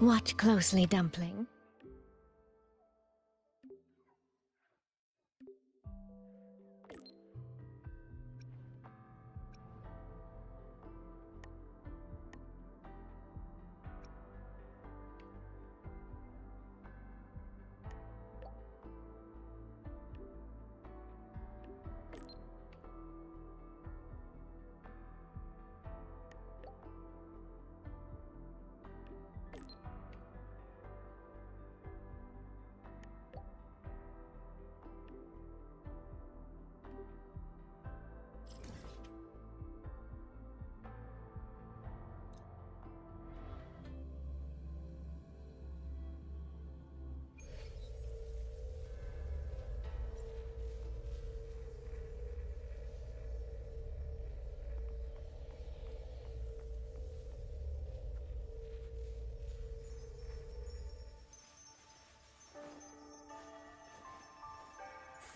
Watch closely, Dumpling.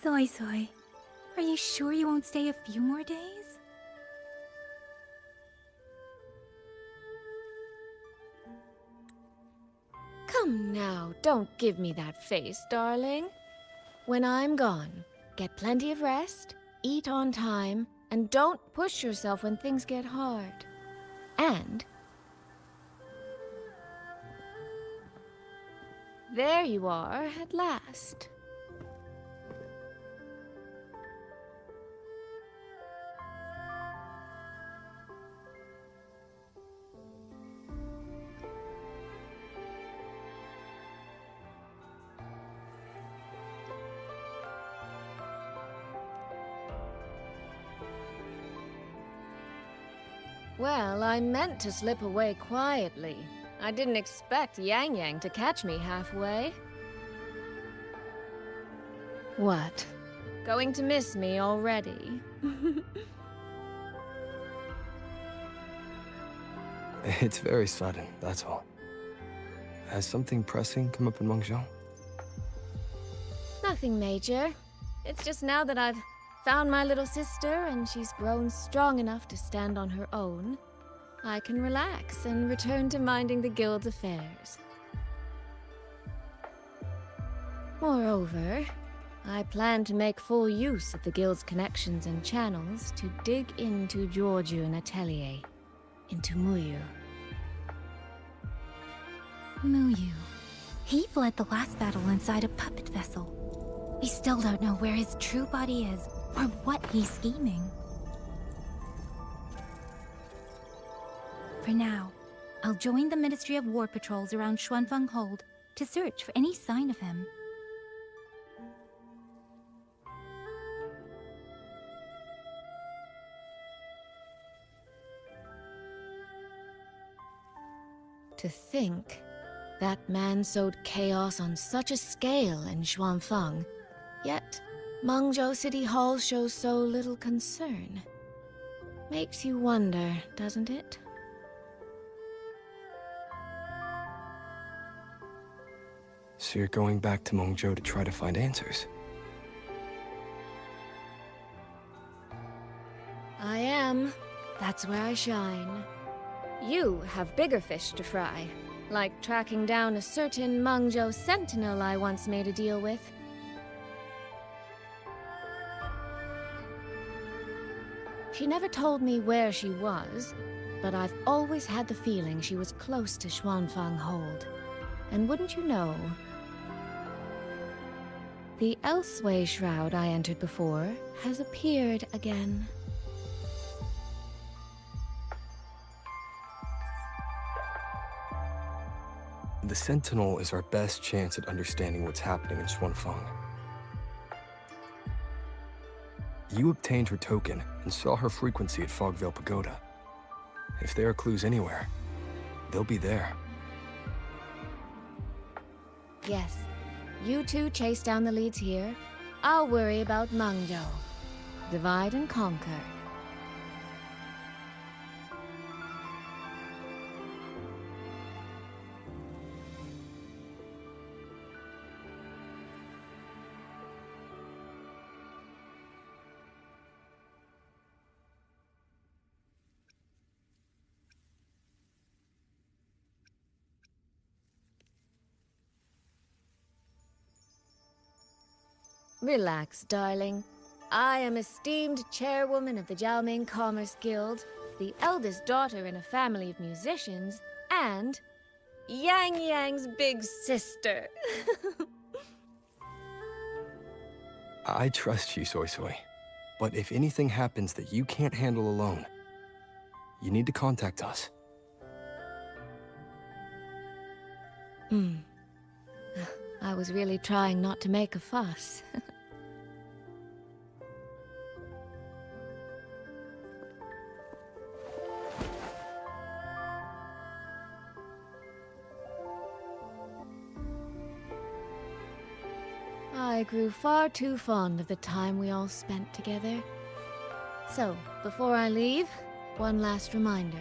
Suisui, are you sure you won't stay a few more days? Come now, don't give me that face, darling. When I'm gone, get plenty of rest, eat on time, and don't push yourself when things get hard. And there you are at last. Well, I meant to slip away quietly. I didn't expect Yangyang to catch me halfway. What? Going to miss me already? It's very sudden, that's all. Has something pressing come up in Mengzhou? Nothing major. It's just now that I've found my little sister and she's grown strong enough to stand on her own, I can relax and return to minding the guild's affairs. Moreover, I plan to make full use of the guild's connections and channels to dig into Georgian Atelier, into Muyu. Muyu. He fled the last battle inside a puppet vessel. We still don't know where his true body is, or what he's scheming. For now, I'll join the Ministry of War patrols around Xuanfeng Hold to search for any sign of him. To think, that man sowed chaos on such a scale in Xuanfeng, yet Mengzhou City Hall shows so little concern. Makes you wonder, doesn't it? So you're going back to Mengzhou to try to find answers? I am. That's where I shine. You have bigger fish to fry, like tracking down a certain Mengzhou sentinel I once made a deal with. She never told me where she was, but I've always had the feeling she was close to Xuanfeng Hold. And wouldn't you know, the Elseway shroud I entered before has appeared again. The Sentinel is our best chance at understanding what's happening in Xuanfeng. You obtained her token and saw her frequency at Fogvale Pagoda. If there are clues anywhere, they'll be there. Yes, you two chase down the leads here. I'll worry about Mengzhou. Divide and conquer. Relax, darling. I am esteemed chairwoman of the Jiaoming Commerce Guild, the eldest daughter in a family of musicians, and Yangyang's big sister. I trust you, Suisui. But if anything happens that you can't handle alone, you need to contact us. I was really trying not to make a fuss. I grew far too fond of the time we all spent together. So, before I leave, one last reminder.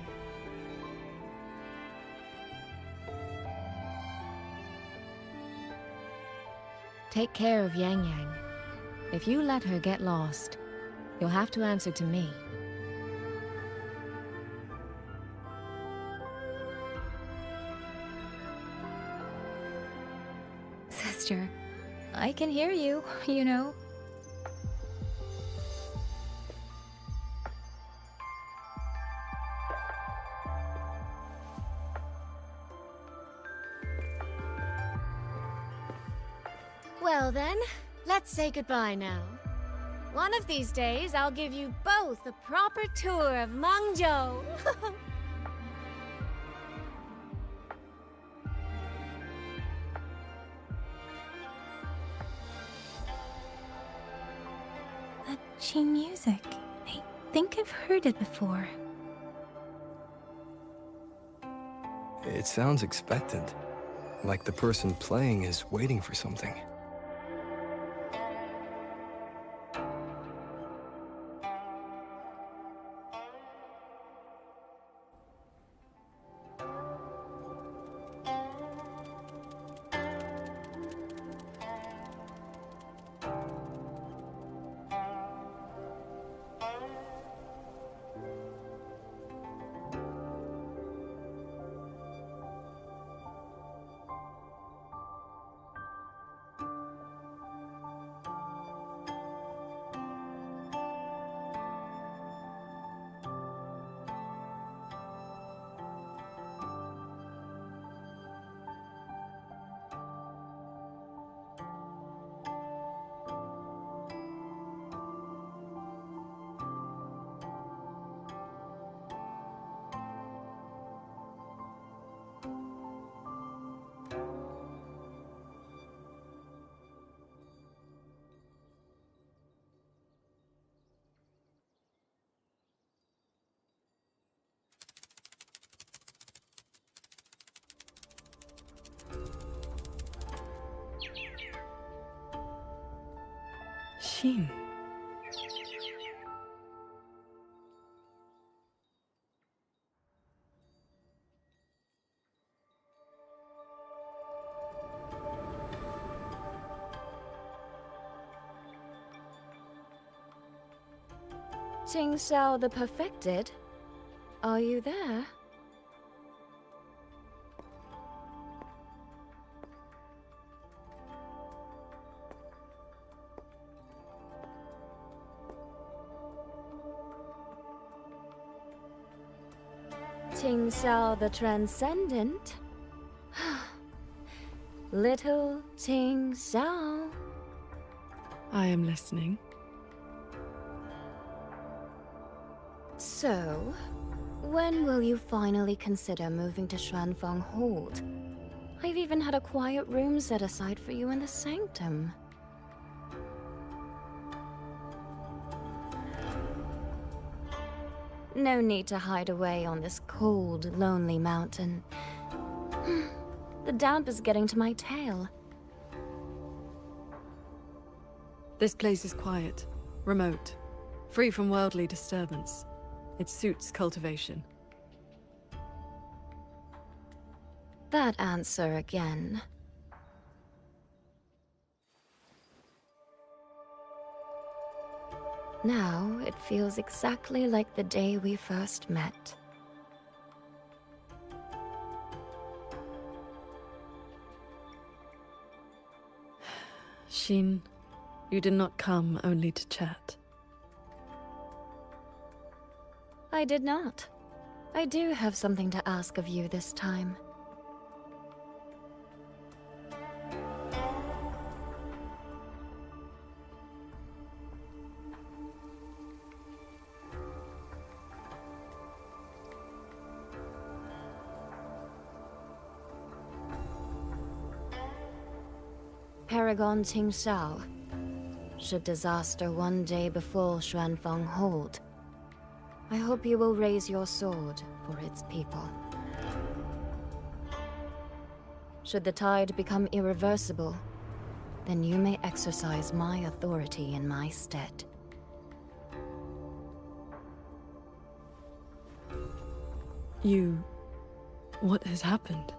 Take care of Yangyang. If you let her get lost, you'll have to answer to me. Sister, I can hear you, you know. Well then, let's say goodbye now. One of these days, I'll give you both a proper tour of Mengzhou. That Qing music. I think I've heard it before. It sounds expectant, like the person playing is waiting for something. Xin. Qingxiao the Perfected? Are you there? Qingxiao the Transcendent? Little Qingxiao. I am listening. So, when will you finally consider moving to Xuanfeng Hold? I've even had a quiet room set aside for you in the sanctum. No need to hide away on this cold, lonely mountain. The damp is getting to my tail. This place is quiet, remote, free from worldly disturbance. It suits cultivation. That answer again. Now, it feels exactly like the day we first met. Xin, You did not come only to chat. I did not. I do have something to ask of you this time. Paragon Qingxiao. Should disaster one day befall Xuanfeng hold, I hope you will raise your sword for its people. Should the tide become irreversible, then you may exercise my authority in my stead. What has happened?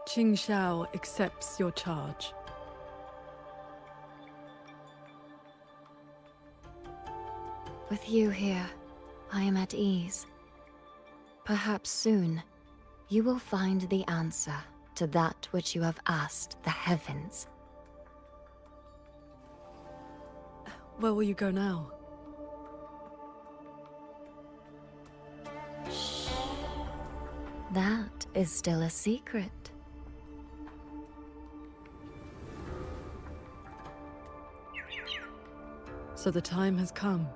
Qingxiao accepts your charge. With you here, I am at ease. Perhaps soon, you will find the answer to that which you have asked the heavens. Where will you go now? That is still a secret. So the time has come.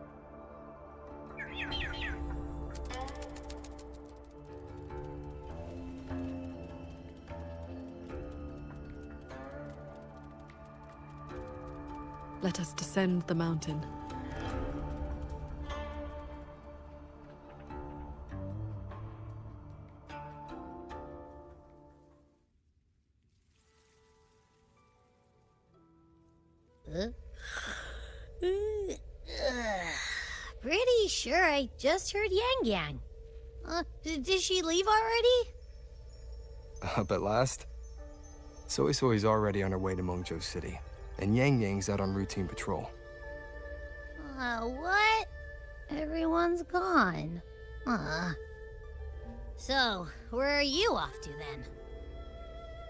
Let us descend the mountain. Pretty sure I just heard Yangyang. Did she leave already? Up at last? Suisui's already on her way to Mengzhou City, and Yangyang's out on routine patrol. What? Everyone's gone. So, where are you off to then?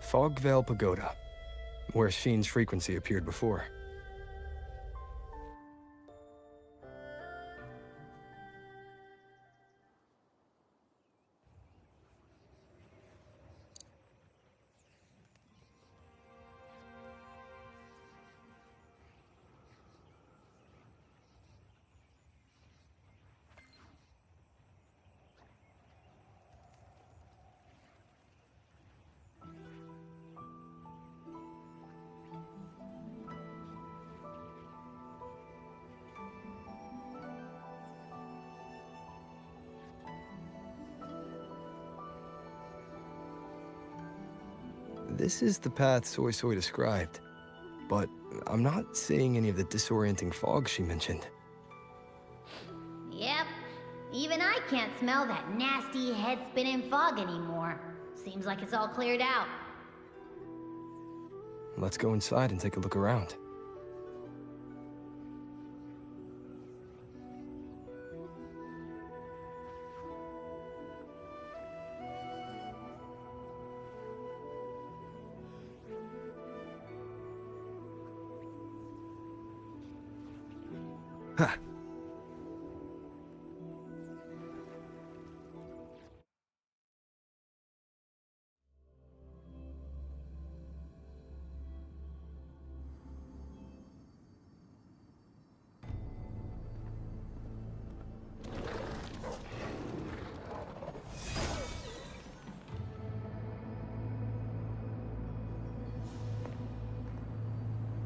Fogvale Pagoda, where Sheen's frequency appeared before. This is the path Suisui described, but I'm not seeing any of the disorienting fog she mentioned. Yep. Even I can't smell that nasty head-spinning fog anymore. Seems like it's all cleared out. Let's go inside and take a look around. Huh.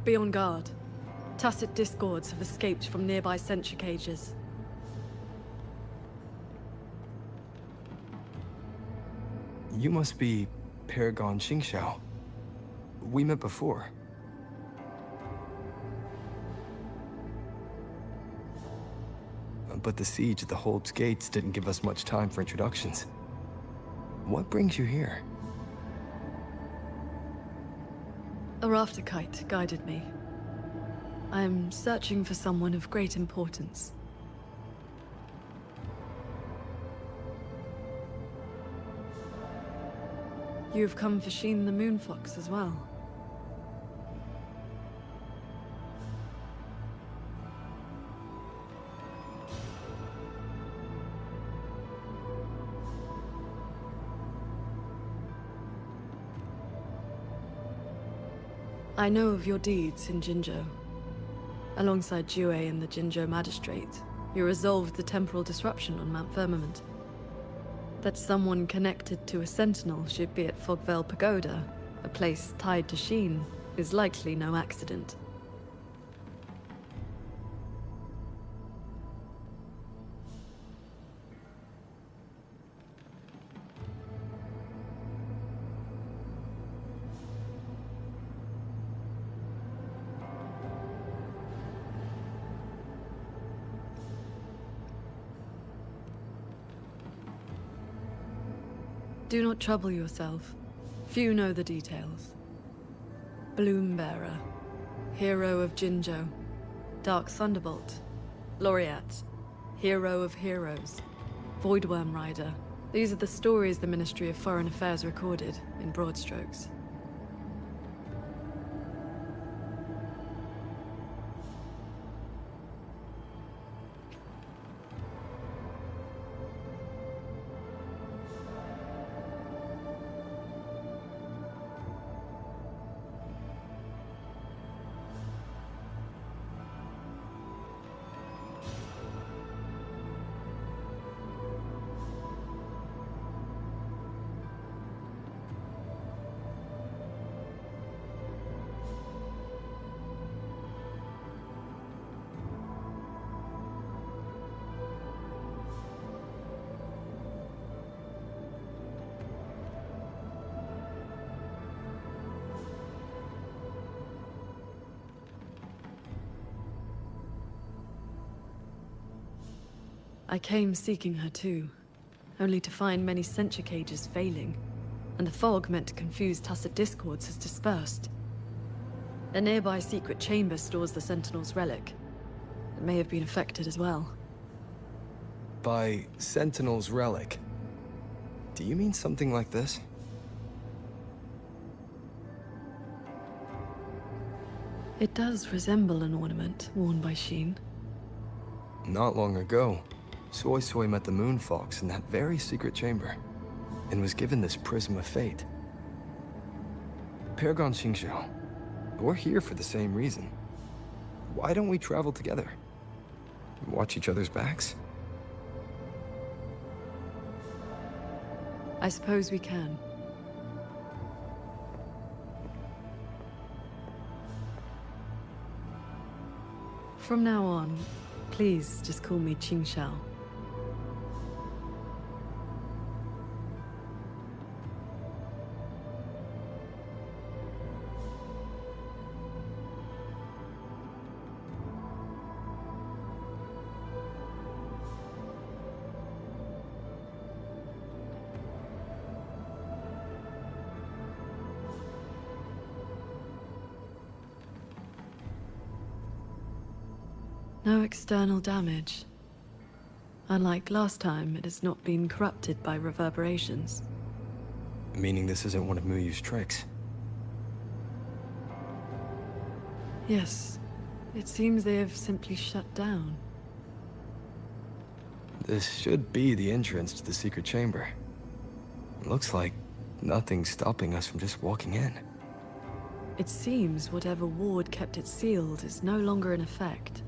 Be on guard. Tacit discords have escaped from nearby sentry cages. You must be Paragon Qingxiao. We met before. But the siege at the Hold's gates didn't give us much time for introductions. What brings you here? A rafter kite guided me. I am searching for someone of great importance. You've come for Sheen the Moonfox as well. I know of your deeds in Jinzhou. Alongside Jue and the Jinzhou Magistrate, you resolved the temporal disruption on Mount Firmament. That someone connected to a sentinel should be at Fogvale Pagoda, a place tied to Sheen, is likely no accident. Do not trouble yourself. Few know the details. Bloombearer, hero of Jinzhou, Dark Thunderbolt, Laureate, hero of heroes, Voidworm Rider. These are the stories the Ministry of Foreign Affairs recorded, in broad strokes. I came seeking her too, only to find many censure cages failing, and the fog meant to confuse tacit discords has dispersed. A nearby secret chamber stores the Sentinel's relic. It may have been affected as well. By Sentinel's relic, do you mean something like this? It does resemble an ornament worn by Sheen. Not long ago, Suisui met the Moonfox in that very secret chamber, and was given this Prism of Fate. Paragon Qingxiao, we're here for the same reason. Why don't we travel together? Watch each other's backs? I suppose we can. From now on, please just call me Qingxiao. No external damage. Unlike last time, it has not been corrupted by reverberations. Meaning this isn't one of Muyu's tricks. Yes, it seems they have simply shut down. This should be the entrance to the secret chamber. Looks like nothing's stopping us from just walking in. It seems whatever ward kept it sealed is no longer in effect.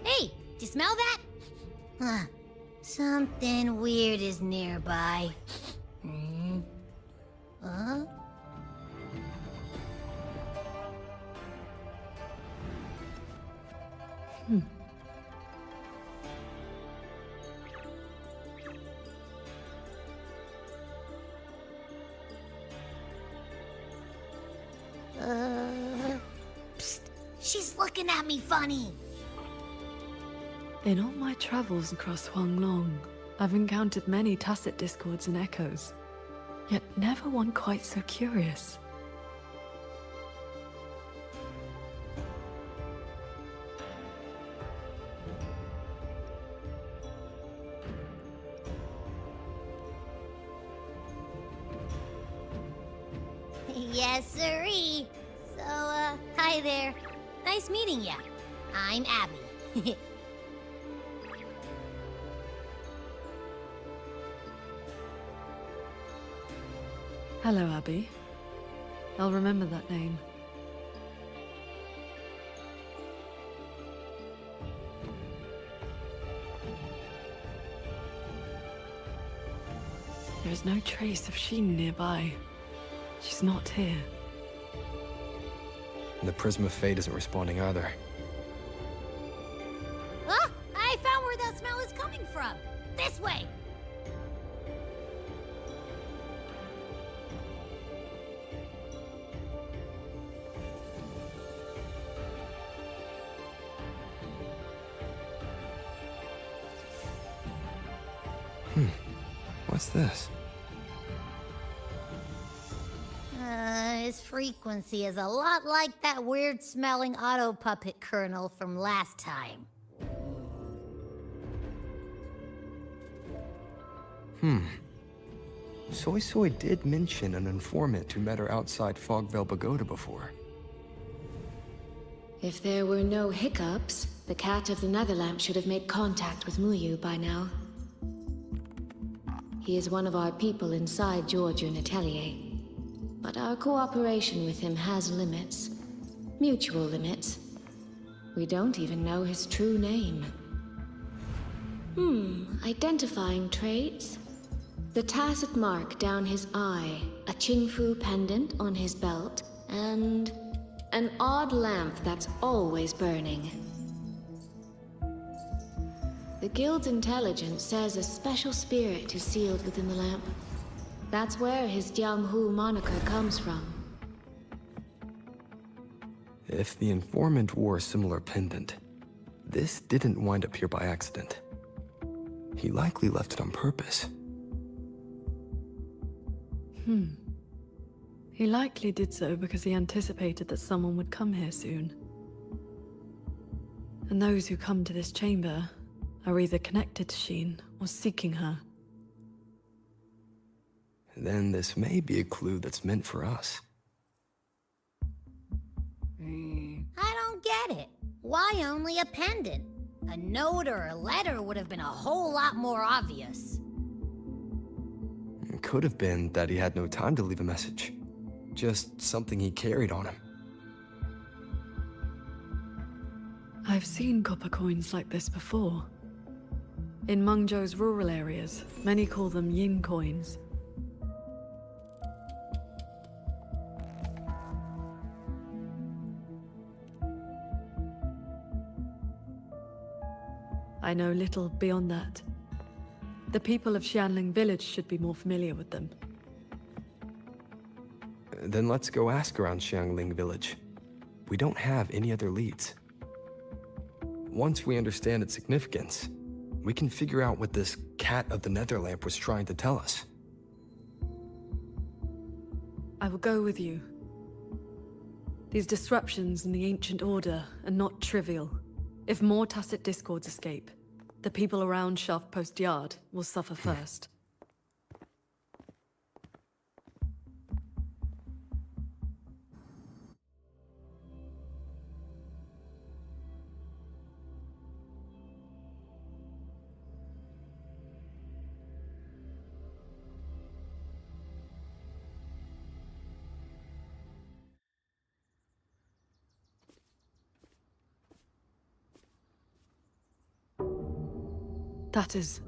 Hey, do you smell that? Huh. Something weird is nearby. Huh? Psst, she's looking at me funny. In all my travels across Huanglong, I've encountered many tacit discords and echoes, yet never one quite so curious. Yes, sirree. So, hi there. Nice meeting ya. I'm Abby. Hello, Abby. I'll remember that name. There is no trace of Sheen nearby. She's not here. And the Prism of Fate isn't responding either. Ah! I found where that smell is coming from. This way. What's this? His frequency is a lot like that weird-smelling auto-puppet kernel from last time. Suisui did mention an informant who met her outside Fogvale Pagoda before. If there were no hiccups, the Cat of the Netherlamp should have made contact with Muyu by now. He is one of our people inside Georgian Atelier. But our cooperation with him has limits. Mutual limits. We don't even know his true name. Identifying traits. The tacit mark down his eye, a Qingfu pendant on his belt, and an odd lamp that's always burning. The Guild's intelligence says a special spirit is sealed within the lamp. That's where his Jianghu moniker comes from. If the informant wore a similar pendant, this didn't wind up here by accident. He likely left it on purpose. He likely did so because he anticipated that someone would come here soon. And those who come to this chamber are either connected to Sheen or seeking her. Then this may be a clue that's meant for us. I don't get it. Why only a pendant? A note or a letter would have been a whole lot more obvious. It could have been that he had no time to leave a message. Just something he carried on him. I've seen copper coins like this before. In Mengzhou's rural areas, many call them yin coins. I know little beyond that. The people of Xianling village should be more familiar with them. Then let's go ask around Xiangling village. We don't have any other leads. Once we understand its significance, we can figure out what this Cat of the Netherlamp was trying to tell us. I will go with you. These disruptions in the ancient order are not trivial. If more tacit discords escape, the people around Shaft Post Yard will suffer first. That is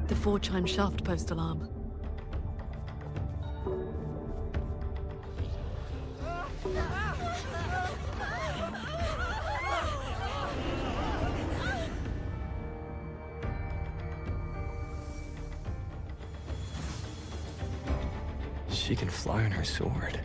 the 4-chime shaft post alarm. She can fly on her sword.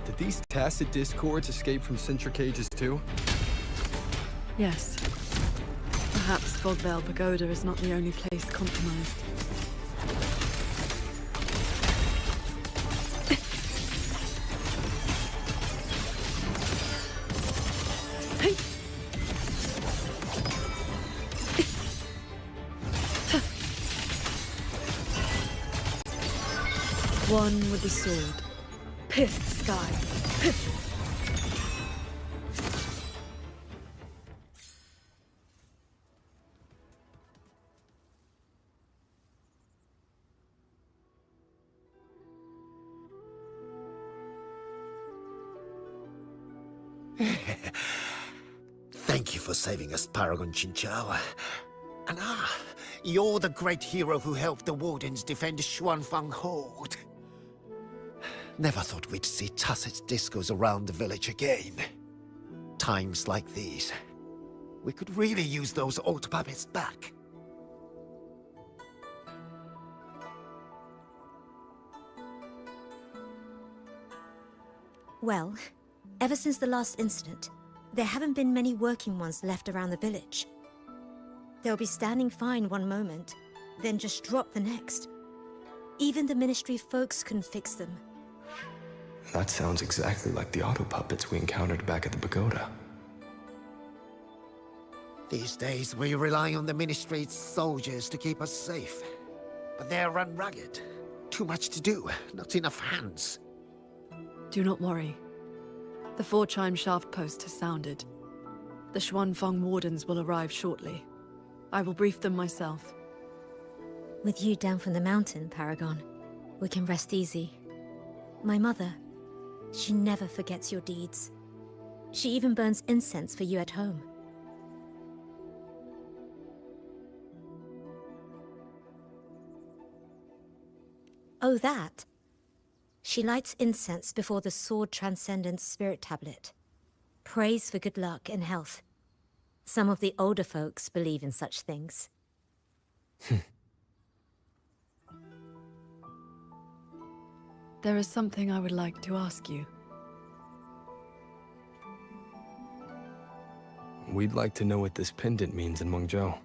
Did these tacit discords escape from Sintra cages too? Yes. Perhaps Fogvale Pagoda is not the only place compromised. One with the sword. Pierce the sky. Thank you for saving us, Paragon Qingxiao. And you're the great hero who helped the Wardens defend Xuanfang Hold. Never thought we'd see tacit discos around the village again. Times like these, we could really use those old puppets back. Well, ever since the last incident, there haven't been many working ones left around the village. They'll be standing fine one moment, then just drop the next. Even the Ministry folks couldn't fix them. That sounds exactly like the auto puppets we encountered back at the pagoda. These days, we rely on the Ministry's soldiers to keep us safe. But they're run ragged. Too much to do, not enough hands. Do not worry. The 4-chime shaft post has sounded. The Xuanfang Wardens will arrive shortly. I will brief them myself. With you down from the mountain, Paragon, we can rest easy. My mother, she never forgets your deeds. She even burns incense for you at home. Oh, that. She lights incense before the Sword Transcendence Spirit Tablet. Prays for good luck and health. Some of the older folks believe in such things. There is something I would like to ask you. We'd like to know what this pendant means in Mengzhou.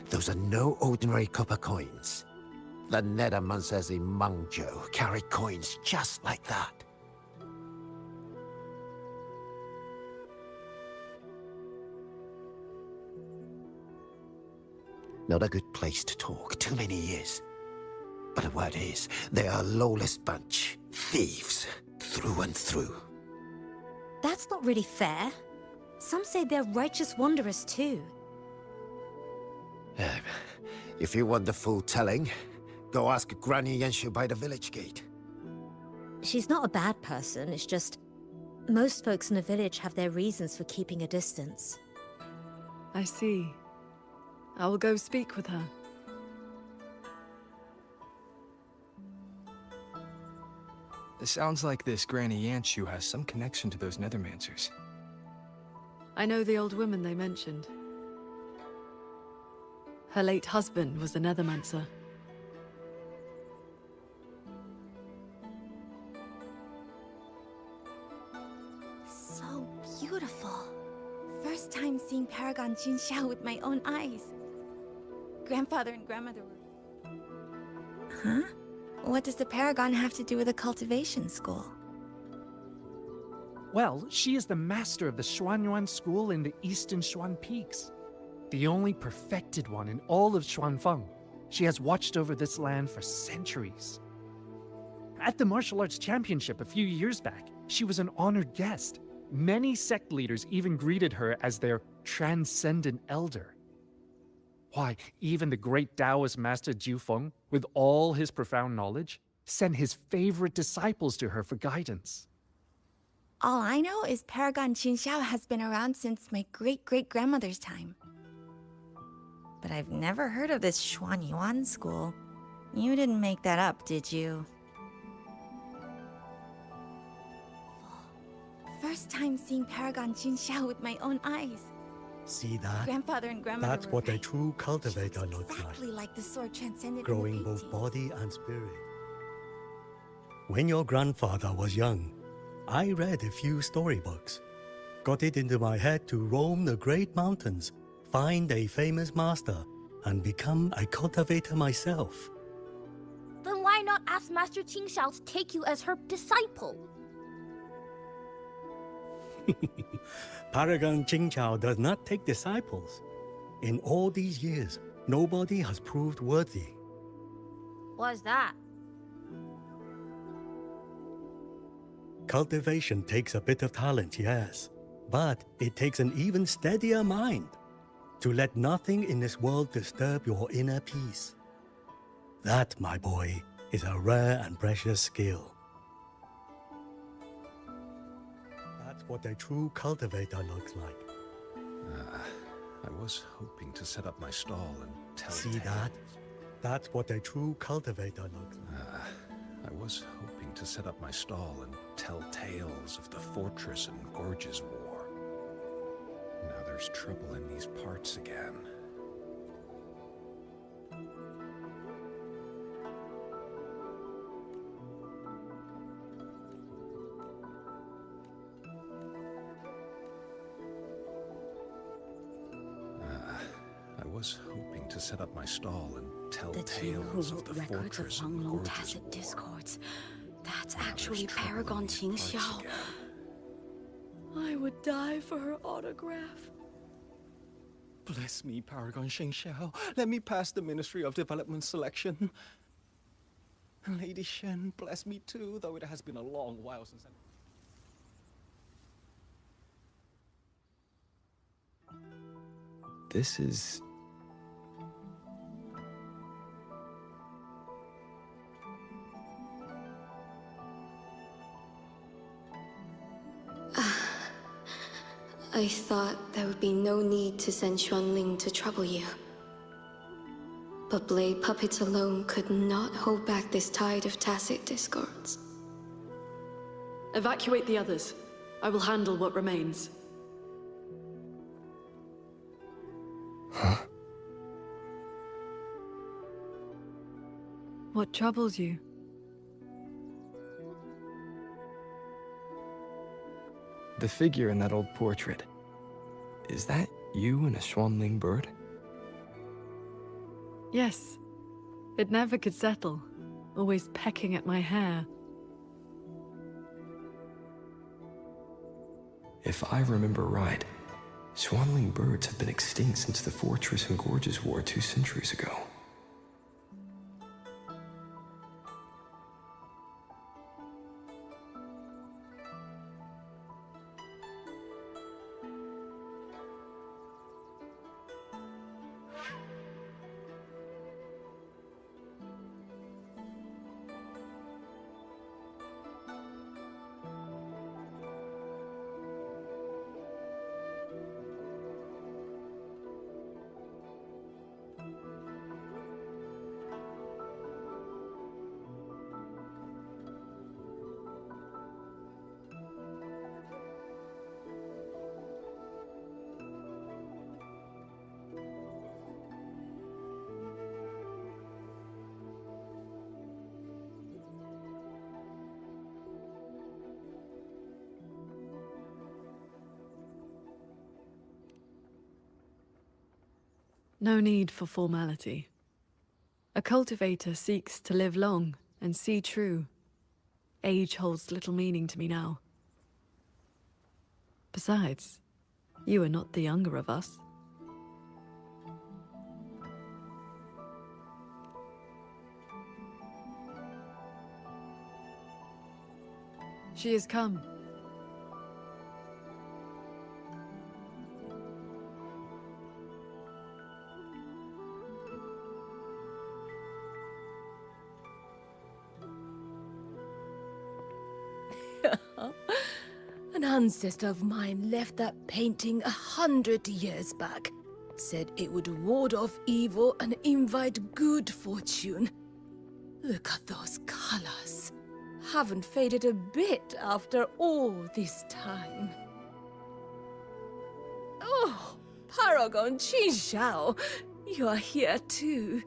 Those are no ordinary copper coins. The Nethermancers in Mengzhou carry coins just like that. Not a good place to talk, too many years. But the word is, they are a lawless bunch. Thieves, through and through. That's not really fair. Some say they're righteous wanderers too. If you want the full telling, go ask Granny Yenshu by the village gate. She's not a bad person, it's just... most folks in the village have their reasons for keeping a distance. I see. I will go speak with her. It sounds like this Granny Yanshu has some connection to those Nethermancers. I know the old woman they mentioned. Her late husband was a Nethermancer. So beautiful. First time seeing Paragon Qingxiao with my own eyes. Grandfather and grandmother were... Huh? What does the Paragon have to do with a cultivation school? Well, she is the master of the Xuanyuan school in the eastern Xuan Peaks. The only perfected one in all of Xuanfeng. She has watched over this land for centuries. At the martial arts championship a few years back, she was an honored guest. Many sect leaders even greeted her as their transcendent elder. Why, even the great Taoist master Jiufeng, with all his profound knowledge, sent his favorite disciples to her for guidance. All I know is Paragon Qingxiao has been around since my great-great-grandmother's time. But I've never heard of this Xuanyuan school. You didn't make that up, did you? First time seeing Paragon Qingxiao with my own eyes. See that? Grandfather and grandmother That's were what a right. true cultivator She was looks exactly like the sword transcended like, growing in the both paintings. body and spirit. When your grandfather was young, I read a few storybooks. Got it into my head to roam the great mountains, find a famous master, and become a cultivator myself. Then why not ask Master Qingxiao to take you as her disciple? Paragon Qingxiao does not take disciples. In all these years, nobody has proved worthy. Why's that? Cultivation takes a bit of talent, yes, but it takes an even steadier mind to let nothing in this world disturb your inner peace. That, my boy, is a rare and precious skill. That's what a true cultivator looks like. I was hoping to set up my stall and tell See tales. that? That's what a true cultivator looks like. I was hoping to set up my stall and tell tales of the fortress and gorges war. Now there's trouble in these parts again. I was hoping to set up my stall and tell The team who tales of wrote the records of fortress and Huanglong gorges tacit war. discords. That's Now there's actually trouble in Paragon these parts Qingxiao. again. I would die for her autograph. Bless me, Paragon Qingxiao. Let me pass the Ministry of Development selection. And Lady Shen, bless me too, though it has been a long while since I... This is... I thought there would be no need to send Xuanling to trouble you. But blade puppets alone could not hold back this tide of tacit discords. Evacuate the others. I will handle what remains. Huh? What troubles you? The figure in that old portrait. Is that you and a Xuanling bird? Yes. It never could settle. Always pecking at my hair. If I remember right, Xuanling birds have been extinct since the Fortress and Gorges War 2 centuries ago. No need for formality. A cultivator seeks to live long and see true. Age holds little meaning to me now. Besides, you are not the younger of us. She has come. An ancestor of mine left that painting 100 years back. said it would ward off evil and invite good fortune. Look at those colors. Haven't faded a bit after all this time. Oh, Paragon Qingxiao, you are here too.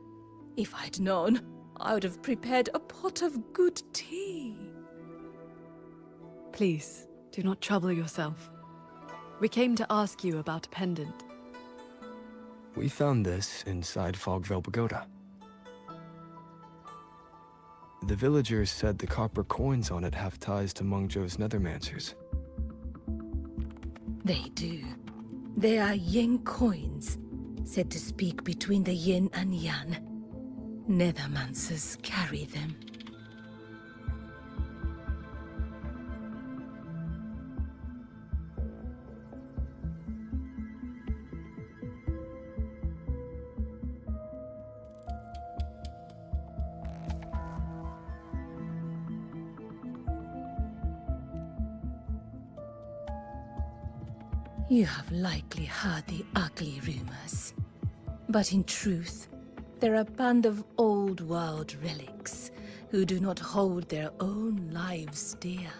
If I'd known, I would have prepared a pot of good tea. Please, do not trouble yourself. We came to ask you about a pendant. We found this inside Fogvale Pagoda. The villagers said the copper coins on it have ties to Mengzhou's nethermancers. They do. They are yin coins, said to speak between the yin and yang. Nethermancers carry them. You have likely heard the ugly rumors. But in truth, they're a band of old world relics who do not hold their own lives dear.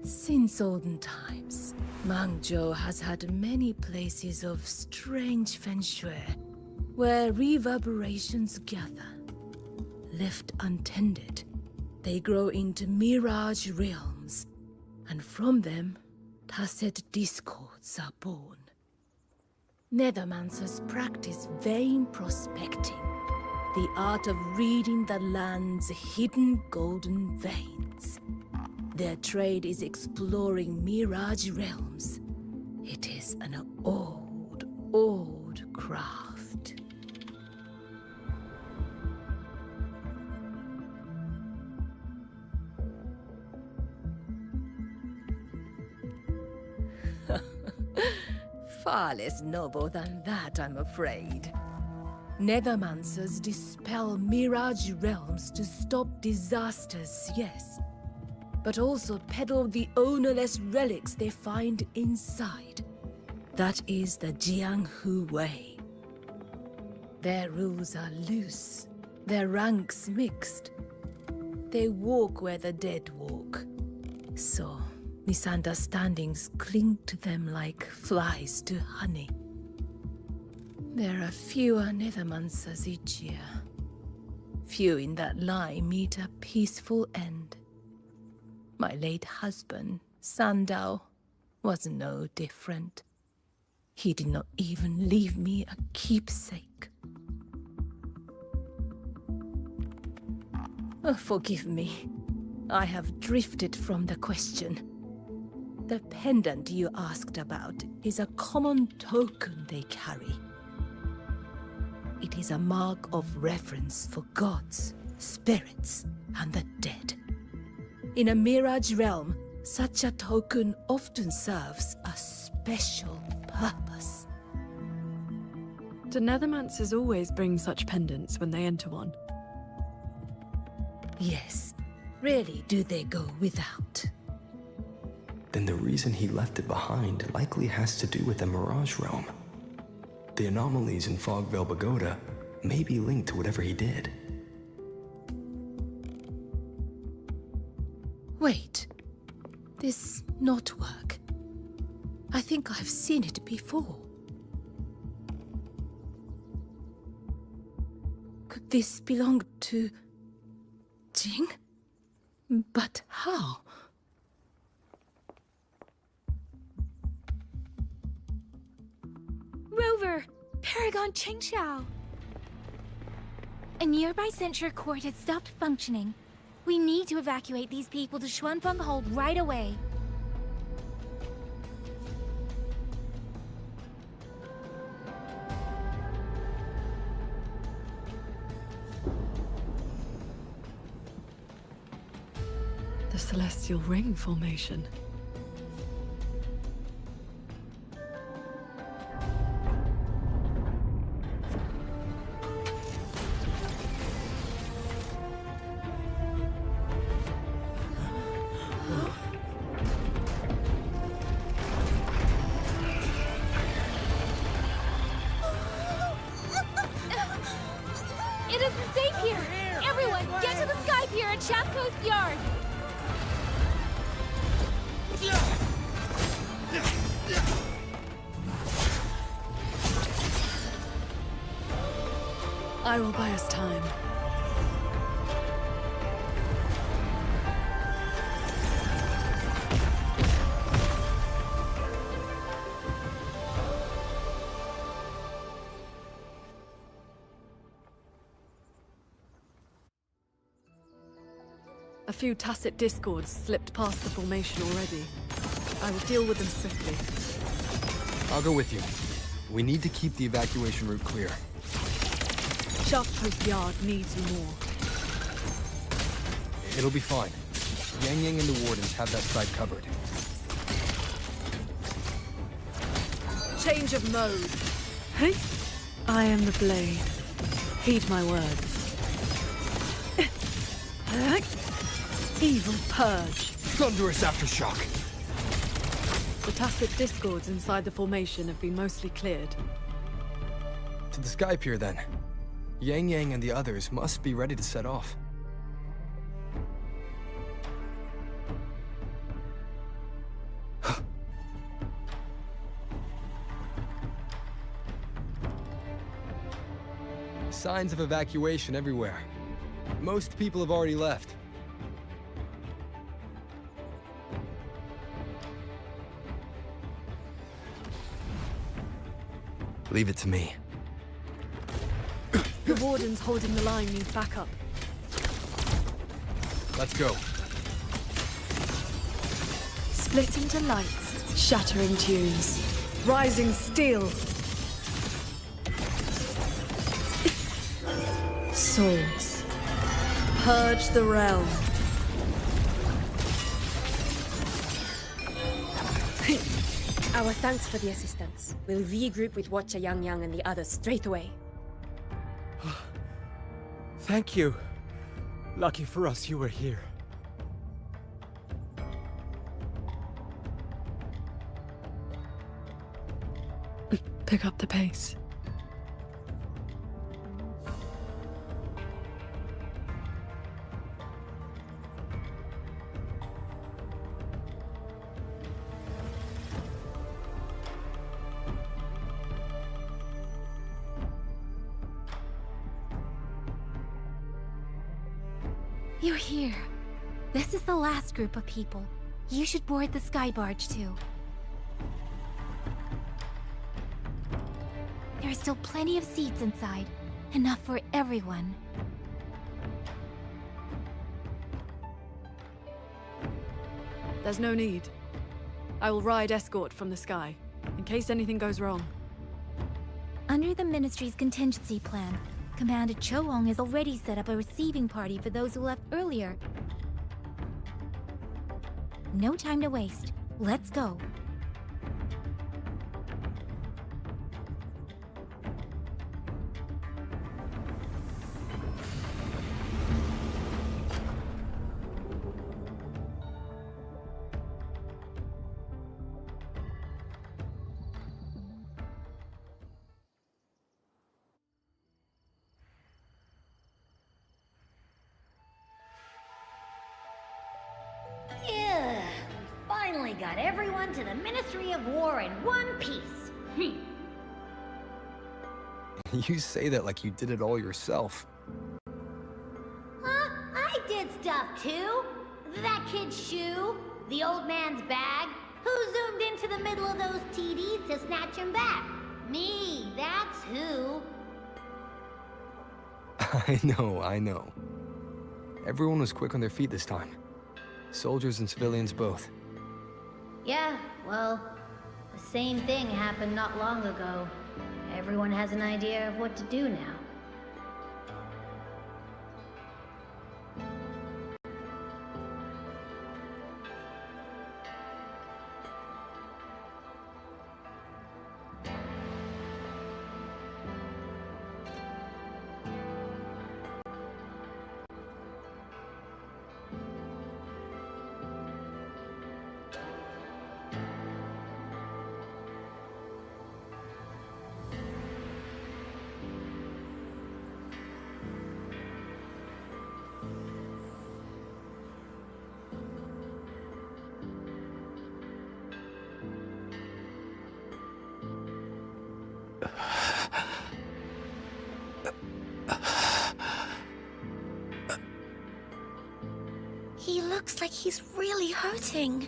Since olden times, Mengzhou has had many places of strange feng shui where reverberations gather. Left untended, they grow into mirage realms, and from them, tacit discords are born. Nethermancers practice vain prospecting, the art of reading the land's hidden golden veins. Their trade is exploring mirage realms. It is an old, old craft. Far less noble than that, I'm afraid. Nethermancers dispel mirage realms to stop disasters, yes, but also peddle the ownerless relics they find inside. That is the Jianghu way. Their rules are loose, their ranks mixed. They walk where the dead walk. So, misunderstandings cling to them like flies to honey. There are fewer Nethermancers each year. Few in that line meet a peaceful end. My late husband, Sandao, was no different. He did not even leave me a keepsake. Oh, forgive me. I have drifted from the question. The pendant you asked about is a common token they carry. It is a mark of reverence for gods, spirits, and the dead. In a mirage realm, such a token often serves a special purpose. Do Nethermancers always bring such pendants when they enter one? Yes. Rarely do they go without. Then the reason he left it behind likely has to do with the Mirage Realm. The anomalies in Fogvale Pagoda may be linked to whatever he did. Wait. This knotwork. I think I've seen it before. Could this belong to Jing? But how? Rover! Paragon Qingxiao! A nearby censure court has stopped functioning. We need to evacuate these people to Xuanfeng Hold right away. The Celestial Ring formation. South Coast Yard! I will buy us time. A few tacit discords slipped past the formation already. I will deal with them swiftly. I'll go with you. We need to keep the evacuation route clear. Shaft Post Yard needs you more. It'll be fine. Yangyang and the Wardens have that side covered. Change of mode. Hey? I am the blade. Heed my words. Evil purge. Thunderous aftershock. The tacit discords inside the formation have been mostly cleared. To the Sky Pier, then. Yangyang and the others must be ready to set off. Signs of evacuation everywhere. Most people have already left. Leave it to me. The Wardens holding the line need backup. Let's go. Split into lights, shattering tunes, rising steel. Swords. Purge the realm. Our thanks for the assistance. We'll regroup with Watcher Yangyang and the others straight away. Thank you. Lucky for us you were here. Pick up the pace. You're here. This is the last group of people. You should board the sky barge too. There are still plenty of seats inside. Enough for everyone. There's no need. I will ride escort from the sky, in case anything goes wrong. Under the Ministry's contingency plan, Commander Choong has already set up a receiving party for those who left earlier. No time to waste. Let's go. Yeah, finally got everyone to the Ministry of War in one piece. You say that like you did it all yourself. Huh? I did stuff too. That kid's shoe, the old man's bag. Who zoomed into the middle of those TDs to snatch him back? Me, that's who. I know. Everyone was quick on their feet this time. Soldiers and civilians both. Yeah, well, the same thing happened not long ago. Everyone has an idea of what to do now. looks like he's really hurting.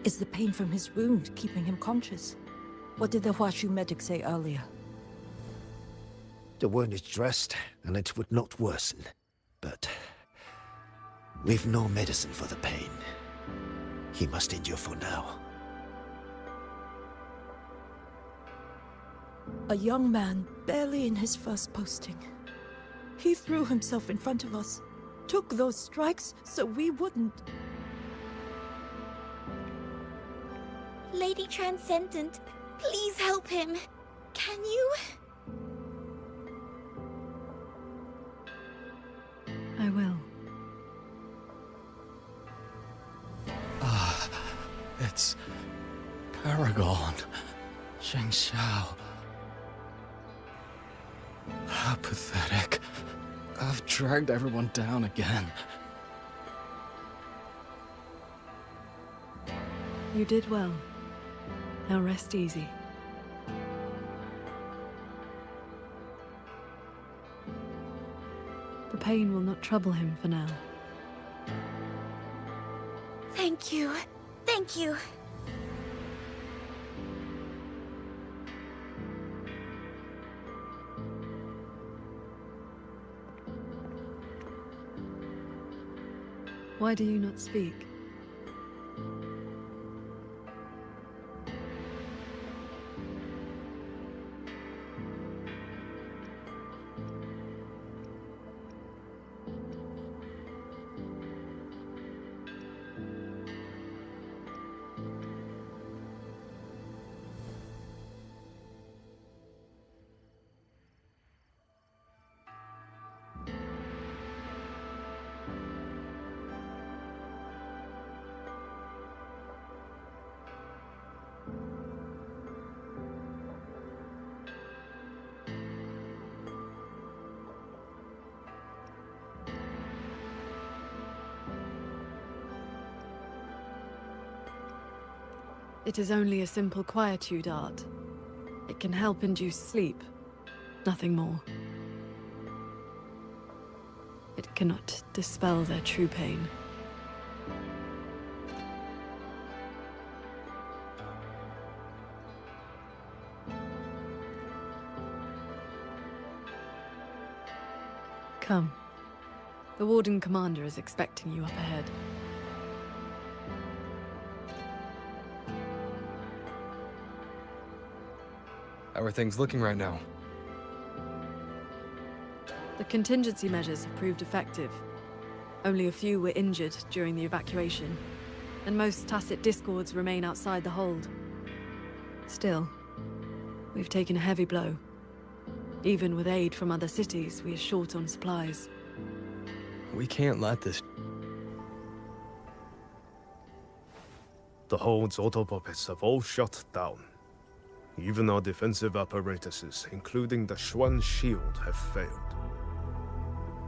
Is the pain from his wound keeping him conscious? What did the Huashu medic say earlier? The wound is dressed, and it would not worsen. But we've no medicine for the pain. He must endure for now. A young man, barely in his first posting. He threw himself in front of us, took those strikes so we wouldn't. Lady Transcendent, please help him. Can you? I will. Ah, it's Paragon. Qingxiao. How pathetic. I've dragged everyone down again. You did well. Now rest easy. The pain will not trouble him for now. Thank you. Thank you. Why do you not speak? It is only a simple quietude art. It can help induce sleep, nothing more. It cannot dispel their true pain. Come. The Warden Commander is expecting you up ahead. How are things looking right now? The contingency measures have proved effective. Only a few were injured during the evacuation, and most tacit discords remain outside the hold. Still, we've taken a heavy blow. Even with aid from other cities, we are short on supplies. We can't let this... The hold's autopuppets have all shut down. Even our defensive apparatuses, including the Xuan shield, have failed.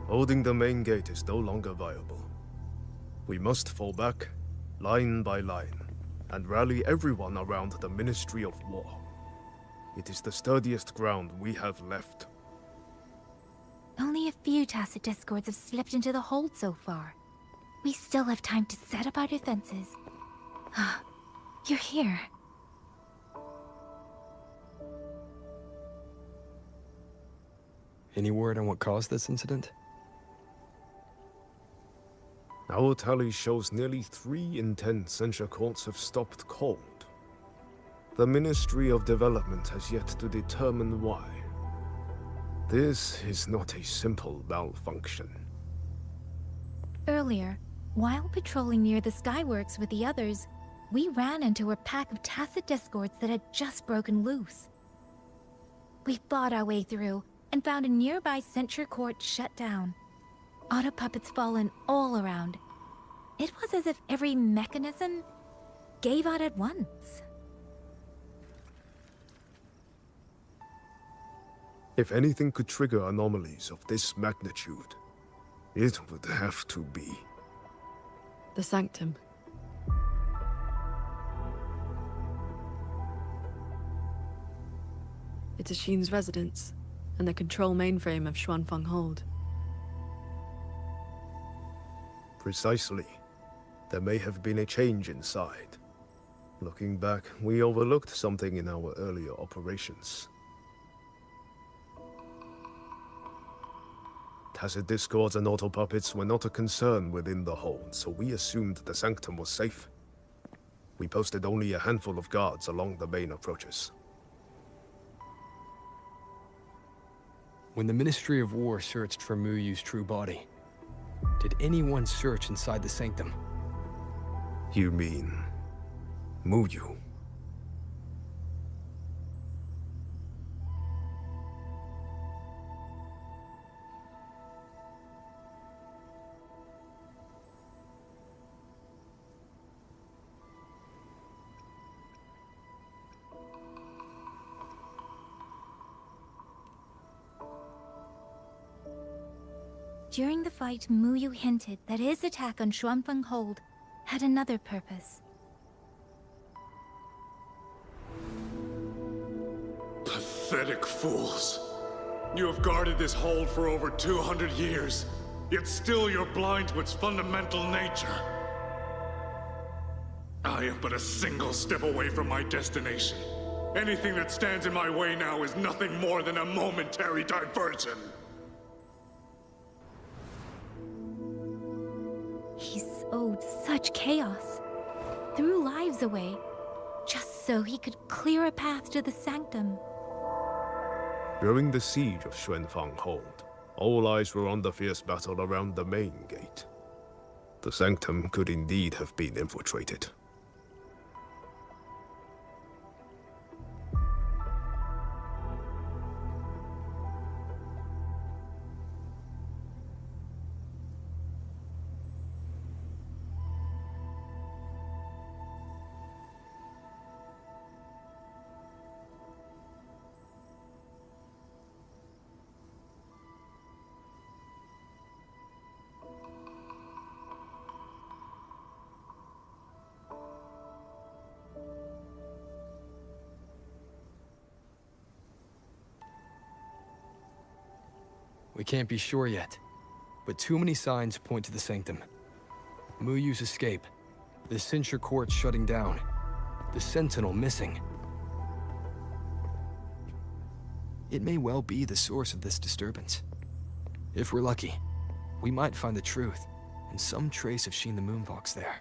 Holding the main gate is no longer viable. We must fall back, line by line, and rally everyone around the Ministry of War. It is the sturdiest ground we have left. Only a few tacit discords have slipped into the hold so far. We still have time to set up our defenses. You're here. Any word on what caused this incident? Our tally shows nearly 3 in 10 censure courts have stopped cold. The Ministry of Development has yet to determine why. This is not a simple malfunction. Earlier, while patrolling near the Skyworks with the others, we ran into a pack of tacit discords that had just broken loose. We fought our way through and found a nearby censure court shut down. Auto puppets fallen all around. It was as if every mechanism gave out at once. If anything could trigger anomalies of this magnitude, it would have to be The Sanctum. It's Ashin's residence, and the control mainframe of Xuanfeng Hold. Precisely. There may have been a change inside. Looking back, we overlooked something in our earlier operations. Tacit discords and auto-puppets were not a concern within the hold, so we assumed the sanctum was safe. We posted only a handful of guards along the main approaches. When the Ministry of War searched for Muyu's true body, did anyone search inside the sanctum? You mean Muyu? During the fight, Muyu hinted that his attack on Xuanfeng Hold had another purpose. Pathetic fools. You have guarded this hold for over 200 years, yet still you're blind to its fundamental nature. I am but a single step away from my destination. Anything that stands in my way now is nothing more than a momentary diversion. He sowed such chaos, threw lives away, just so he could clear a path to the sanctum. During the siege of Xuanfang Hold, all eyes were on the fierce battle around the main gate. The sanctum could indeed have been infiltrated. We can't be sure yet, but too many signs point to the sanctum. Muyu's escape, the censure court shutting down, the sentinel missing. It may well be the source of this disturbance. If we're lucky, we might find the truth and some trace of Sheen the Moonfox there.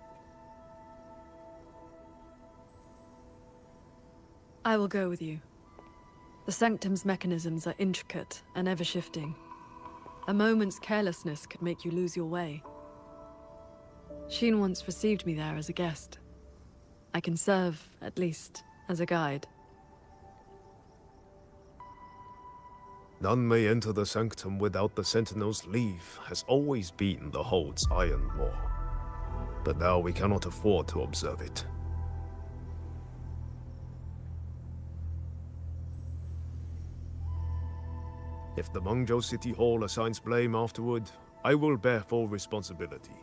I will go with you. The sanctum's mechanisms are intricate and ever-shifting. A moment's carelessness could make you lose your way. Sheen once received me there as a guest. I can serve, at least, as a guide. None may enter the sanctum without the Sentinel's leave has always been the Hold's iron law. But now we cannot afford to observe it. If the Mengzhou City Hall assigns blame afterward, I will bear full responsibility.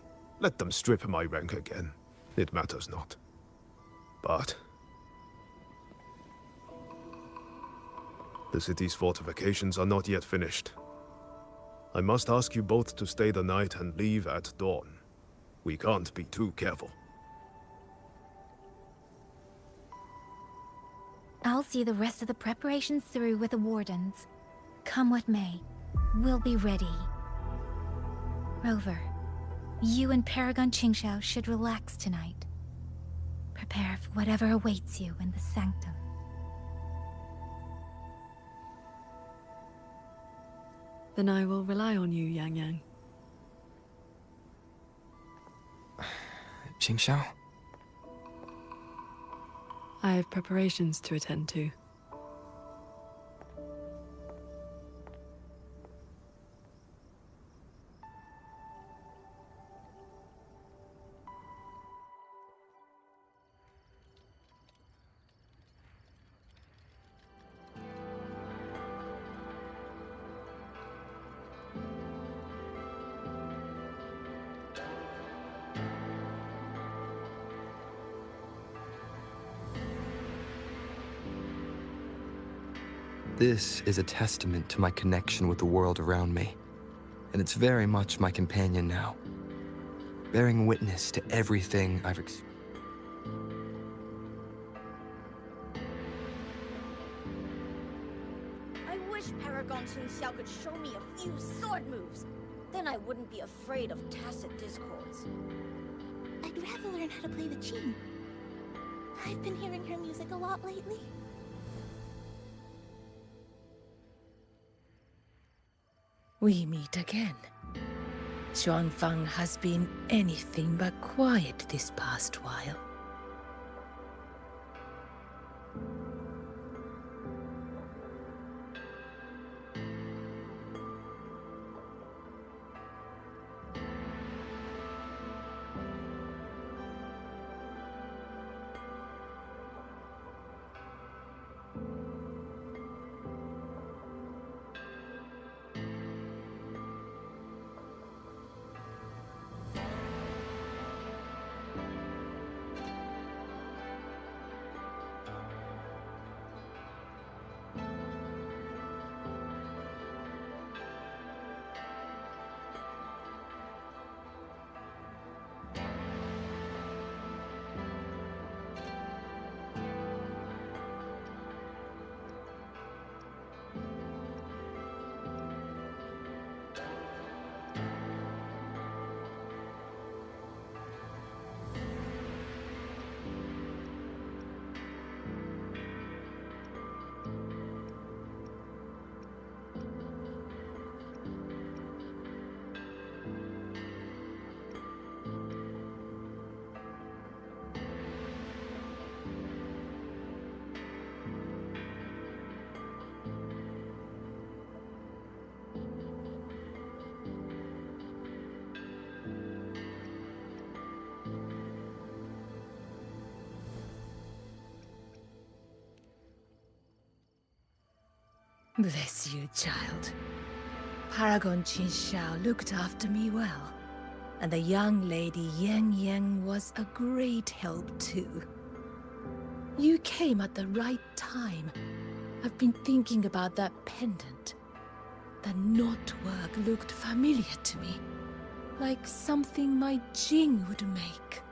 Let them strip my rank again. It matters not. But the city's fortifications are not yet finished. I must ask you both to stay the night and leave at dawn. We can't be too careful. I'll see the rest of the preparations through with the wardens. Come what may, we'll be ready. Rover, you and Paragon Qingxiao should relax tonight. Prepare for whatever awaits you in the sanctum. Then I will rely on you, Yangyang. Qingxiao? I have preparations to attend to. This is a testament to my connection with the world around me, and it's very much my companion now. bearing witness to everything I've experienced. I wish Paragon Qingxiao could show me a few sword moves. Then I wouldn't be afraid of tacit discords. I'd rather learn how to play the qin. I've been hearing her music a lot lately. We meet again. Xuanfang has been anything but quiet this past while. Bless you, child. Paragon Qingxiao looked after me well, and the young lady Yangyang was a great help too. You came at the right time. I've been thinking about that pendant. The knotwork looked familiar to me, like something my Jing would make.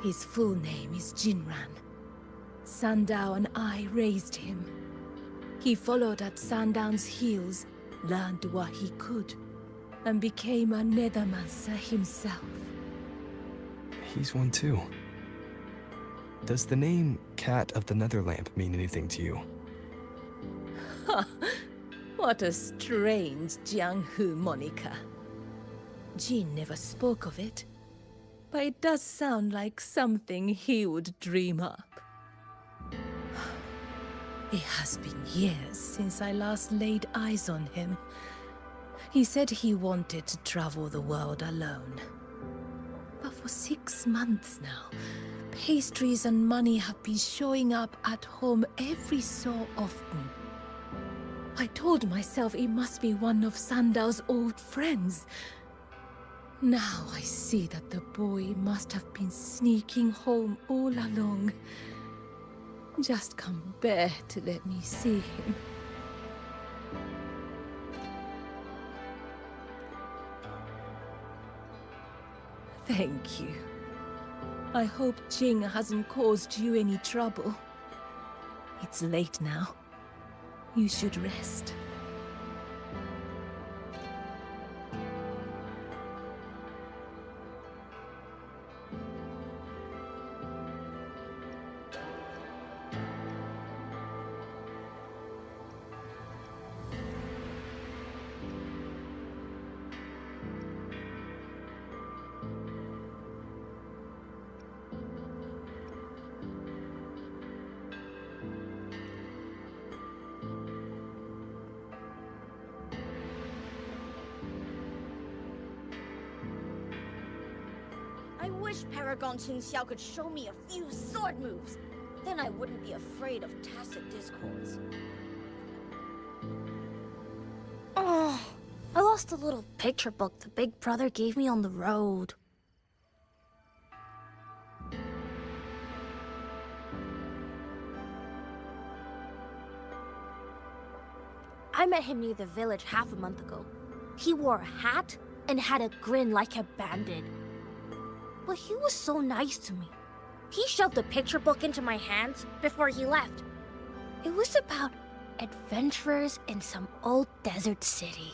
His full name is Jingran. Sandao and I raised him. He followed at Sandown's heels, learned what he could, and became a nethermancer himself. He's one too. Does the name Cat of the Netherlamp mean anything to you? Ha! What a strange Jianghu moniker. Jin never spoke of it, but it does sound like something he would dream up. It has been years since I last laid eyes on him. He said he wanted to travel the world alone. But for 6 months now, pastries and money have been showing up at home every so often. I told myself it must be one of Sandao's old friends. Now I see that the boy must have been sneaking home all along. Just can't bear to let me see him. Thank you. I hope Jing hasn't caused you any trouble. It's late now. You should rest. wish Paragon Qingxiao could show me a few sword moves. Then I wouldn't be afraid of tacit discords. Oh, I lost a little picture book the big brother gave me on the road. I met him near the village half a month ago. He wore a hat and had a grin like a bandit. But he was so nice to me. He shoved the picture book into my hands before he left. It was about adventurers in some old desert city.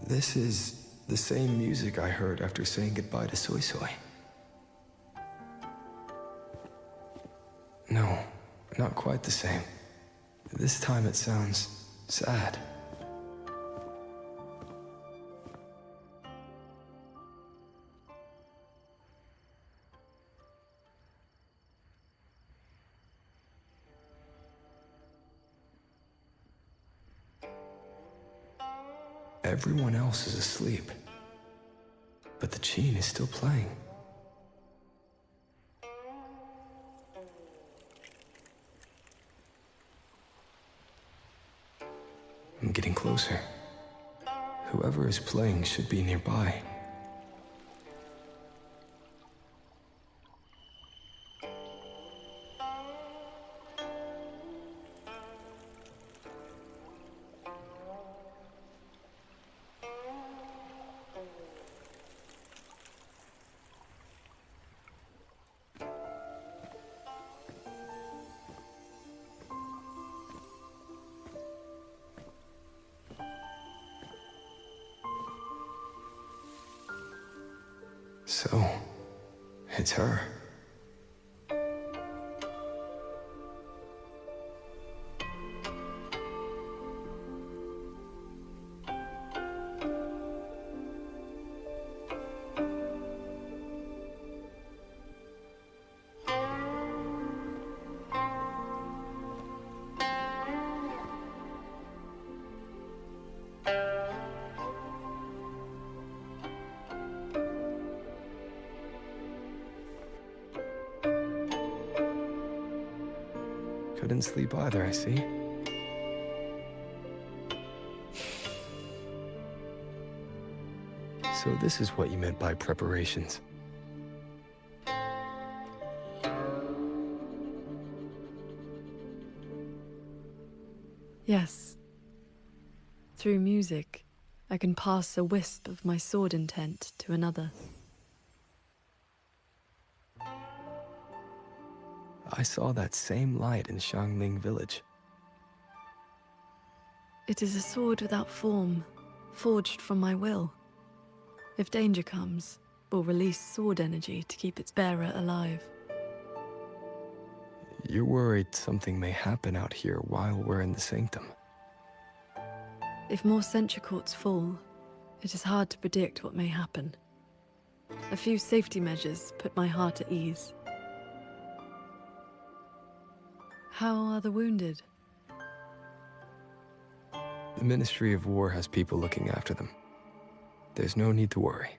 This is the same music I heard after saying goodbye to Suisui. No, not quite the same. This time it sounds sad. Everyone else is asleep, but the Qin is still playing. I'm getting closer. Whoever is playing should be nearby. So, it's her. Couldn't sleep either, I see. So this is what you meant by preparations. Yes. Through music, I can pass a wisp of my sword intent to another. I saw that same light in Xiangling village. It is a sword without form, forged from my will. If danger comes, will release sword energy to keep its bearer alive. You're worried something may happen out here while we're in the sanctum. If more sentry courts fall, it is hard to predict what may happen. A few safety measures put my heart at ease. How are the wounded? The Ministry of War has people looking after them. There's no need to worry.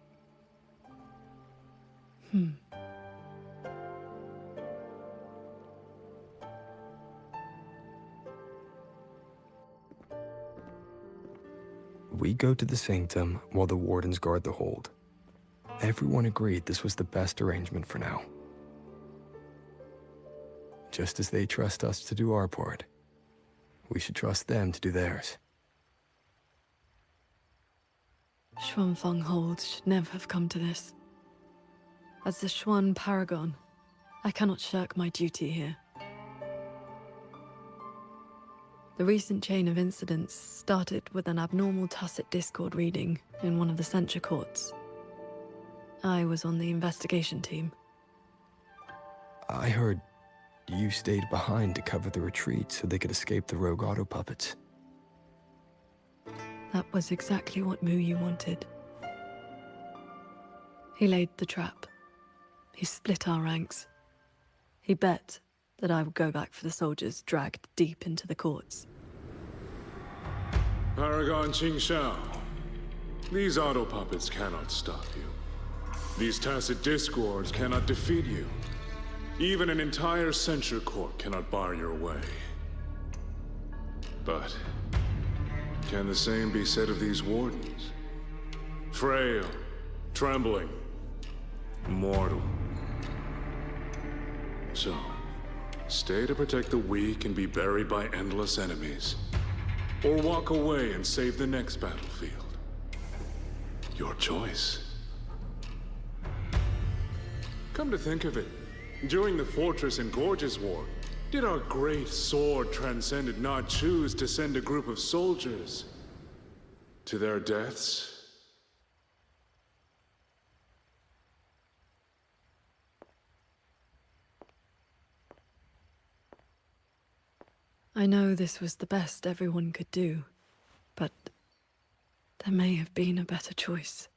We go to the sanctum while the wardens guard the hold. Everyone agreed this was the best arrangement for now. Just as they trust us to do our part, we should trust them to do theirs. Xuanfeng Hold should never have come to this. As the Xuan Paragon, I cannot shirk my duty here. The recent chain of incidents started with an abnormal tacit discord reading in one of the censure courts. I was on the investigation team. I heard you stayed behind to cover the retreat so they could escape the rogue auto puppets. That was exactly what Mu Yu wanted. He laid the trap. He split our ranks. He bet that I would go back for the soldiers dragged deep into the courts. Paragon Qingxiao, these auto puppets cannot stop you. These tacit discords cannot defeat you. Even an entire censure court cannot bar your way. But can the same be said of these wardens? Frail, trembling, mortal. So, stay to protect the weak and be buried by endless enemies. Or walk away and save the next battlefield. Your choice. Come to think of it, during the Fortress and Gorges War, did our great sword transcendent not choose to send a group of soldiers to their deaths? I know this was the best everyone could do, but there may have been a better choice.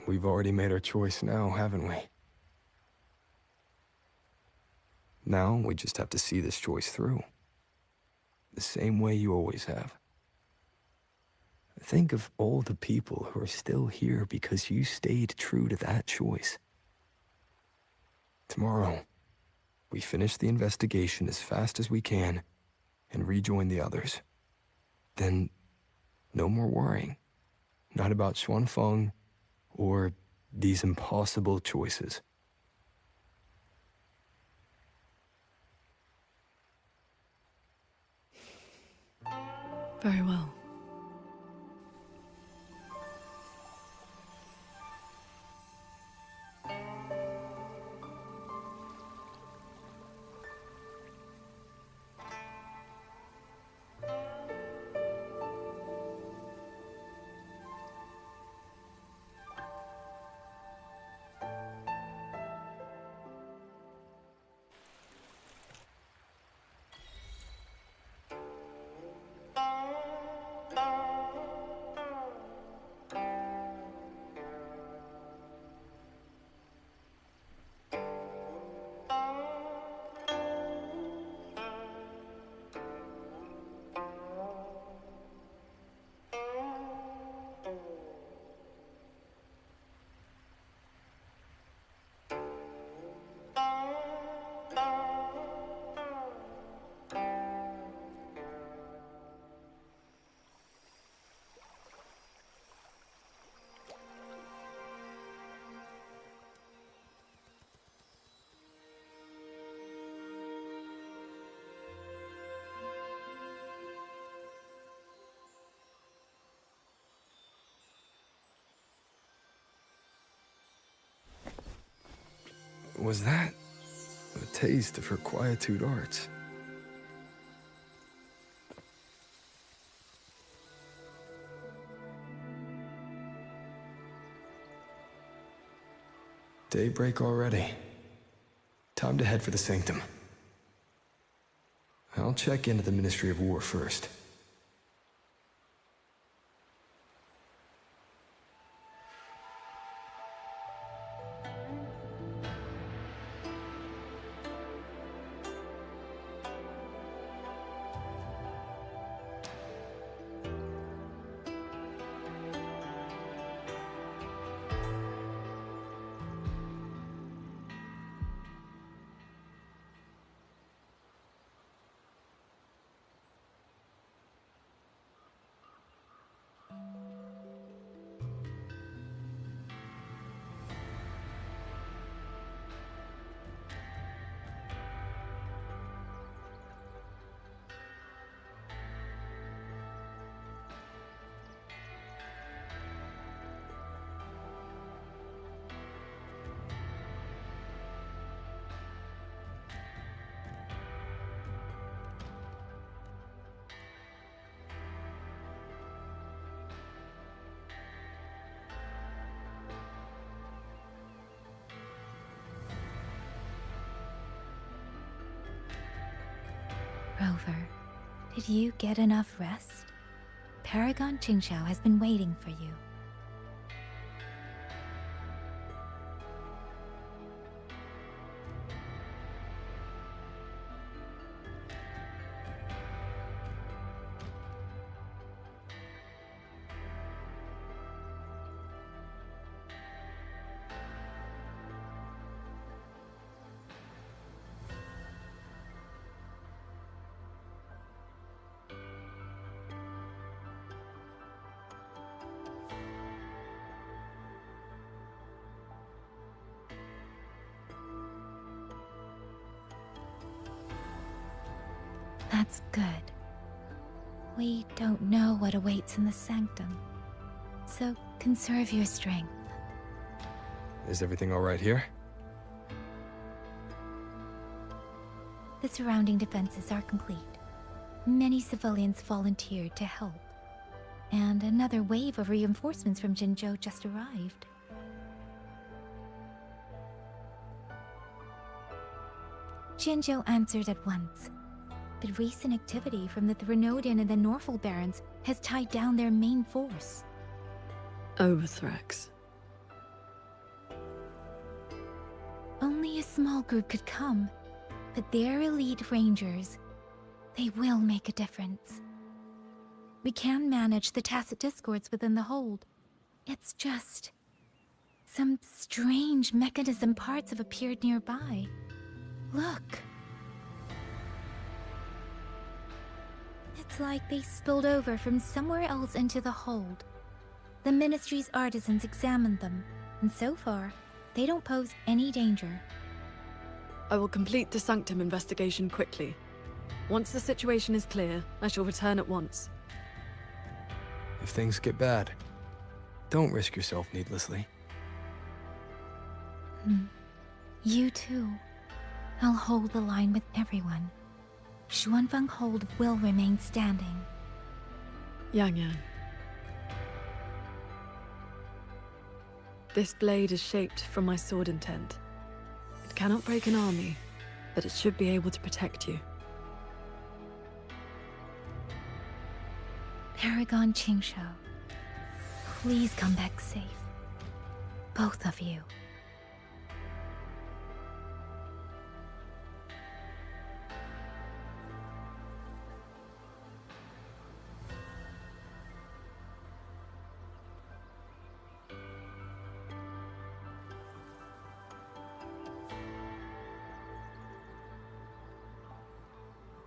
We've already made our choice now, haven't we? Now, we just have to see this choice through. The same way you always have. Think of all the people who are still here because you stayed true to that choice. Tomorrow, we finish the investigation as fast as we can and rejoin the others. Then, no more worrying. Not about Xuanfeng or these impossible choices. Very well. Was that a taste of her quietude arts? Daybreak already. Time to head for the sanctum. I'll check into the Ministry of War first. Rover, did you get enough rest? Paragon Qingxiao has been waiting for you. That's good. We don't know what awaits in the sanctum, so conserve your strength. Is everything all right here? The surrounding defenses are complete. Many civilians volunteered to help, and another wave of reinforcements from Jinzhou just arrived. Jinzhou answered at once. But recent activity from the Threnodian and the Norful Barons has tied down their main force. Overthrex. Only a small group could come, but their elite rangers, they will make a difference. We can manage the tacit discords within the hold. It's just... some strange mechanism parts have appeared nearby. Look. It's like they spilled over from somewhere else into the hold. The Ministry's artisans examined them, and so far, they don't pose any danger. I will complete the Sanctum investigation quickly. Once the situation is clear, I shall return at once. If things get bad, don't risk yourself needlessly. You too. I'll hold the line with everyone. Xuanfeng Hold will remain standing. Yangyang. This blade is shaped from my sword intent. It cannot break an army, but it should be able to protect you. Paragon Qingxiao, please come back safe. Both of you.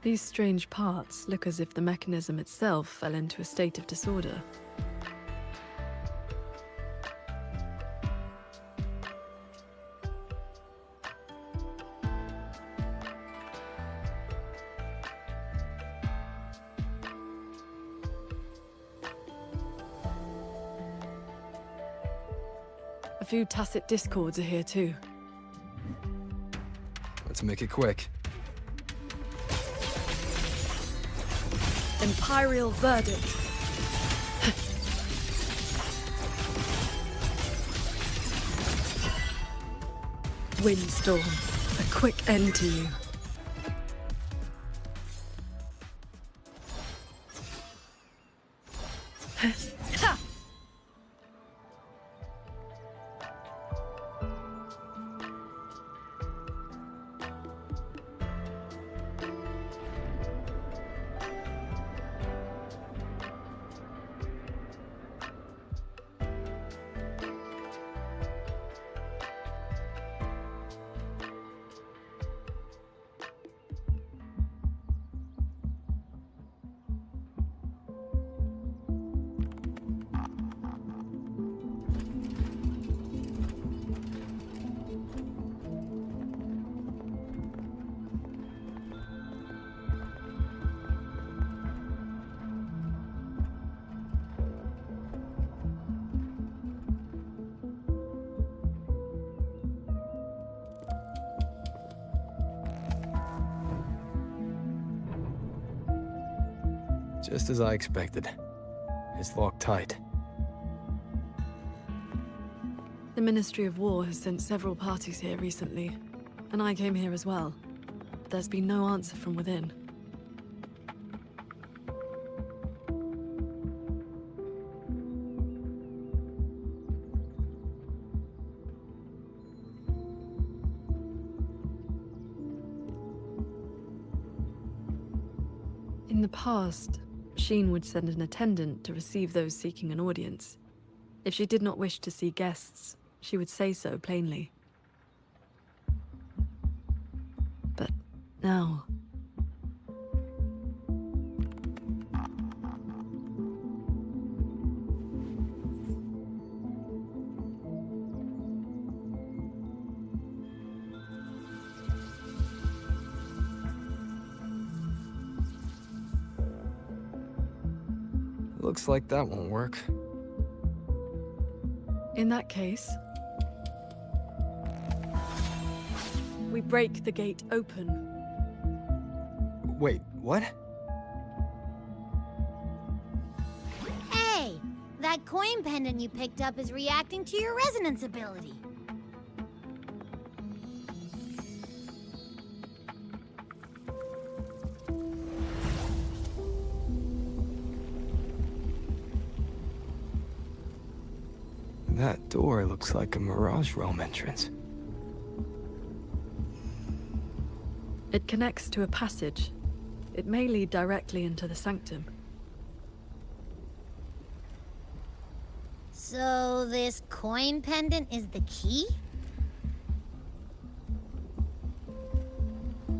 These strange parts look as if the mechanism itself fell into a state of disorder. A few tacit discords are here too. Let's make it quick. Imperial verdict. Windstorm, a quick end to you. Just as I expected. It's locked tight. The Ministry of War has sent several parties here recently, and I came here as well. But there's been no answer from within. In the past, Sheen would send an attendant to receive those seeking an audience. If she did not wish to see guests, she would say so plainly. But now... Looks like that won't work. In that case, we break the gate open. Wait, what? Hey! That coin pendant you picked up is reacting to your resonance ability. That door looks like a Mirage Realm entrance. It connects to a passage. It may lead directly into the sanctum. So this coin pendant is the key?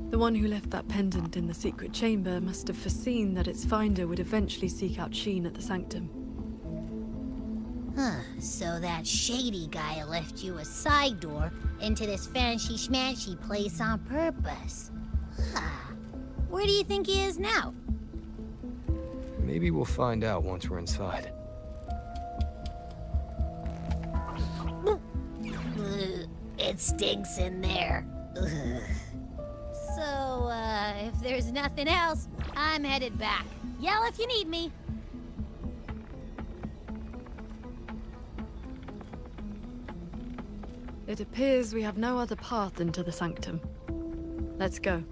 The one who left that pendant in the secret chamber must have foreseen that its finder would eventually seek out Sheen at the sanctum. Huh, so that shady guy left you a side door into this fancy-schmancy place on purpose. Huh. Where do you think he is now? Maybe we'll find out once we're inside. It stinks in there. Ugh. So, if there's nothing else, I'm headed back. Yell if you need me. It appears we have no other path into the sanctum. Let's go.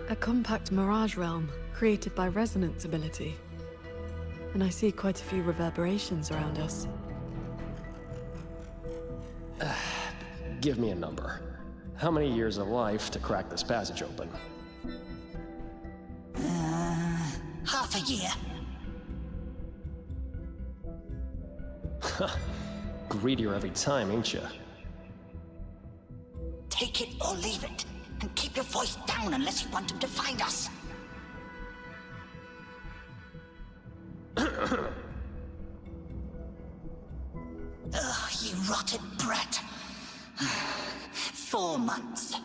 A compact mirage realm created by resonance ability. And I see quite a few reverberations around us. Give me a number. How many years of life to crack this passage open? Half a year. Greedier every time, ain't ya? Take it or leave it. And keep your voice down unless you want him to find us. Ugh, you rotted brat. 4 months.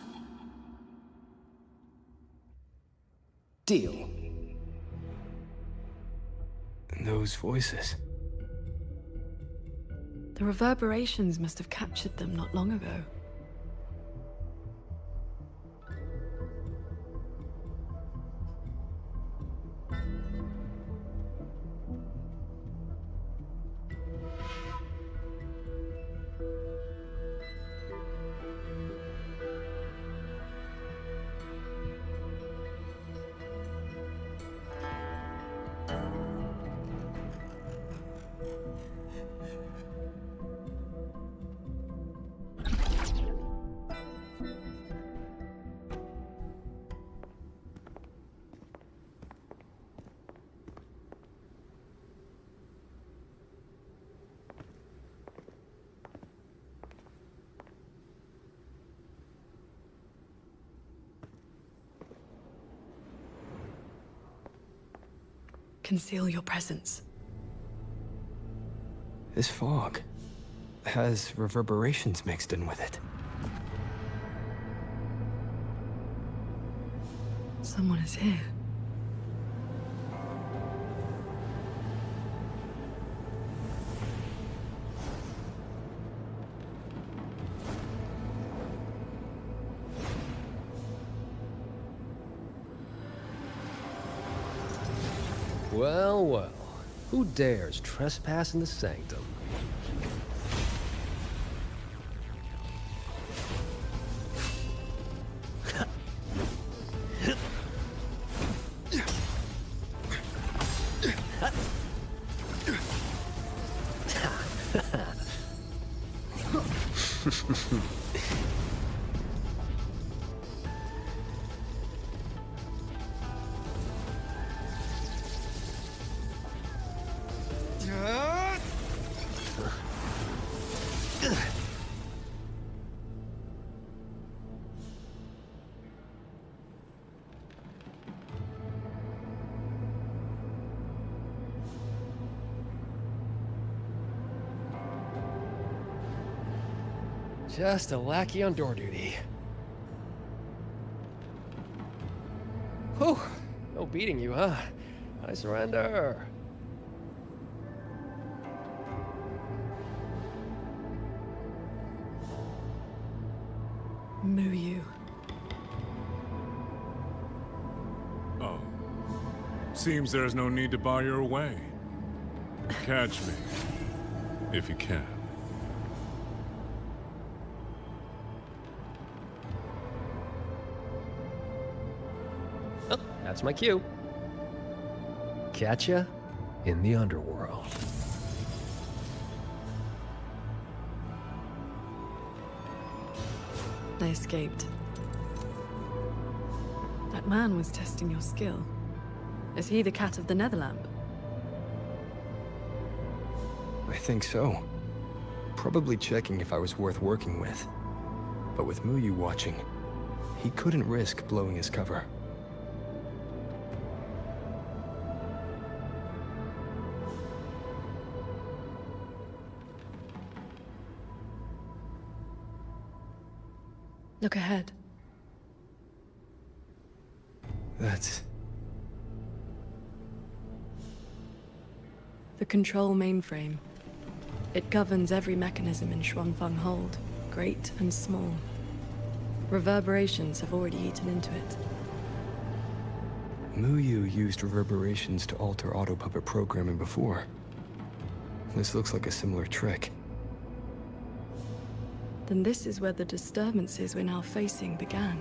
Deal. And those voices. The reverberations must have captured them not long ago. Conceal your presence. This fog has reverberations mixed in with it. Someone is here. Well, well. Who dares trespass in the sanctum? Just a lackey on door duty. Whew, no beating you, huh? I surrender. Muyu. Oh. Seems there's no need to bar your way. Catch me. If you can. Oh, that's my cue. Catch ya in the underworld. They escaped. That man was testing your skill. Is he the cat of the Netherlamp? I think so. Probably checking if I was worth working with. But with Muyu watching, he couldn't risk blowing his cover. Look ahead. That's... the control mainframe. It governs every mechanism in Xuanfeng Hold, great and small. Reverberations have already eaten into it. Muyu used reverberations to alter auto-puppet programming before. This looks like a similar trick. Then this is where the disturbances we're now facing began.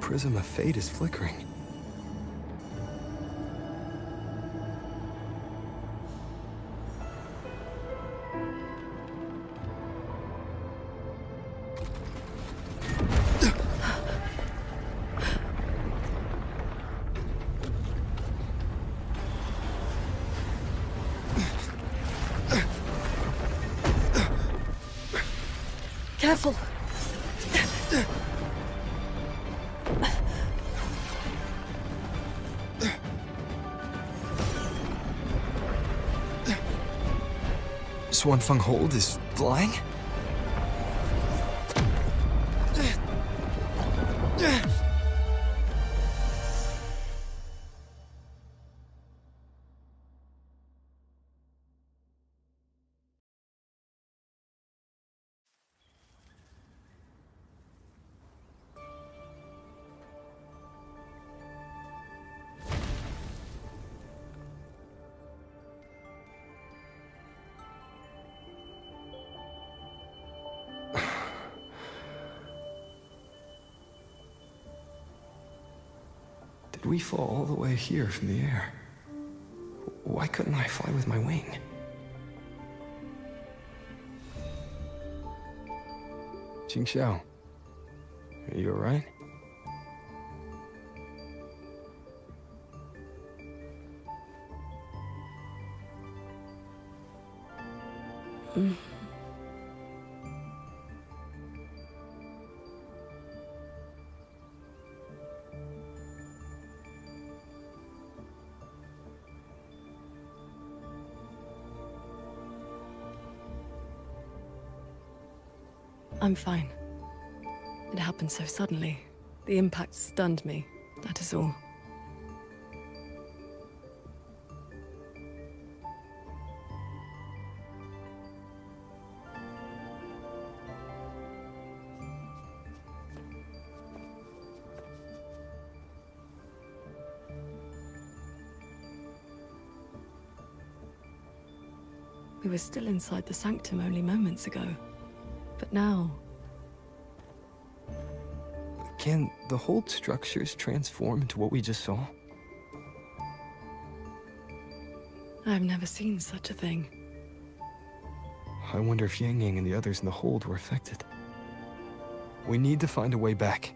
prism of fate is flickering. Careful! Xuanfeng Hold is flying? Did we fall all the way here from the air? Why couldn't I fly with my wing? Qingxiao, are you alright? I'm fine. It happened so suddenly. The impact stunned me, that is all. We were still inside the sanctum only moments ago. But now... Can the hold structures transform into what we just saw? I've never seen such a thing. I wonder if Yangyang and the others in the hold were affected. We need to find a way back.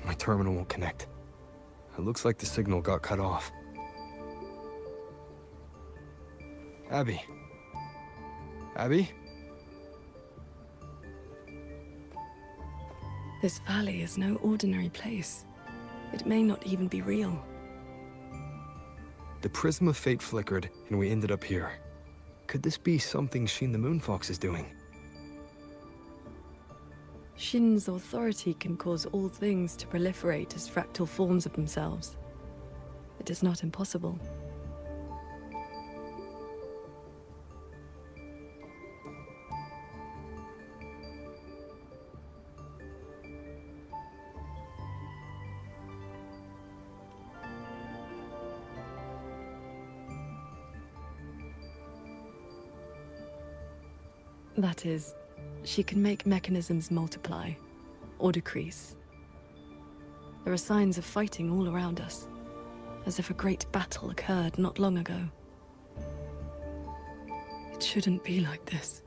My terminal won't connect. It looks like the signal got cut off. Abby? Abby? This valley is no ordinary place. It may not even be real. The prism of fate flickered, and we ended up here. Could this be something Shin the Moonfox is doing? Shin's authority can cause all things to proliferate as fractal forms of themselves. It is not impossible. That is, she can make mechanisms multiply, or decrease. There are signs of fighting all around us, as if a great battle occurred not long ago. It shouldn't be like this.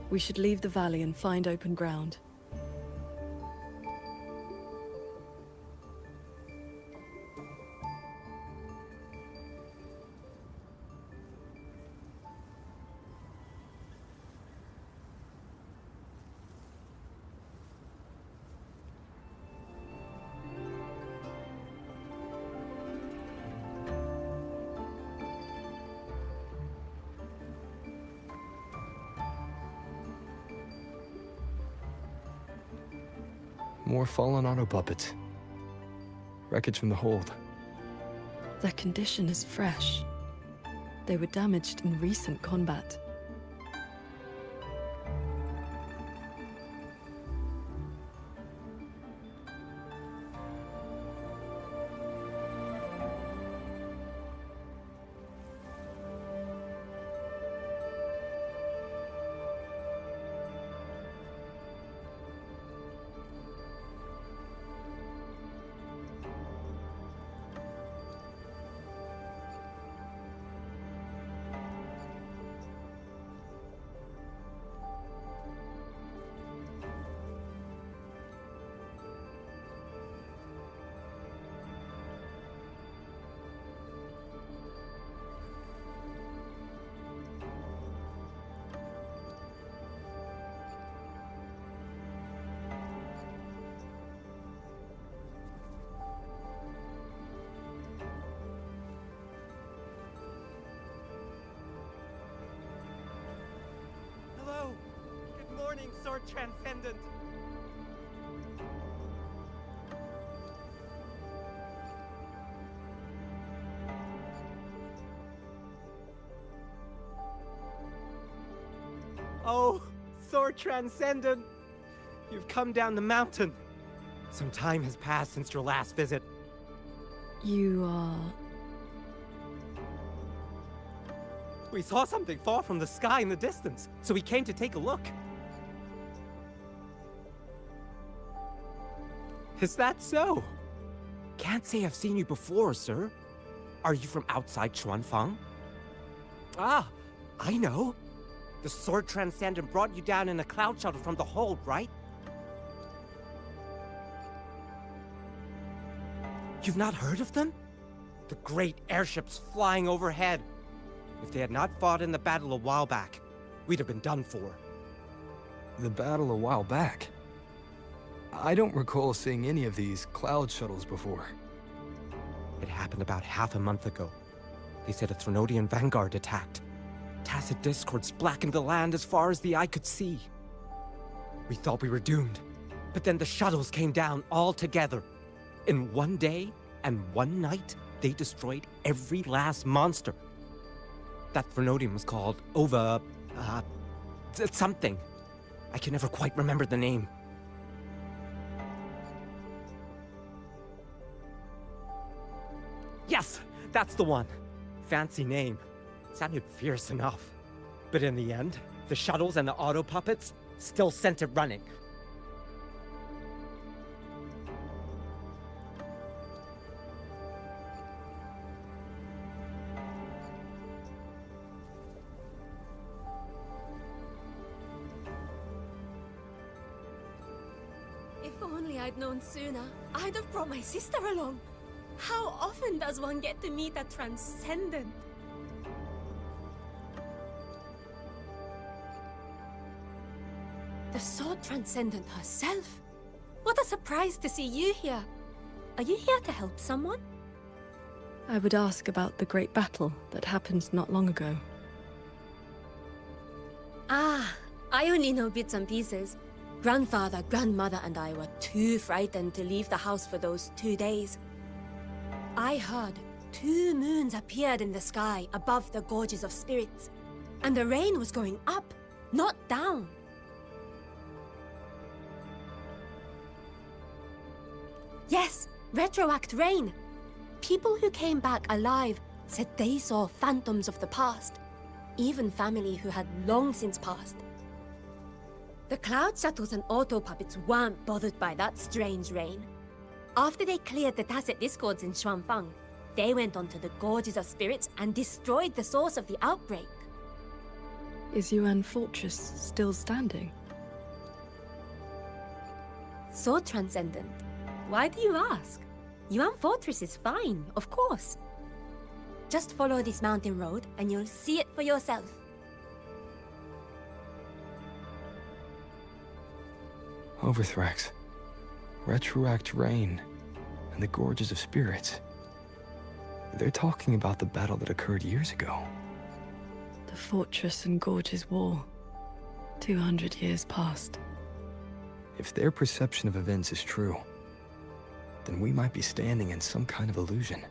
We should leave the valley and find open ground. More fallen auto puppets. Wreckage from the hold. Their condition is fresh. They were damaged in recent combat. Hello! Good morning, Sword Transcendent! Oh, Sword Transcendent! You've come down the mountain. Some time has passed since your last visit. You are... We saw something fall from the sky in the distance, so we came to take a look. Is that so? Can't say I've seen you before, sir. Are you from outside Xuanfang? Ah, I know. The Sword Transcendent brought you down in a cloud shuttle from the hold, right? You've not heard of them? The great airships flying overhead. If they had not fought in the battle a while back, we'd have been done for. The battle a while back? I don't recall seeing any of these cloud shuttles before. It happened about half a month ago. They said a Threnodian vanguard attacked. Tacit discords blackened the land as far as the eye could see. We thought we were doomed, but then the shuttles came down all together. In one day and one night, they destroyed every last monster. That Threnodian was called something. I can never quite remember the name. Yes, that's the one. Fancy name. Sounded fierce enough. But in the end, the shuttles and the auto puppets still sent it running. If only I'd known sooner, I'd have brought my sister along. How often does one get to meet a transcendent? The Sword Transcendent herself? What a surprise to see you here. Are you here to help someone? I would ask about the great battle that happened not long ago. Ah, I only know bits and pieces. Grandfather, grandmother, and I were too frightened to leave the house for those 2 days. I heard 2 moons appeared in the sky above the gorges of spirits, and the rain was going up, not down. Yes, retroact rain. People who came back alive said they saw phantoms of the past, even family who had long since passed. The cloud shuttles and auto puppets weren't bothered by that strange rain. After they cleared the tacit discords in Xuanfang, they went onto the gorges of spirits and destroyed the source of the outbreak. Is Yuan Fortress still standing? So transcendent. Why do you ask? Yuan Fortress is fine, of course. Just follow this mountain road and you'll see it for yourself. Overthrax, retroact rain, and the gorges of spirits. They're talking about the battle that occurred years ago. The Fortress and Gorges War. 200 years past. If their perception of events is true, then we might be standing in some kind of illusion.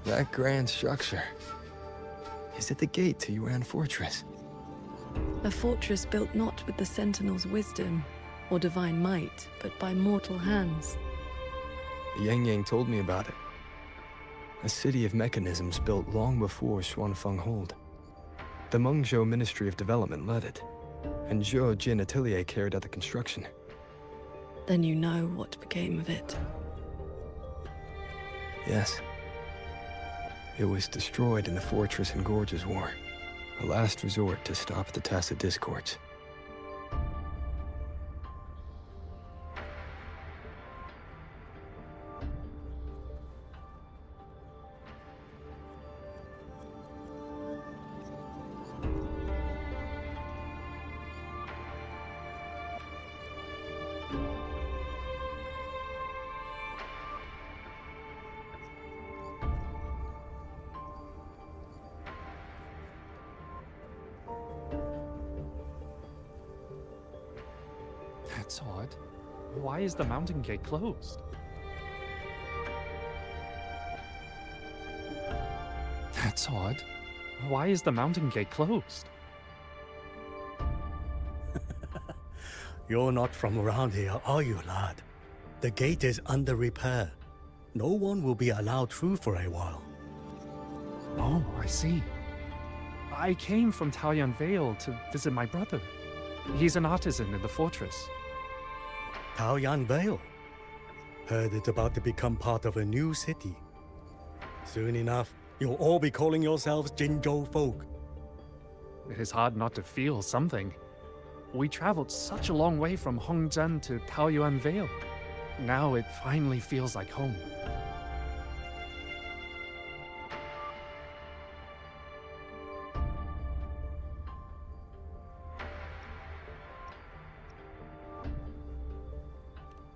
That grand structure. Is it the gate to Yuan Fortress? A fortress built not with the Sentinel's wisdom or divine might, but by mortal hands. Yangyang told me about it. A city of mechanisms built long before Xuanfeng Hold. The Mengzhou Ministry of Development led it, and Zhou Jin Atelier carried out the construction. Then you know what became of it. Yes. It was destroyed in the Fortress and Gorges War, a last resort to stop the Tacit Discords. That's odd. Why is the mountain gate closed? That's odd. Why is the mountain gate closed? You're not from around here, are you, lad? The gate is under repair. No one will be allowed through for a while. Oh, I see. I came from Taoyuan Vale to visit my brother. He's an artisan in the fortress. Taoyuan Vale? Heard it's about to become part of a new city. Soon enough, you'll all be calling yourselves Jingzhou folk. It is hard not to feel something. We traveled such a long way from Hongzhen to Taoyuan Vale. Now it finally feels like home.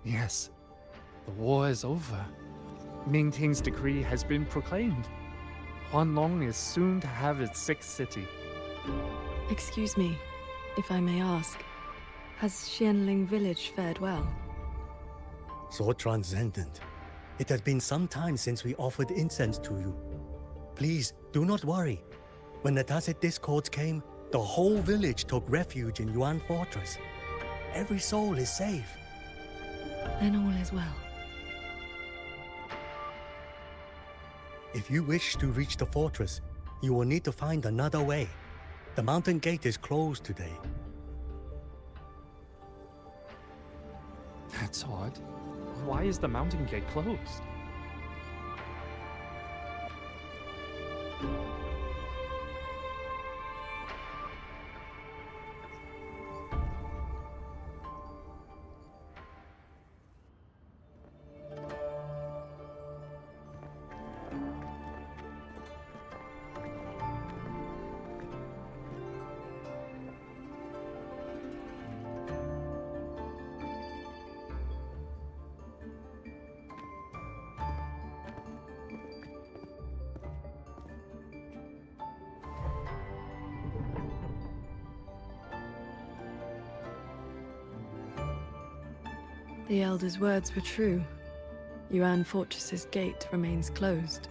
Yes, the war is over. Ming Ting's decree has been proclaimed. Huanlong is soon to have its sixth city. Excuse me, if I may ask, has Xianling village fared well? So transcendent. It has been some time since we offered incense to you. Please, do not worry. When the Tacit Discords came, the whole village took refuge in Yuan Fortress. Every soul is safe. Then all is well. If you wish to reach the fortress, you will need to find another way. The mountain gate is closed today. That's odd. Why is the mountain gate closed? The Elder's words were true. Yuan Fortress's gate remains closed.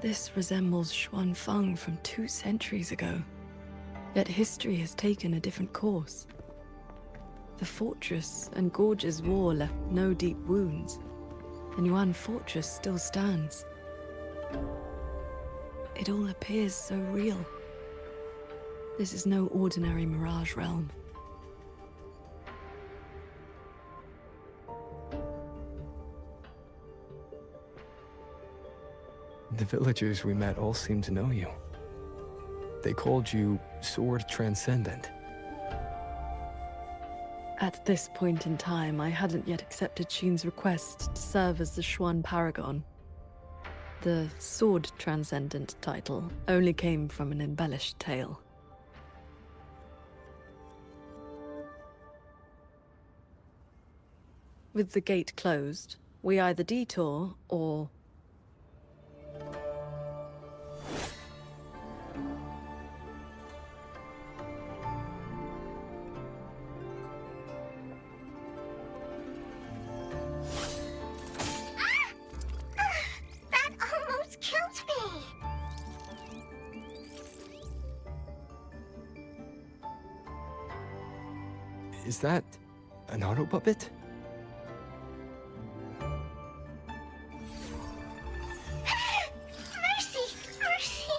This resembles Xuanfeng from 2 centuries ago. Yet history has taken a different course. The fortress and Gorges War left no deep wounds, and Yuan Fortress still stands. It all appears so real. This is no ordinary mirage realm. villagers we met all seemed to know you. They called you Sword Transcendent. At this point in time, I hadn't yet accepted Xin's request to serve as the Xuan Paragon. The Sword Transcendent title only came from an embellished tale. With the gate closed, we either detour or... That almost killed me! Is that an auto puppet? Mercy! Mercy!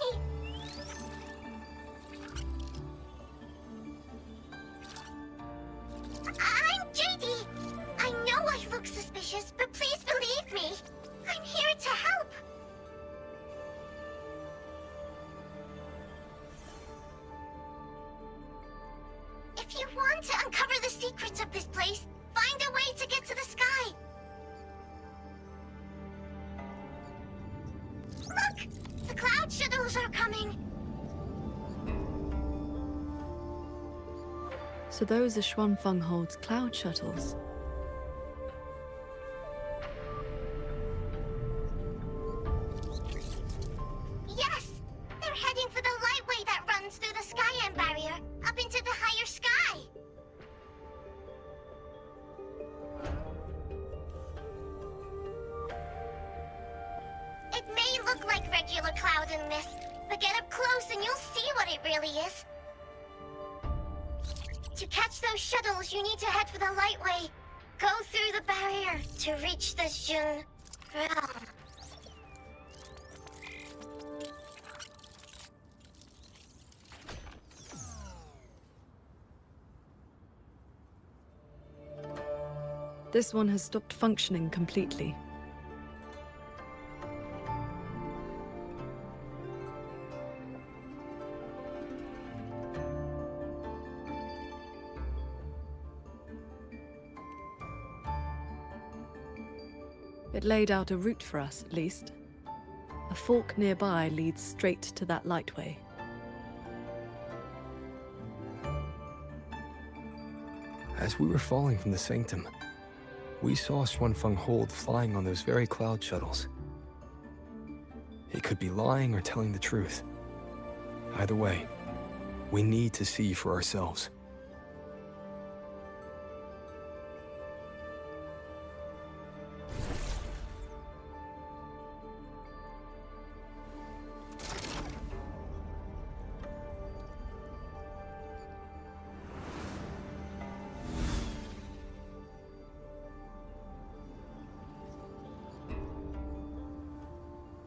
I'm JD. I know I look suspicious, but please believe me. I'm here to help. If you want to uncover the secrets of this place, find a way to get to the sky. Look! The cloud shuttles are coming! So those are Xuanfeng Hold's cloud shuttles. Yes! They're heading for the lightway that runs through the Skyend barrier, up into the higher sky! It may look like regular cloud and mist, but get up close and you'll see what it really is. To catch those shuttles, you need to head for the lightway. Go through the barrier to reach the Jun realm. This one has stopped functioning completely. It laid out a route for us, at least. A fork nearby leads straight to that lightway. As we were falling from the sanctum, we saw Xuanfeng Hold flying on those very cloud shuttles. He could be lying or telling the truth. Either way, we need to see for ourselves.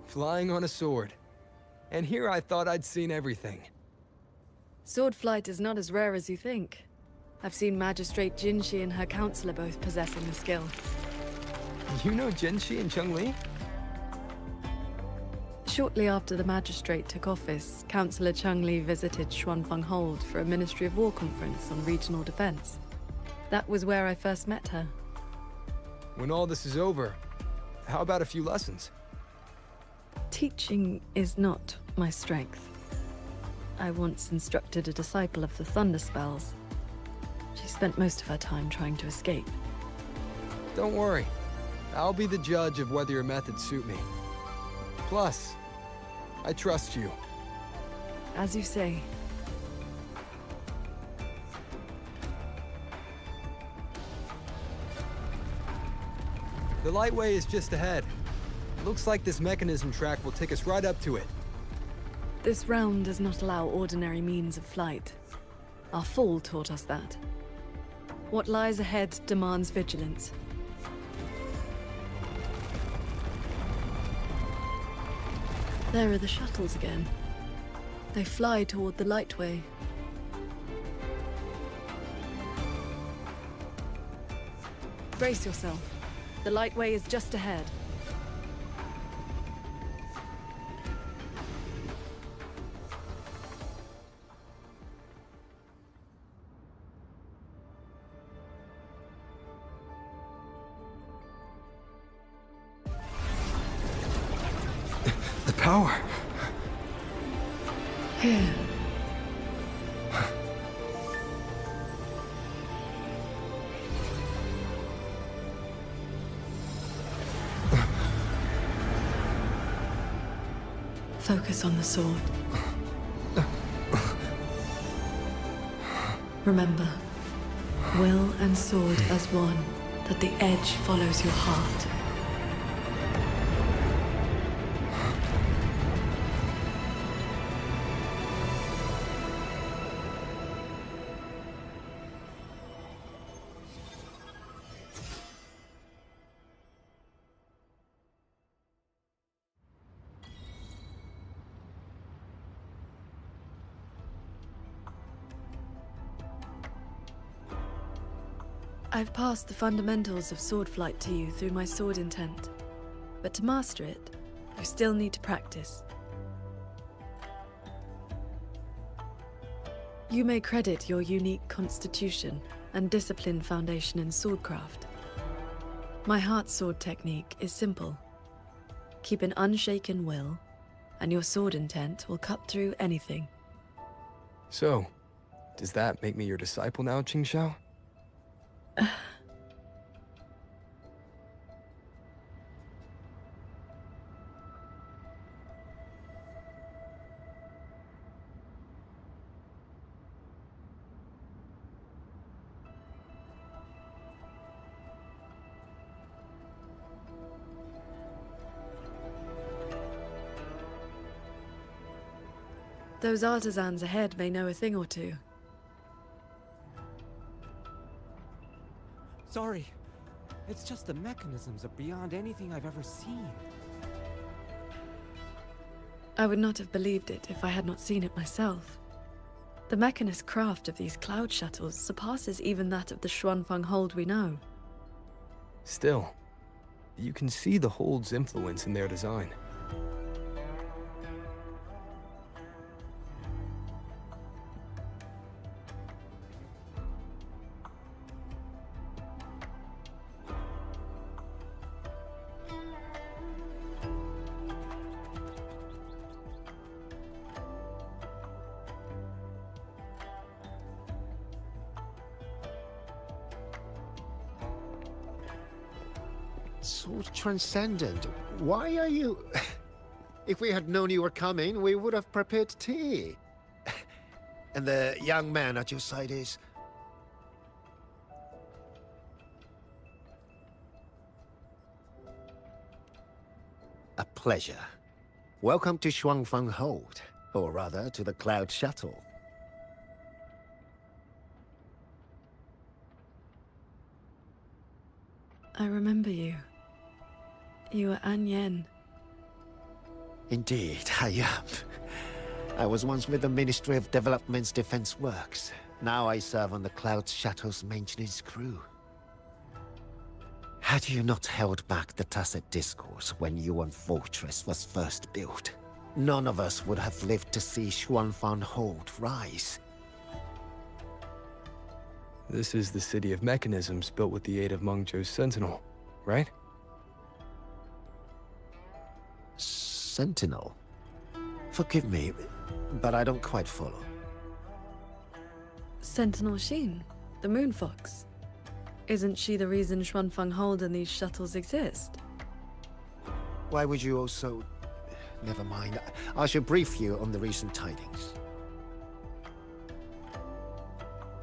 Flying on a sword. And here I thought I'd seen everything. Sword flight is not as rare as you think. I've seen Magistrate Jinxi and her counselor both possessing the skill. You know Jinxi and Chengli? Shortly after the Magistrate took office, Councillor Chengli visited Xuanfeng Hold for a Ministry of War conference on regional defense. That was where I first met her. When all this is over, how about a few lessons? Teaching is not my strength. I once instructed a disciple of the Thunder Spells. She spent most of her time trying to escape. Don't worry. I'll be the judge of whether your methods suit me. Plus, I trust you. As you say. The lightway is just ahead. Looks like this mechanism track will take us right up to it. This realm does not allow ordinary means of flight. Our fall taught us that. What lies ahead demands vigilance. There are the shuttles again. They fly toward the lightway. Brace yourself. The lightway is just ahead. power. Here. Focus on the sword. Remember, will and sword as one, that the edge follows your heart. I've passed the fundamentals of sword flight to you through my sword intent, but to master it, you still need to practice. You may credit your unique constitution and disciplined foundation in swordcraft. My heart sword technique is simple. Keep an unshaken will, and your sword intent will cut through anything. So, does that make me your disciple now, Qingxiao? Those artisans ahead may know a thing or two. Sorry. It's just the mechanisms are beyond anything I've ever seen. I would not have believed it if I had not seen it myself. The mechanist craft of these cloud shuttles surpasses even that of the Xuanfeng hold we know. Still, you can see the hold's influence in their design. Sword Transcendent, why are you... If we had known you were coming, we would have prepared tea. And the young man at your side is... A pleasure. Welcome to Xuanfeng Hold, or rather, to the Cloud Shuttle. I remember you. You were Yangyang. Indeed, I am. I was once with the Ministry of Development's Defense Works. Now I serve on the Cloud Shuttle's maintenance crew. Had you not held back the Tacit Discourse when Yuan Fortress was first built, none of us would have lived to see Xuanfeng Hold rise. This is the city of mechanisms built with the aid of Mengzhou's Sentinel, right? Sentinel? Forgive me, but I don't quite follow. Sentinel Sheen, the Moon Fox. Isn't she the reason Xuanfeng Hold and these shuttles exist? Why would you also... Never mind. I should brief you on the recent tidings.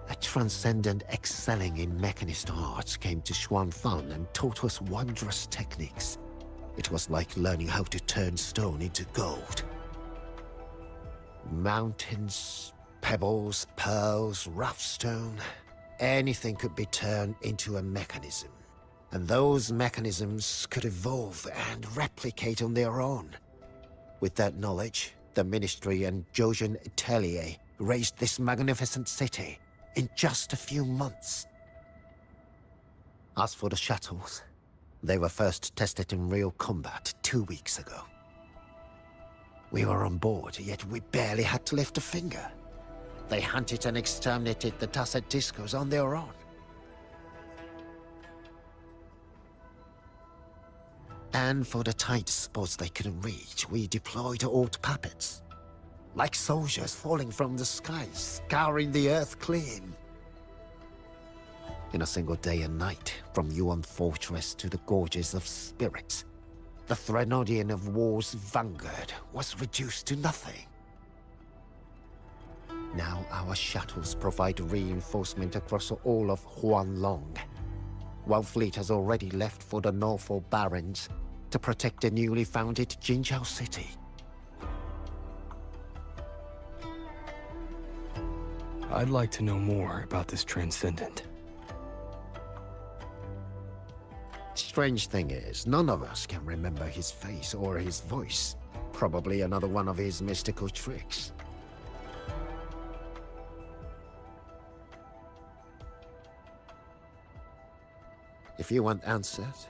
A transcendent excelling in mechanist arts came to Xuanfeng and taught us wondrous techniques. It was like learning how to turn stone into gold. Mountains, pebbles, pearls, rough stone... Anything could be turned into a mechanism. And those mechanisms could evolve and replicate on their own. With that knowledge, the Ministry and Zhouzhen Atelier raised this magnificent city in just a few months. As for the shuttles, they were first tested in real combat 2 weeks ago. We were on board, yet we barely had to lift a finger. They hunted and exterminated the Tacit Discos on their own. And for the tight spots they couldn't reach, we deployed old puppets. Like soldiers falling from the sky, scouring the earth clean. In a single day and night, from Yuan Fortress to the Gorges of Spirits, the Threnodian of War's vanguard was reduced to nothing. Now our shuttles provide reinforcement across all of Huanglong. One fleet has already left for the Norfolk Barrens to protect the newly founded Qingxiao city. I'd like to know more about this Transcendent. Strange thing is, none of us can remember his face or his voice. Probably another one of his mystical tricks. If you want answers,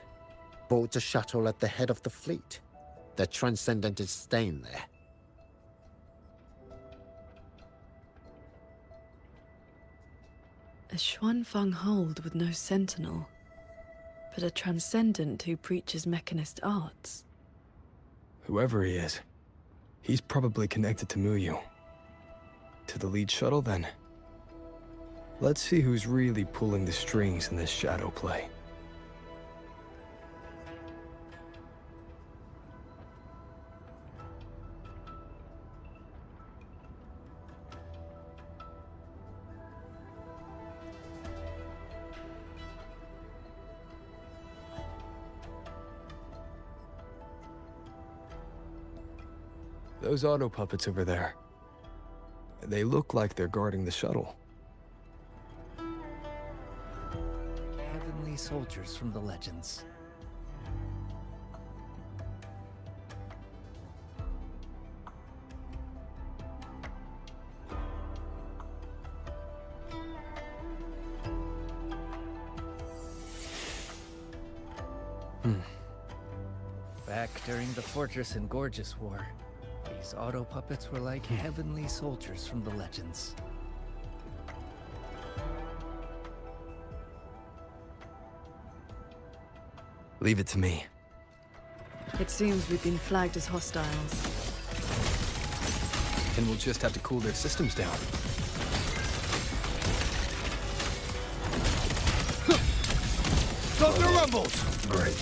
board the shuttle at the head of the fleet. The Transcendent is staying there. A Xuanfang hold with no sentinel, but a Transcendent who preaches mechanist arts. Whoever he is, he's probably connected to Muyu. To the lead shuttle, then. Let's see who's really pulling the strings in this shadow play. Those auto puppets over there. They look like they're guarding the shuttle. Heavenly soldiers from the legends. Back during the Fortress and Gorges War, these auto puppets were like heavenly soldiers from the legends. Leave it to me. It seems we've been flagged as hostiles. And we'll just have to cool their systems down. Stop the rumbles! Great.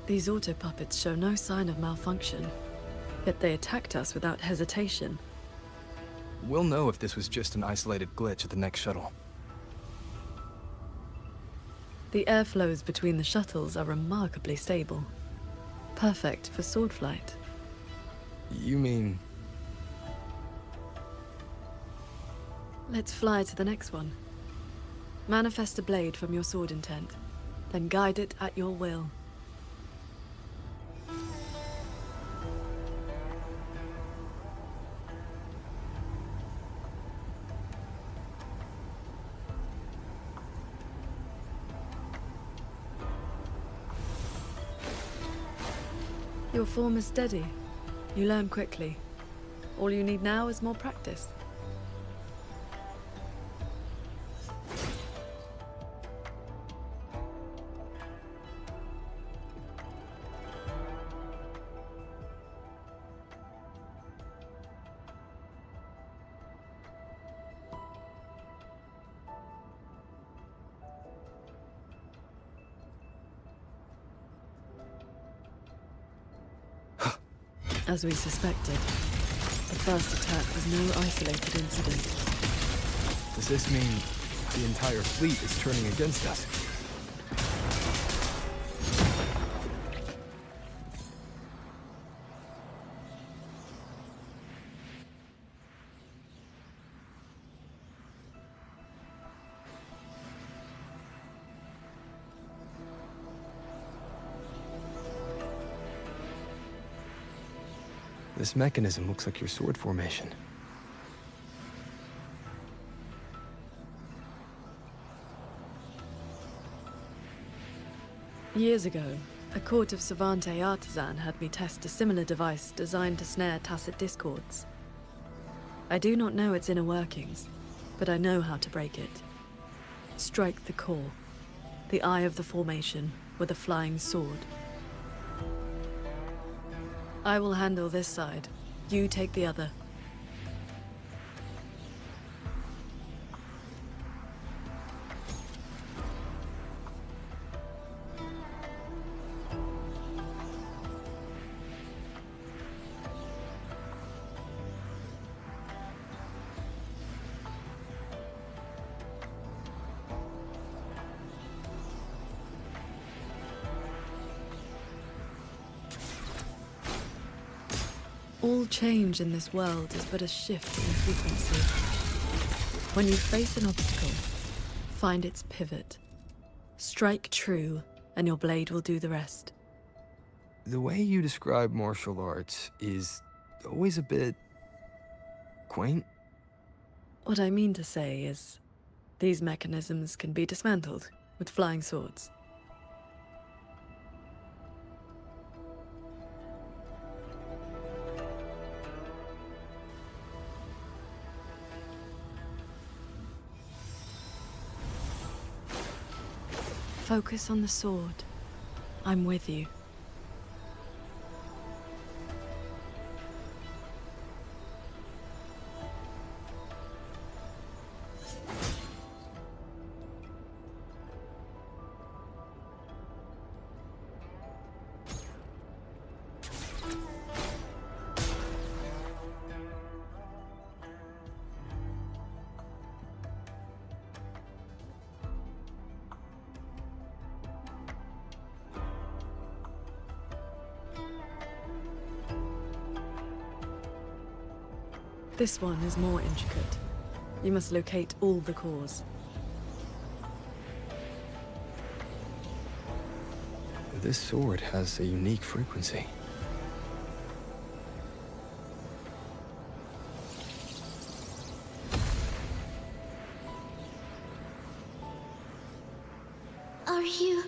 These auto puppets show no sign of malfunction, yet they attacked us without hesitation. We'll know if this was just an isolated glitch at the next shuttle. The airflows between the shuttles are remarkably stable. Perfect for sword flight. You mean... Let's fly to the next one. Manifest a blade from your sword intent, then guide it at your will. Your form is steady. You learn quickly. All you need now is more practice. As we suspected, the first attack was no isolated incident. Does this mean the entire fleet is turning against us? This mechanism looks like your sword formation. Years ago, a court of Savante artisan had me test a similar device designed to snare tacit discords. I do not know its inner workings, but I know how to break it. Strike the core, the eye of the formation, with a flying sword. I will handle this side. You take the other. All change in this world is but a shift in frequency. When you face an obstacle, find its pivot. Strike true, and your blade will do the rest. The way you describe martial arts is always a bit quaint. What I mean to say is, these mechanisms can be dismantled with flying swords. Focus on the sword. I'm with you. This one is more intricate. You must locate all the cores. This sword has a unique frequency. Are you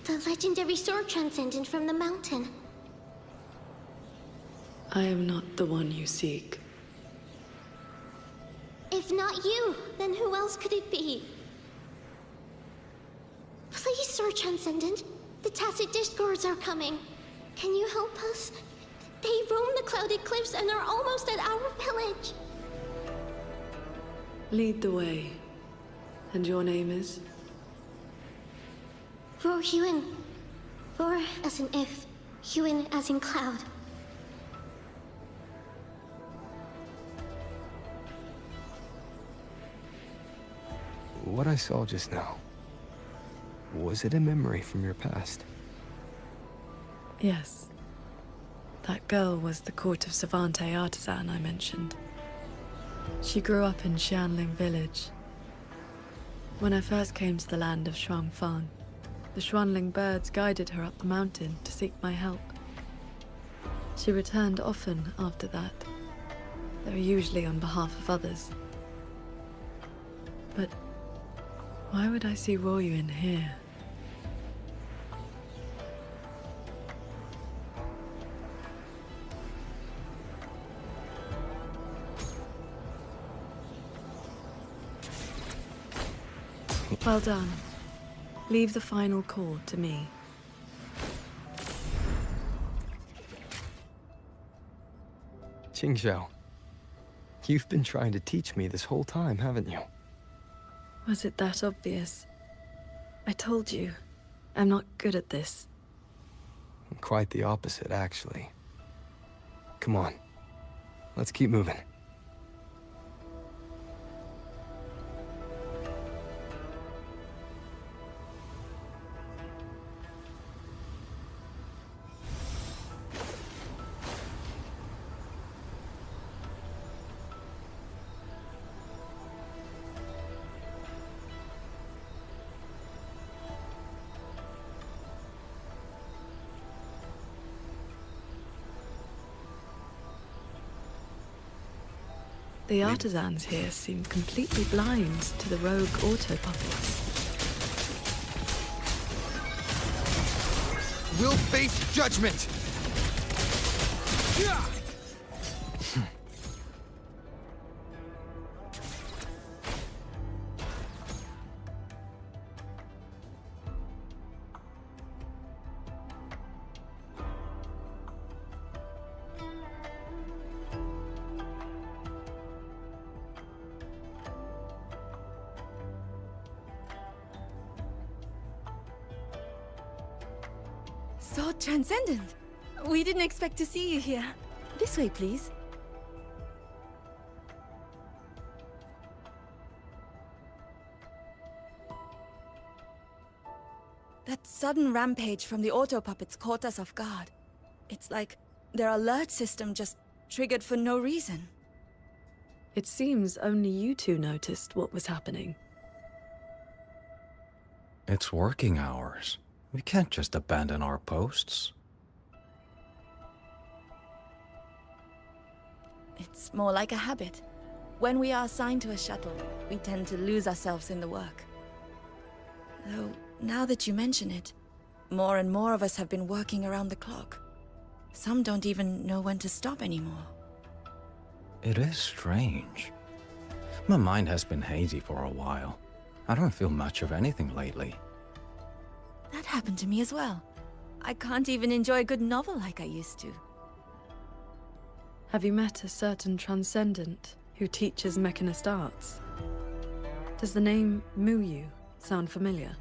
the legendary sword transcendent from the mountain? I am not the one you seek. If not you, then who else could it be? Please, Sword Transcendent. The Tacit Discords are coming. Can you help us? They roam the clouded cliffs and are almost at our village. Lead the way. And your name is? Roar Huin. Roar as in if, Huin as in cloud. What I saw just now, was it a memory from your past? Yes. That girl was the court of Savante artisan I mentioned. She grew up in Xianling village. When I first came to the land of Shuangfang, the Xuanling birds guided her up the mountain to seek my help. She returned often after that, though usually on behalf of others. But why would I see Ruoyuan here? Well done. Leave the final core to me. Qingxiao, you've been trying to teach me this whole time, haven't you? Was it that obvious? I told you, I'm not good at this. Quite the opposite, actually. Come on, let's keep moving. The artisans here seem completely blind to the rogue auto puppets. We'll face judgment! So transcendent. We didn't expect to see you here. This way, please. That sudden rampage from the auto puppets caught us off guard. It's like their alert system just triggered for no reason. It seems only you two noticed what was happening. It's working hours. We can't just abandon our posts. It's more like a habit. When we are assigned to a shuttle, we tend to lose ourselves in the work. Though, now that you mention it, more and more of us have been working around the clock. Some don't even know when to stop anymore. It is strange. My mind has been hazy for a while. I don't feel much of anything lately. That happened to me as well. I can't even enjoy a good novel like I used to. Have you met a certain transcendent who teaches mechanist arts? Does the name Muyu sound familiar?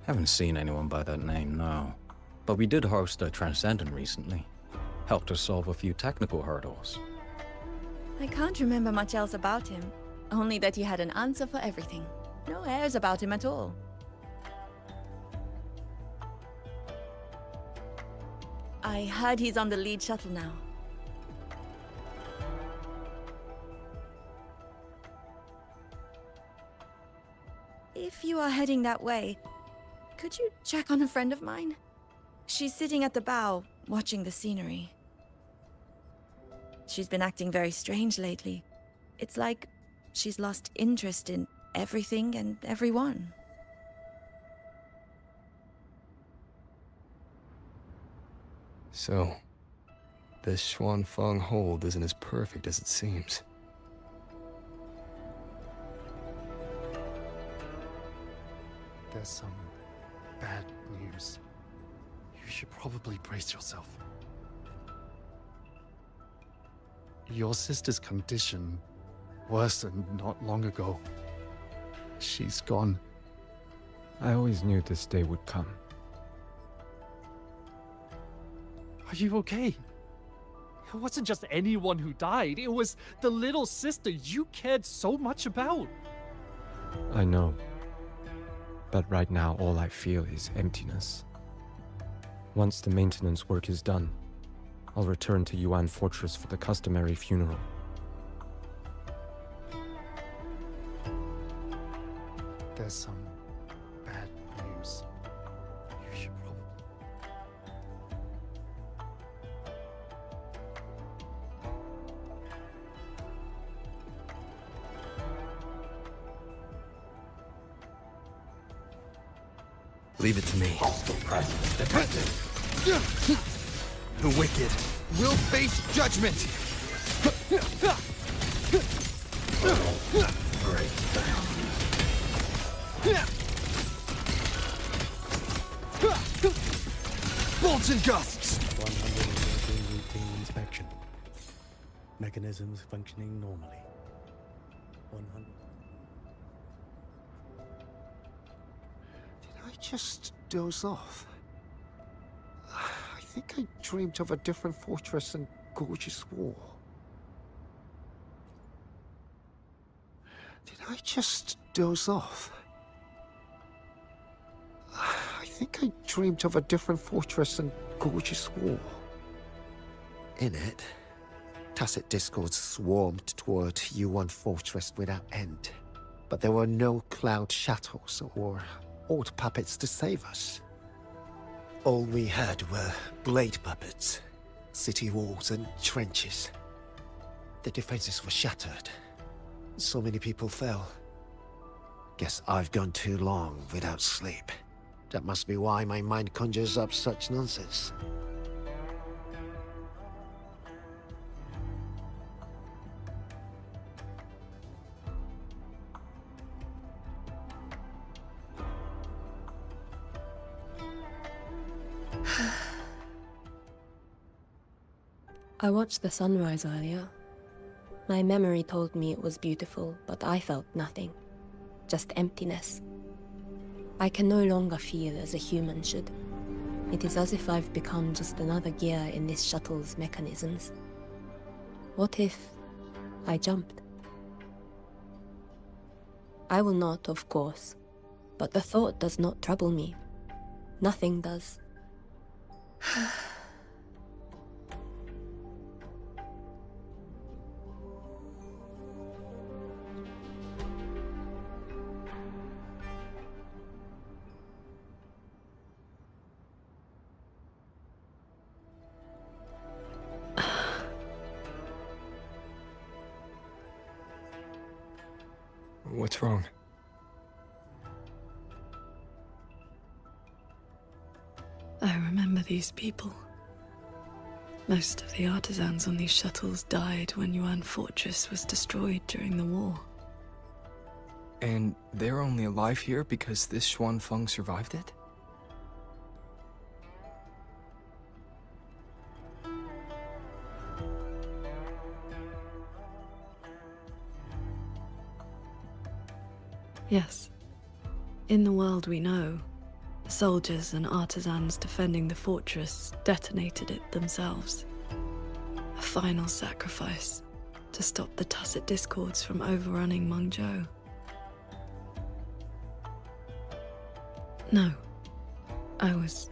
Haven't seen anyone by that name, no. But we did host a Transcendent recently. Helped us solve a few technical hurdles. I can't remember much else about him. Only that he had an answer for everything. No airs about him at all. I heard he's on the lead shuttle now. If you are heading that way, could you check on a friend of mine? She's sitting at the bow, watching the scenery. She's been acting very strange lately. It's like she's lost interest in everything and everyone. So, this Xuanfeng hold isn't as perfect as it seems. There's some bad news. You should probably brace yourself. Your sister's condition worsened not long ago. She's gone. I always knew this day would come. Are you okay? It wasn't just anyone who died. It was the little sister you cared so much about. I know. But right now, all I feel is emptiness. Once the maintenance work is done, I'll return to Yuan Fortress for the customary funeral. There's some bad news. You should probably... Leave it to me. The wicked will face judgment! Great. Bolts and gusts! 113 routine inspection. Mechanisms functioning normally. 100. Did I just doze off? I think I dreamt of a different fortress and gorgeous war. Did I just doze off? I think I dreamt of a different fortress and gorgeous war. In it, tacit discords swarmed toward Yuan Fortress without end. But there were no cloud shuttles or old puppets to save us. All we had were blade puppets, city walls and trenches. The defenses were shattered. So many people fell. Guess I've gone too long without sleep. That must be why my mind conjures up such nonsense. I watched the sunrise earlier. My memory told me it was beautiful, but I felt nothing. Just emptiness. I can no longer feel as a human should. It is as if I've become just another gear in this shuttle's mechanisms. What if I jumped? I will not, of course, but the thought does not trouble me. Nothing does. What's wrong? I remember these people. Most of the artisans on these shuttles died when Yuan Fortress was destroyed during the war. And they're only alive here because this Xuanfeng survived it? Yes. In the world we know, the soldiers and artisans defending the fortress detonated it themselves. A final sacrifice to stop the tacit discords from overrunning Mengzhou. No, I was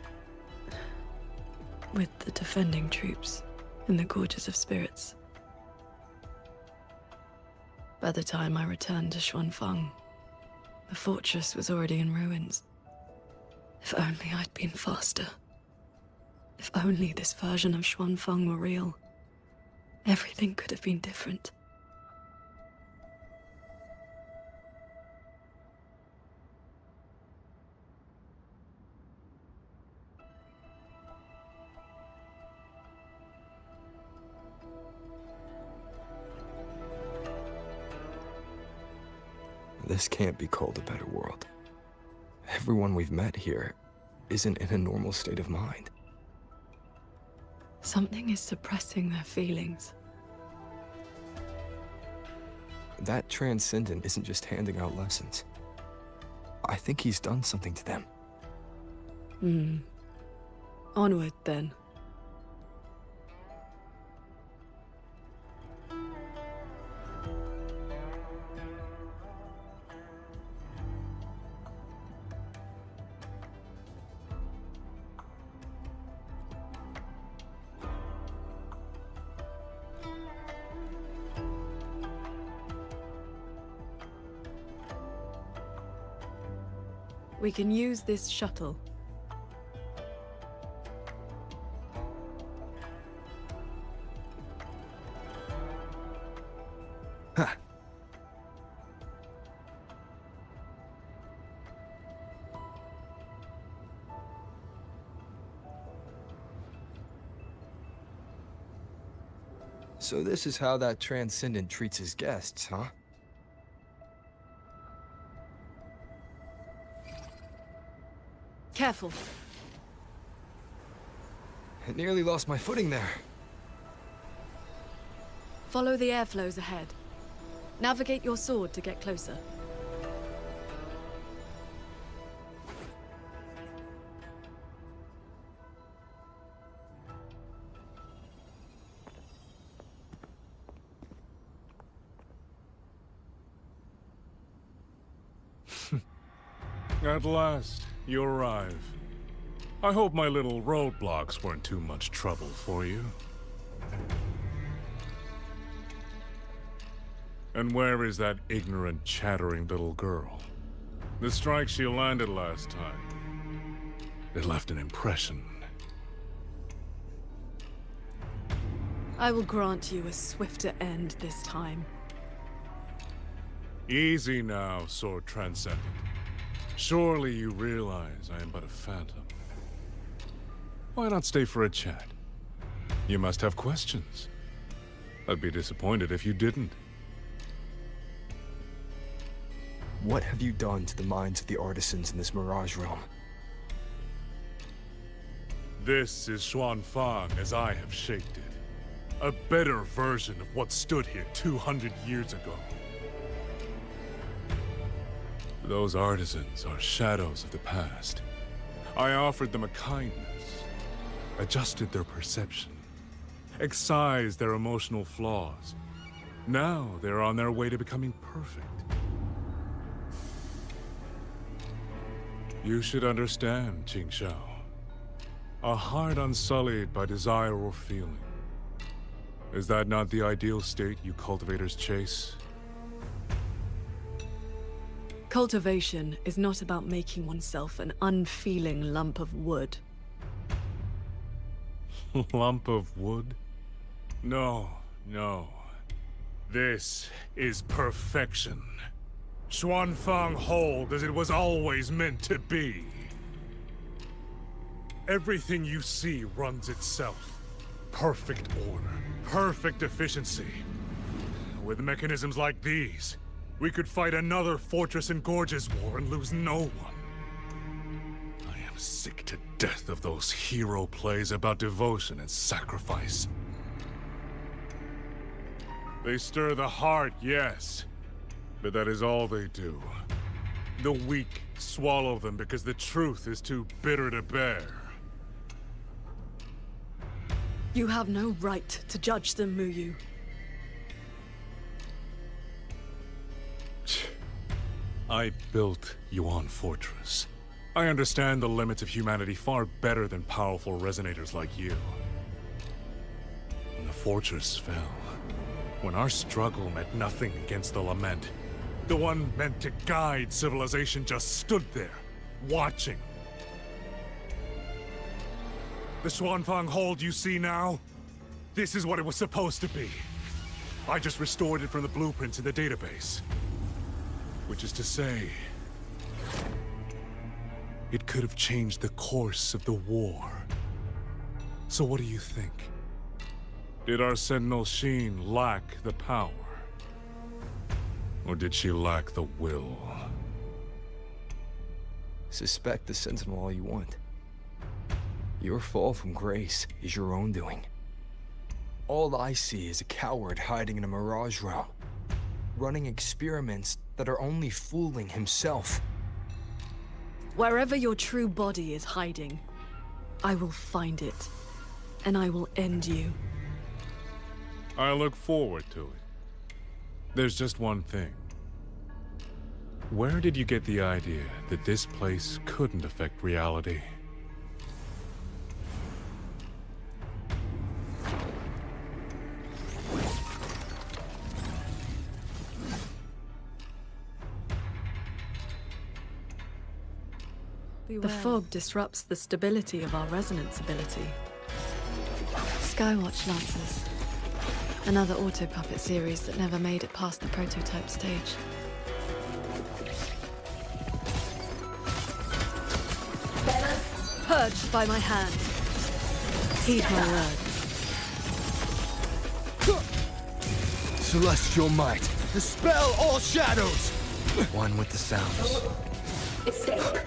with the defending troops in the Gorges of Spirits. By the time I returned to Xuanfeng, the fortress was already in ruins. If only I'd been faster. If only this version of Xuanfeng were real. Everything could have been different. This can't be called a better world. Everyone we've met here isn't in a normal state of mind. Something is suppressing their feelings. That Transcendent isn't just handing out lessons. I think he's done something to them. Onward, then. We can use this shuttle. Huh. So this is how that Transcendent treats his guests, huh? Careful. I nearly lost my footing there. Follow the airflows ahead. Navigate your sword to get closer. At last, you arrive. I hope my little roadblocks weren't too much trouble for you. And where is that ignorant, chattering little girl? The strike she landed last time. It left an impression. I will grant you a swifter end this time. Easy now, Sword Transcendent. Surely you realize I am but a phantom. Why not stay for a chat? You must have questions. I'd be disappointed if you didn't. What have you done to the minds of the artisans in this Mirage realm? This is Xuanfang as I have shaped it. A better version of what stood here 200 years ago. Those artisans are shadows of the past. I offered them a kindness, adjusted their perception, excised their emotional flaws. Now they're on their way to becoming perfect. You should understand, Qingxiao. A heart unsullied by desire or feeling. Is that not the ideal state you cultivators chase? Cultivation is not about making oneself an unfeeling lump of wood. Lump of wood? No, no. This is perfection. Xuanfang hold as it was always meant to be. Everything you see runs itself. Perfect order, perfect efficiency. With mechanisms like these, we could fight another Fortress and Gorges war and lose no one. I am sick to death of those hero plays about devotion and sacrifice. They stir the heart, yes, but that is all they do. The weak swallow them because the truth is too bitter to bear. You have no right to judge them, Muyu. I built Yuan Fortress. I understand the limits of humanity far better than powerful resonators like you. When the fortress fell, when our struggle meant nothing against the lament, the one meant to guide civilization just stood there, watching. The Xuanfang hold you see now? This is what it was supposed to be. I just restored it from the blueprints in the database. Which is to say, it could have changed the course of the war. So what do you think? Did our Sentinel Sheen lack the power? Or did she lack the will? Suspect the Sentinel all you want. Your fall from grace is your own doing. All I see is a coward hiding in a Mirage realm, running experiments that are only fooling himself. Wherever your true body is hiding, I will find it, and I will end you. I look forward to it. There's just one thing. Where did you get the idea that this place couldn't affect reality? The fog disrupts the stability of our resonance ability. Skywatch Lancers. Another auto-puppet series that never made it past the prototype stage. Purged by my hand. Heed my words. Celestial might, dispel all shadows! One with the sounds. Escape.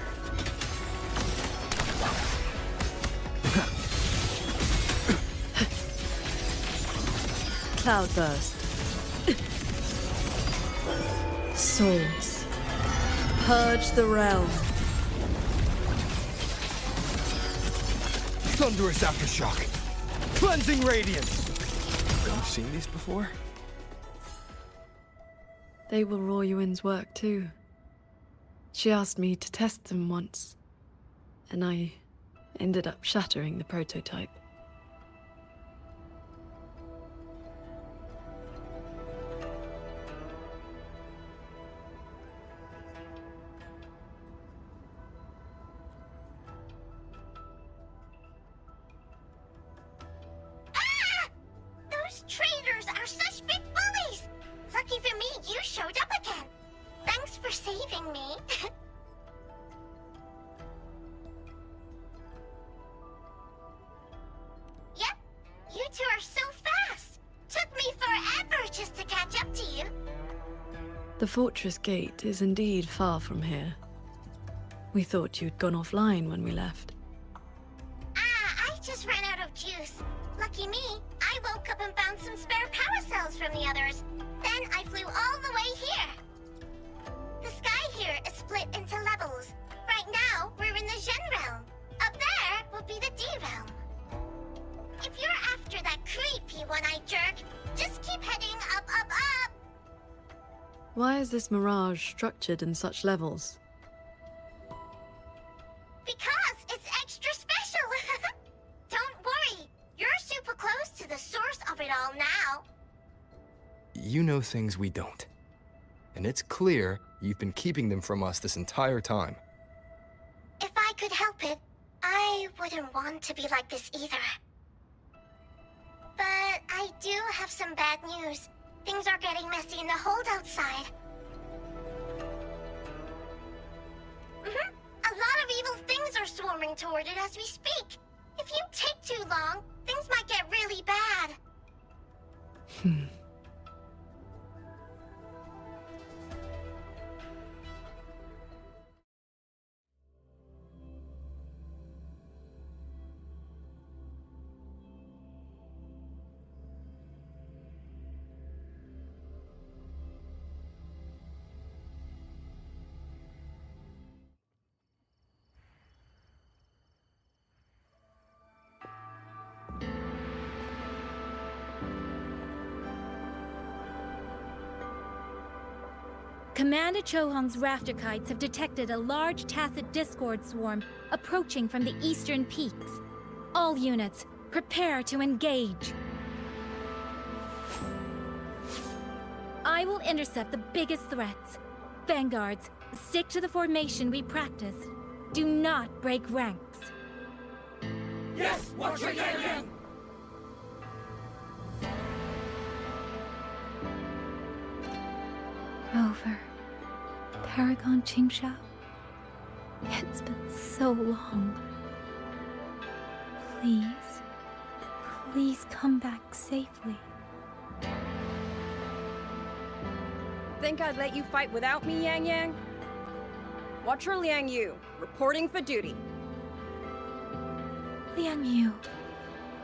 Cloudburst. Swords. Purge the realm. Thunderous aftershock. Cleansing radiance. Have you seen these before? They were Royuin's work too. She asked me to test them once, and I ended up shattering the prototype. saving me. Yep, you two are so fast. Took me forever just to catch up to you. The fortress gate is indeed far from here. We thought you'd gone offline when we left. I just ran out of juice. Lucky me, I woke up and found some spare power cells from the others. Then I flew all the way here. The sky here is split into levels. Right now, we're in the Zhen realm. Up there will be the D realm. If you're after that creepy one-eyed jerk, just keep heading up, up, up. Why is this mirage structured in such levels? Because it's extra special. Don't worry, you're super close to the source of it all now. You know things we don't. And it's clear you've been keeping them from us this entire time. If I could help it, I wouldn't want to be like this either. But I do have some bad news. Things are getting messy in the hold outside. A lot of evil things are swarming toward it as we speak. If you take too long, things might get really bad. Commander Chohong's rafter kites have detected a large tacit discord swarm approaching from the eastern peaks. All units, prepare to engage. I will intercept the biggest threats. Vanguards, stick to the formation we practiced. Do not break ranks. Yes, Watcher Yangyang! Rover, Paragon Qingxiao. It's been so long. Please, please come back safely. Think I'd let you fight without me, Yangyang? Watcher Liang Yu, reporting for duty. Liang Yu,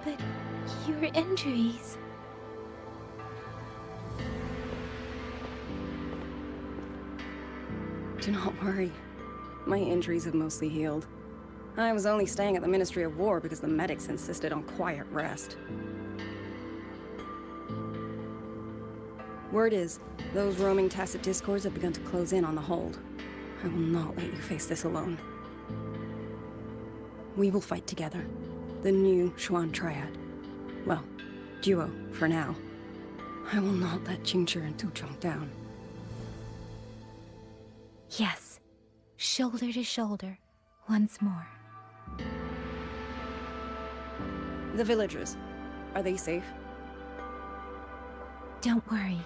but your injuries... Do not worry. My injuries have mostly healed. I was only staying at the Ministry of War because the medics insisted on quiet rest. Word is, those roaming tacit discords have begun to close in on the hold. I will not let you face this alone. We will fight together. The new Xuan Triad. Well, duo, for now. I will not let Qingshi and Tuchong down. Yes, shoulder to shoulder, once more. The villagers, are they safe? Don't worry.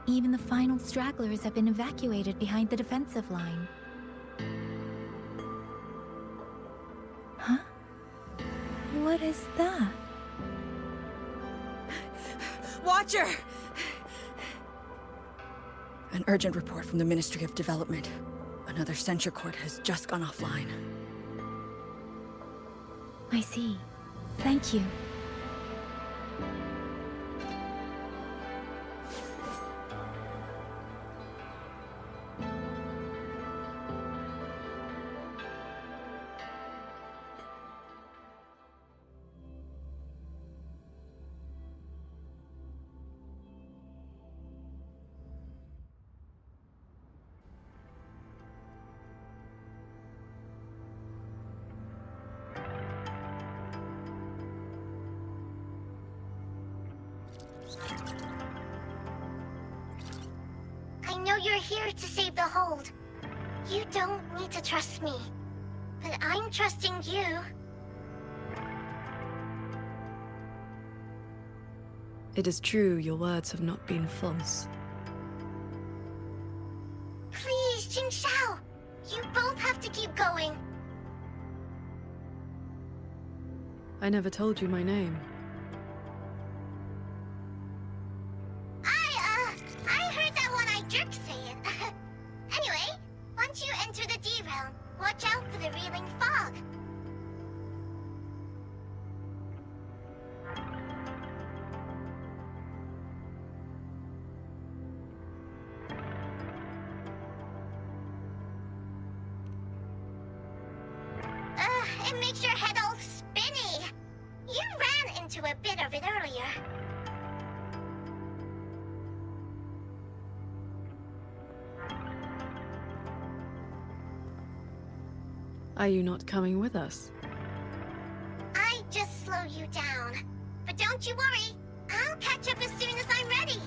Even the final stragglers have been evacuated behind the defensive line. Huh? What is that? Watcher! An urgent report from the Ministry of Development. Another censure court has just gone offline. I see. Thank you. I know you're here to save the hold. You don't need to trust me, but I'm trusting you. It is true your words have not been false. Please, You both have to keep going. I never told you my name. I heard that one-eyed jerk say it. Anyway, once you enter the D-realm, watch out for the reeling fog. It makes your head all spinny. You ran into a bit of it earlier. Are you not coming with us? I just slow you down. But don't you worry. I'll catch up as soon as I'm ready.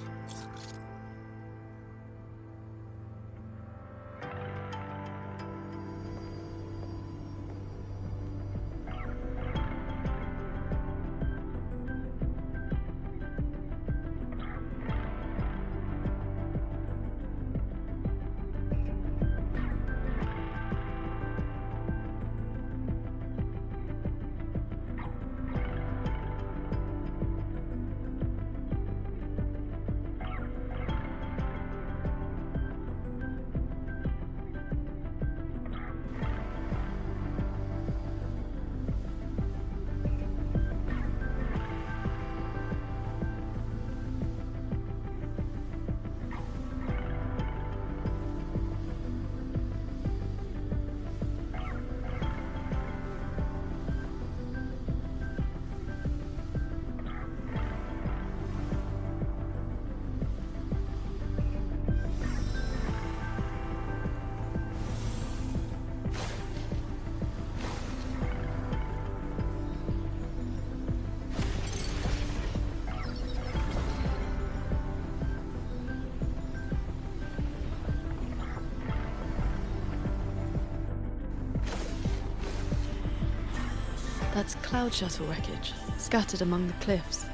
That's cloud shuttle wreckage, scattered among the cliffs.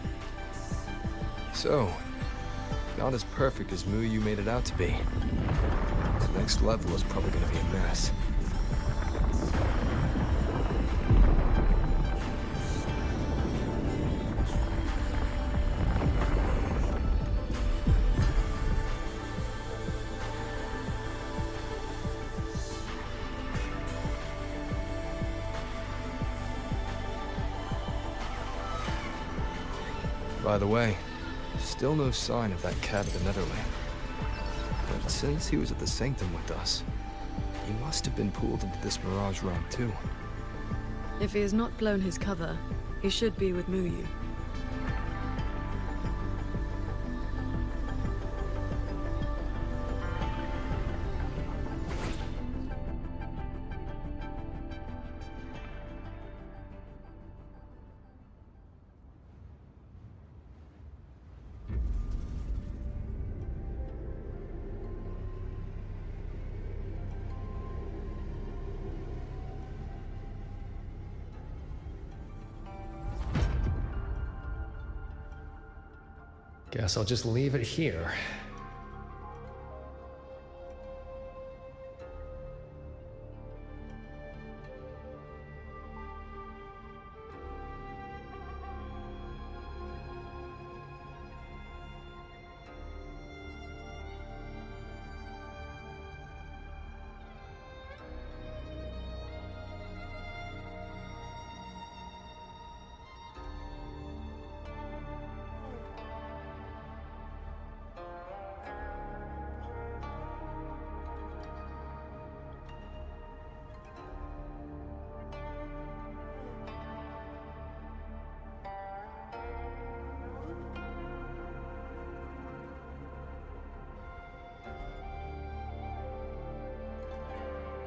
So, not as perfect as Muyu made it out to be. The next level is probably gonna be a mess. By the way, still no sign of that cat of the Netherland. But since he was at the Sanctum with us, he must have been pulled into this Mirage realm too. If he has not blown his cover, he should be with Muyu. Guess I'll just leave it here.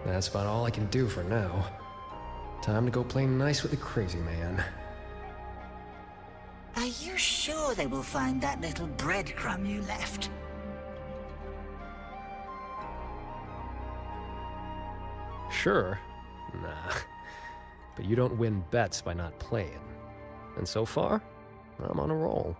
That's about all I can do for now. Time to go play nice with the crazy man. Are you sure they will find that little breadcrumb you left? Sure. Nah. But you don't win bets by not playing. And so far, I'm on a roll.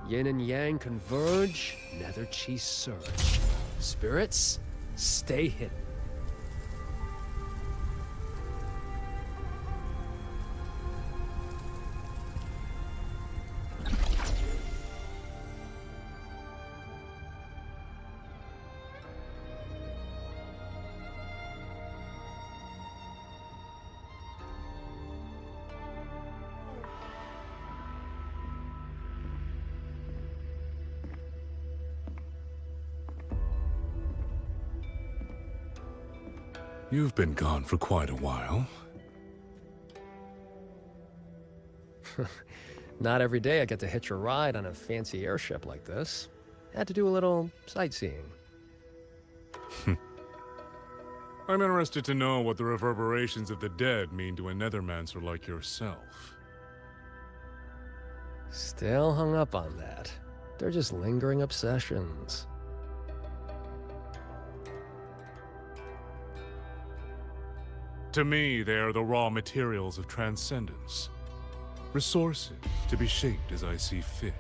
Yin and yang converge, nether chi surge. Spirits, stay hidden. You've been gone for quite a while. Not every day I get to hitch a ride on a fancy airship like this. Had to do a little sightseeing. I'm interested to know what the reverberations of the dead mean to a nethermancer like yourself. Still hung up on that. They're just lingering obsessions. To me, they are the raw materials of transcendence. Resources to be shaped as I see fit.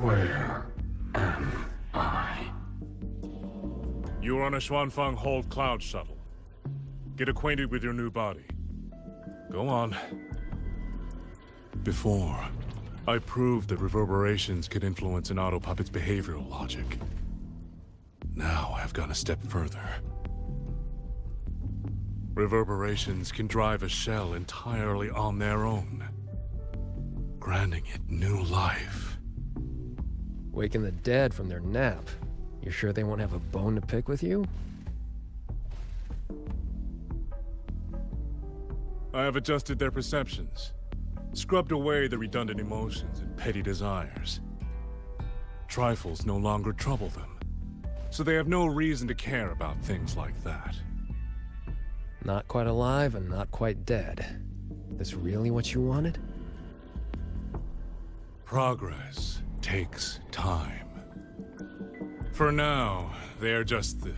Where am I? You're on a Xuanfang Hold Cloud shuttle. Get acquainted with your new body. Go on. Before, I proved that reverberations could influence an autopuppet's behavioral logic. Now I've gone a step further. Reverberations can drive a shell entirely on their own, granting it new life. Waking the dead from their nap. You sure they won't have a bone to pick with you? I have adjusted their perceptions, scrubbed away the redundant emotions and petty desires. Trifles no longer trouble them, so they have no reason to care about things like that. Not quite alive and not quite dead. This really what you wanted? Progress takes time. For now, they are just the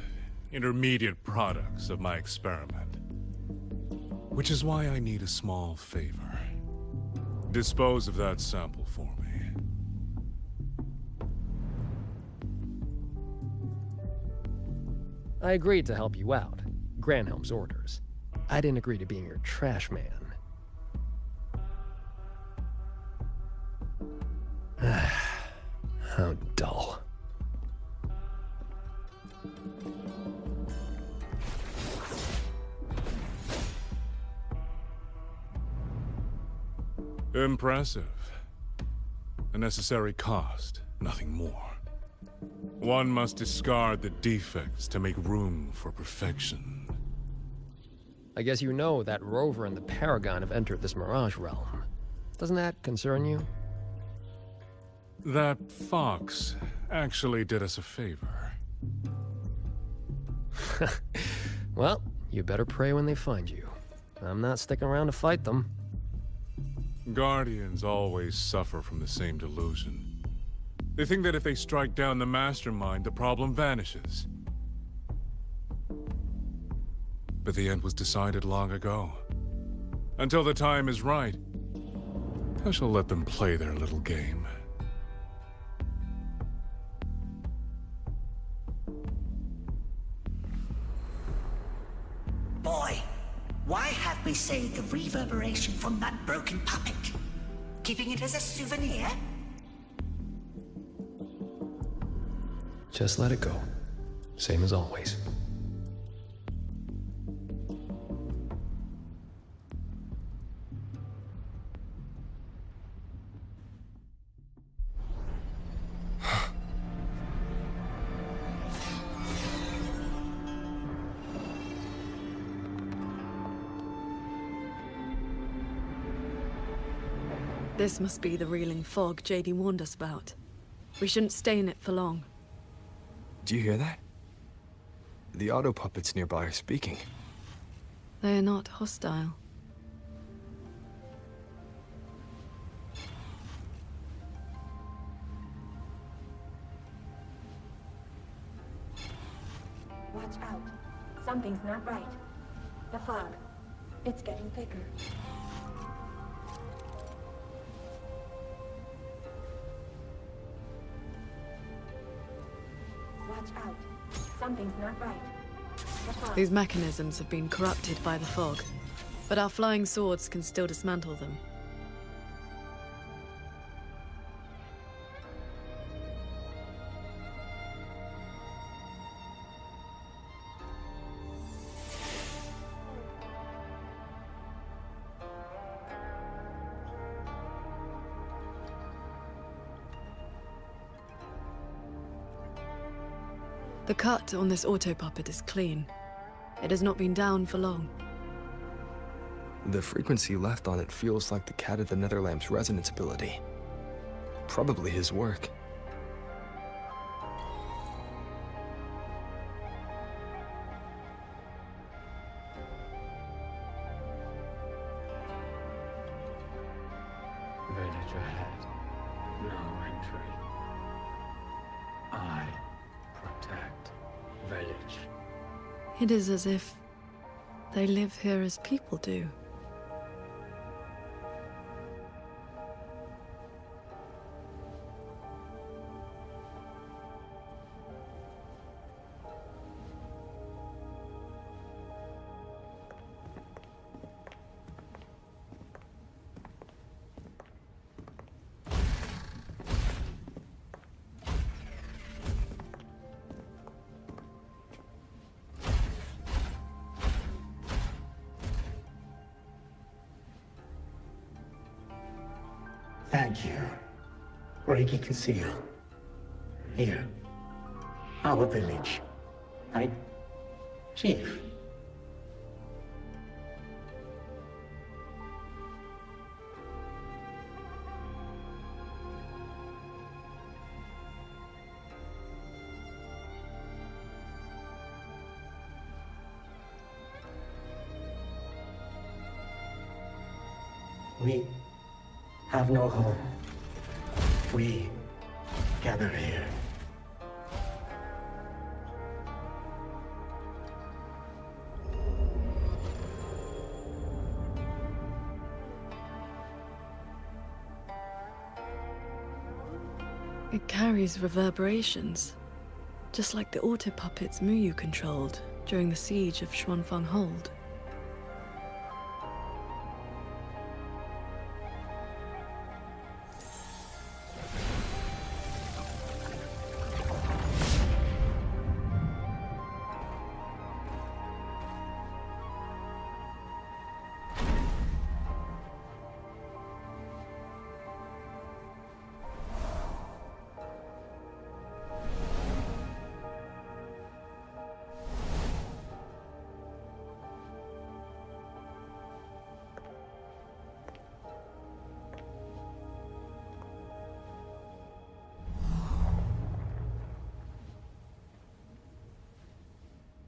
intermediate products of my experiment. Which is why I need a small favor. Dispose of that sample for me. I agreed to help you out. Granhelm's orders. I didn't agree to being your trash man. How dull. Impressive. A necessary cost, nothing more. One must discard the defects to make room for perfection. I guess you know that Rover and the Paragon have entered this Mirage realm. Doesn't that concern you? That fox actually did us a favor. Well, you better pray when they find you. I'm not sticking around to fight them. Guardians always suffer from the same delusion. They think that if they strike down the mastermind, the problem vanishes. But the end was decided long ago. Until the time is right, I shall let them play their little game. Boy, why have we saved the reverberation from that broken puppet? Keeping it as a souvenir? Just let it go. Same as always. This must be the reeling fog JD warned us about. We shouldn't stay in it for long. Do you hear that? The auto puppets nearby are speaking. They are not hostile. Watch out. Something's not right. The fog. It's getting thicker. Watch out. Something's not right. The fog. These mechanisms have been corrupted by the fog, but our flying swords can still dismantle them. The cut on this auto puppet is clean. It has not been down for long. The frequency left on it feels like the Cat of the Netherlamp's resonance ability. Probably his work. Village ahead. No entry. I protect village. It is as if they live here as people do. Thank you. Reiki Conceal. Here. Our village. Right? Chief. We have no home. We gather here. It carries reverberations, just like the auto puppets Muyu controlled during the siege of Xuanfang Hold.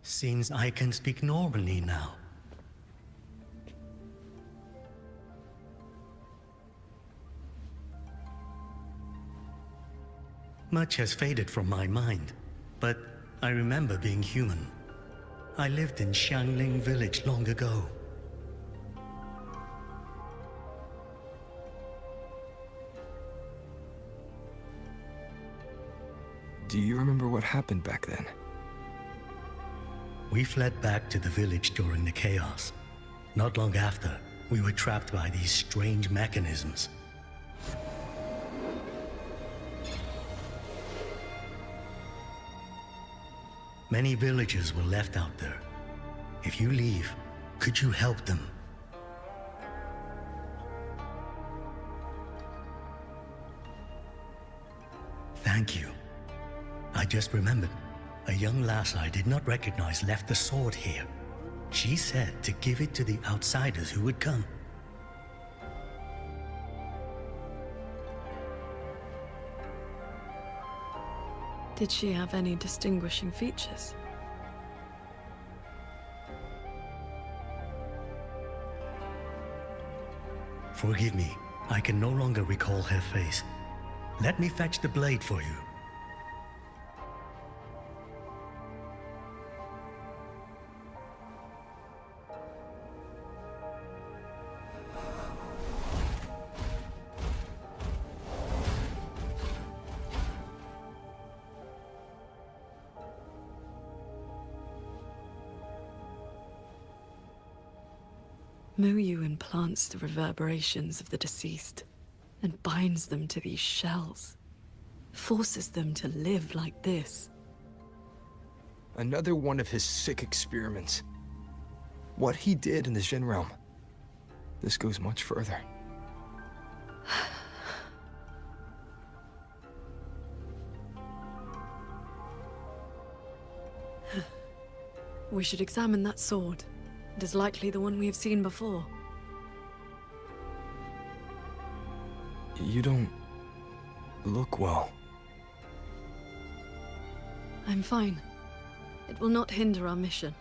Seems I can speak normally now. Much has faded from my mind, but I remember being human. I lived in Xiangling village long ago. Do you remember what happened back then? We fled back to the village during the chaos. Not long after, we were trapped by these strange mechanisms. Many villagers were left out there. If you leave, could you help them? Thank you. I just remembered. A young lass I did not recognize left the sword here. She said to give it to the outsiders who would come. Did she have any distinguishing features? Forgive me, I can no longer recall her face. Let me fetch the blade for you. Muyu implants the reverberations of the deceased and binds them to these shells. Forces them to live like this. Another one of his sick experiments. What he did in the Jin realm. This goes much further. We should examine that sword. It is likely the one we have seen before. You don't look well. I'm fine. It will not hinder our mission.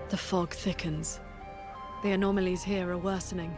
The fog thickens. The anomalies here are worsening.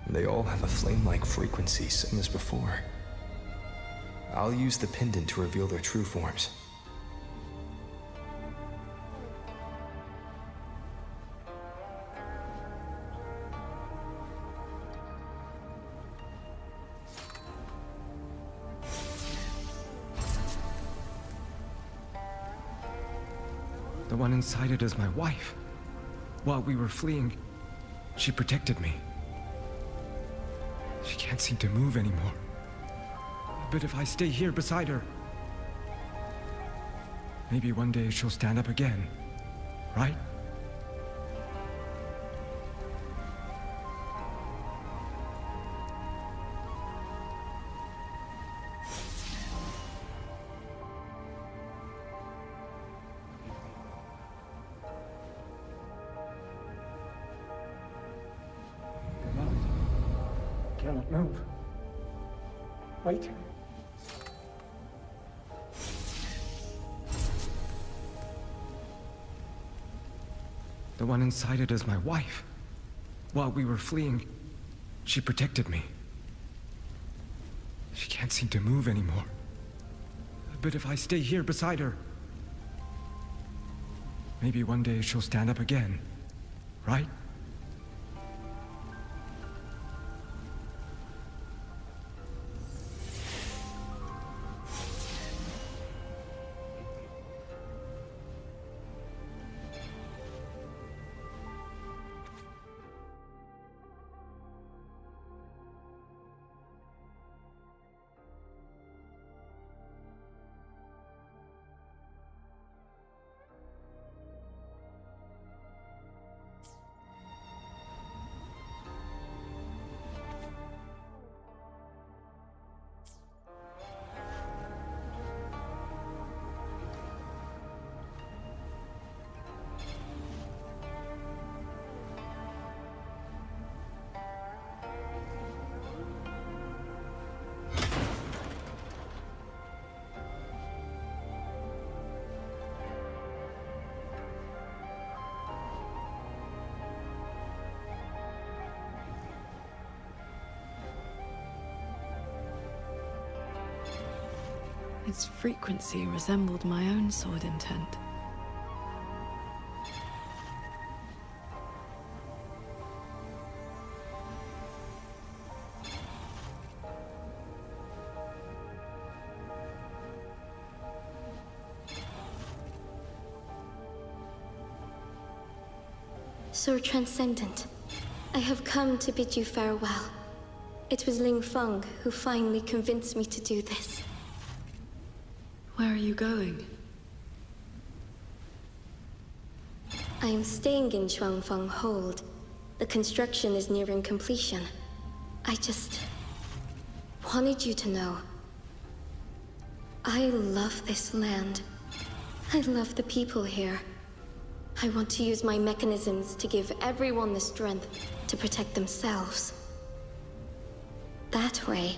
They all have a flame-like frequency, same as before. I'll use the pendant to reveal their true forms. The one inside it is my wife. While we were fleeing, she protected me. She can't seem to move anymore. But if I stay here beside her, maybe one day she'll stand up again, right? Cannot move. Wait. The one inside it is my wife. While we were fleeing, she protected me. She can't seem to move anymore. But if I stay here beside her, maybe one day she'll stand up again, right? Its frequency resembled my own sword intent. Sir Transcendent, I have come to bid you farewell. It was Ling Feng who finally convinced me to do this. Where are you going? I am staying in Shuangfeng Hold. The construction is nearing completion. I just wanted you to know. I love this land. I love the people here. I want to use my mechanisms to give everyone the strength to protect themselves. That way,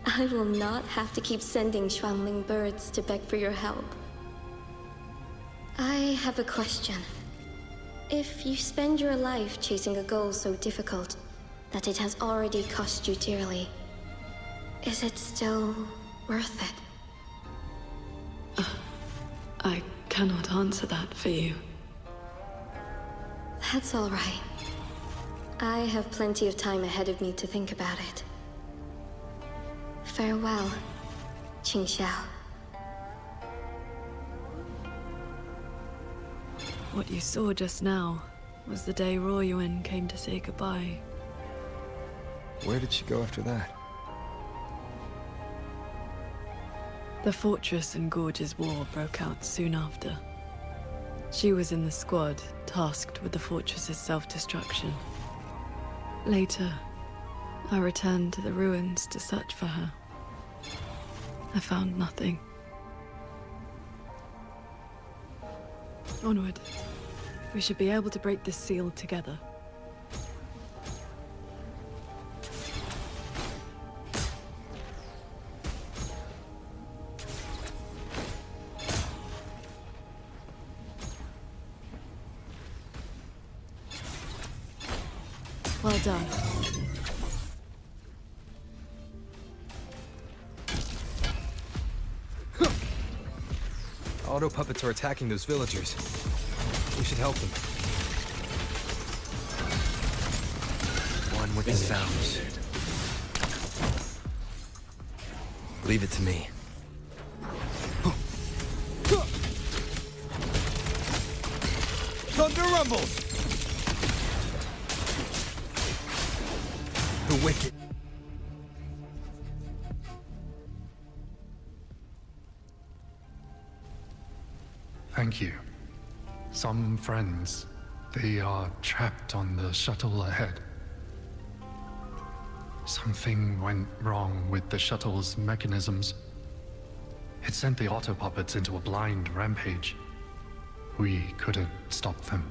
I will not have to keep sending Xuanling birds to beg for your help. I have a question. If you spend your life chasing a goal so difficult that it has already cost you dearly, is it still worth it? I cannot answer that for you. That's all right. I have plenty of time ahead of me to think about it. Farewell, Qingxiao. What you saw just now was the day Ruoyuan came to say goodbye. Where did she go after that? The Fortress and Gorges War broke out soon after. She was in the squad tasked with the fortress's self-destruction. Later, I returned to the ruins to search for her. I found nothing. Onward. We should be able to break this seal together. Well done. Auto puppets are attacking those villagers. We should help them. One with the sounds. Leave it to me. Thunder rumbles! The wicked. Thank you. Some friends, they are trapped on the shuttle ahead. Something went wrong with the shuttle's mechanisms. It sent the auto puppets into a blind rampage. We couldn't stop them.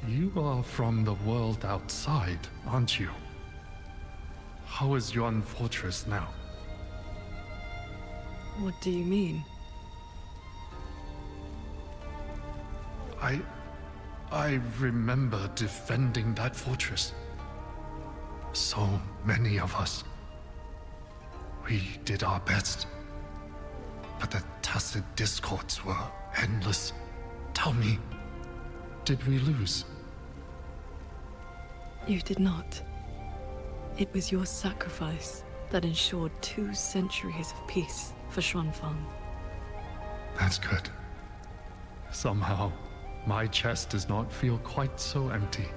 You are from the world outside, aren't you? How is Yuan Fortress now? What do you mean? I remember defending that fortress. So many of us. We did our best. But the tacit discords were endless. Tell me, did we lose? You did not. It was your sacrifice that ensured 2 centuries of peace for Xuanfeng. That's good. Somehow, my chest does not feel quite so empty.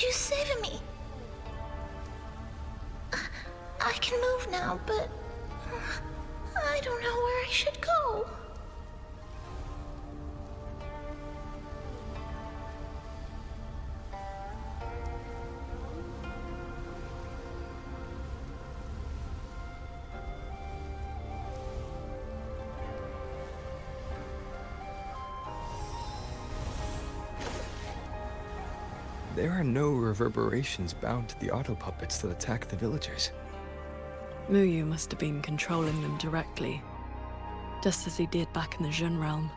you saving me? I can move now, but I don't know where I should go. There are no reverberations bound to the auto puppets that attack the villagers. Muyu must have been controlling them directly, just as he did back in the Jun realm.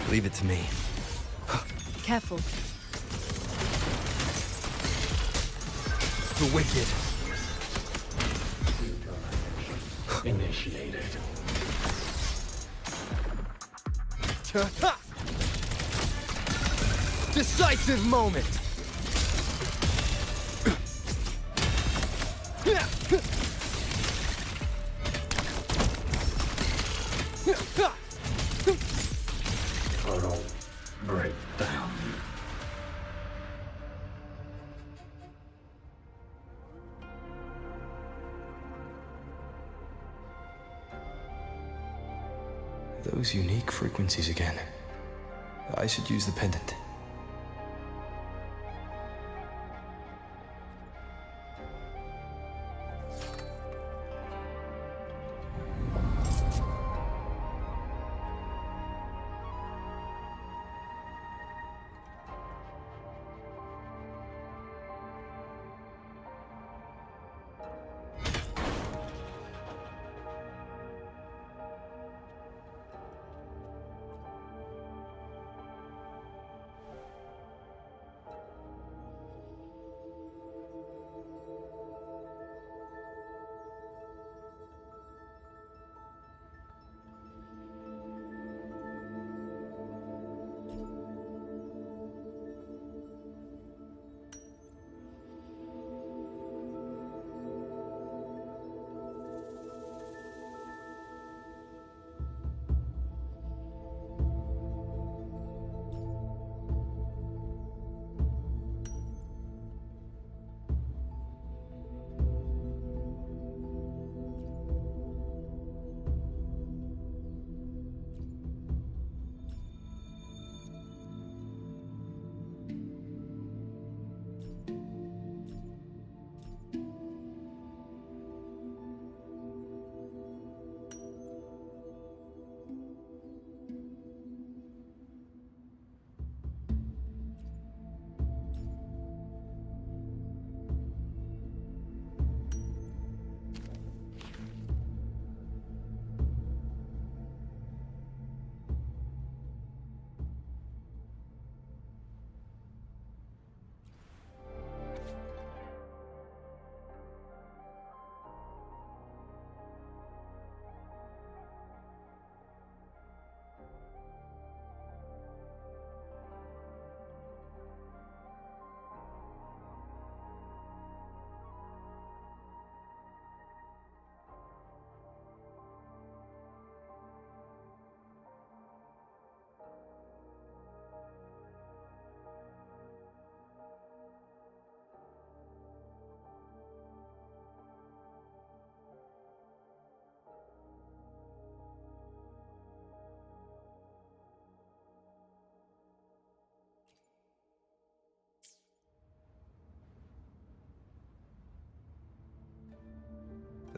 Leave it to me. Careful. The wicked. Initiated. Decisive moment! Total breakdown. Those unique frequencies again. I should use the pendant.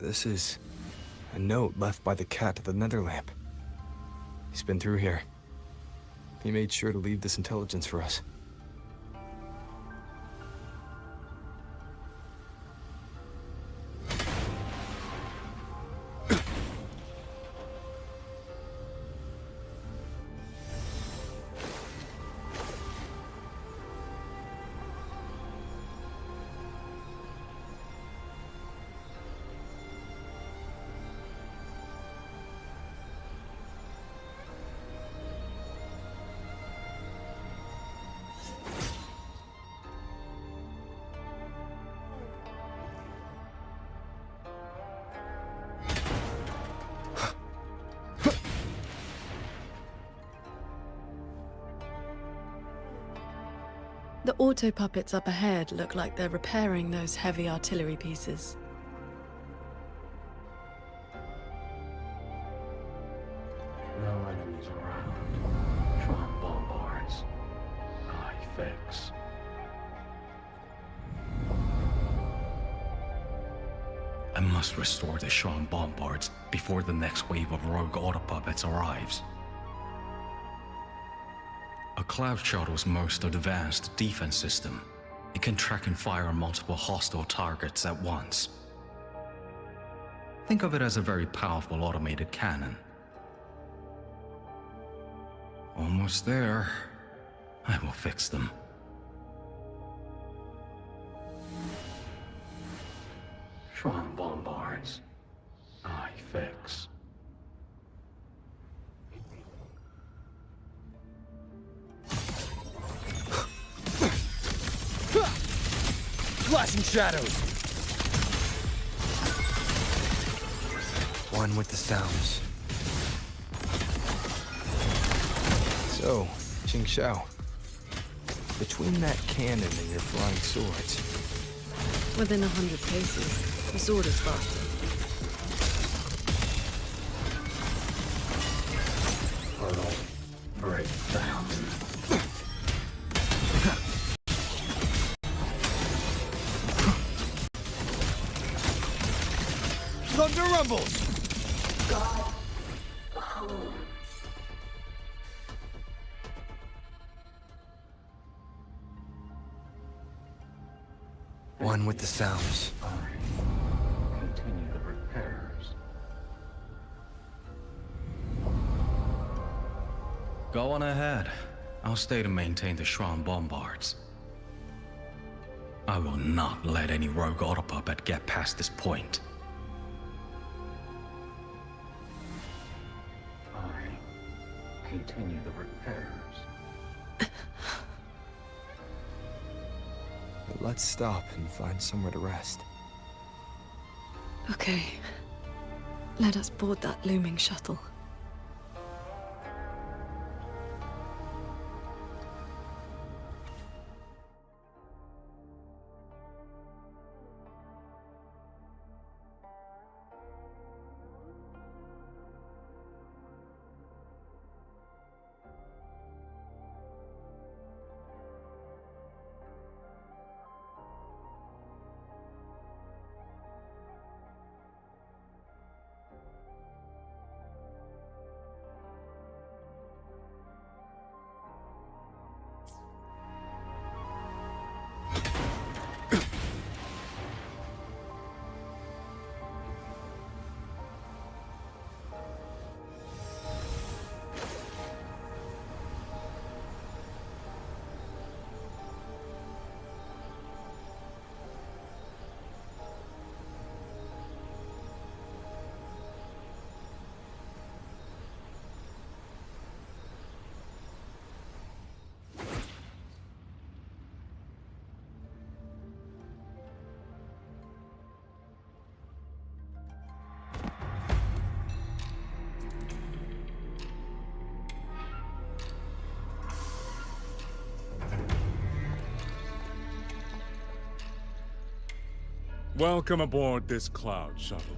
This is a note left by the cat of the Netherlamp. He's been through here. He made sure to leave this intelligence for us. The auto puppets up ahead look like they're repairing those heavy artillery pieces. No enemies around. Schwann bombards. I fix. I must restore the Schwann bombards before the next wave of rogue autopuppets arrives. A cloud shuttle's most advanced defense system. It can track and fire on multiple hostile targets at once. Think of it as a very powerful automated cannon. Almost there. I will fix them. Schwann bombards. I fix. Flashing shadows! One with the sounds. So, Qingxiao, between that cannon and your flying swords... Within 100 paces, the sword is faster. Portal breakdown. Thunder rumbles! God. Home. One with the sounds. Continue the repairs. Go on ahead. I'll stay to maintain the Schwann bombards. I will not let any rogue autopuppet get past this point. Continue the repairs. Let's stop and find somewhere to rest. Okay. Let us board that looming shuttle. Welcome aboard this cloud shuttle,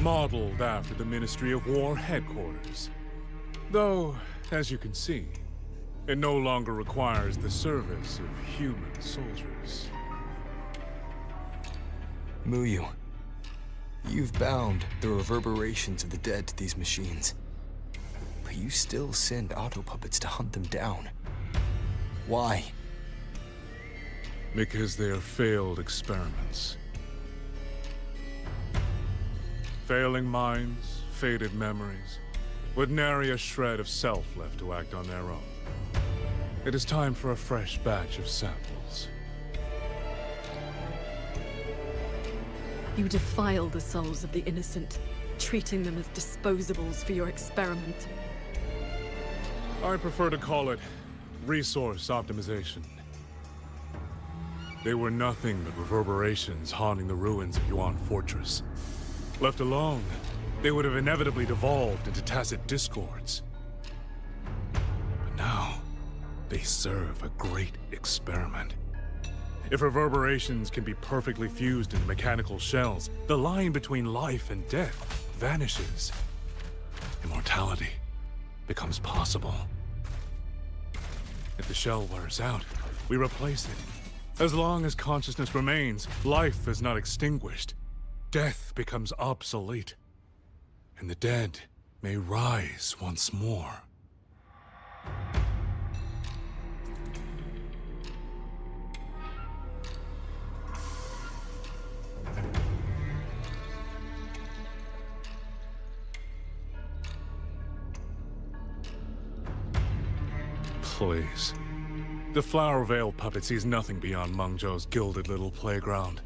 modeled after the Ministry of War headquarters. Though, as you can see, it no longer requires the service of human soldiers. Muyu, You've bound the reverberations of the dead to these machines. But you still send auto-puppets to hunt them down. Why? Because they are failed experiments. Failing minds, faded memories, with nary a shred of self left to act on their own. It is time for a fresh batch of samples. You defile the souls of the innocent, treating them as disposables for your experiment. I prefer to call it resource optimization. They were nothing but reverberations haunting the ruins of Yuan Fortress. Left alone, they would have inevitably devolved into tacit discords. But now, they serve a great experiment. If reverberations can be perfectly fused into mechanical shells, the line between life and death vanishes. Immortality becomes possible. If the shell wears out, we replace it. As long as consciousness remains, life is not extinguished. Death becomes obsolete. And the dead may rise once more. Please. The Flower Veil puppet sees nothing beyond Mengzhou's gilded little playground.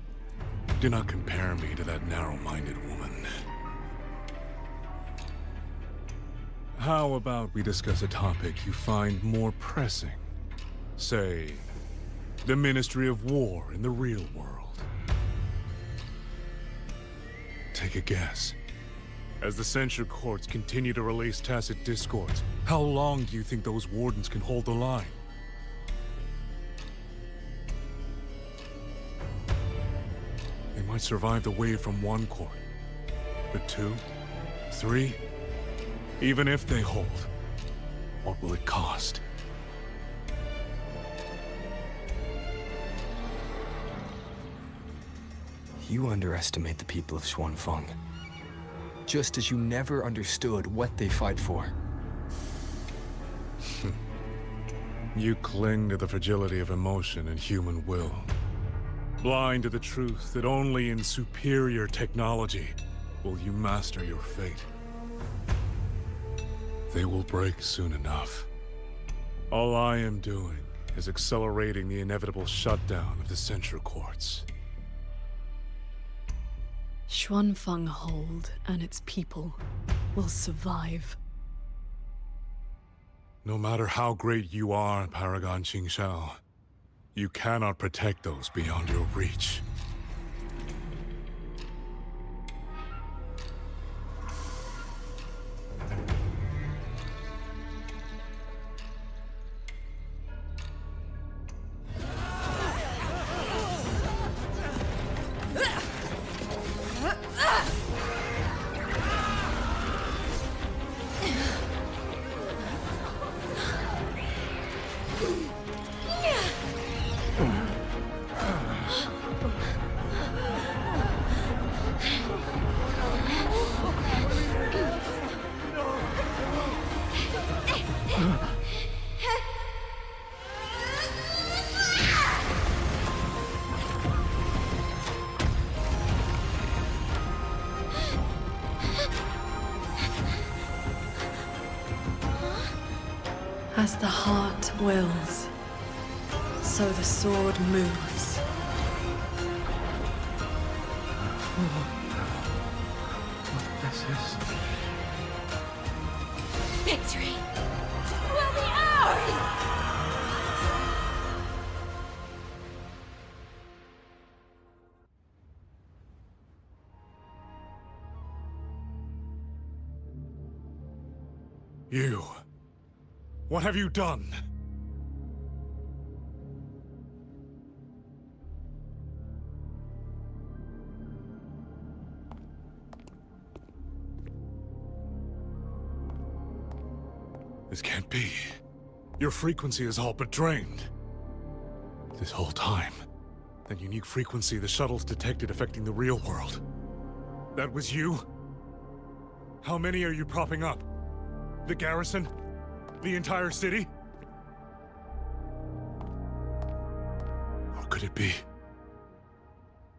Do not compare me to that narrow-minded woman. How about we discuss a topic you find more pressing? Say, the Ministry of War in the real world. Take a guess. As the censure courts continue to release tacit discords, how long do you think those wardens can hold the line? They might survive the wave from one court, but 2, 3, even if they hold, what will it cost? You underestimate the people of Xuanfeng. Just as you never understood what they fight for. You cling to the fragility of emotion and human will. Blind to the truth that only in superior technology will you master your fate. They will break soon enough. All I am doing is accelerating the inevitable shutdown of the censure courts. Xuanfeng Hold and its people will survive. No matter how great you are, Paragon Qingxiao, you cannot protect those beyond your reach. As the heart wills, so the sword moves. This is... Victory will be ours! You... What have you done? This can't be. Your frequency is all but drained. This whole time, that unique frequency the shuttles detected affecting the real world. That was you? How many are you propping up? The garrison? The entire city? Or could it be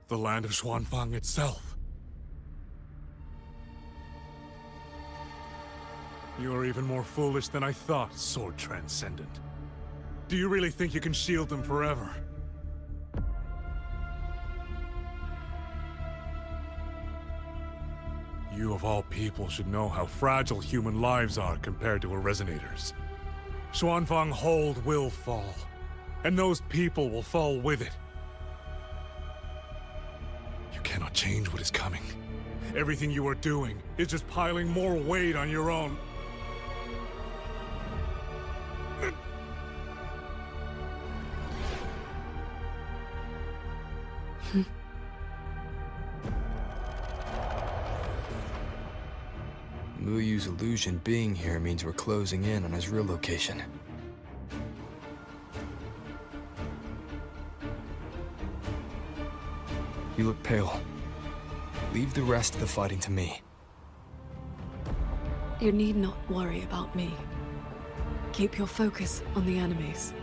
the land of Xuanfang itself? You're even more foolish than I thought, Sword Transcendent. Do you really think you can shield them forever? You of all people should know how fragile human lives are compared to a Resonator's. Xuanfang Hold will fall, and those people will fall with it. You cannot change what is coming. Everything you are doing is just piling more weight on your own. Muyu's illusion being here means we're closing in on his real location. You look pale. Leave the rest of the fighting to me. You need not worry about me. Keep your focus on the enemies.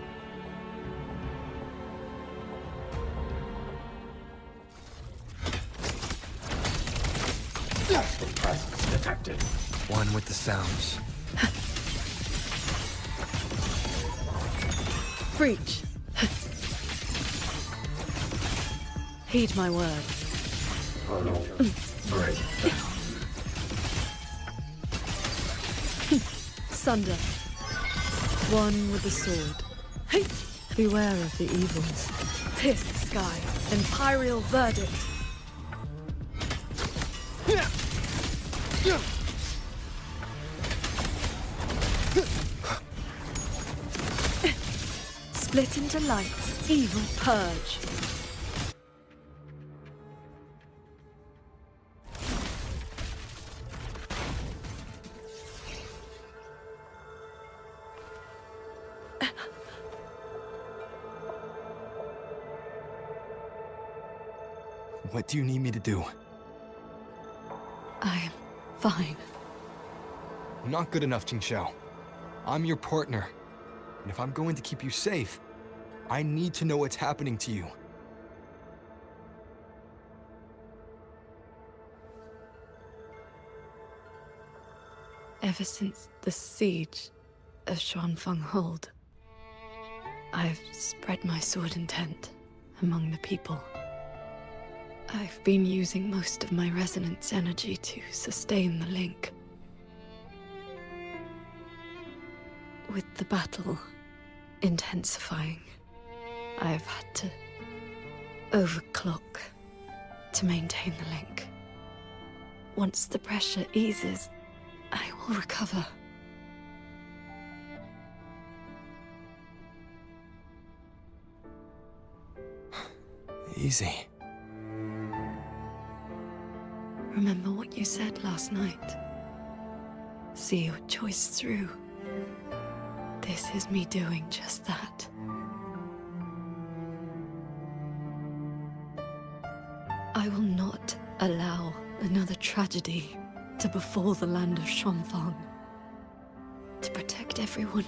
Presence detected. One with the sounds. Breach. Heed my words. Great. Sunder. One with the sword. Beware of the evils. Pierce the sky. Imperial verdict. Split into lights. Evil purge. What do you need me to do? I am fine. Not good enough, Qingxiao. I'm your partner. And if I'm going to keep you safe, I need to know what's happening to you. Ever since the siege of Xuanfang Hold, I've spread my sword intent among the people. I've been using most of my resonance energy to sustain the link. With the battle intensifying, I've had to overclock to maintain the link. Once the pressure eases, I will recover. Easy. Remember what you said last night. See your choice through. This is me doing just that. I will not allow another tragedy to befall the land of Xuanfang. To protect everyone,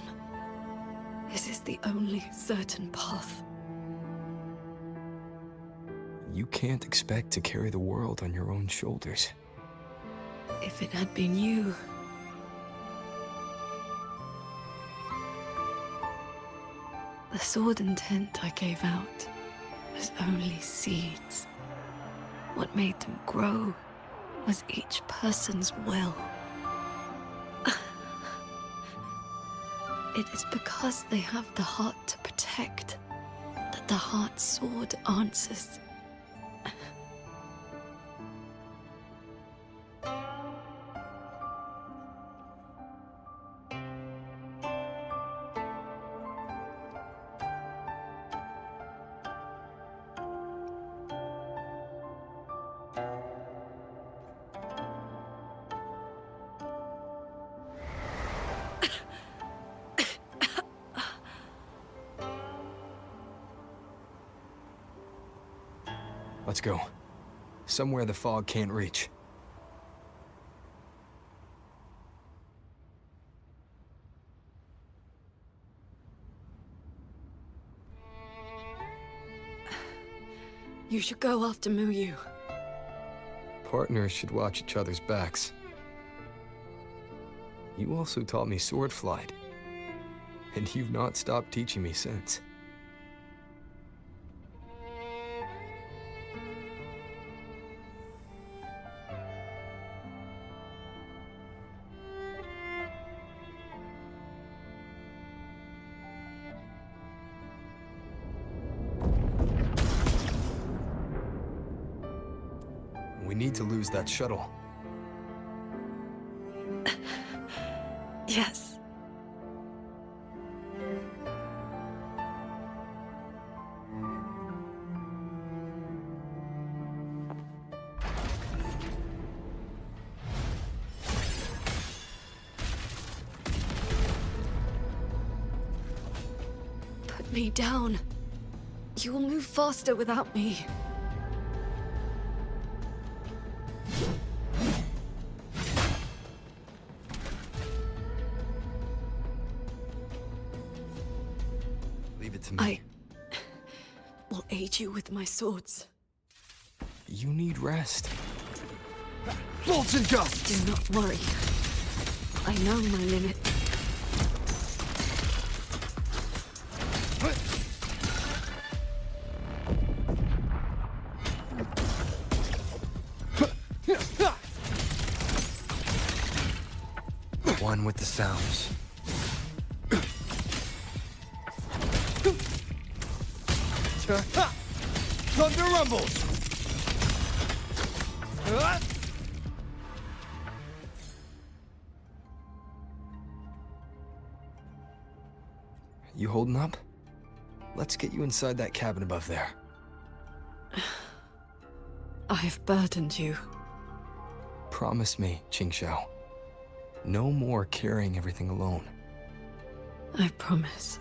this is the only certain path. You can't expect to carry the world on your own shoulders. If it had been you... The sword intent I gave out was only seeds. What made them grow was each person's will. It is because they have the heart to protect that the heart sword answers. Let's go. Somewhere the fog can't reach. You should go after Muyu. Partners should watch each other's backs. You also taught me sword flight, and you've not stopped teaching me since. We need to lose that shuttle. Yes. Put me down. You will move faster without me. Leave it to me. I will aid you with my swords. You need rest. Bolt and go! Do not worry. I know my limits. One with the sounds. Thunder rumbles! You holding up? Let's get you inside that cabin above there. I have burdened you. Promise me, Qingxiao. No more carrying everything alone. I promise.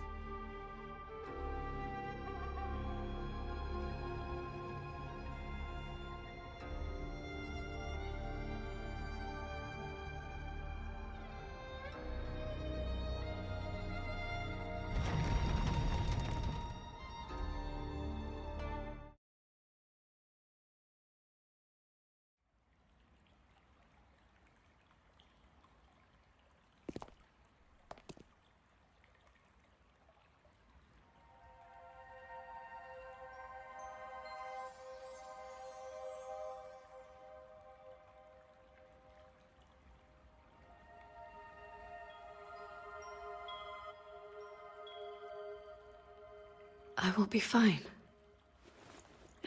I will be fine.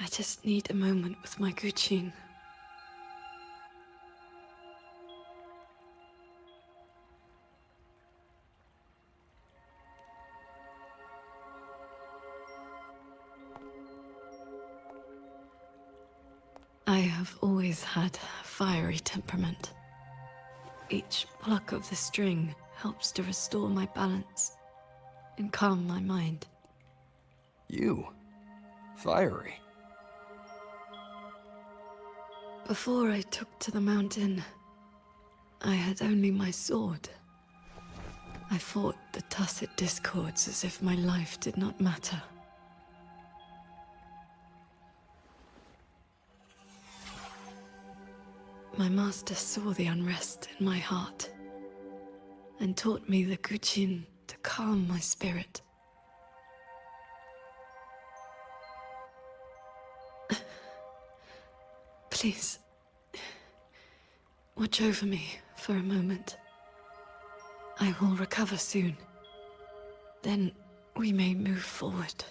I just need a moment with my Guqin. I have always had a fiery temperament. Each pluck of the string helps to restore my balance and calm my mind. You? Fiery? Before I took to the mountain, I had only my sword. I fought the tacit discords as if my life did not matter. My master saw the unrest in my heart and taught me the Guqin to calm my spirit. Please, watch over me for a moment. I will recover soon. Then we may move forward.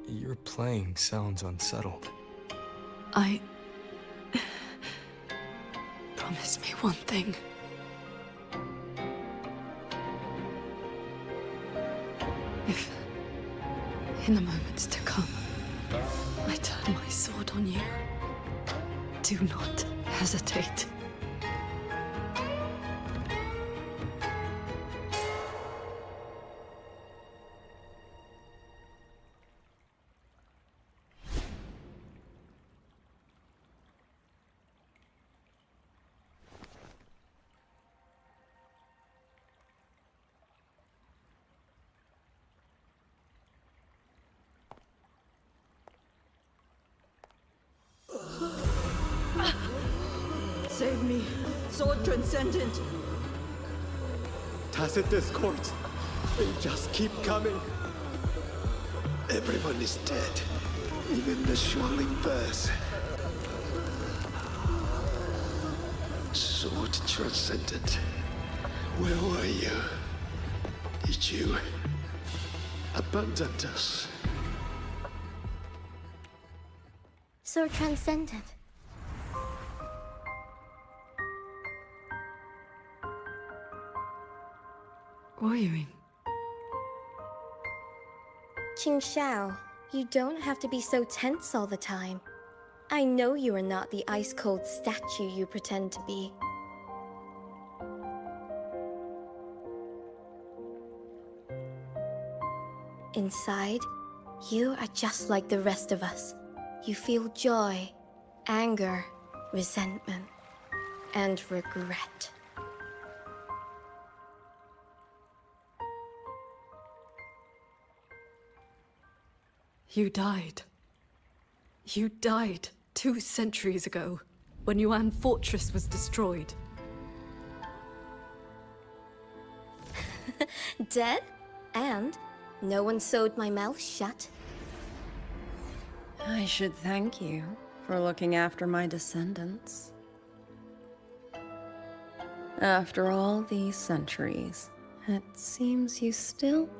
Your playing sounds unsettled. Promise me one thing. If, in the moments to come, I turn my sword on you, do not hesitate. Save me, Sword Transcendent! Tacit discords. They just keep coming. Everyone is dead. Even the Shuangling verse. Sword Transcendent. Where were you? Did you abandon us? Sword Transcendent. Wuthering. Qingxiao, you don't have to be so tense all the time. I know you are not the ice-cold statue you pretend to be. Inside, you are just like the rest of us. You feel joy, anger, resentment, and regret. You died. You died 2 centuries ago, when Yuan Fortress was destroyed. Dead? And no one sewed my mouth shut. I should thank you for looking after my descendants. After all these centuries, it seems you still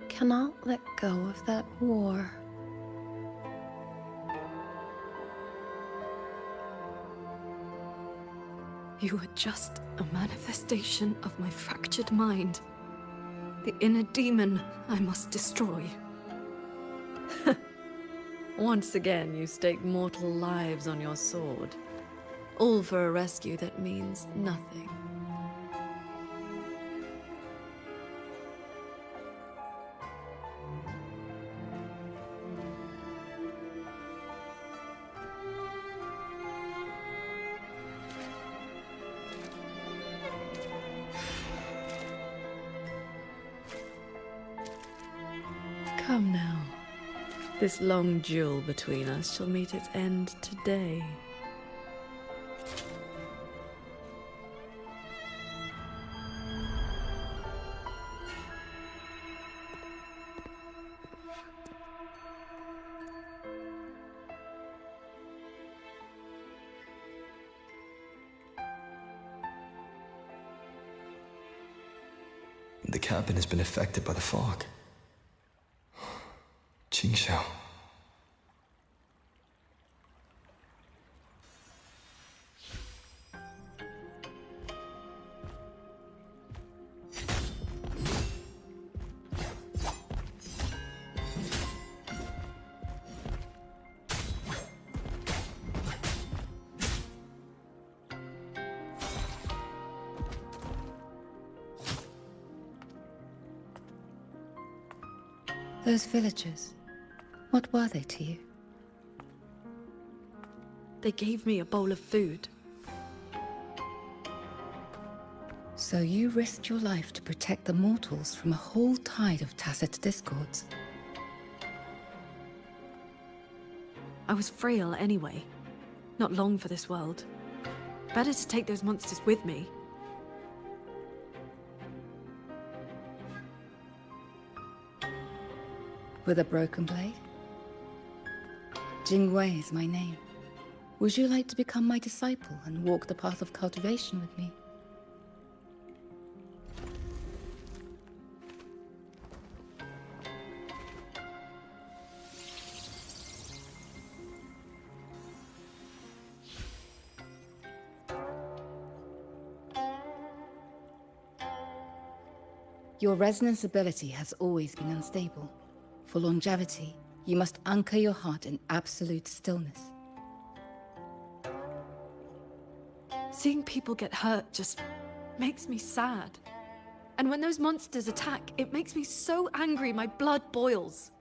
cannot let go of that war. You are just a manifestation of my fractured mind. The inner demon I must destroy. Once again, you stake mortal lives on your sword. All for a rescue that means nothing. Come now. This long duel between us shall meet its end today. The cabin has been affected by the fog. Qingxiao. Those villagers, what were they to you? They gave me a bowl of food. So you risked your life to protect the mortals from a whole tide of tacit discords. I was frail anyway. Not long for this world. Better to take those monsters with me. With a broken blade? Jingwei is my name. Would you like to become my disciple and walk the path of cultivation with me? Your resonance ability has always been unstable. For longevity, you must anchor your heart in absolute stillness. Seeing people get hurt just makes me sad. And when those monsters attack, it makes me so angry my blood boils.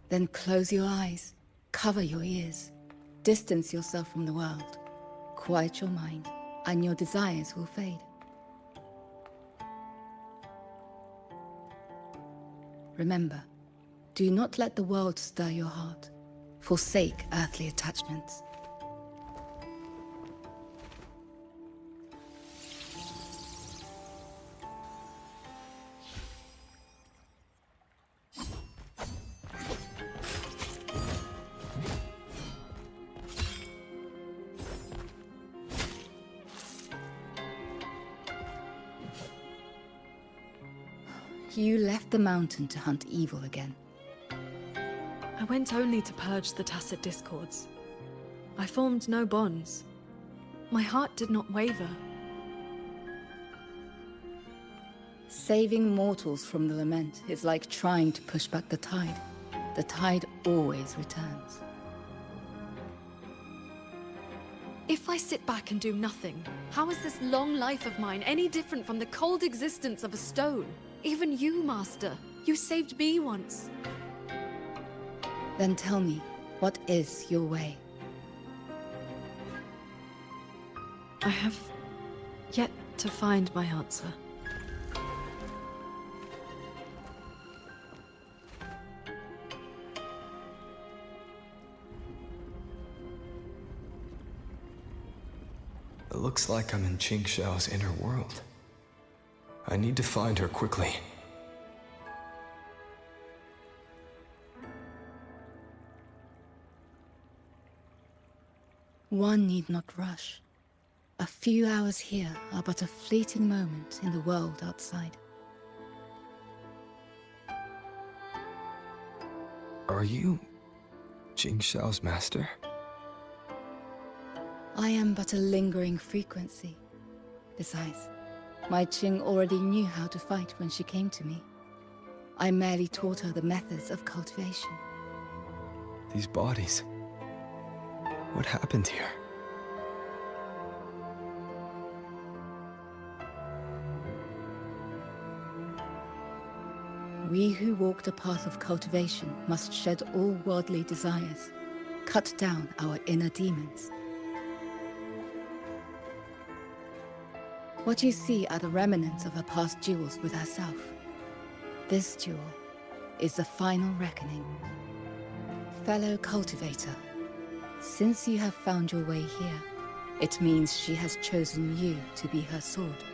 Then close your eyes, cover your ears, distance yourself from the world, quiet your mind, and your desires will fade. Remember, Do not let the world stir your heart. Forsake earthly attachments. You left the mountain to hunt evil again. I went only to purge the tacit discords. I formed no bonds. My heart did not waver. Saving mortals from the lament is like trying to push back the tide. The tide always returns. If I sit back and do nothing, how is this long life of mine any different from the cold existence of a stone? Even you, Master. You saved me once. Then tell me, what is your way? I have yet to find my answer. It looks like I'm in Qingxiao's inner world. I need to find her quickly. One need not rush. A few hours here are but a fleeting moment in the world outside. Are you Qingxiao's master? I am but a lingering frequency. Besides, my Qing already knew how to fight when she came to me. I merely taught her the methods of cultivation. These bodies. What happened here? We who walk the path of cultivation must shed all worldly desires, cut down our inner demons. What you see are the remnants of her past duels with herself. This duel is the final reckoning. Fellow cultivator, since you have found your way here, it means she has chosen you to be her sword.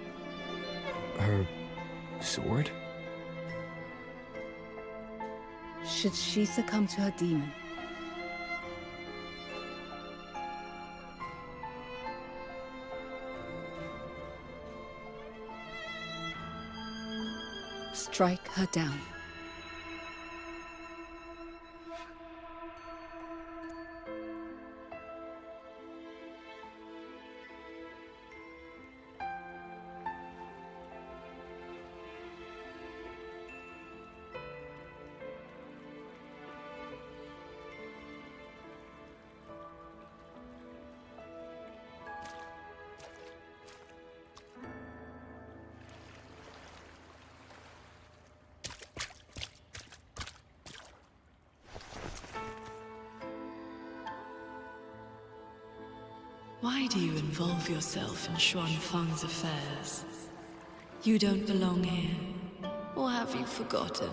Her sword? Should she succumb to her demon, strike her down. Why do you involve yourself in Xuanfang's affairs? You don't belong here. Or have you forgotten?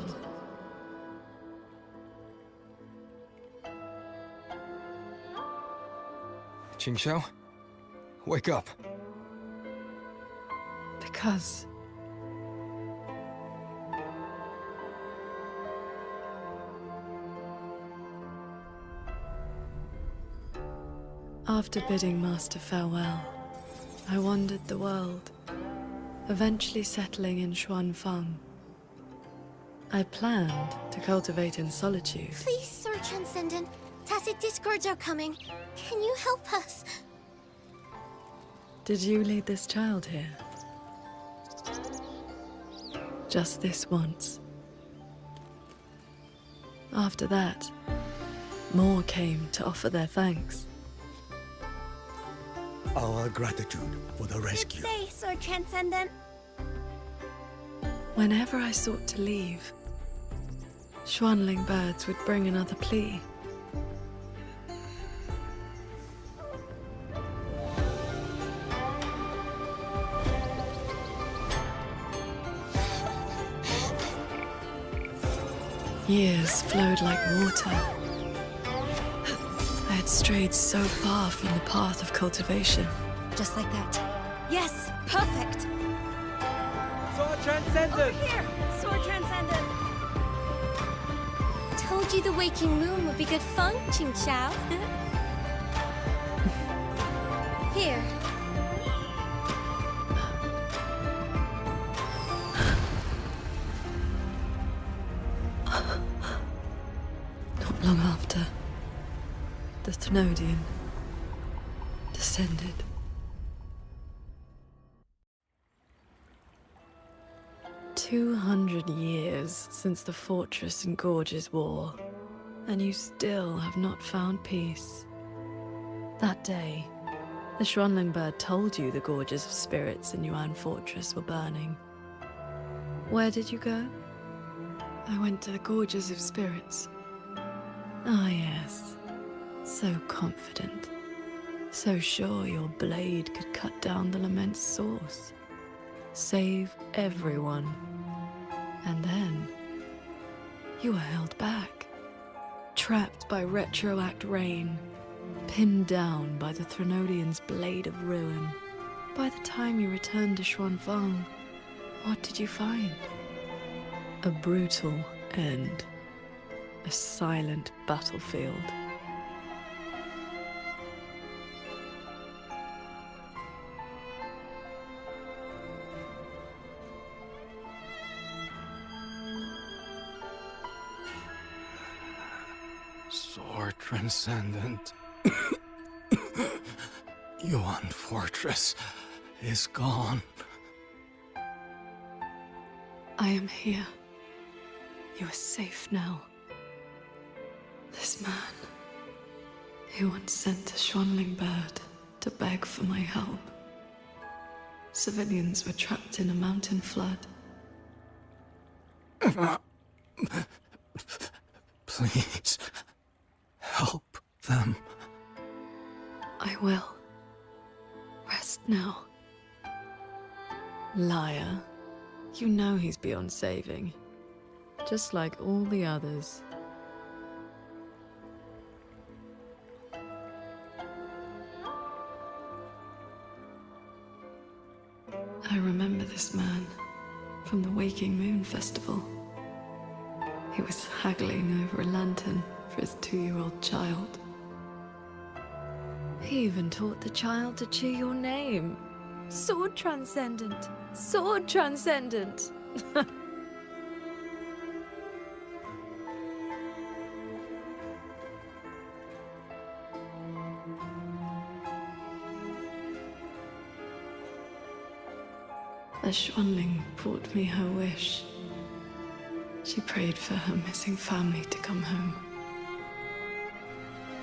Qingxiao? Wake up. Because... After bidding Master farewell, I wandered the world, eventually settling in Xuanfang. I planned to cultivate in solitude. Please, Sir Transcendent. Tacit discords are coming. Can you help us? Did you lead this child here? Just this once. After that, more came to offer their thanks. Our gratitude for the rescue. Good day, Sir Transcendent. Whenever I sought to leave, Xuanling birds would bring another plea. Years flowed like water. I had strayed so far from the path of cultivation. Just like that. Yes, perfect. Sword Transcendent! Over here, Sword Transcendent. Told you the waking moon would be good fun, Qingxiao. Here. Not long after, the Thenodian descended. "200 years since the fortress and gorges war, and you still have not found peace." That day, the Xuanling bird told you the gorges of spirits in Yuan Fortress were burning. Where did you go? I went to the gorges of spirits. Ah, yes. So confident. So sure your blade could cut down the lament's source. Save everyone. And then, you were held back. Trapped by retroact rain. Pinned down by the Thenodian's blade of ruin. By the time you returned to Xuanfang, what did you find? A brutal end. A silent battlefield. Sword Transcendent. Yuan Fortress is gone. I am here. You are safe now. This man, he once sent a Xuanling bird to beg for my help. Civilians were trapped in a mountain flood. Please, help them. I will. Rest now. Liar. You know he's beyond saving. Just like all the others. I remember this man from the Waking Moon Festival. He was haggling over a lantern for his 2-year-old child. He even taught the child to chew your name. Sword Transcendent! Sword Transcendent! The Xuanling brought me her wish. She prayed for her missing family to come home.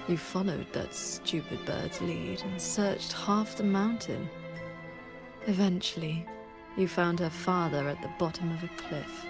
You followed that stupid bird's lead and searched half the mountain. Eventually, you found her father at the bottom of a cliff.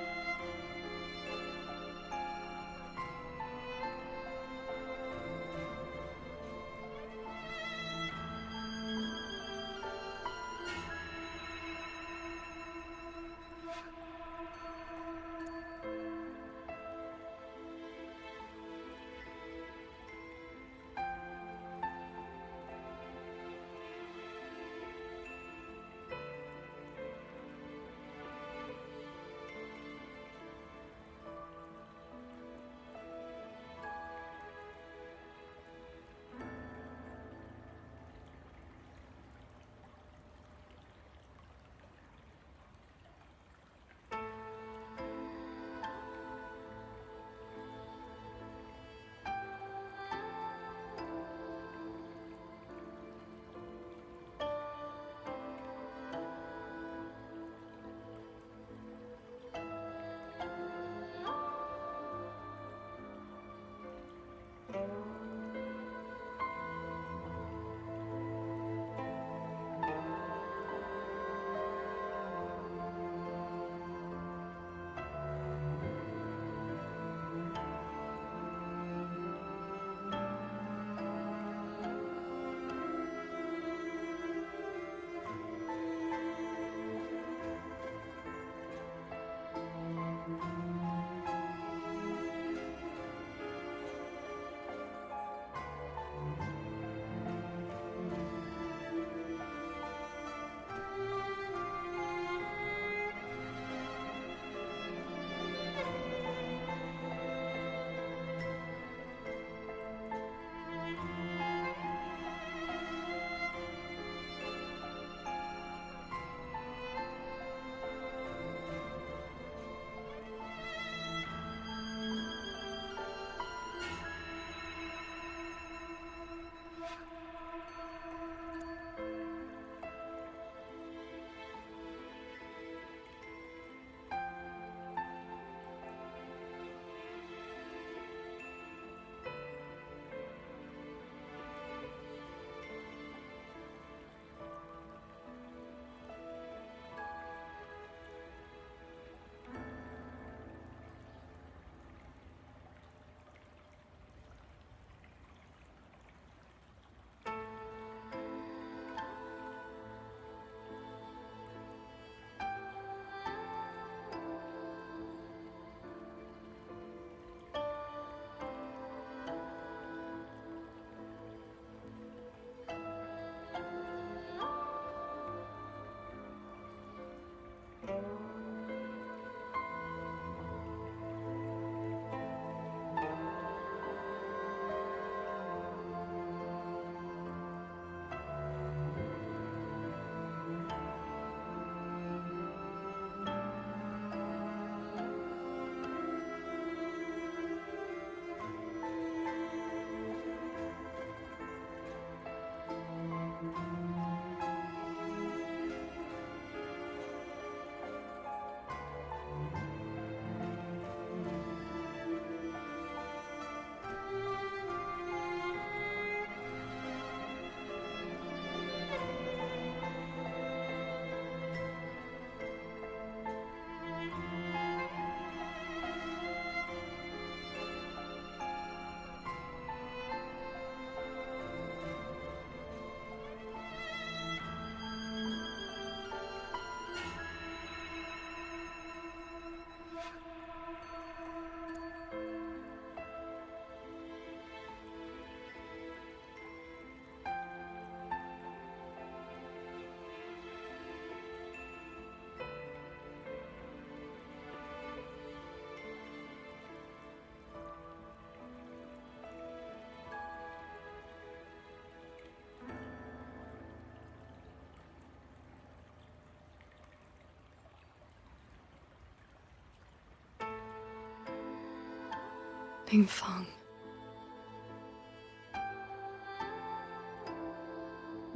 Ningfang.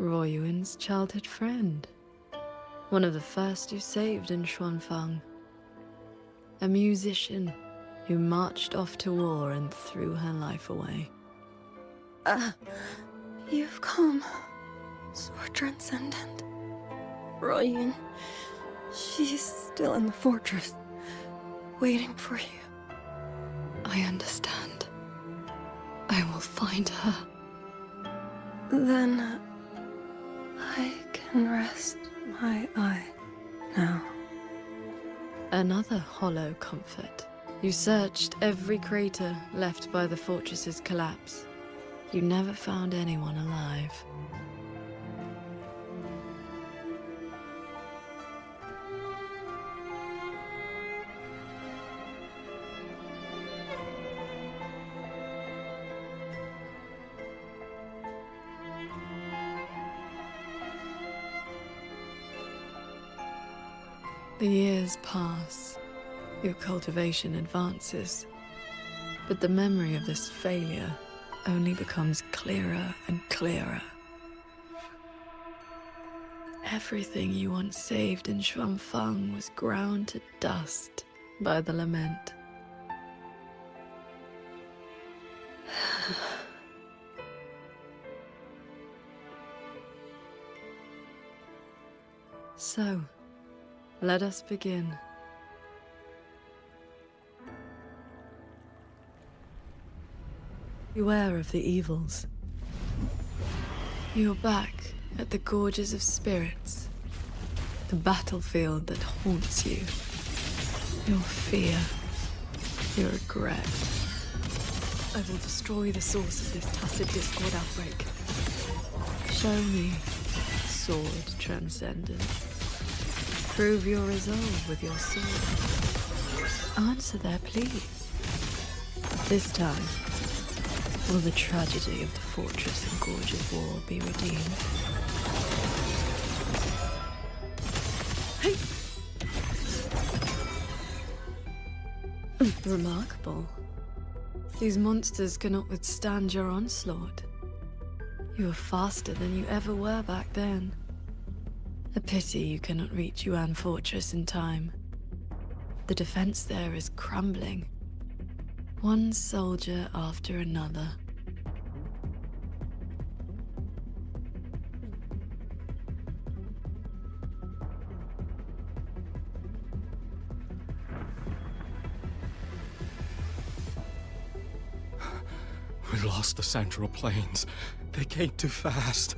Ruoyuan's childhood friend. One of the first you saved in Xuanfang. A musician who marched off to war and threw her life away. You've come. Sword Transcendent. Ruoyuan. She's still in the fortress, waiting for you. I understand. I will find her. Then I can rest my eye now. Another hollow comfort. You searched every crater left by the fortress's collapse. You never found anyone alive. The years pass, your cultivation advances, but the memory of this failure only becomes clearer and clearer. Everything you once saved in Xuanfang was ground to dust by the lament. So, let us begin. Beware of the evils. You're back at the Gorges of Spirits, the battlefield that haunts you. Your fear, your regret. I will destroy the source of this tacit discord outbreak. Show me, sword transcendent. Prove your resolve with your sword. Answer their pleas. This time, will the tragedy of the fortress and Gorge's war be redeemed? Hey! Remarkable. These monsters cannot withstand your onslaught. You are faster than you ever were back then. A pity you cannot reach Yuan Fortress in time. The defense there is crumbling. One soldier after another. We lost the Central Plains. They came too fast.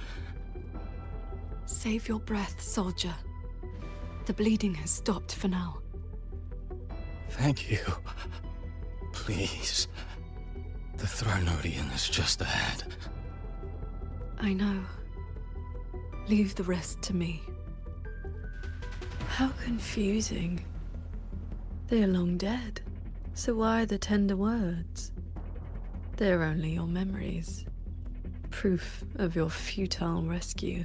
Save your breath, soldier. The bleeding has stopped for now. Thank you. Please. The Thronodian is just ahead. I know. Leave the rest to me. How confusing. They are long dead, so why the tender words? They're only your memories. Proof of your futile rescue.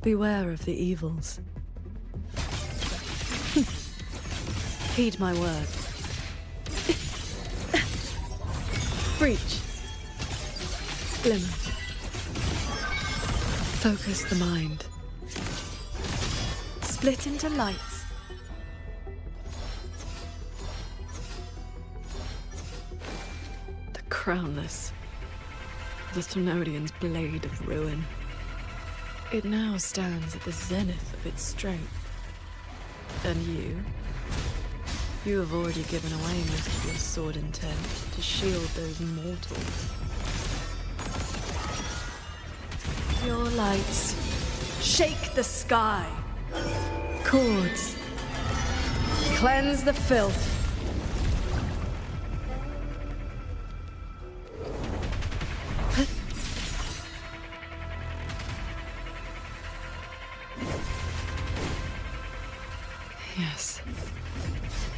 Beware of the evils. Heed my words. Breach. Glimmer. Focus the mind. Split into lights. The crownless. The Thronodian's blade of ruin. It now stands at the zenith of its strength. And you have already given away most of your sword intent to shield those mortals. Your lights shake the sky. Chords, cleanse the filth. Yes.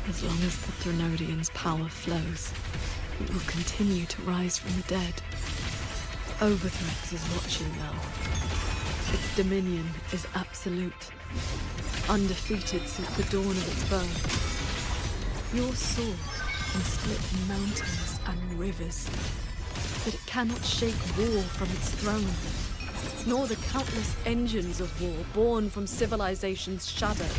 As long as the Threnodian's power flows, it will continue to rise from the dead. Overthrex is watching now. Its dominion is absolute, undefeated since the dawn of its birth. Your sword can split mountains and rivers, but it cannot shake war from its throne, nor the countless engines of war born from civilization's shadow.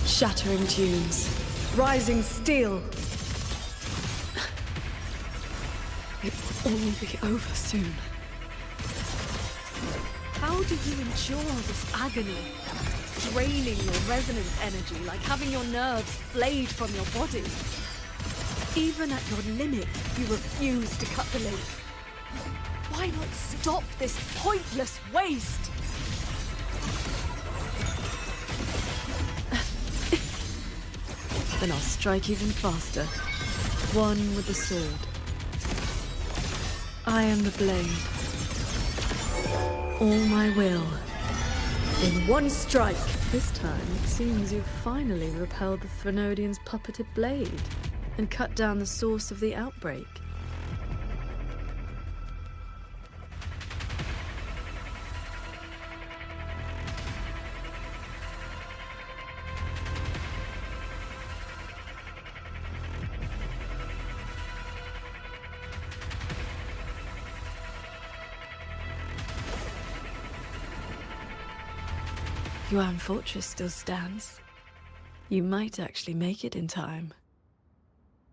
Shattering tunes, rising steel. It will all be over soon. How do you endure this agony? Draining your resonance energy like having your nerves flayed from your body. Even at your limit, you refuse to cut the link. Why not stop this pointless waste? Then I'll strike even faster. One with the sword. I am the blade. All my will. In one strike. This time, it seems you've finally repelled the Threnodian's puppeted blade and cut down the source of the outbreak. Yuan Fortress still stands. You might actually make it in time.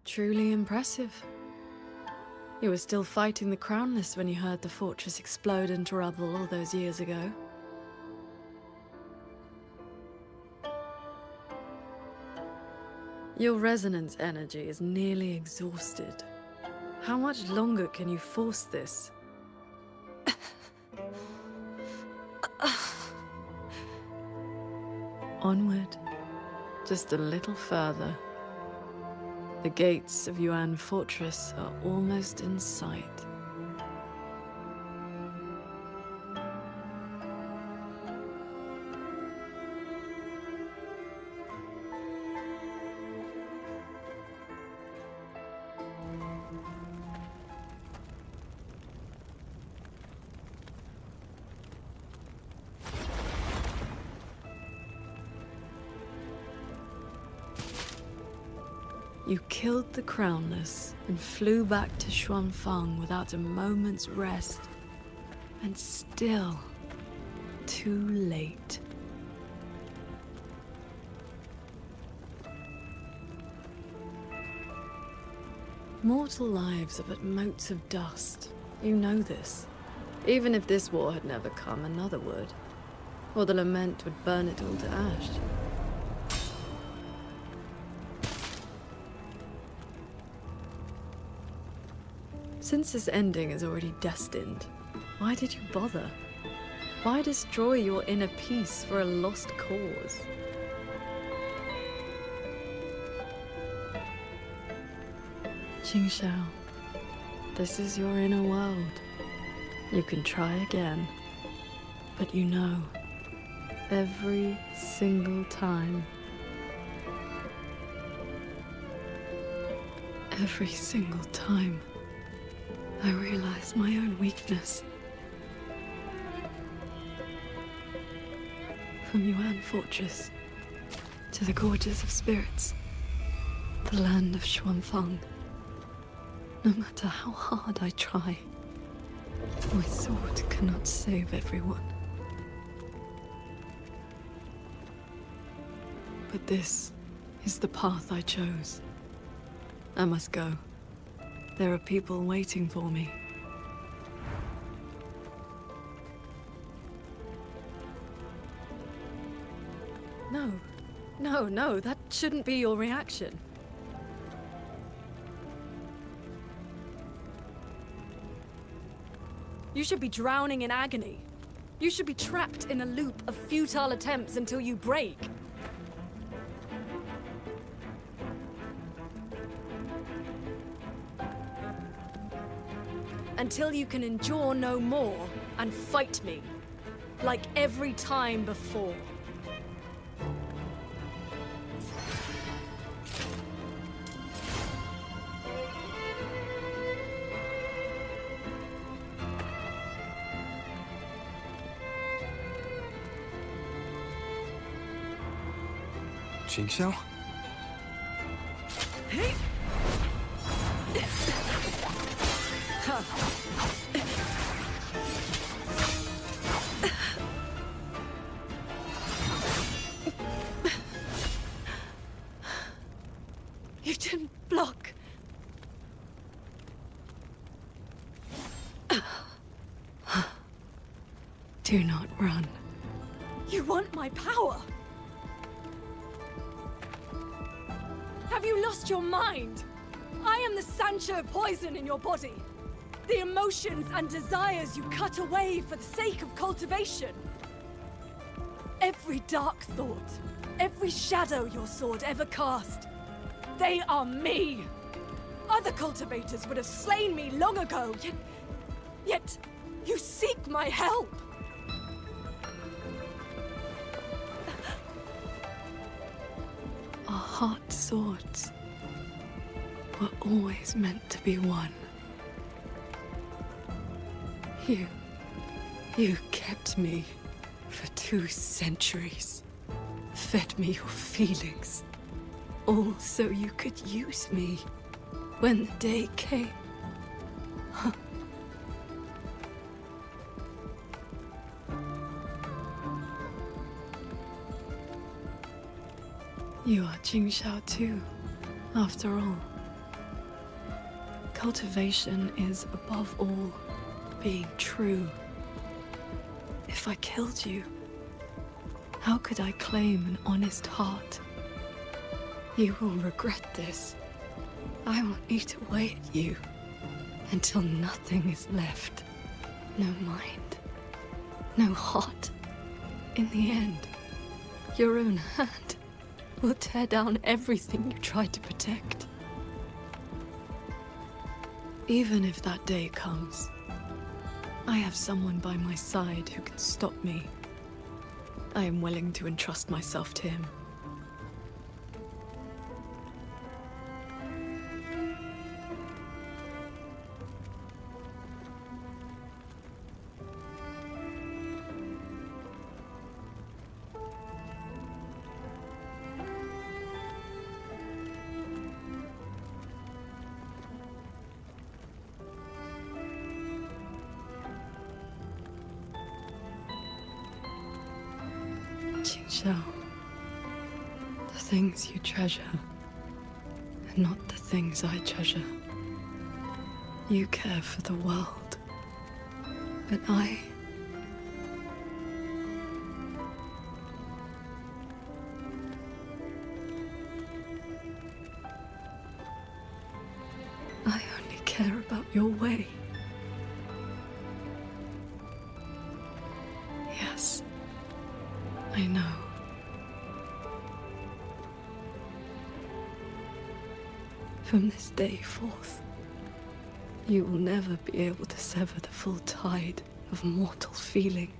Truly impressive. You were still fighting the Crownless when you heard the fortress explode into rubble all those years ago. Your resonance energy is nearly exhausted. How much longer can you force this? Onward, just a little further. The gates of Yuan Fortress are almost in sight. You killed the Crownless and flew back to Xuanfang without a moment's rest. And still, too late. Mortal lives are but motes of dust. You know this. Even if this war had never come, another would. Or the lament would burn it all to ash. Since this ending is already destined, why did you bother? Why destroy your inner peace for a lost cause? Qingxiao, this is your inner world. You can try again, but you know, every single time, every single time, I realize my own weakness. From Yuan Fortress to the Gorges of Spirits, the land of Xuanfang. No matter how hard I try, my sword cannot save everyone. But this is the path I chose. I must go. There are people waiting for me. No, that shouldn't be your reaction. You should be drowning in agony. You should be trapped in a loop of futile attempts until you break. Until you can endure no more and fight me, like every time before. Qingxiao? You didn't block. Do not run. You want my power? Have you lost your mind? I am the Sancho poison in your body. The emotions and desires you cut away for the sake of cultivation. Every dark thought, every shadow your sword ever cast, they are me. Other cultivators would have slain me long ago, yet you seek my help. Our heart swords were always meant to be one. You kept me for 2 centuries. Fed me your feelings. All so you could use me when the day came. You are Qingxiao too, after all. Cultivation is, above all, being true. If I killed you, how could I claim an honest heart? You will regret this. I will eat away at you until nothing is left. No mind, no heart. In the end, your own hand will tear down everything you tried to protect. Even if that day comes, I have someone by my side who can stop me. I am willing to entrust myself to him. Qingxiao, the things you treasure are not the things I treasure. You care for the world, but I only care about your way. Yes, I know. From this day forth, you will never be able to sever the full tide of mortal feeling,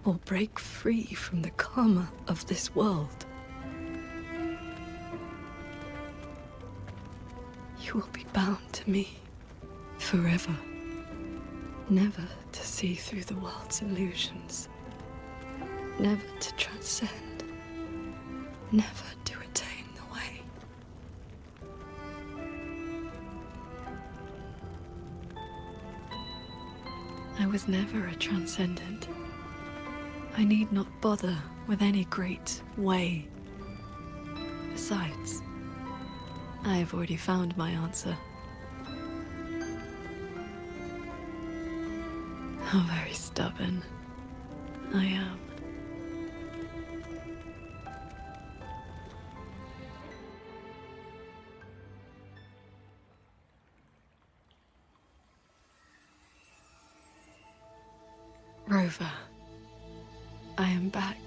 or break free from the karma of this world. You will be bound to me forever, never to see through the world's illusions, never to transcend, never to attain the way. I was never a transcendent. I need not bother with any great way. Besides, I have already found my answer. How very stubborn I am. Rover, I am back.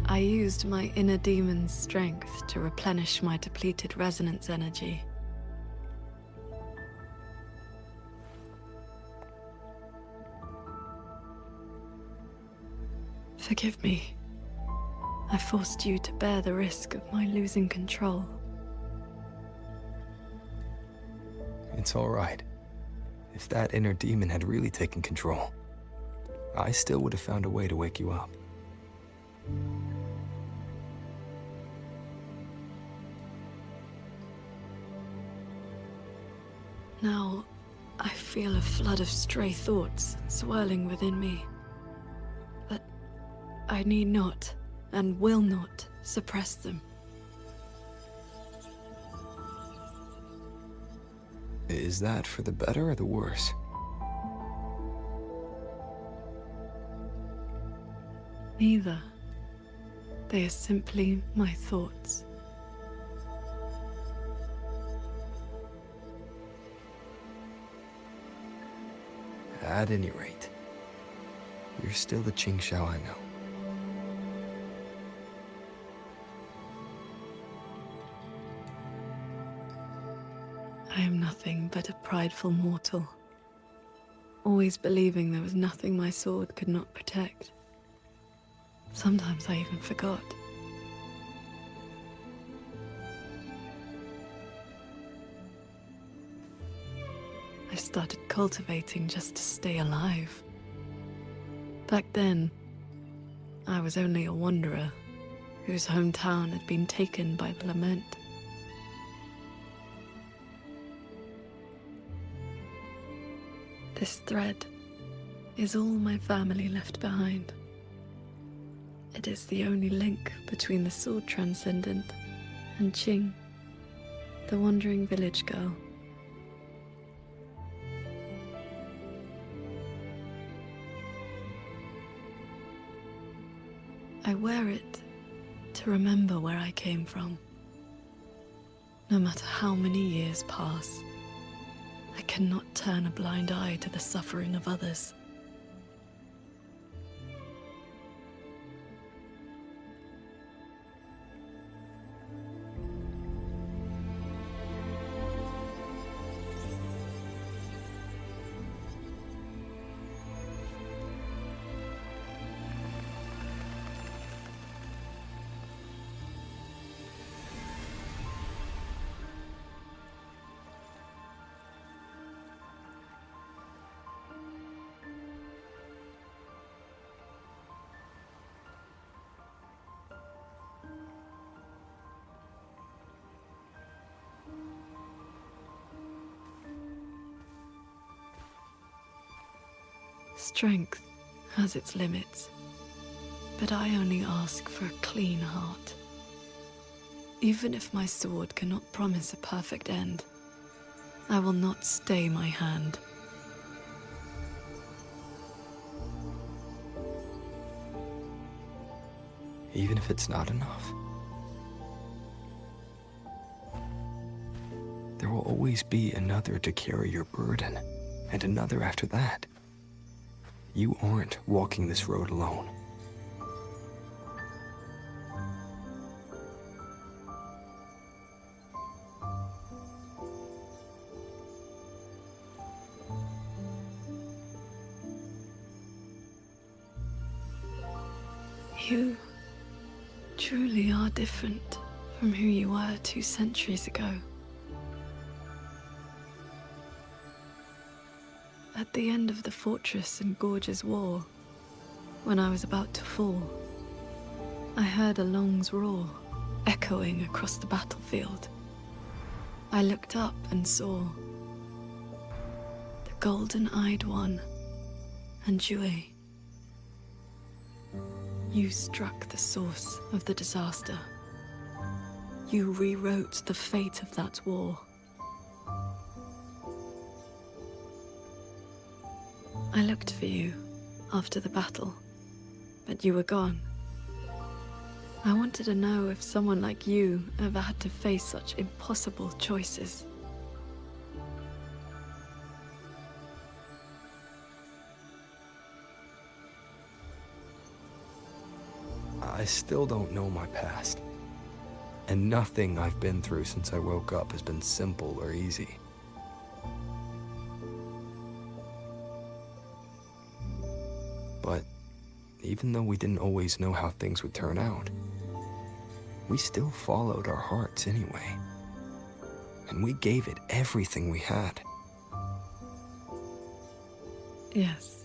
I used my inner demon's strength to replenish my depleted resonance energy. Forgive me. I forced you to bear the risk of my losing control. It's all right. If that inner demon had really taken control, I still would have found a way to wake you up. Now, I feel a flood of stray thoughts swirling within me. But I need not, and will not, suppress them. Is that for the better or the worse? Neither. They are simply my thoughts. At any rate, you're still the Qingxiao I know. I am nothing but a prideful mortal, always believing there was nothing my sword could not protect. Sometimes I even forgot. I started cultivating just to stay alive. Back then, I was only a wanderer whose hometown had been taken by the lament. This thread is all my family left behind. It is the only link between the sword transcendent and Qing, the wandering village girl. I wear it to remember where I came from. No matter how many years pass, I cannot turn a blind eye to the suffering of others. Strength has its limits, but I only ask for a clean heart. Even if my sword cannot promise a perfect end, I will not stay my hand. Even if it's not enough? There will always be another to carry your burden, and another after that. You aren't walking this road alone. You truly are different from who you were 2 centuries ago. At the end of the Fortress and Gorge's War, when I was about to fall, I heard a Long's roar echoing across the battlefield. I looked up and saw the golden-eyed one and Jue. You struck the source of the disaster. You rewrote the fate of that war. I looked for you after the battle, but you were gone. I wanted to know if someone like you ever had to face such impossible choices. I still don't know my past. And nothing I've been through since I woke up has been simple or easy. But even though we didn't always know how things would turn out, we still followed our hearts anyway. And we gave it everything we had. Yes,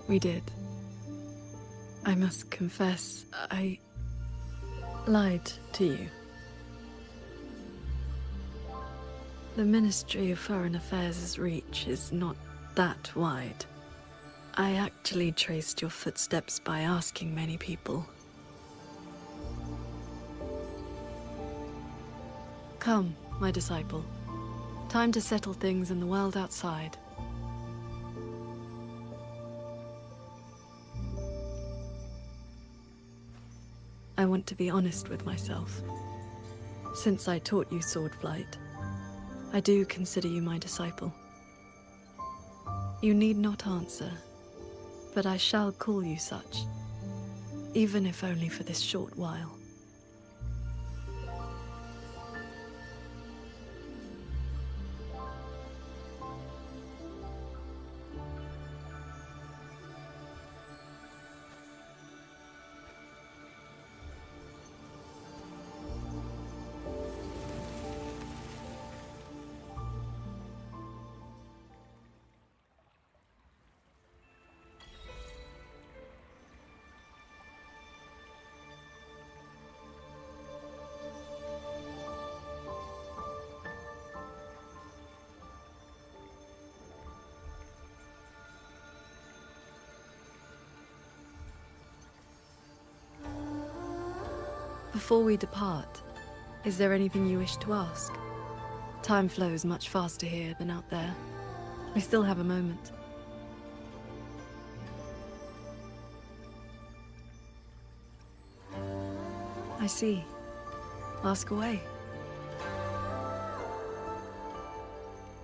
we did. I must confess, I lied to you. The Ministry of Foreign Affairs' reach is not that wide. I actually traced your footsteps by asking many people. Come, my disciple. Time to settle things in the world outside. I want to be honest with myself. Since I taught you sword flight, I do consider you my disciple. You need not answer, but I shall call you such, even if only for this short while. Before we depart, is there anything you wish to ask? Time flows much faster here than out there. We still have a moment. I see. Ask away.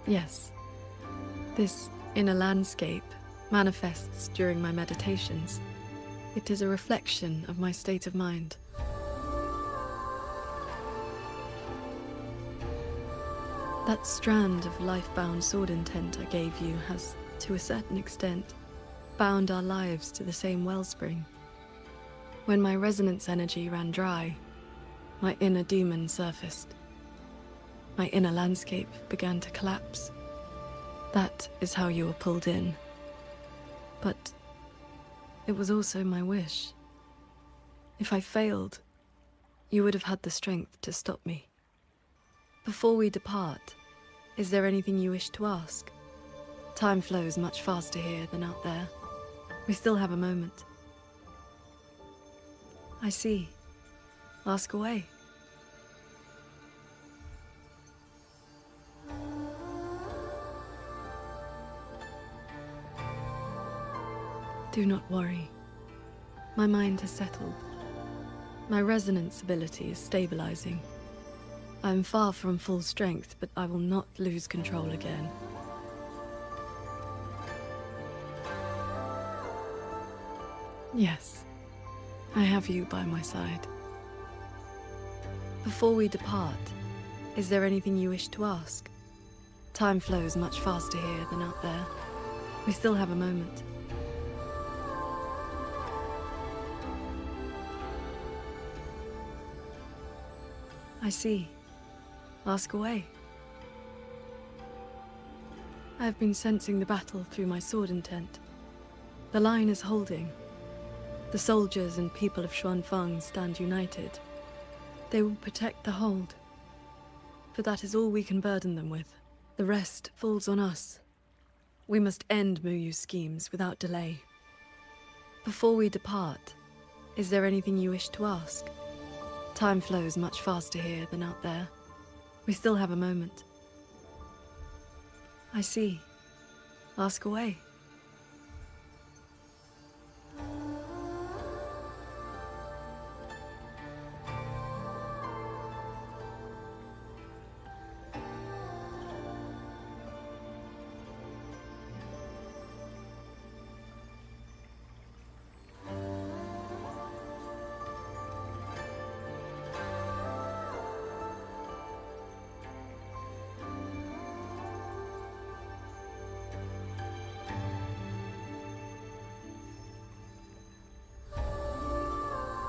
Yes. This inner landscape manifests during my meditations. It is a reflection of my state of mind. That strand of life-bound sword intent I gave you has, to a certain extent, bound our lives to the same wellspring. When my resonance energy ran dry, my inner demon surfaced. My inner landscape began to collapse. That is how you were pulled in. But it was also my wish. If I failed, you would have had the strength to stop me. Before we depart, is there anything you wish to ask? Time flows much faster here than out there. We still have a moment. I see. Ask away. Do not worry. My mind has settled. My resonance ability is stabilizing. I am far from full strength, but I will not lose control again. Yes, I have you by my side. Before we depart, is there anything you wish to ask? Time flows much faster here than out there. We still have a moment. I see. Ask away. I have been sensing the battle through my sword intent. The line is holding. The soldiers and people of Xuanfang stand united. They will protect the hold. For that is all we can burden them with. The rest falls on us. We must end Muyu's schemes without delay. Before we depart, Is there anything you wish to ask? Time flows much faster here than out there. We still have a moment. I see. Ask away.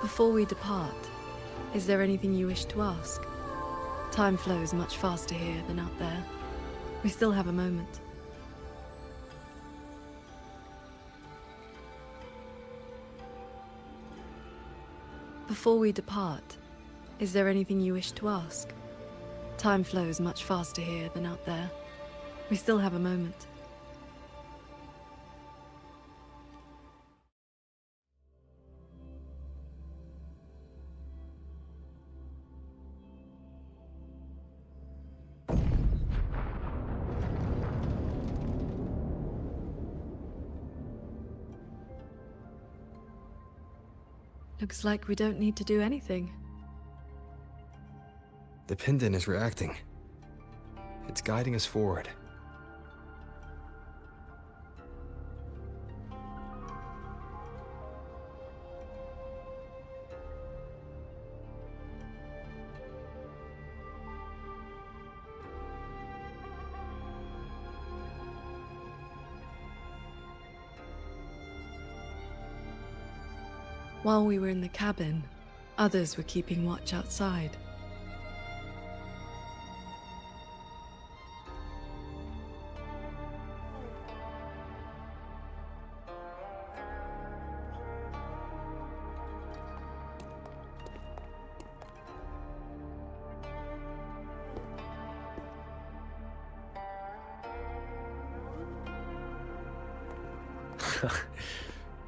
Before we depart, is there anything you wish to ask? Time flows much faster here than out there. We still have a moment. Before we depart, is there anything you wish to ask? Time flows much faster here than out there. We still have a moment. Looks like we don't need to do anything. The pendant is reacting. It's guiding us forward. While we were in the cabin, others were keeping watch outside.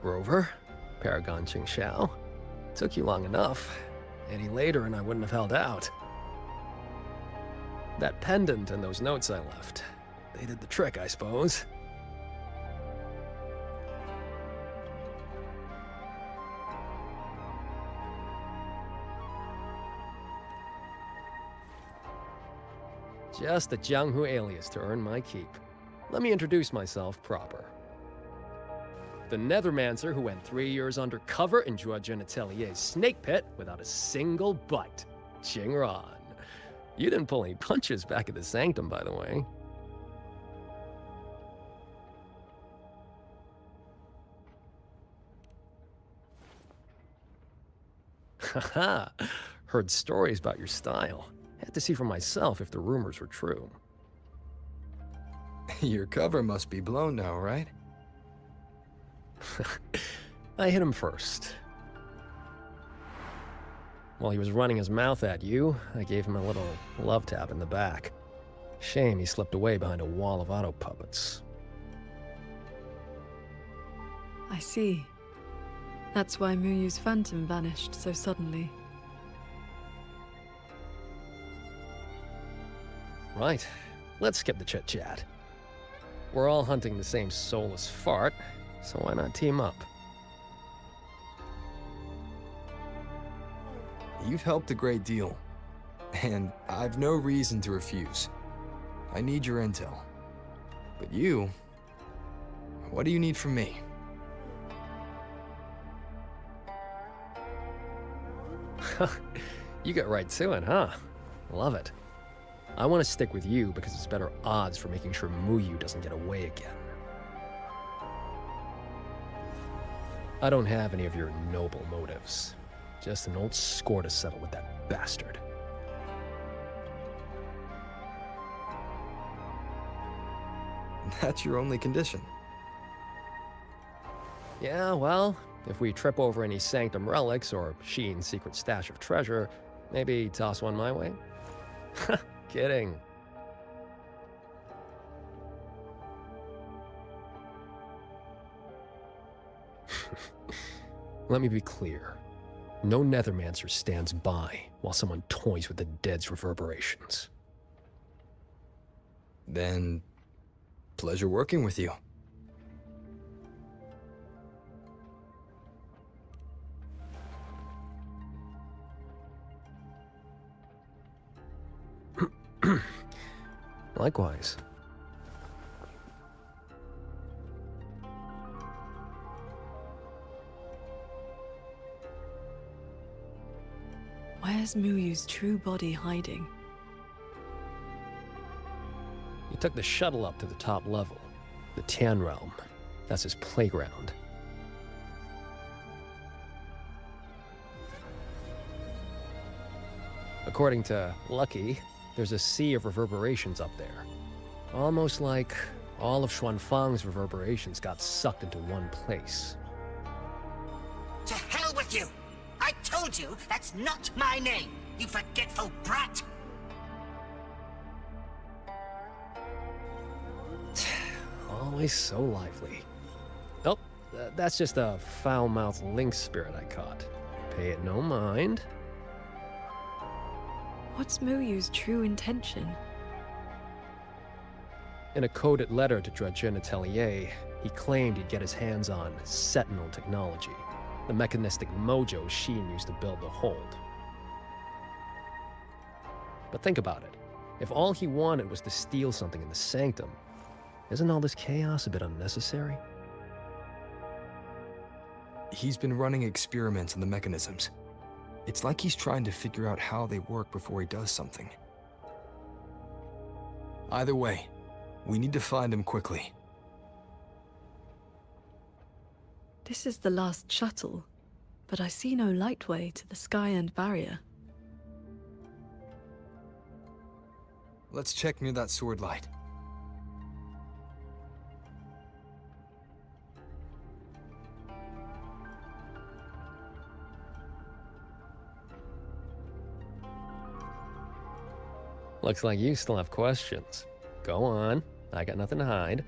Rover, Paragon Qingxiao. Took you long enough. Any later and I wouldn't have held out. That pendant and those notes I left, they did the trick, I suppose. Just a Jianghu alias to earn my keep. Let me introduce myself proper. The Nethermancer who went 3 years undercover in Jua Genitelier's snake pit without a single bite. Jingran. You didn't pull any punches back at the Sanctum, by the way. Haha. Heard stories about your style. Had to see for myself if the rumors were true. Your cover must be blown now, right? I hit him first. While he was running his mouth at you, I gave him a little love tap in the back. Shame he slipped away behind a wall of auto puppets. I see. That's why Muyu's phantom vanished so suddenly. Right. Let's skip the chit-chat. We're all hunting the same soulless fart, so why not team up? You've helped a great deal, and I've no reason to refuse. I need your intel. But you, what do you need from me? You get right to it, huh? Love it. I want to stick with you because it's better odds for making sure Muyu doesn't get away again. I don't have any of your noble motives. Just an old score to settle with that bastard. That's your only condition? Yeah, well, if we trip over any Sanctum relics or Sheen's secret stash of treasure, maybe toss one my way? Kidding. Let me be clear. No Nethermancer stands by while someone toys with the dead's reverberations. Then, pleasure working with you. Likewise. Where's Muyu's true body hiding? He took the shuttle up to the top level, the Tian Realm. That's his playground. According to Lucky, there's a sea of reverberations up there. Almost like all of Xuanfang's reverberations got sucked into one place. To hell with you! I told you that's not my name, you forgetful brat! Always so lively. Oh, that's just a foul-mouthed lynx spirit I caught. Pay it no mind. What's Muyu's true intention? In a coded letter to Dredgen Atelier, he claimed he'd get his hands on Sentinel technology, the mechanistic mojo Sheen used to build the hold. But think about it. If all he wanted was to steal something in the Sanctum, isn't all this chaos a bit unnecessary? He's been running experiments on the mechanisms. It's like he's trying to figure out how they work before he does something. Either way, we need to find him quickly. This is the last shuttle, but I see no lightway to the sky and barrier. Let's check near that sword light. Looks like you still have questions. Go on, I got nothing to hide.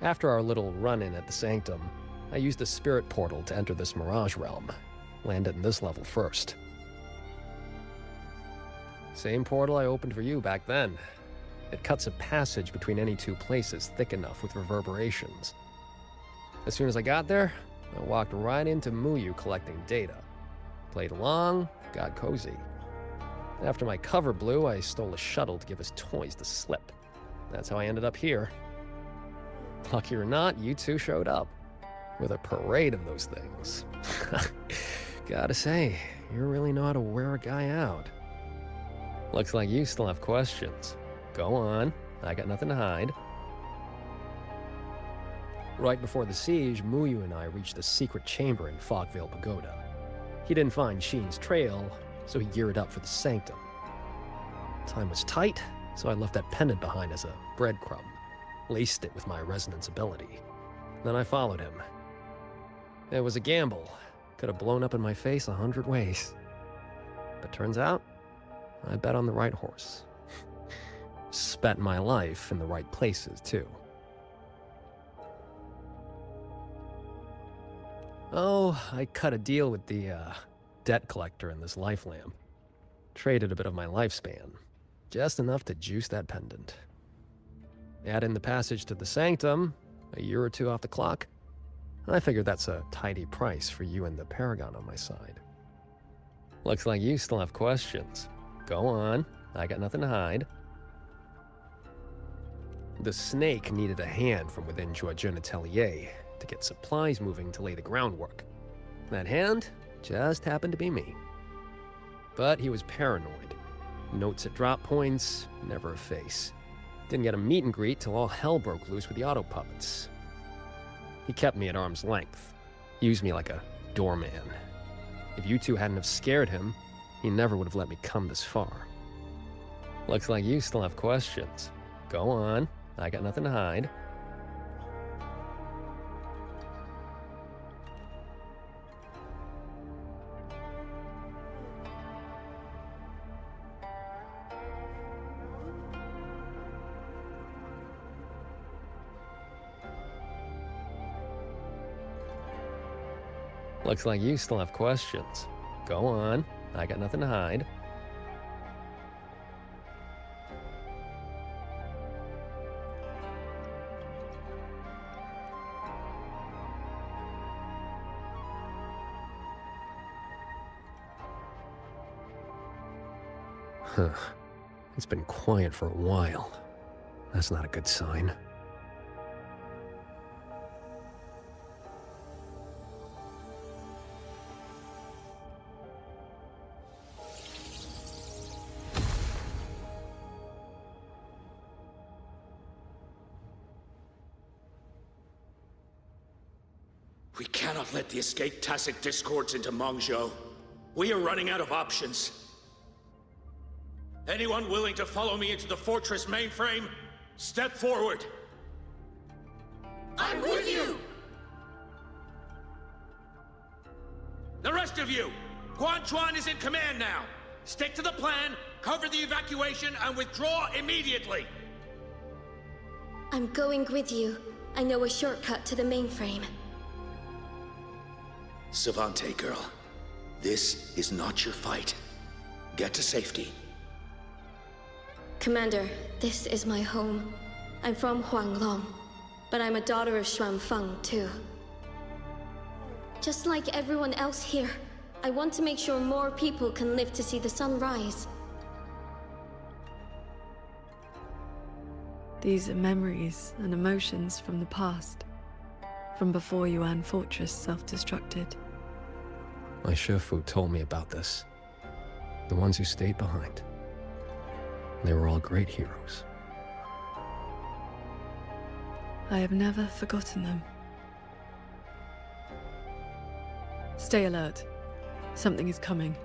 After our little run-in at the Sanctum, I used the spirit portal to enter this Mirage realm. Landed in this level first. Same portal I opened for you back then. It cuts a passage between any two places thick enough with reverberations. As soon as I got there, I walked right into Muyu collecting data. Played along, got cozy. After my cover blew, I stole a shuttle to give us toys to slip. That's how I ended up here. Lucky or not, you two showed up. With a parade of those things. Gotta say, you really know how to wear a guy out. Looks like you still have questions. Go on, I got nothing to hide. Right before the siege, Muyu and I reached a secret chamber in Fogvale Pagoda. He didn't find Sheen's trail, so he geared up for the Sanctum. Time was tight, so I left that pendant behind as a breadcrumb, laced it with my resonance ability. Then I followed him. It was a gamble. Could have blown up in my face 100 ways. But turns out, I bet on the right horse. Spent my life in the right places, too. Oh, I cut a deal with the, debt collector in this life lamp. Traded a bit of my lifespan. Just enough to juice that pendant. Add in the passage to the Sanctum, a year or two off the clock. I figured that's a tidy price for you and the Paragon on my side. Looks like you still have questions. Go on, I got nothing to hide. The snake needed a hand from within Dredgen Atelier to get supplies moving to lay the groundwork. That hand just happened to be me. But he was paranoid. Notes at drop points, never a face. Didn't get a meet and greet till all hell broke loose with the auto puppets. He kept me at arm's length, used me like a doorman. If you two hadn't have scared him, he never would have let me come this far. Looks like you still have questions. Go on, I got nothing to hide. Looks like you still have questions. Go on. I got nothing to hide. Huh. It's been quiet for a while. That's not a good sign. We cannot let the escaped tacit discords into Mengzhou. We are running out of options. Anyone willing to follow me into the fortress mainframe? Step forward. I'm with you! The rest of you, Quan Chuan is in command now. Stick to the plan, cover the evacuation, and withdraw immediately. I'm going with you. I know a shortcut to the mainframe. Savante girl, this is not your fight. Get to safety. Commander, this is my home. I'm from Huanglong, but I'm a daughter of Xuanfeng, too. Just like everyone else here, I want to make sure more people can live to see the sun rise. These are memories and emotions from the past, from before Yuan Fortress self-destructed. My Shifu told me about this. The ones who stayed behind. They were all great heroes. I have never forgotten them. Stay alert. Something is coming.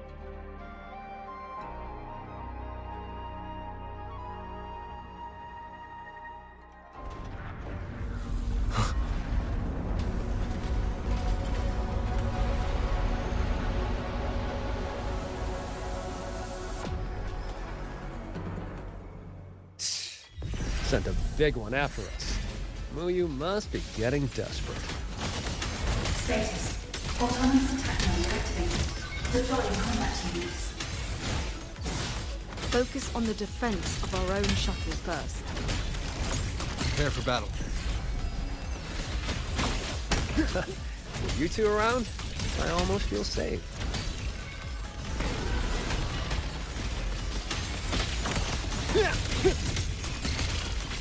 Sent a big one after us. Muyu must be getting desperate. Status. Autonomous attack mode activated. Deploying combat units. Focus on the defense of our own shuttle first. Prepare for battle. With you two around, I almost feel safe.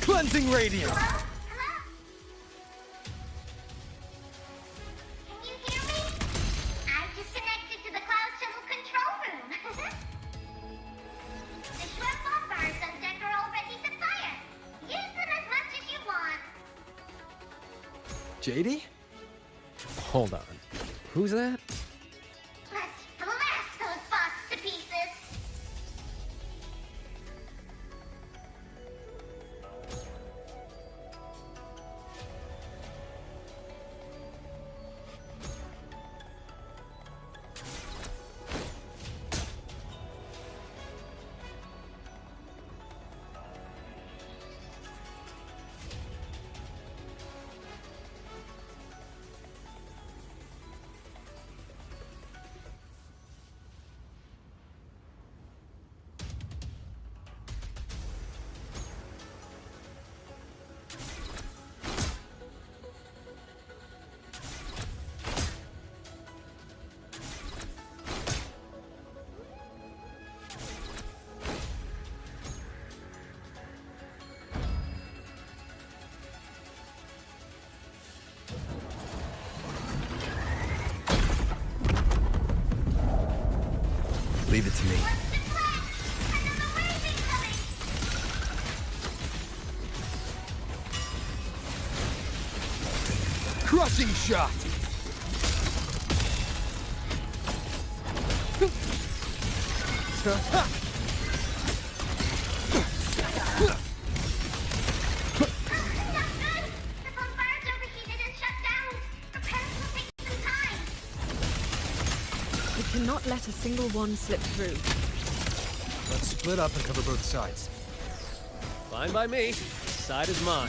Cleansing radiance! Hello? Can you hear me? I've disconnected to the Cloud Shuttle control room. The short bombers on deck are all ready to fire. Use them as much as you want. JD? Hold on. Who's that? Let's blast those bots to pieces. Leave it to me. Crushing shot! We cannot let a single one slip through. Let's split up and cover both sides. Fine by me. Side is mine.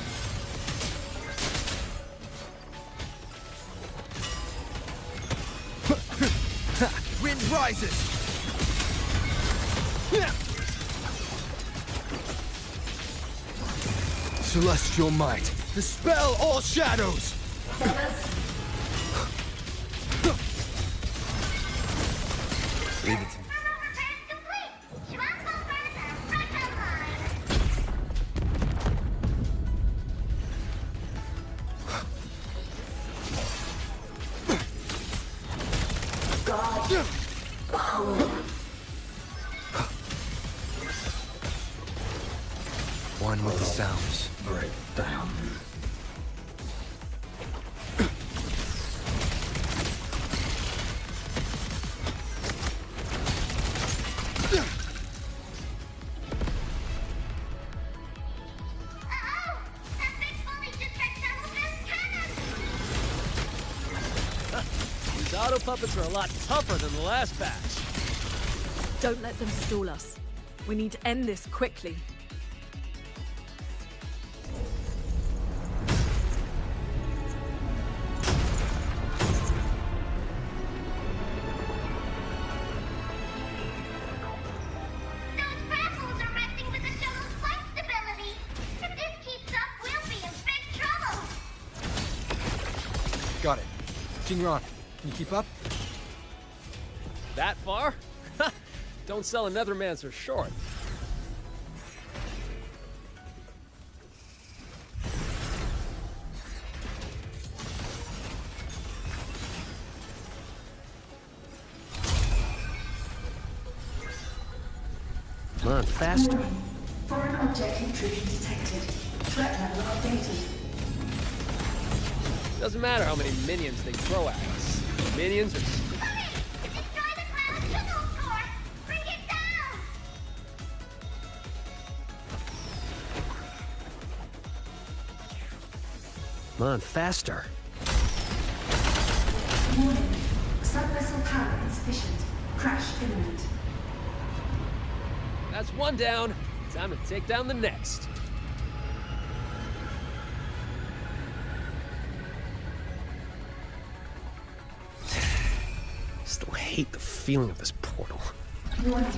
Wind rises! Celestial might, dispel all shadows! Leave it to me. One with the sounds. Break down. These auto puppets are a lot tougher than the last batch. Don't let them stall us. We need to end this quickly. Got it. Jingran, can you keep up? That far? Don't sell a Nethermancer short. Come on, faster. Warning. Foreign object intrusion detected. Threat level updated. Doesn't matter how many minions they throw at us. Minions are... Come on, faster. Warning. Subvessel power insufficient. Crash imminent. That's one down. Time to take down the next. Still hate the feeling of this portal. Warning.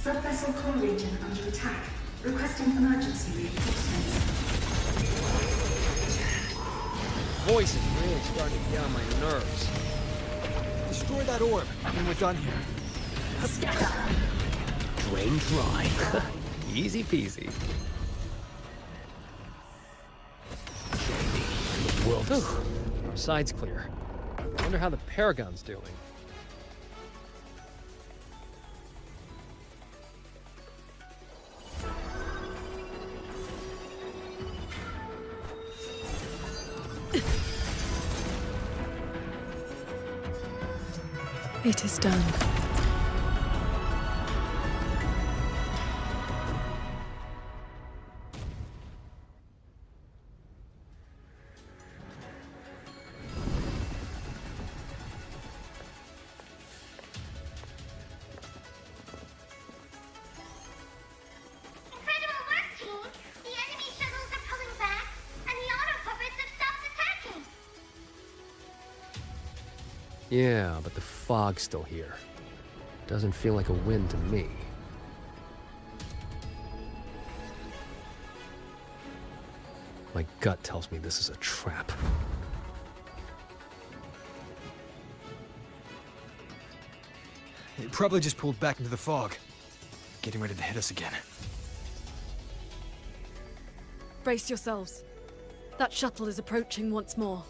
Subvessel core region under attack. Requesting emergency reinforcements. Voice is really starting to get on my nerves. Destroy that orb, and we're done here. Drain dry. Easy peasy. Whew. Our side's clear. Wonder how the Paragon's doing. It is done. Yeah, but the fog's still here. Doesn't feel like a win to me. My gut tells me this is a trap. It probably just pulled back into the fog. Getting ready to hit us again. Brace yourselves. That shuttle is approaching once more.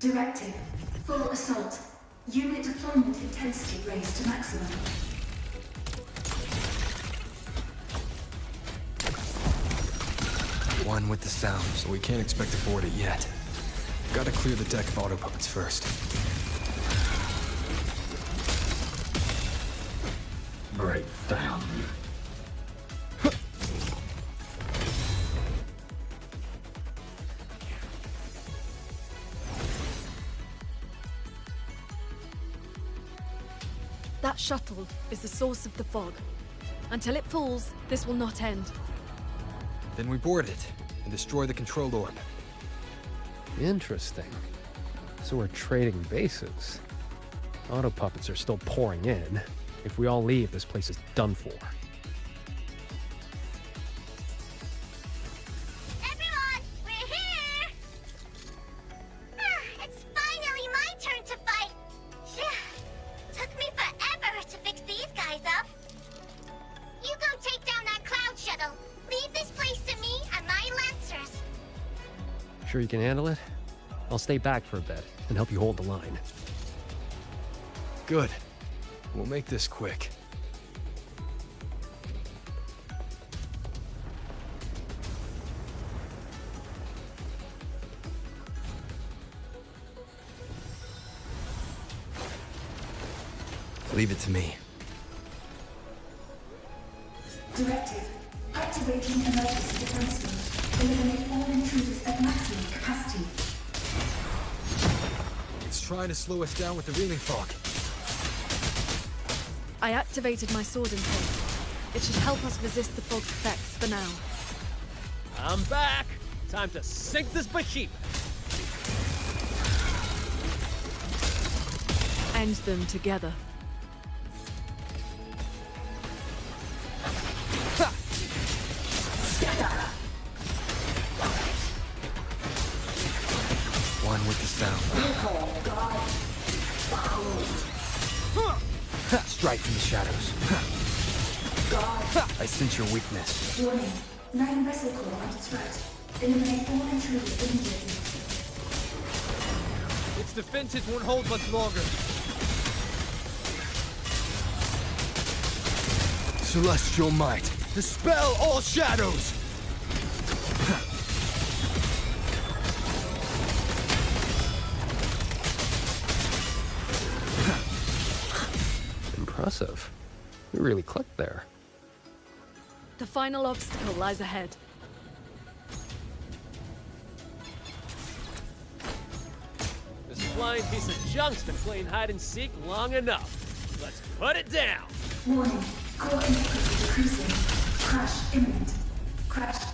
Directive. Full assault. Unit deployment intensity raised to maximum. One with the sound, so we can't expect to board it yet. Gotta clear the deck of auto puppets first. Break down. That shuttle is the source of the fog. Until it falls, this will not end. Then we board it and destroy the control orb. Interesting. So we're trading bases. Auto puppets are still pouring in. If we all leave, this place is done for. Everyone, we're here! It's finally my turn to fight. Took me forever to fix these guys up. You go take down that cloud shuttle. Leave this place to me and my lancers. Sure you can handle it? I'll stay back for a bit and help you hold the line. Good. We'll make this quick. Leave it to me. Directive. Activating emergency defense mode. Eliminate all intruders at maximum capacity. It's trying to slow us down with the reeling fog. I activated my sword intake. It should help us resist the fog's effects for now. I'm back! Time to sink this behemoth! End them together. One with the sound. Strike from the shadows. I sense your weakness. Warning. 9 vessel core under threat. Eliminate all intruders immediately. Its defenses won't hold much longer. Celestial might. Dispel all shadows! Impressive. You really clicked there. The final obstacle lies ahead. This flying piece of junk's been playing hide and seek long enough. Let's put it down! Warning. Core integrity decreasing. Crash imminent. Crash.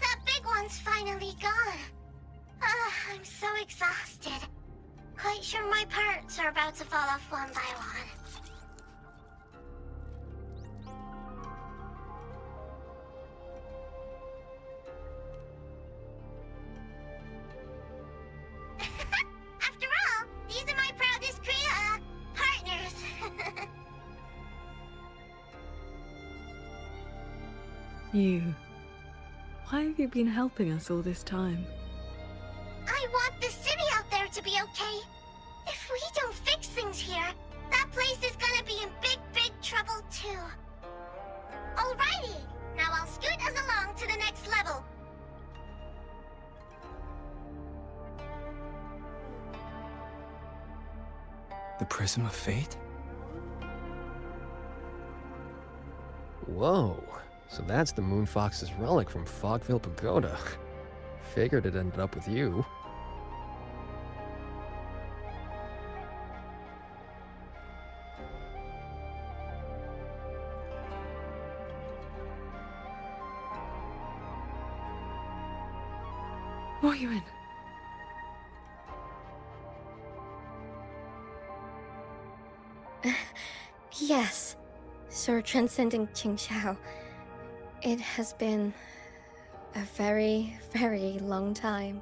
That big one's finally gone. I'm so exhausted. Quite sure my parts are about to fall off one by one. After all, these are my proudest partners. You. Why have you been helping us all this time? I want the city out there to be okay. If we don't fix things here, that place is gonna be in big, big trouble too. Alrighty, now I'll scoot us along to the next level. The Prism of Fate? Whoa. So that's the Moonfox's relic from Fogville Pagoda. Figured it ended up with you. Wuthering. Yes, Sir Transcending Qingxiao. It has been a very, very long time.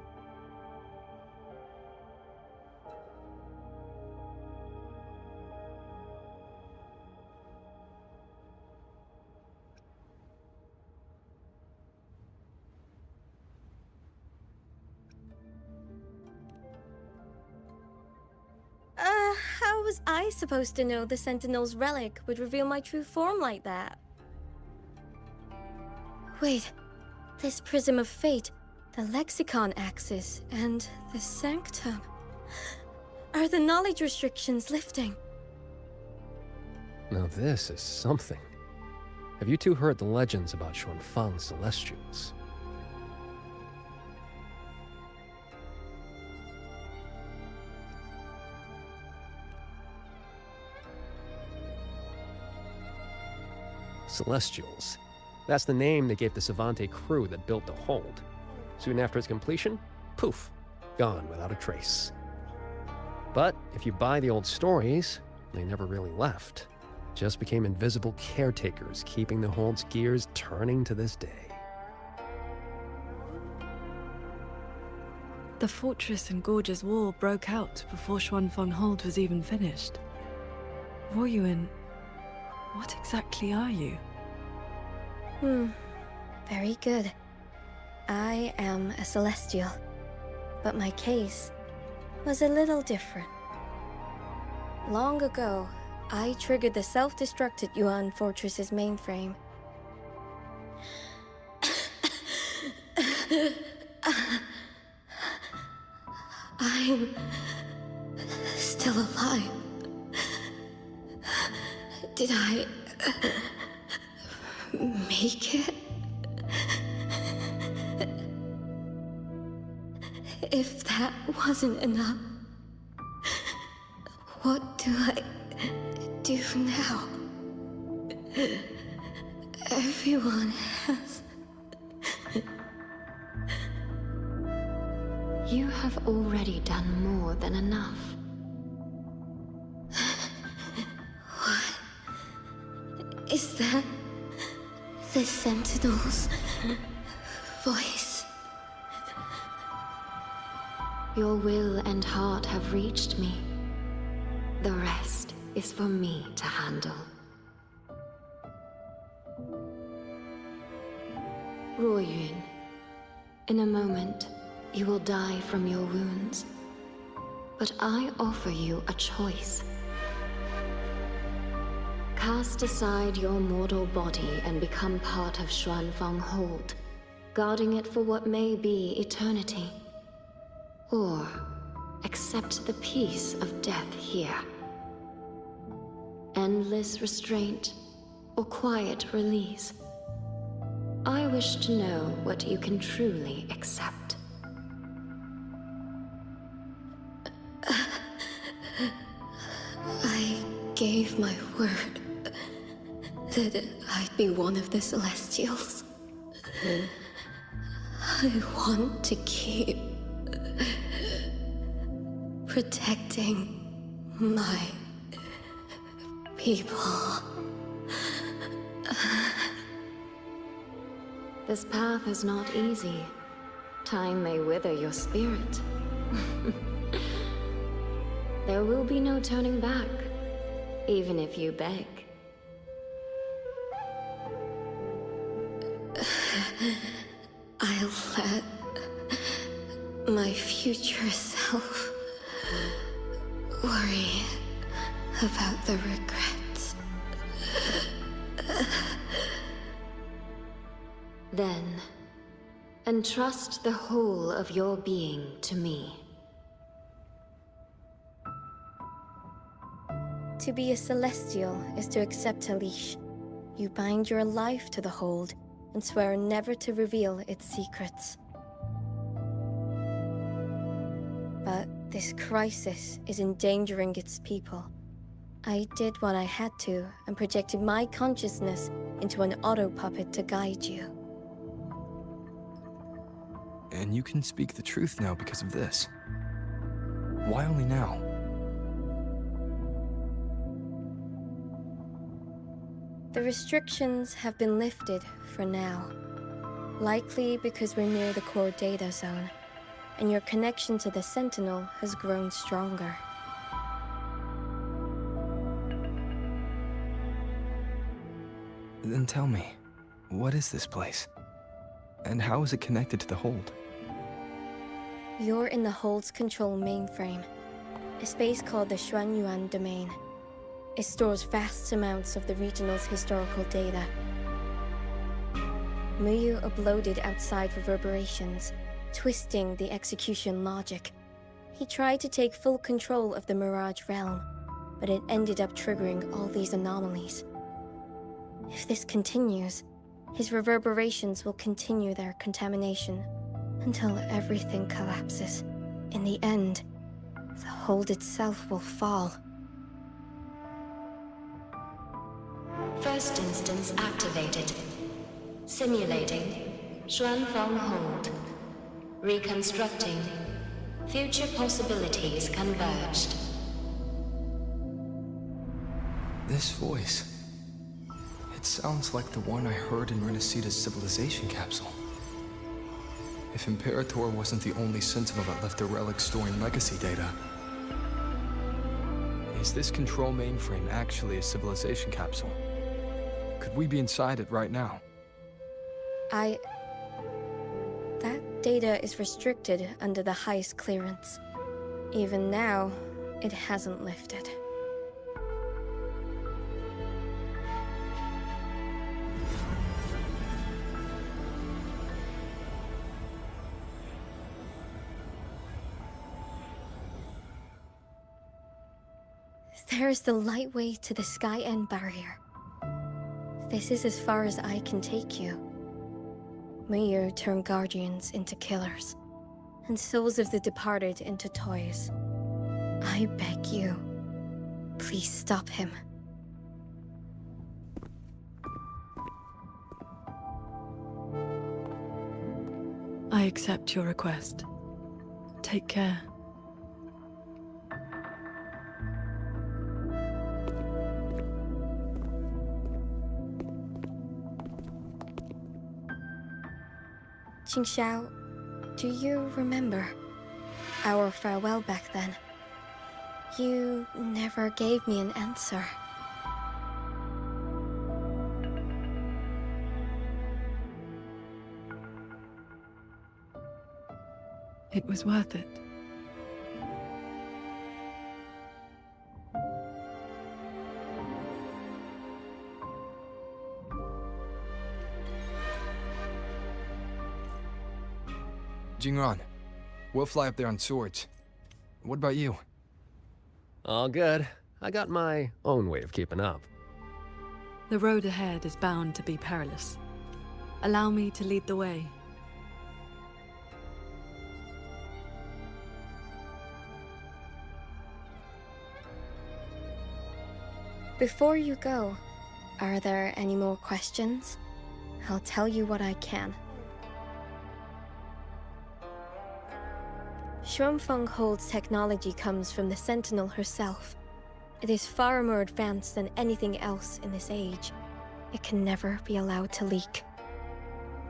How was I supposed to know the Sentinel's relic would reveal my true form like that? Wait, This prism of fate, the lexicon axis, and the sanctum. Are the knowledge restrictions lifting? Now this is something. Have you two heard the legends about Xuanfang's celestials? Celestials. That's the name they gave the Savante crew that built the hold. Soon after its completion, poof, gone without a trace. But if you buy the old stories, they never really left. Just became invisible caretakers, keeping the hold's gears turning to this day. The fortress and gorge's war broke out before Xuanfang Hold was even finished. Ruoyuan, what exactly are you? Very good. I am a celestial, but my case was a little different. Long ago, I triggered the self-destructed Yuan Fortress's mainframe. I'm still alive. Did I make it? If that wasn't enough, what do I do now? Everyone has... You have already done more than enough. What? Is that the Sentinel's voice? Your will and heart have reached me. The rest is for me to handle. Ruoyuan, in a moment, you will die from your wounds. But I offer you a choice. Cast aside your mortal body and become part of Xuanfang Hold, guarding it for what may be eternity. Or accept the peace of death here. Endless restraint or quiet release. I wish to know what you can truly accept. I gave my word that I'd be one of the Celestials. I want to keep protecting my people. This path is not easy. Time may wither your spirit. There will be no turning back, even if you beg. I'll let my future self worry about the regrets. Then, entrust the whole of your being to me. To be a Celestial is to accept a leash. You bind your life to the hold and swear never to reveal its secrets. But this crisis is endangering its people. I did what I had to and projected my consciousness into an auto-puppet to guide you. And you can speak the truth now because of this. Why only now? The restrictions have been lifted for now. Likely because we're near the core data zone, and your connection to the Sentinel has grown stronger. Then tell me, what is this place? And how is it connected to the hold? You're in the Hold's control mainframe, a space called the Xuanyuan Domain. It stores vast amounts of the regional's historical data. Muyu uploaded outside reverberations, twisting the execution logic. He tried to take full control of the Mirage realm, but it ended up triggering all these anomalies. If this continues, his reverberations will continue their contamination until everything collapses. In the end, the hold itself will fall. First instance activated. Simulating Xuanfeng hold. Reconstructing. Future possibilities converged. This voice. It sounds like the one I heard in Renacita's civilization capsule. If Imperator wasn't the only sentinel that left a relic storing legacy data, is this control mainframe actually a civilization capsule? Could we be inside it right now? That data is restricted under the heist clearance. Even now, it hasn't lifted. There's the lightway to the Sky End barrier. This is as far as I can take you. Muyu turned guardians into killers, and souls of the departed into toys. I beg you, please stop him. I accept your request. Take care. Qingxiao, do you remember our farewell back then? You never gave me an answer. It was worth it. Jingran, we'll fly up there on swords. What about you? All good. I got my own way of keeping up. The road ahead is bound to be perilous. Allow me to lead the way. Before you go, are there any more questions? I'll tell you what I can. Xuanfeng Hold's technology comes from the Sentinel herself. It is far more advanced than anything else in this age. It can never be allowed to leak.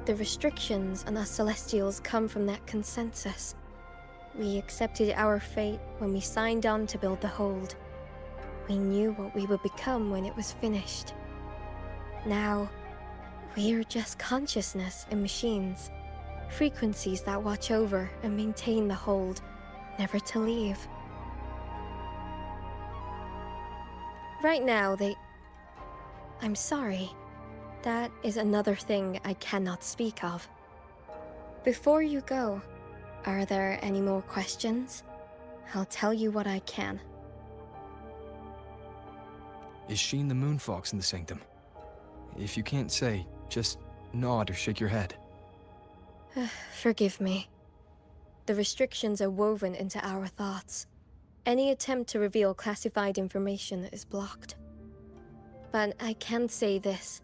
The restrictions on us Celestials come from that consensus. We accepted our fate when we signed on to build the Hold. We knew what we would become when it was finished. Now, we're just consciousness in machines. Frequencies that watch over and maintain the Hold, never to leave. Right now, I'm sorry. That is another thing I cannot speak of. Before you go, are there any more questions? I'll tell you what I can. Is Sheen the Moonfox in the Sanctum? If you can't say, just nod or shake your head. Forgive me. The restrictions are woven into our thoughts. Any attempt to reveal classified information is blocked. But I can say this.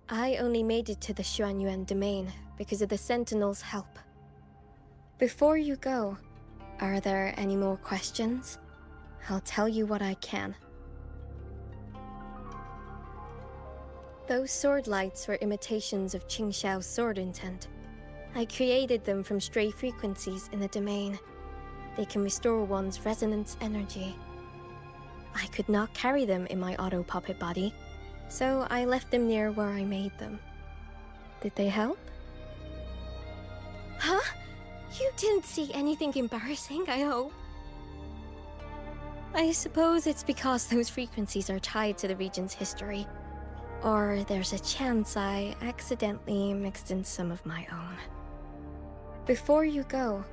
I only made it to the Xuanyuan domain because of the Sentinel's help. Before you go, are there any more questions? I'll tell you what I can. Those sword lights were imitations of Qingxiao's sword intent. I created them from stray frequencies in the domain. They can restore one's resonance energy. I could not carry them in my auto-puppet body, so I left them near where I made them. Did they help? Huh? You didn't see anything embarrassing, I hope? I suppose it's because those frequencies are tied to the region's history. Or there's a chance I accidentally mixed in some of my own. Before you go,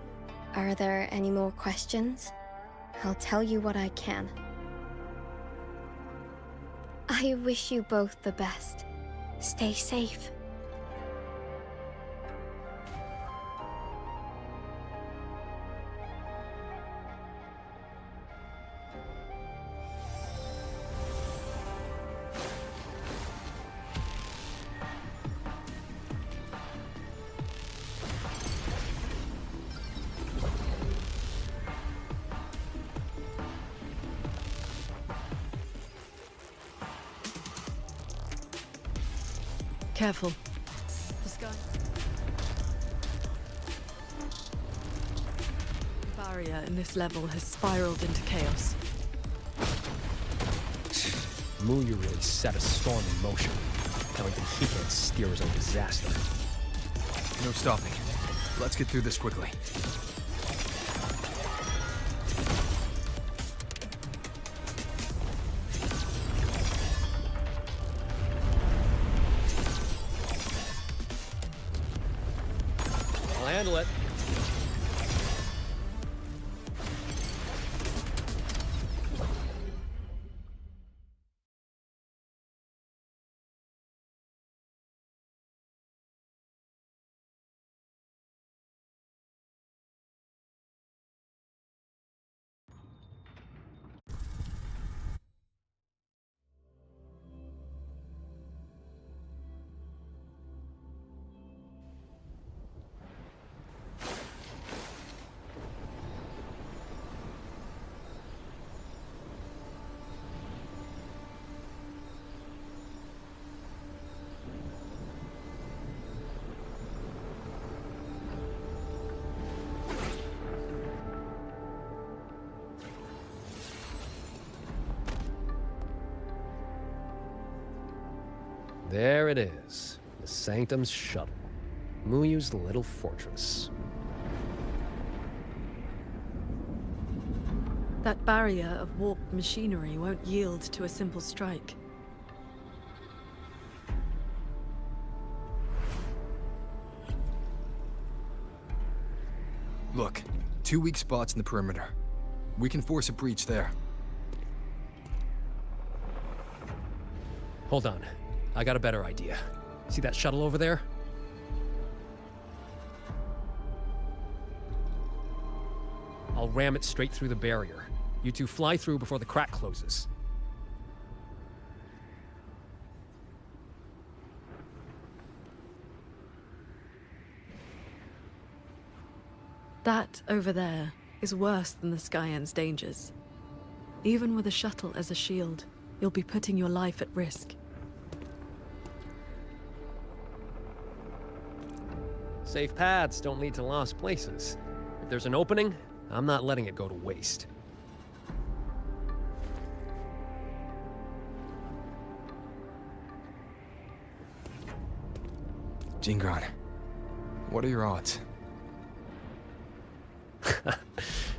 are there any more questions? I'll tell you what I can. I wish you both the best. Stay safe. Careful. The sky. The barrier in this level has spiraled into chaos. Muyu really set a storm in motion. Now even he can't steer his own disaster. No stopping. Let's get through this quickly. Handle it. There it is, the Sanctum's shuttle, Muyu's little fortress. That barrier of warped machinery won't yield to a simple strike. Look, 2 weak spots in the perimeter. We can force a breach there. Hold on. I got a better idea. See that shuttle over there? I'll ram it straight through the barrier. You two fly through before the crack closes. That over there is worse than the Skyend's dangers. Even with a shuttle as a shield, you'll be putting your life at risk. Safe paths don't lead to lost places. If there's an opening, I'm not letting it go to waste. Jingran, what are your odds?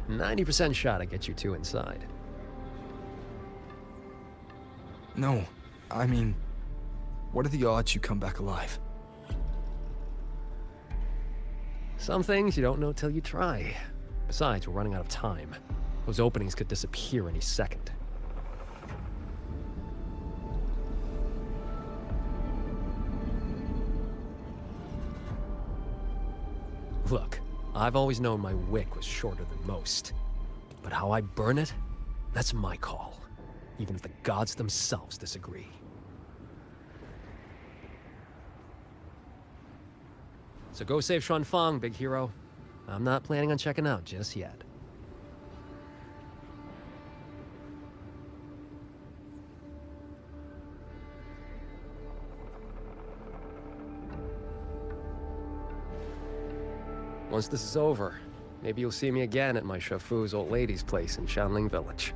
90% shot I get you two inside. No, I mean, what are the odds you come back alive? Some things you don't know till you try. Besides, we're running out of time. Those openings could disappear any second. Look, I've always known my wick was shorter than most. But how I burn it, that's my call. Even if the gods themselves disagree. So go save Xuanfang, big hero. I'm not planning on checking out just yet. Once this is over, maybe you'll see me again at my Shafu's old lady's place in Shanling Village.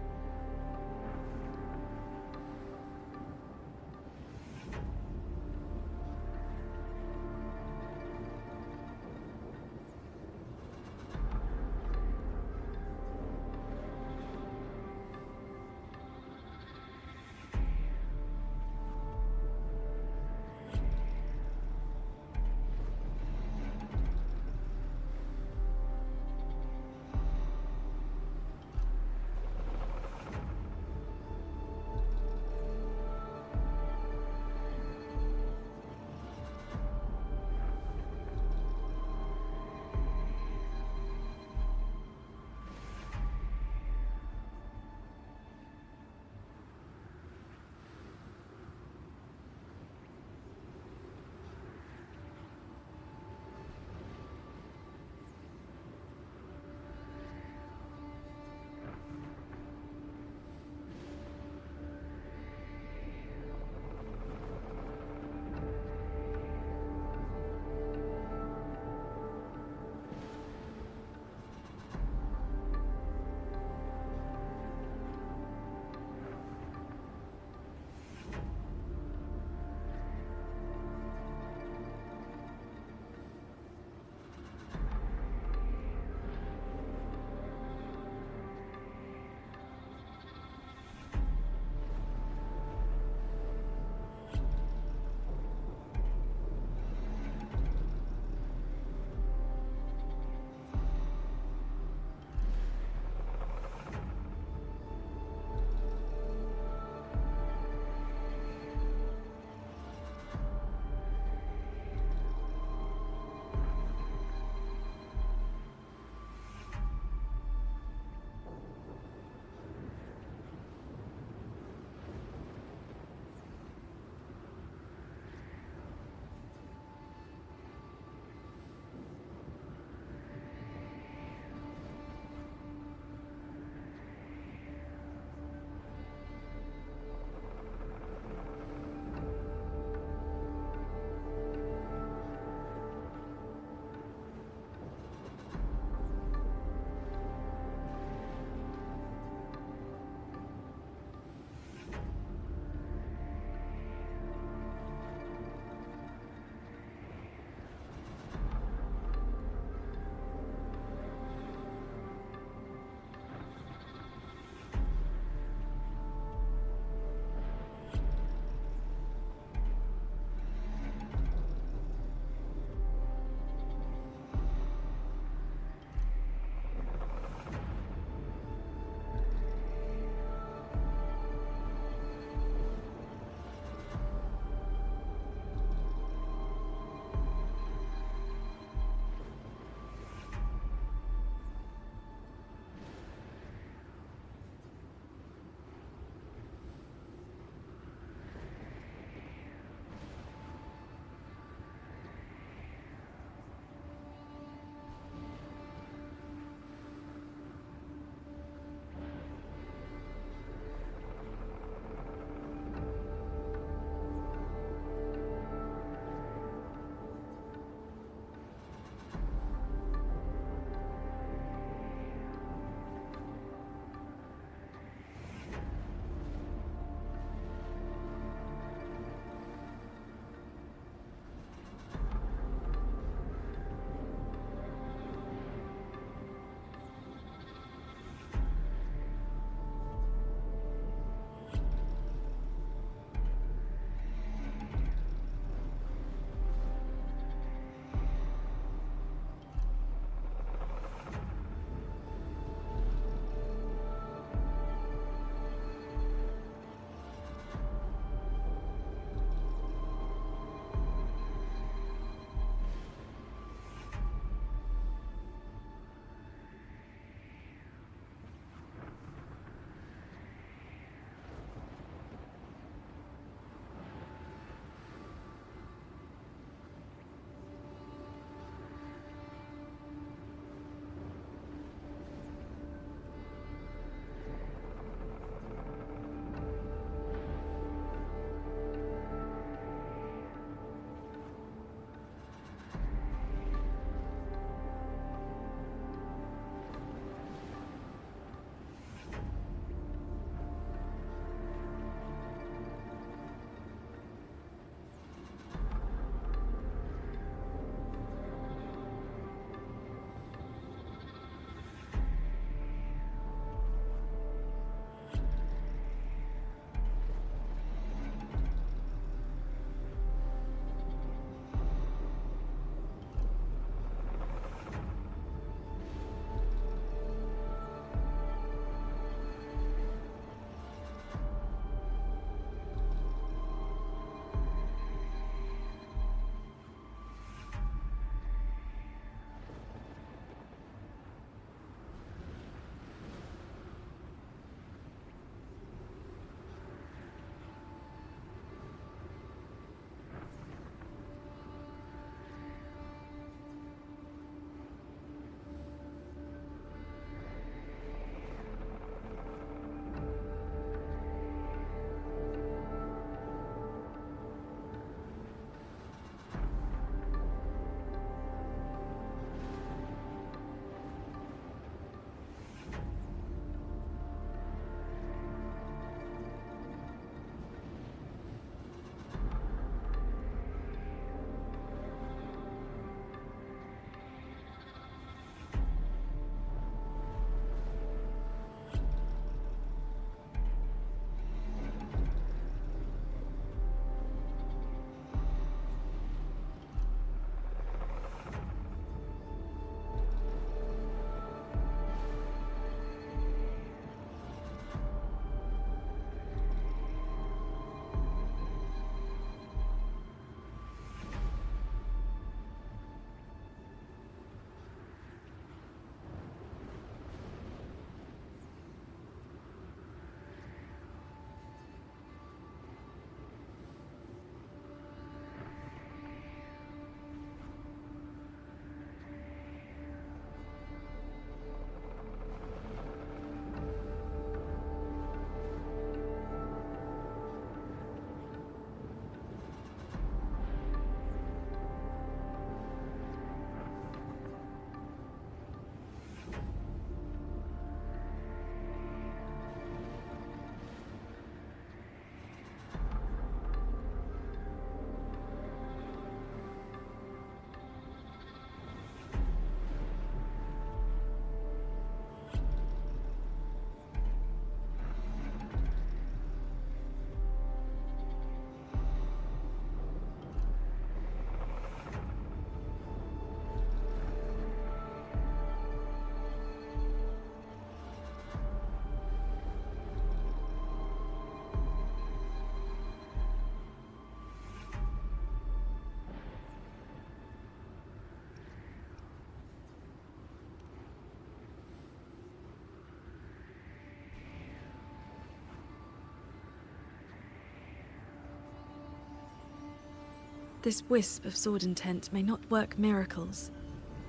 This wisp of sword intent may not work miracles,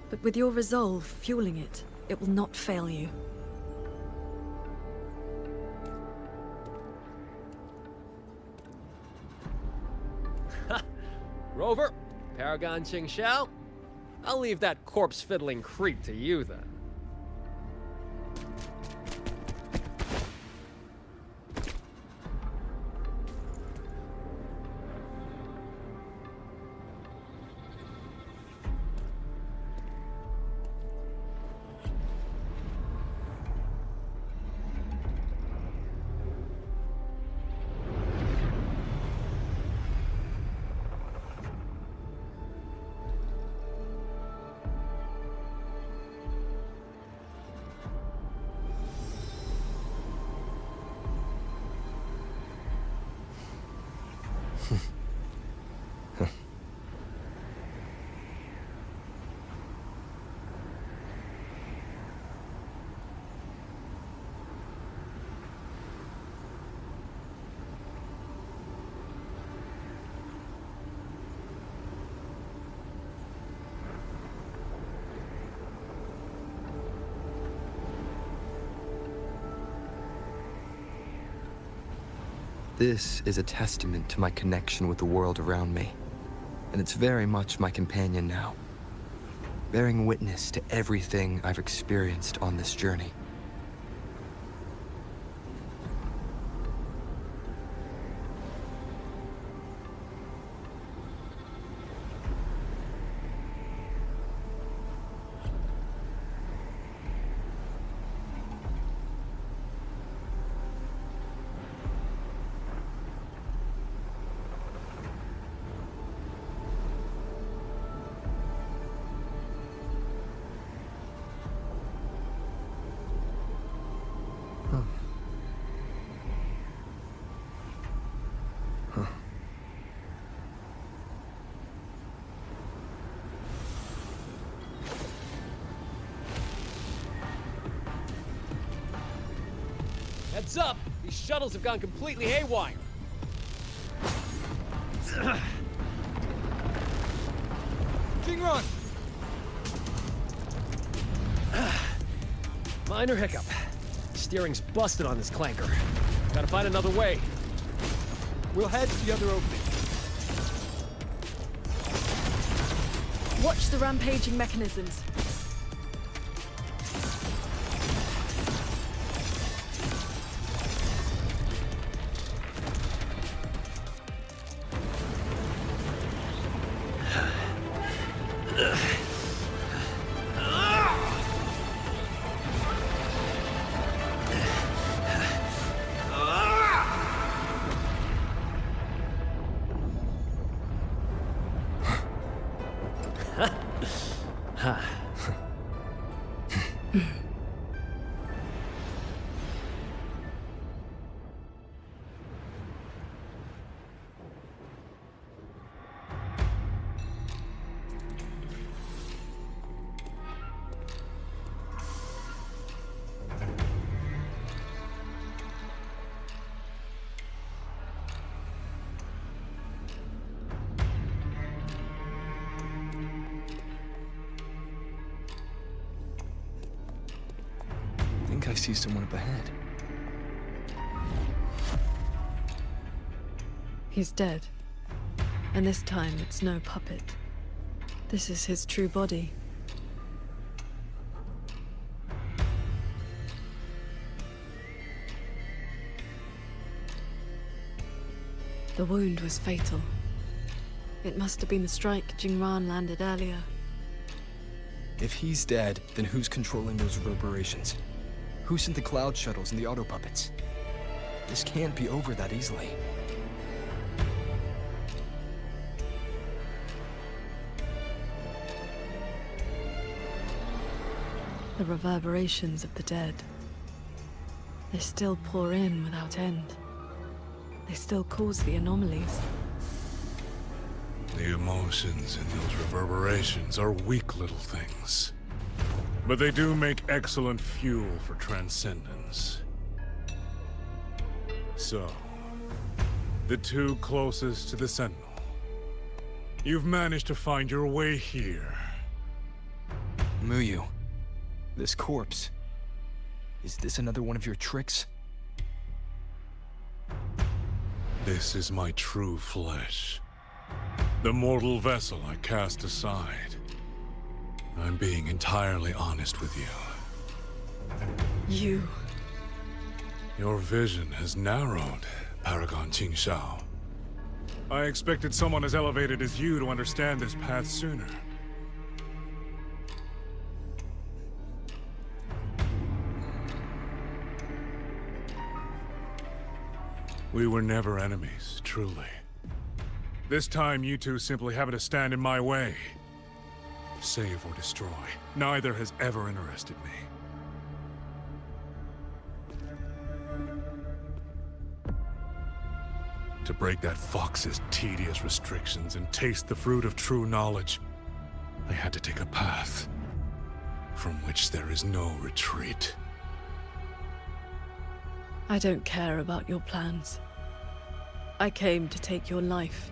but with your resolve fueling it, it will not fail you. Rover, Paragon Qingxiao, I'll leave that corpse-fiddling creep to you then. This is a testament to my connection with the world around me, and it's very much my companion now, bearing witness to everything I've experienced on this journey. Heads up! These shuttles have gone completely haywire. Jingran! Minor hiccup. Steering's busted on this clanker. Gotta find another way. We'll head to the other opening. Watch the rampaging mechanisms. I see someone up ahead. He's dead. And this time it's no puppet. This is his true body. The wound was fatal. It must have been the strike Jingran landed earlier. If he's dead, then who's controlling those reverberations? Who sent the cloud shuttles and the auto puppets? This can't be over that easily. The reverberations of the dead. They still pour in without end. They still cause the anomalies. The emotions in those reverberations are weak little things. But they do make excellent fuel for transcendence. So, the two closest to the Sentinel. You've managed to find your way here. Muyu, this corpse. Is this another one of your tricks? This is my true flesh. The mortal vessel I cast aside. I'm being entirely honest with you. Your vision has narrowed, Paragon Qingxiao. I expected someone as elevated as you to understand this path sooner. We were never enemies, truly. This time, you two simply happen to stand in my way. Save or destroy, neither has ever interested me. To break that fox's tedious restrictions and taste the fruit of true knowledge, I had to take a path from which there is no retreat. I don't care about your plans. I came to take your life.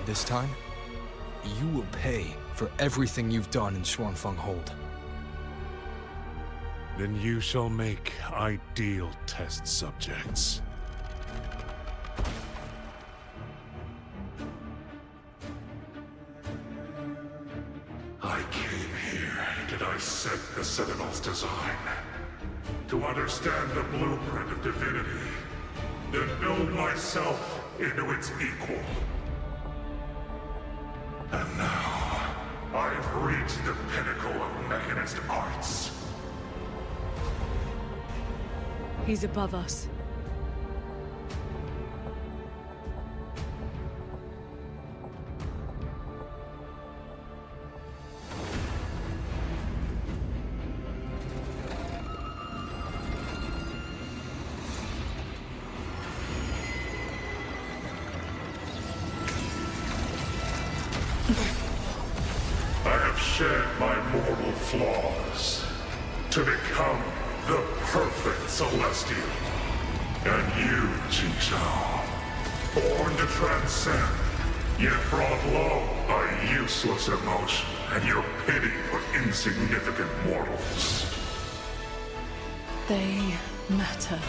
This time, you will pay for everything you've done in Xuanfeng Hold. Then you shall make ideal test subjects. I came here to dissect the Sentinel's design. To understand the blueprint of divinity. Then build myself into its equal. And now, I've reached the pinnacle of mechanist arts. He's above us. I have shed my mortal flaws to become the perfect Celestial. And you, Qingxiao, born to transcend, yet brought low by useless emotion and your pity for insignificant mortals. They matter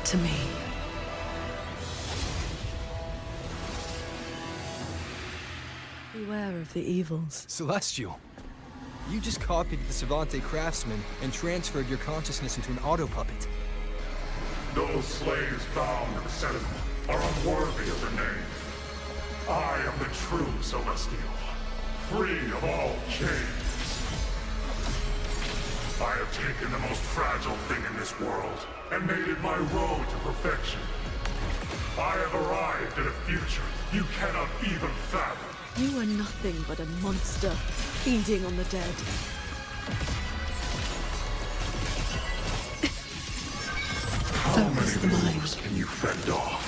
to me. Beware of the evils. Celestial, you just copied the Savante craftsman and transferred your consciousness into an auto-puppet. Those slaves bound to the Sentinel are unworthy of the name. I am the true Celestial, free of all chains. I have taken the most fragile thing in this world and made it my road to perfection. I have arrived at a future you cannot even fathom. You are nothing but a monster, feeding on the dead. How many wolves can you fend off?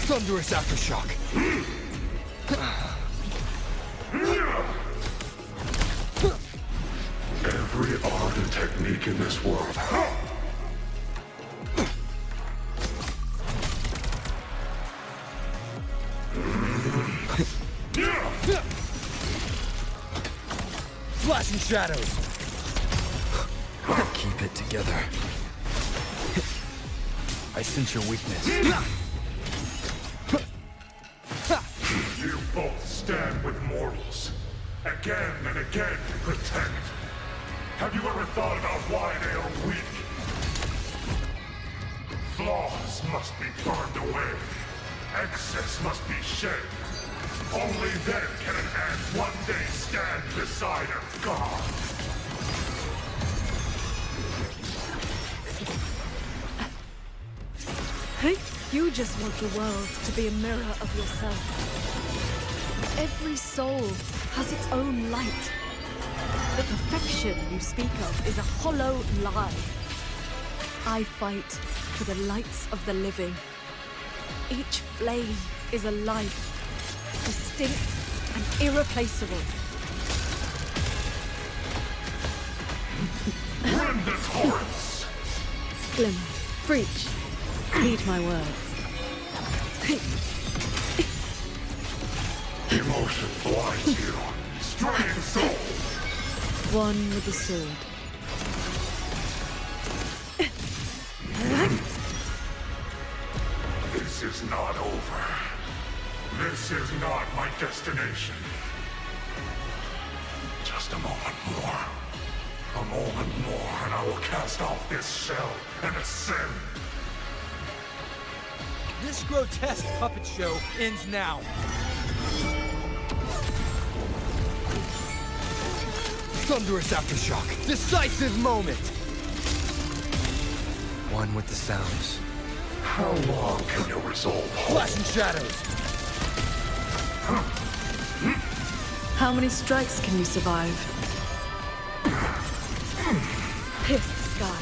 Thunderous aftershock. Every art and technique in this world. Flashing shadows. Keep it together. I sense your weakness. You both stand with mortals, again and again to protect. Have you ever thought about why they are weak? Flaws must be burned away. Excess must be shed. Only then can an ant one day stand beside a god. Hey, you just want the world to be a mirror of yourself. Every soul has its own light. The perfection you speak of is a hollow lie. I fight for the lights of the living. Each flame is a life, distinct and irreplaceable. Rend the torrents! Glimmer, breach, Heed my words. Emotion blinds you. Straying soul. One with the sword. This is not over. This is not my destination. Just a moment more. A moment more, and I will cast off this shell and ascend. This grotesque puppet show ends now. Thunderous aftershock. Decisive moment. One with the sounds. How long can your resolve hold? Flashing shadows. How many strikes can you survive? Pierce the sky.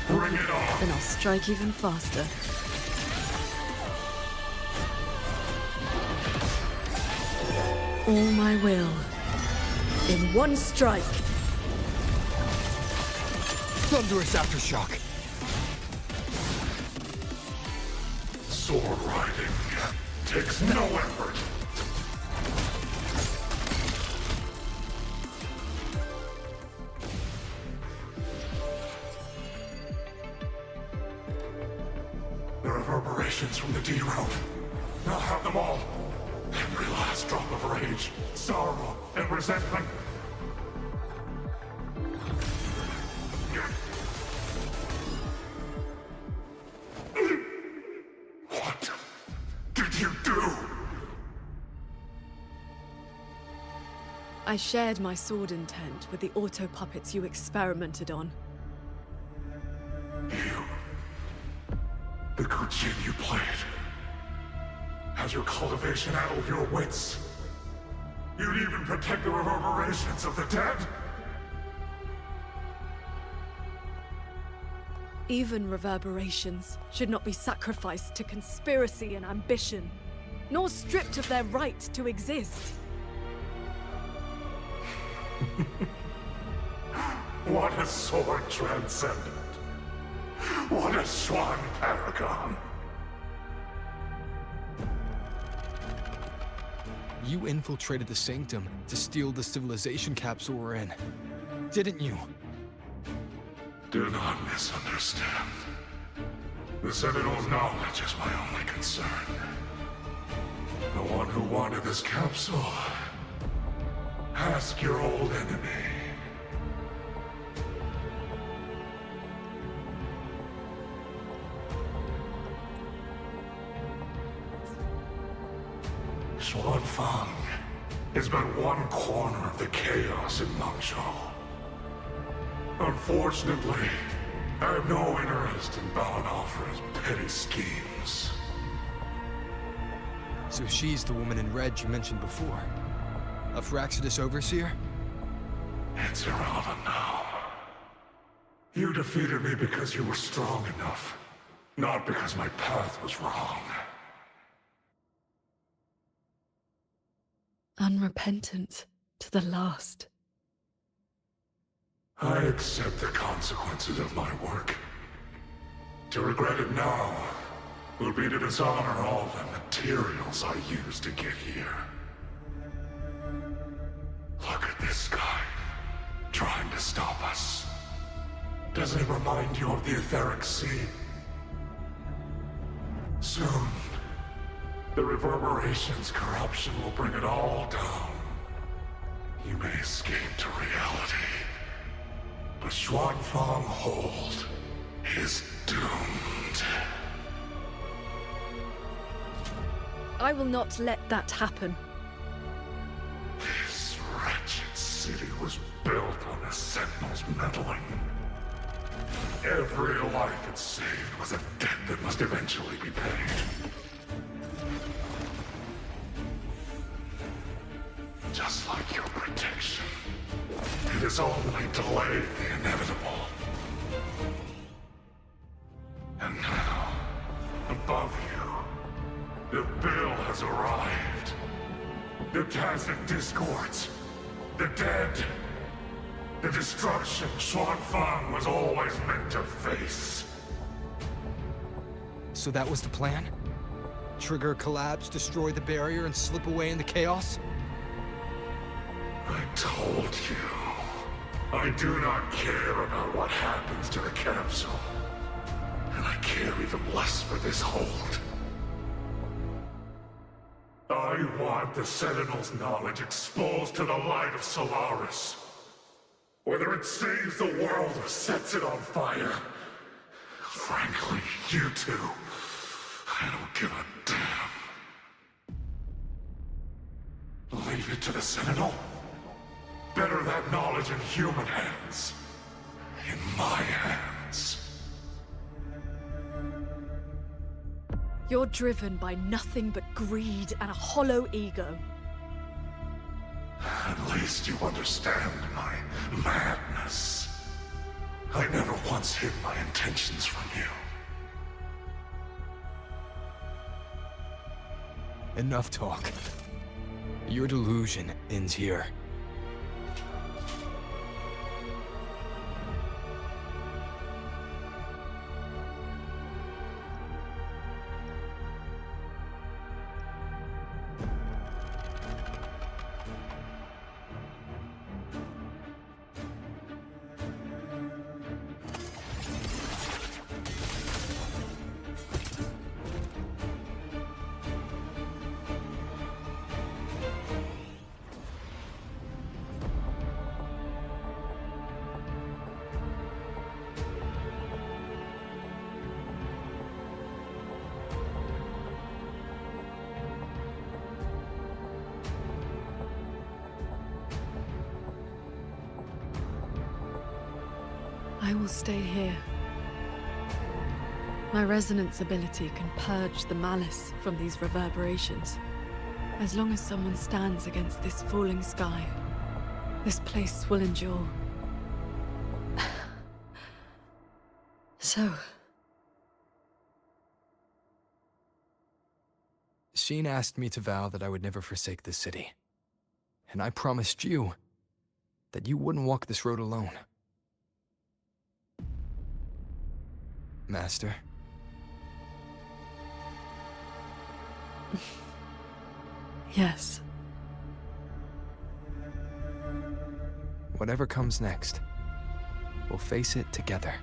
Bring it on. Then I'll strike even faster. All my will. In one strike. Thunderous aftershock. Sword riding takes no effort. The reverberations from the D-road. I'll have them all. Every last drop of rage, sorrow, and resentment. What did you do? I shared my sword intent with the auto-puppets you experimented on. The good jin you played. Has your cultivation addled your wits? You'd even protect the reverberations of the dead? Even reverberations should not be sacrificed to conspiracy and ambition, nor stripped of their right to exist. What a sword transcendent. What a swan paragon. You infiltrated the Sanctum to steal the civilization capsule we're in, didn't you? Do not misunderstand. The Sentinel's knowledge is my only concern. The one who wanted this capsule. Ask your old enemy. Xuanfang is but one corner of the chaos in Mengzhou. Unfortunately, I have no interest in bowing off for his petty schemes. So she's the woman in red you mentioned before. A Phraxidus overseer? It's irrelevant now. You defeated me because you were strong enough, not because my path was wrong. Unrepentant to the last. I accept the consequences of my work. To regret it now will be to dishonor all the materials I used to get here. Look at this guy, trying to stop us. Doesn't it remind you of the Etheric Sea? Soon, the reverberation's corruption will bring it all down. You may escape to reality, but Xuanfang Hold is doomed. I will not let that happen. This wretched city was built on the Sentinel's meddling. Every life it saved was a debt that must eventually be paid. Just like your protection, it has only delayed the inevitable. And now, above you, the bill has arrived. The tacit discords, the dead, The destruction Xuanfang was always meant to face. So that was the plan? Trigger a collapse, destroy the barrier, and slip away in the chaos? I told you. I do not care about what happens to the capsule. And I care even less for this hold. I want the Sentinel's knowledge exposed to the light of Solaris. Whether it saves the world or sets it on fire. Frankly, you two, I don't give a damn. Leave it to the Sentinel? Better that knowledge in human hands. In my hands. You're driven by nothing but greed and a hollow ego. At least you understand my madness. I never once hid my intentions from you. Enough talk. Your delusion ends here. I will stay here. My resonance ability can purge the malice from these reverberations. As long as someone stands against this falling sky, this place will endure. So... Sheen asked me to vow that I would never forsake this city. And I promised you that you wouldn't walk this road alone. Master. Yes. Whatever comes next, we'll face it together.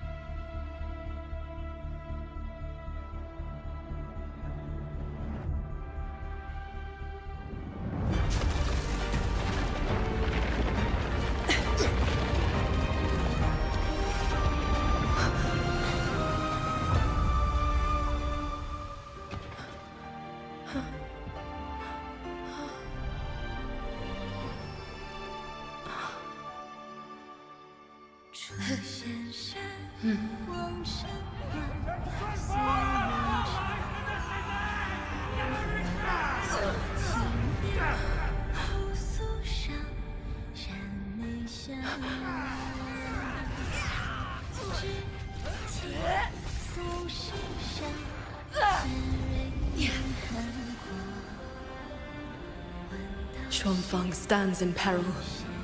Xuanfang stands in peril,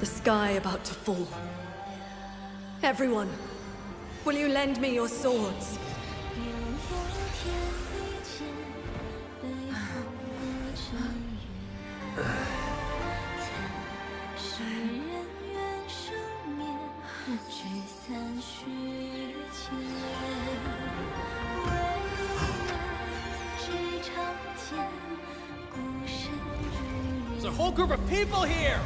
the sky about to fall. Everyone, will you lend me your swords? There's a whole group of people here!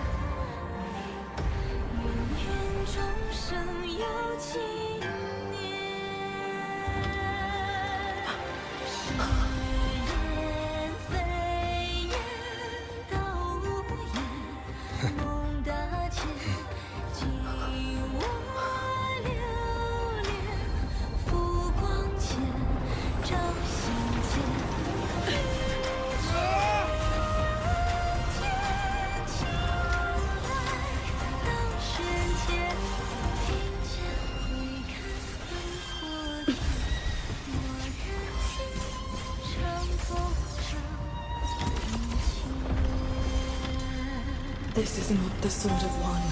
This is not the sort of one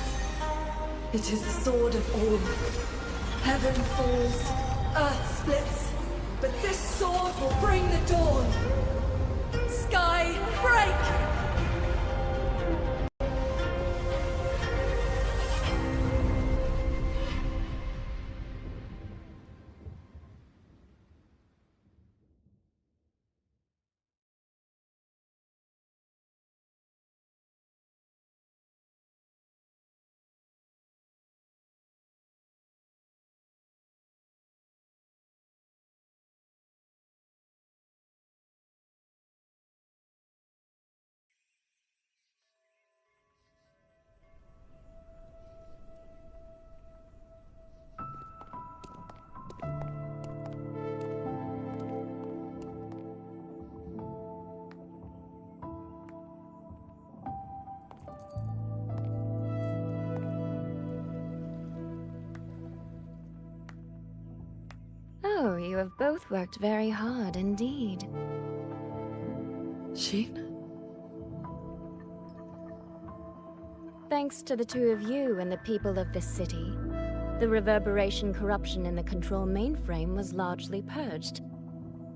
It is the sword of all. Heaven falls, earth splits, but this sword will bring the dawn. Sky, break! Oh, you have both worked very hard indeed. Xin? Thanks to the two of you and the people of this city, the reverberation corruption in the control mainframe was largely purged.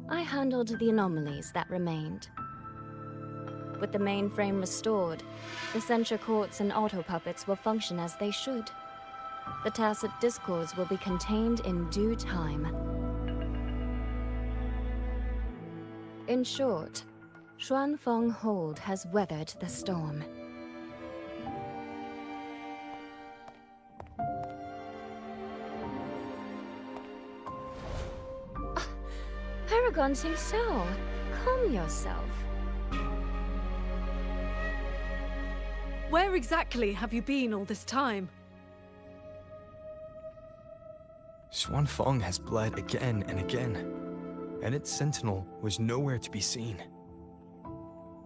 I handled the anomalies that remained. With the mainframe restored, the censure courts and auto-puppets will function as they should. The tacit discords will be contained in due time. In short, Xuanfeng Hold has weathered the storm. Paragon Qingxiao, calm yourself. Where exactly have you been all this time? Xuanfeng has bled again and again, and its sentinel was nowhere to be seen.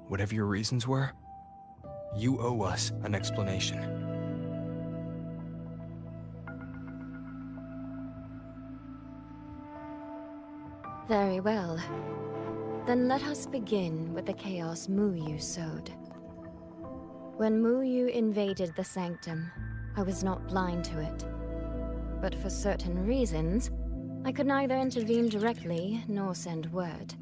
Whatever your reasons were, you owe us an explanation. Very well. Then let us begin with the chaos Muyu sowed. When Muyu invaded the sanctum, I was not blind to it. But for certain reasons, I could neither intervene directly nor send word.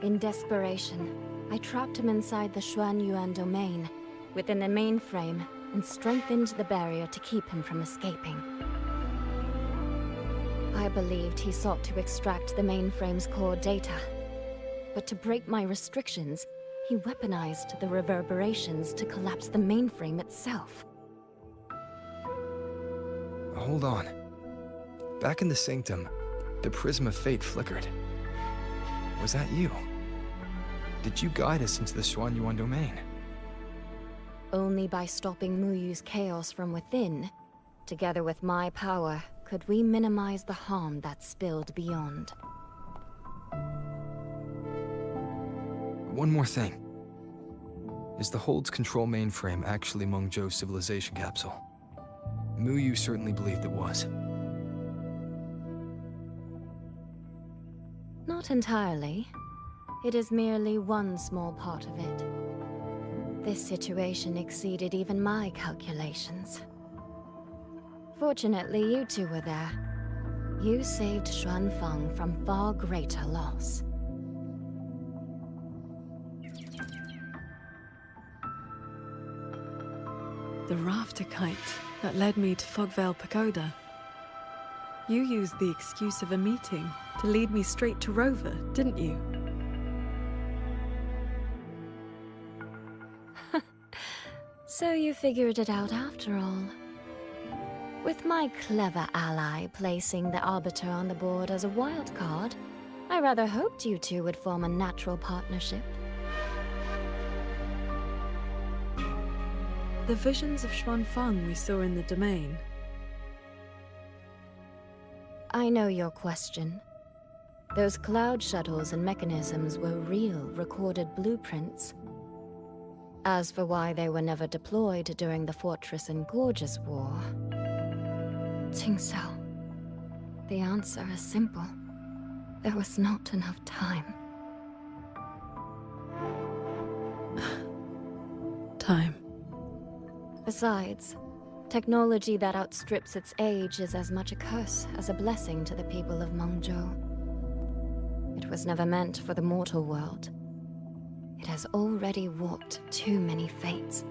In desperation, I trapped him inside the Xuanyuan domain, within the mainframe, and strengthened the barrier to keep him from escaping. I believed he sought to extract the mainframe's core data. But to break my restrictions, he weaponized the reverberations to collapse the mainframe itself. Hold on. Back in the sanctum, the prism of fate flickered. Was that you? Did you guide us into the Xuanyuan domain? Only by stopping Muyu's chaos from within, together with my power, could we minimize the harm that spilled beyond. One more thing. Is the Hold's control mainframe actually Mengzhou's civilization capsule? Muyu certainly believed it was. Not entirely. It is merely one small part of it. This situation exceeded even my calculations. Fortunately, you two were there. You saved Xuanfeng from far greater loss. The rafter kite that led me to Fogvale Pagoda. You used the excuse of a meeting to lead me straight to Rover, didn't you? So you figured it out after all. With my clever ally placing the Arbiter on the board as a wild card, I rather hoped you two would form a natural partnership. The visions of Xuanfeng we saw in the domain. I know your question. Those cloud shuttles and mechanisms were real, recorded blueprints. As for why they were never deployed during the Fortress and Gorges War... Qingxiao, the answer is simple. There was not enough time. Time. Besides, Technology that outstrips its age is as much a curse as a blessing to the people of Mengzhou. It was never meant for the mortal world. It has already walked too many fates.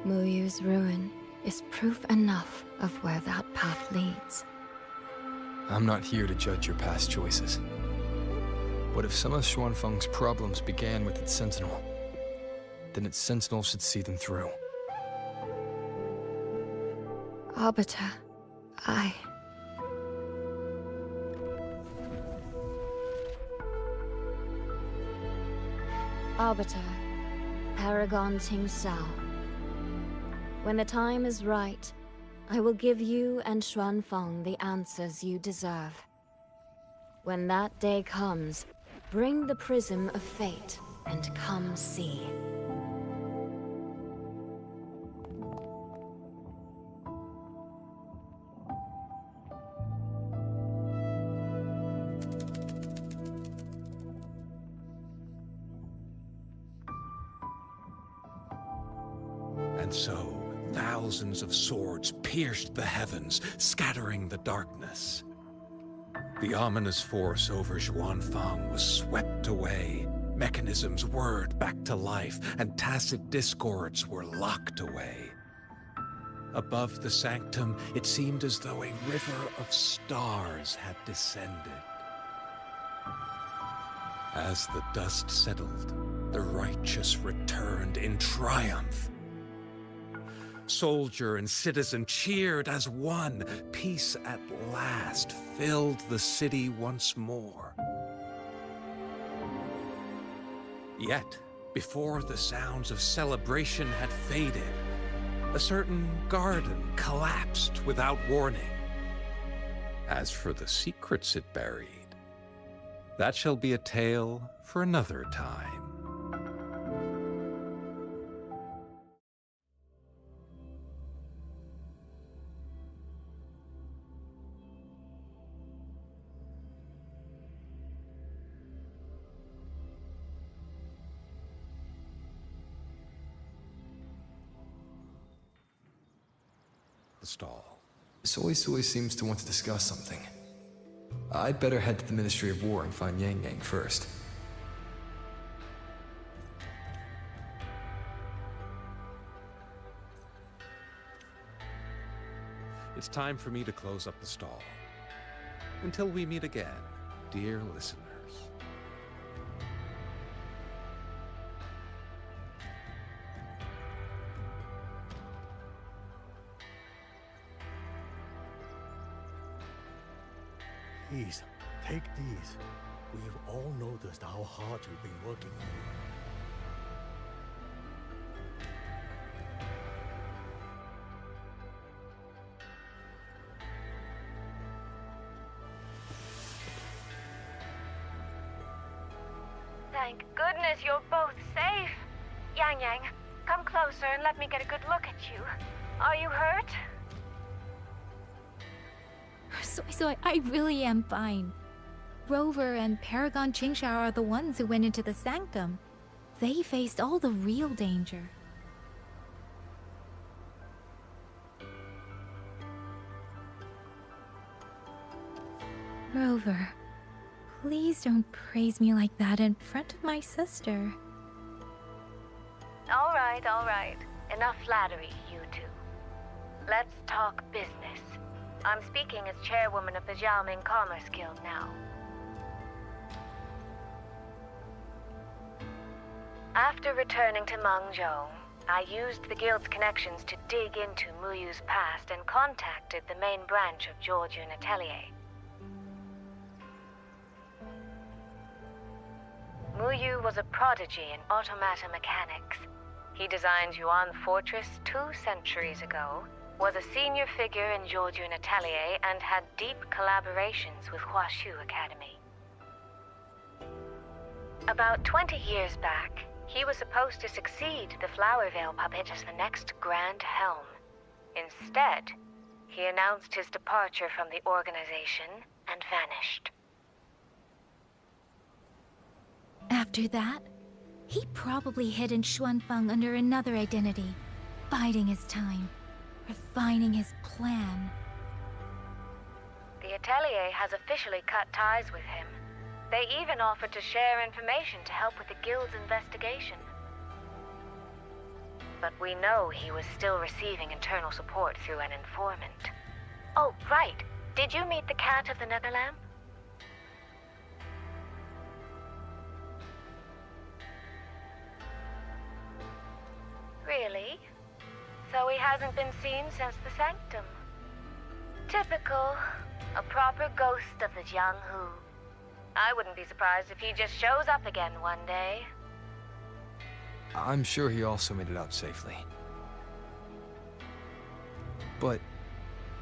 Muyu's ruin is proof enough of where that path leads. I'm not here to judge your past choices. What if some of Xuanfeng's problems began with its sentinel? Then its sentinel should see them through. Arbiter, Arbiter, Paragon Qingxiao. When the time is right, I will give you and Xuanfeng the answers you deserve. When that day comes, bring the prism of fate and come see. And so, thousands of swords pierced the heavens, scattering the darkness. The ominous force over Xuanfeng was swept away. Mechanisms whirred back to life, and tacit discords were locked away. Above the sanctum, it seemed as though a river of stars had descended. As the dust settled, the righteous returned in triumph. Soldier and citizen cheered as one. Peace at last filled the city once more. Yet, before the sounds of celebration had faded, a certain garden collapsed without warning. As for the secrets it buried, that shall be a tale for another time. The stall. Suisui seems to want to discuss something. I'd better head to the Ministry of War and find Yangyang first. It's time for me to close up the stall. Until we meet again, dear listeners. Please, take these. We've all noticed how hard you've been working. Thank goodness you're both safe. Yangyang, come closer and let me get a good look at you. Are you hurt? So I really am fine. Rover and Paragon Qingxiao are the ones who went into the sanctum. They faced all the real danger. Rover, please don't praise me like that in front of my sister. All right. Enough flattery, you two. Let's talk business. I'm speaking as chairwoman of the Xiaoming Commerce Guild now. After returning to Mengzhou, I used the guild's connections to dig into Muyu's past and contacted the main branch of Georgian Atelier. Muyu was a prodigy in automata mechanics. He designed Yuan Fortress 2 centuries ago, was a senior figure in Georgian Atelier, and had deep collaborations with Huashu Academy. About 20 years back, he was supposed to succeed the Flower Veil puppet as the next Grand Helm. Instead, he announced his departure from the organization and vanished. After that, he probably hid in Xuanfeng under another identity, biding his time. refining his plan. The Atelier has officially cut ties with him. They even offered to share information to help with the Guild's investigation. But we know he was still receiving internal support through an informant. Oh, right. Did you meet the cat of the Netherlamp? Really? So he hasn't been seen since the Sanctum. Typical. A proper ghost of the Jianghu. I wouldn't be surprised if he just shows up again one day. I'm sure he also made it out safely. But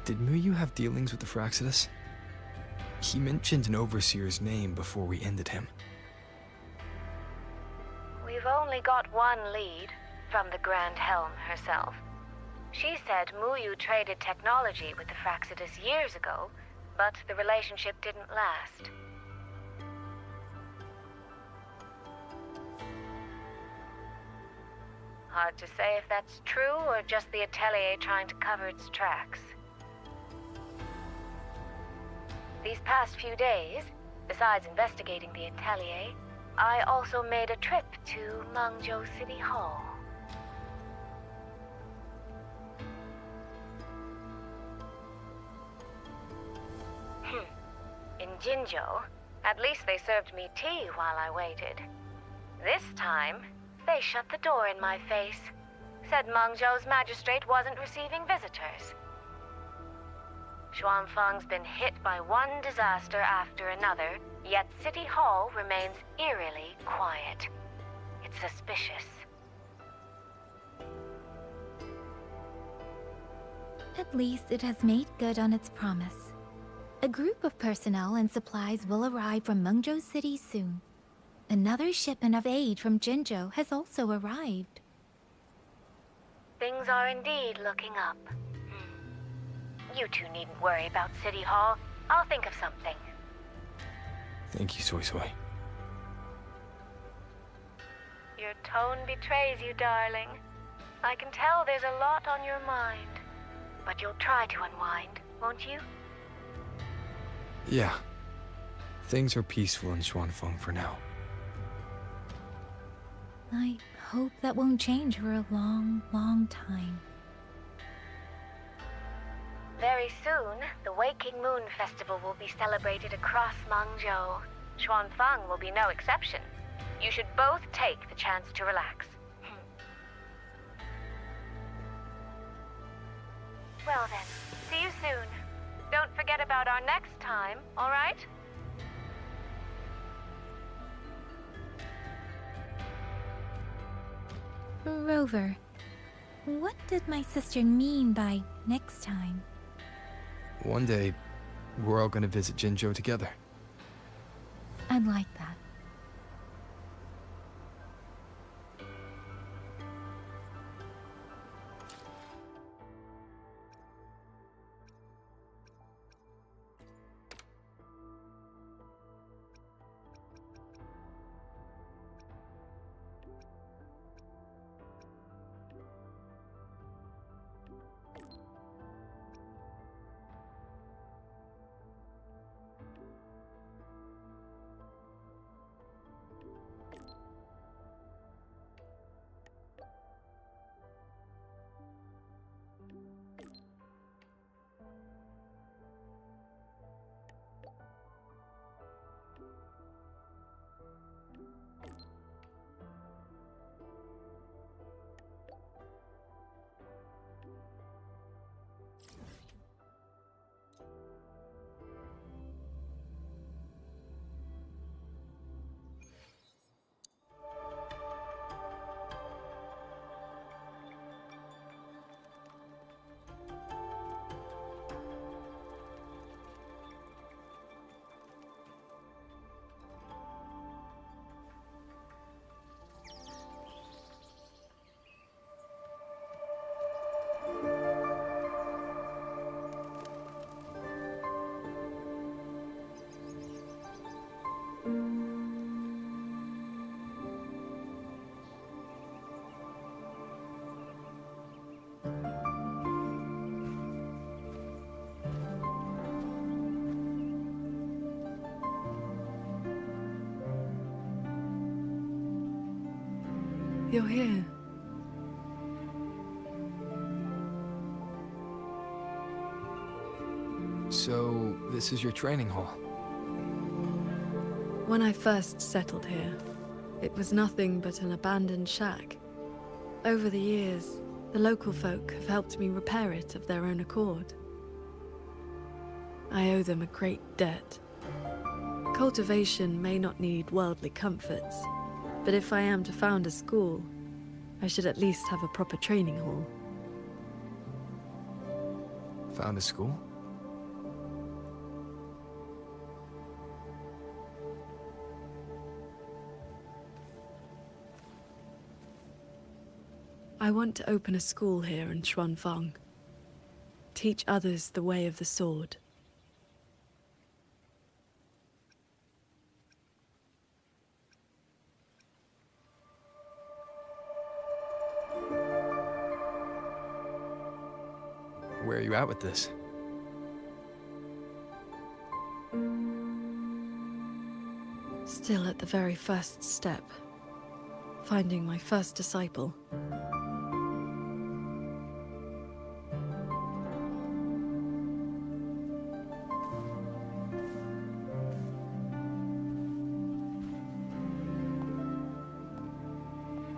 did Muyu have dealings with the Fraxidus? He mentioned an overseer's name before we ended him. We've only got one lead, from the Grand Helm herself. She said Muyu traded technology with the Fraxidus years ago, but the relationship didn't last. Hard to say if that's true or just the Atelier trying to cover its tracks. These past few days, besides investigating the Atelier, I also made a trip to Mengzhou City Hall. In Jinzhou, at least they served me tea while I waited. This time, they shut the door in my face. Said Mengzhou's magistrate wasn't receiving visitors. Xuanfang's been hit by one disaster after another, yet City Hall remains eerily quiet. It's suspicious. At least it has made good on its promise. A group of personnel and supplies will arrive from Mengzhou City soon. Another shipment of aid from Jinzhou has also arrived. Things are indeed looking up. You two needn't worry about City Hall. I'll think of something. Thank you, Suisui. Your tone betrays you, darling. I can tell there's a lot on your mind. But you'll try to unwind, won't you? Yeah. Things are peaceful in Xuanfeng for now. I hope that won't change for a long, long time. Very soon, the Waking Moon Festival will be celebrated across Mengzhou. Xuanfang will be no exception. You should both take the chance to relax. Well then, see you soon. Don't forget about our next time, all right? Rover, what did my sister mean by next time? One day, we're all gonna visit Jinzhou together. I'd like that. You're here. So, this is your training hall? When I first settled here, it was nothing but an abandoned shack. Over the years, the local folk have helped me repair it of their own accord. I owe them a great debt. Cultivation may not need worldly comforts, but if I am to found a school, I should at least have a proper training hall. Found a school? I want to open a school here in Xuanfang. Teach others the way of the sword. Where are you at with this? Still at the very first step. Finding my first disciple.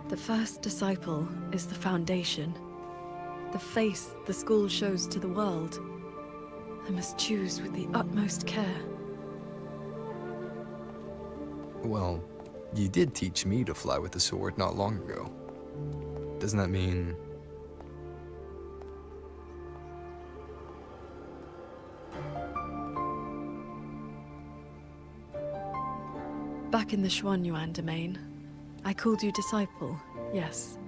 The first disciple is the foundation. The face the school shows to the world. I must choose with the utmost care. Well, you did teach me to fly with the sword not long ago. Doesn't that mean... Back in the Xuanyuan domain, I called you disciple, yes.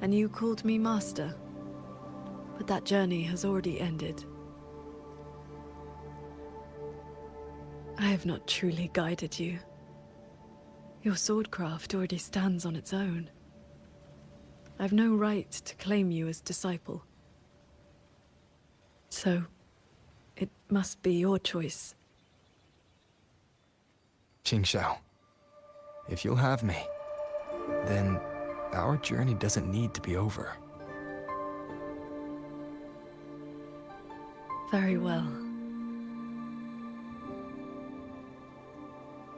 And you called me master. But that journey has already ended. I have not truly guided you. Your swordcraft already stands on its own. I've no right to claim you as disciple. So, it must be your choice. Qingxiao, if you'll have me, then our journey doesn't need to be over. Very well.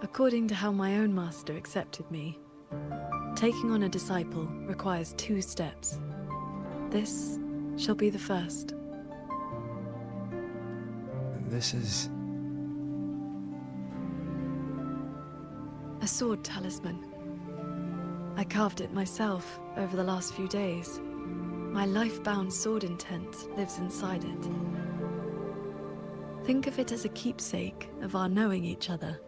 According to how my own master accepted me, taking on a disciple requires 2 steps. This shall be the first. This is... a sword talisman. I carved it myself over the last few days. My life-bound sword intent lives inside it. Think of it as a keepsake of our knowing each other,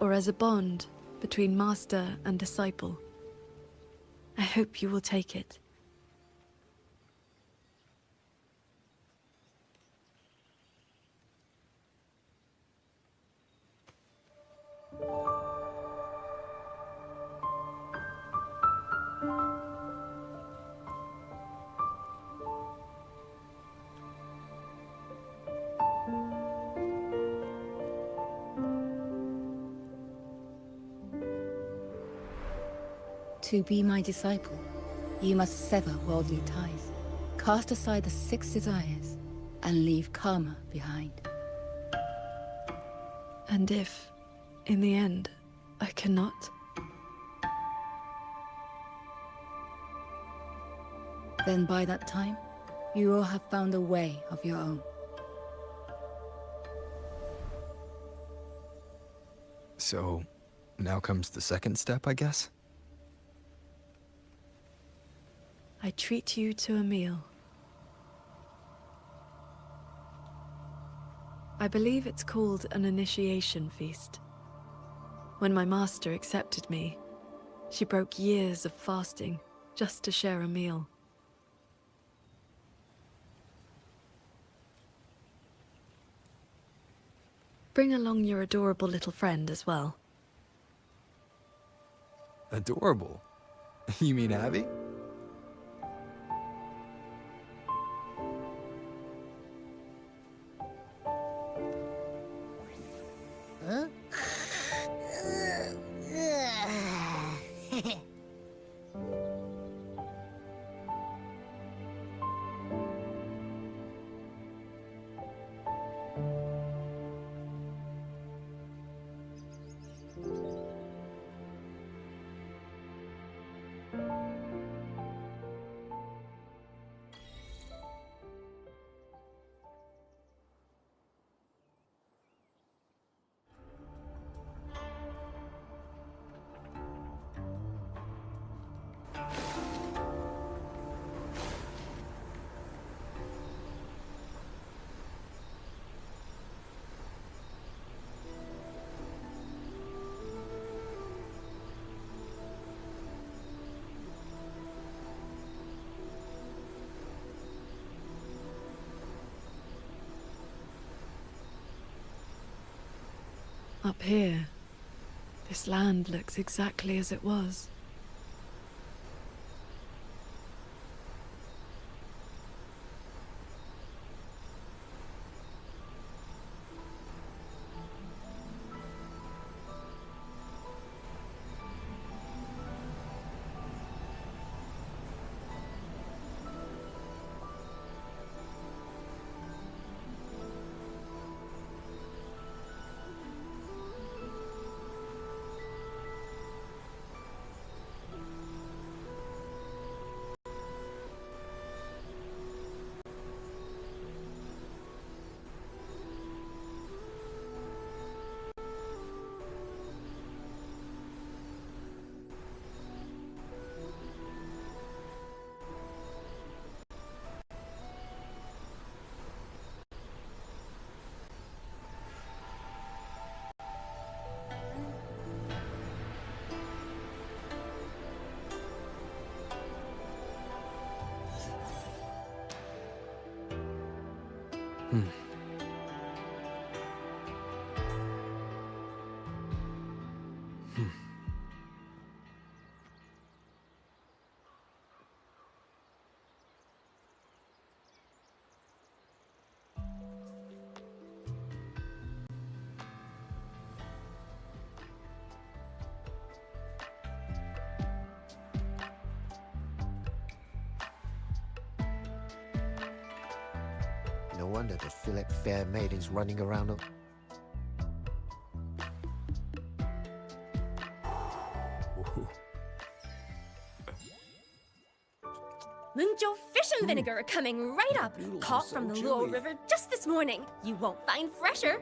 or as a bond between master and disciple. I hope you will take it. To be my disciple, you must sever worldly ties, cast aside the 6 desires, and leave karma behind. And if, in the end, I cannot? Then by that time, you will have found a way of your own. So, now comes the second step, I guess? I treat you to a meal. I believe it's called an initiation feast. When my master accepted me, she broke years of fasting just to share a meal. Bring along your adorable little friend as well. Adorable? You mean Abby? Up here, this land looks exactly as it was. No wonder the fillet fair maidens running around. Mengzhou fish and vinegar are coming right up. Caught from the Luo River just this morning. You won't find fresher.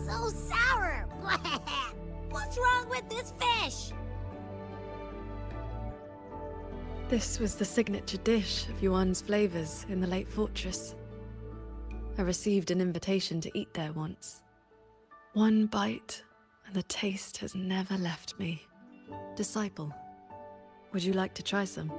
So sour! What's wrong with this fish? This was the signature dish of Yuan's flavors in the late fortress. I received an invitation to eat there once. One bite, and the taste has never left me. Disciple, would you like to try some?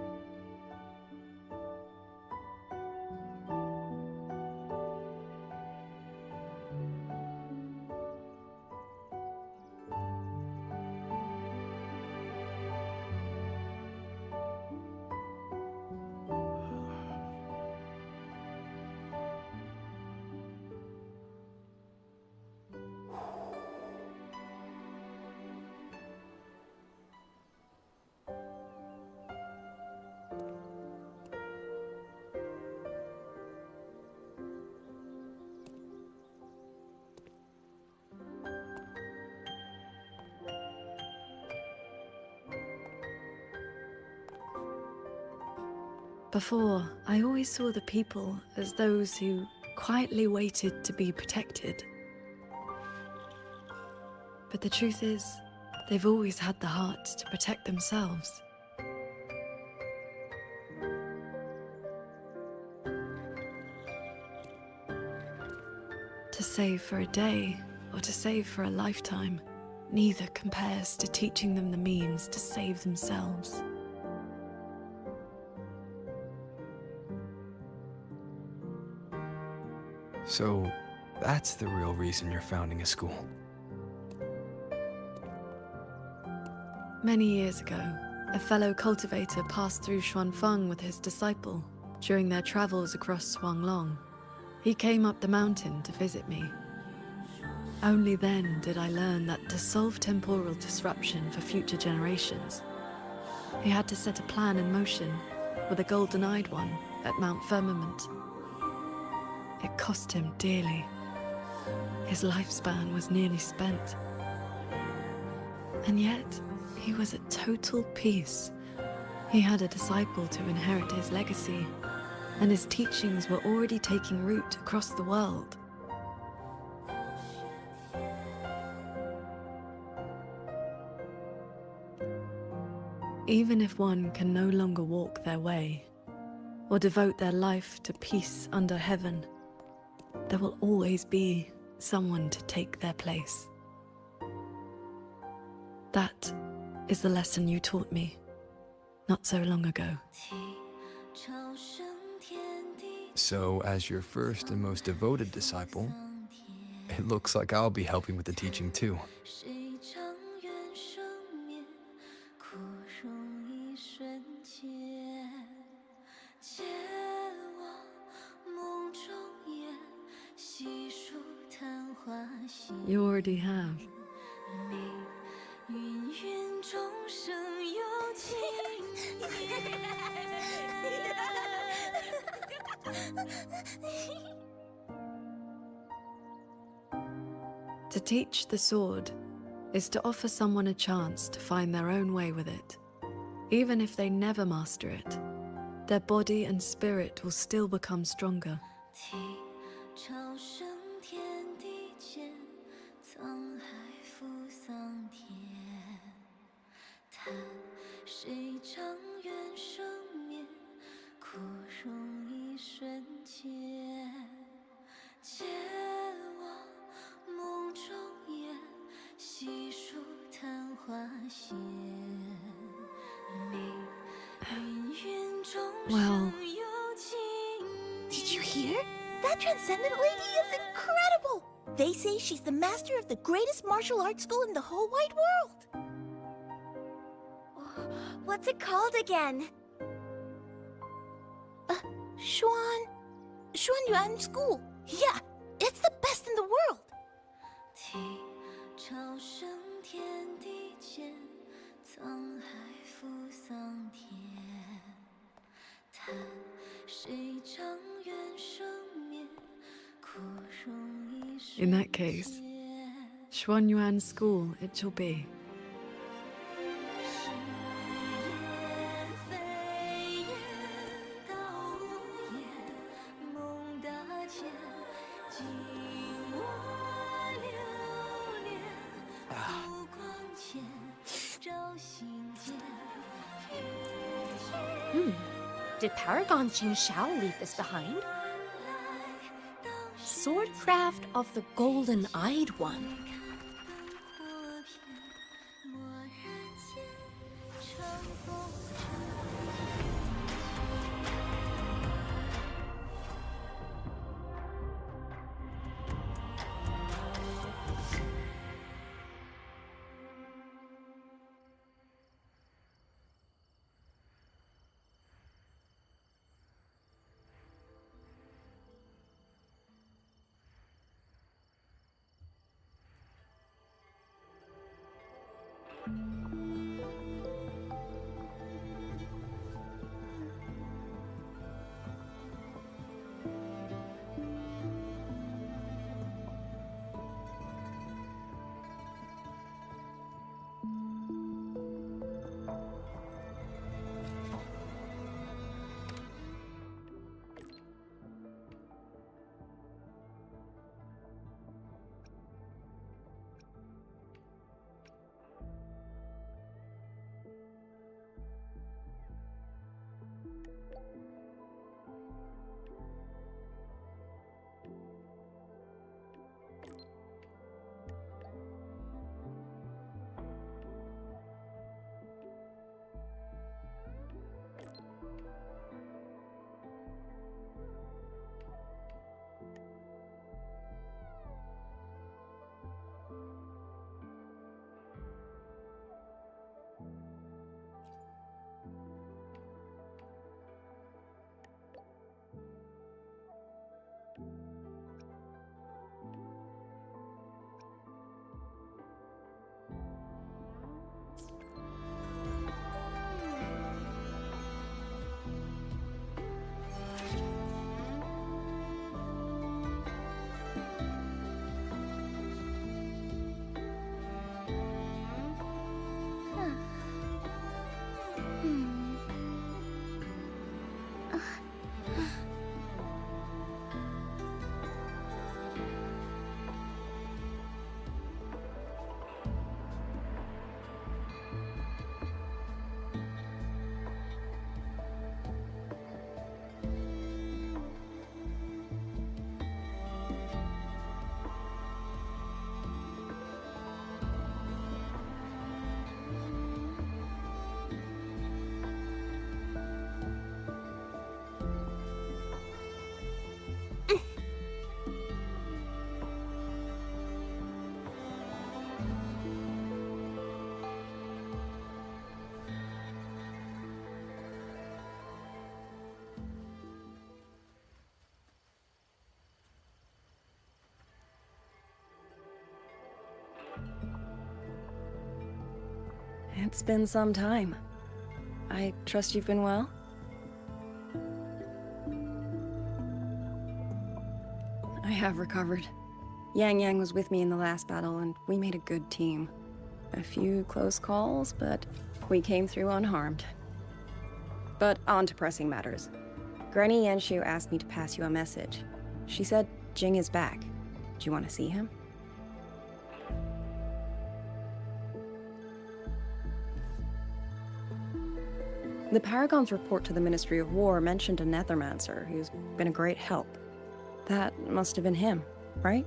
Before, I always saw the people as those who quietly waited to be protected. But the truth is, they've always had the heart to protect themselves. To save for a day, or to save for a lifetime, neither compares to teaching them the means to save themselves. So, that's the real reason you're founding a school. Many years ago, a fellow cultivator passed through Xuanfeng with his disciple during their travels across Shuanglong. He came up the mountain to visit me. Only then did I learn that to solve temporal disruption for future generations, he had to set a plan in motion with a golden-eyed one at Mount Firmament. It cost him dearly. His lifespan was nearly spent. And yet, he was at total peace, He had a disciple to inherit his legacy, and his teachings were already taking root across the world. Even if one can no longer walk their way, or devote their life to peace under heaven, there will always be someone to take their place. That is the lesson you taught me not so long ago. So, as your first and most devoted disciple, it looks like I'll be helping with the teaching too. You already have. To teach the sword is to offer someone a chance to find their own way with it. Even if they never master it, their body and spirit will still become stronger. Well, did you hear? That Transcendent Lady is incredible! They say she's the master of the greatest martial arts school in the whole wide world. What's it called again? Yuan School. Yeah, it's the best in the world. in that case, Xuanyuan School it shall be. Did Paragon Qingxiao leave this behind? Swordcraft of the Golden-Eyed One. It's been some time. I trust you've been well? I have recovered. Yangyang was with me in the last battle, and we made a good team. A few close calls, but we came through unharmed. But on to pressing matters. Granny Yanshu asked me to pass you a message. She said Jing is back. Do you want to see him? The Paragon's report to the Ministry of War mentioned a Nethermancer who's been a great help. That must have been him, right?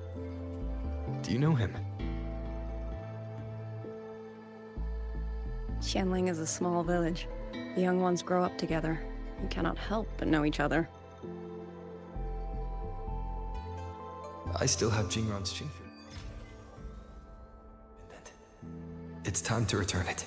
Do you know him? Qianling is a small village. The young ones grow up together. You cannot help but know each other. I still have Jingran's Qingfu. It's time to return it.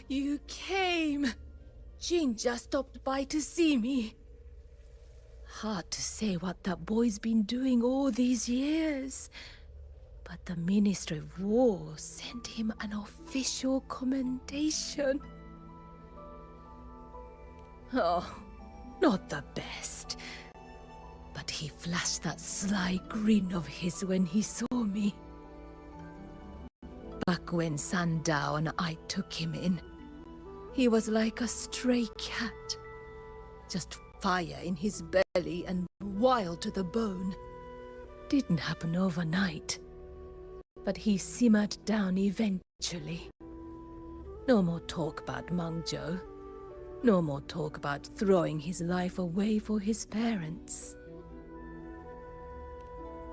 You came! Jing just stopped by to see me. Hard to say what that boy's been doing all these years. But the Ministry of War sent him an official commendation. Oh, not the best. But he flashed that sly grin of his when he saw me. Back when Sandao and I took him in, he was like a stray cat. Just fire in his belly and wild to the bone. Didn't happen overnight, but he simmered down eventually. No more talk about Mengzhou. No more talk about throwing his life away for his parents.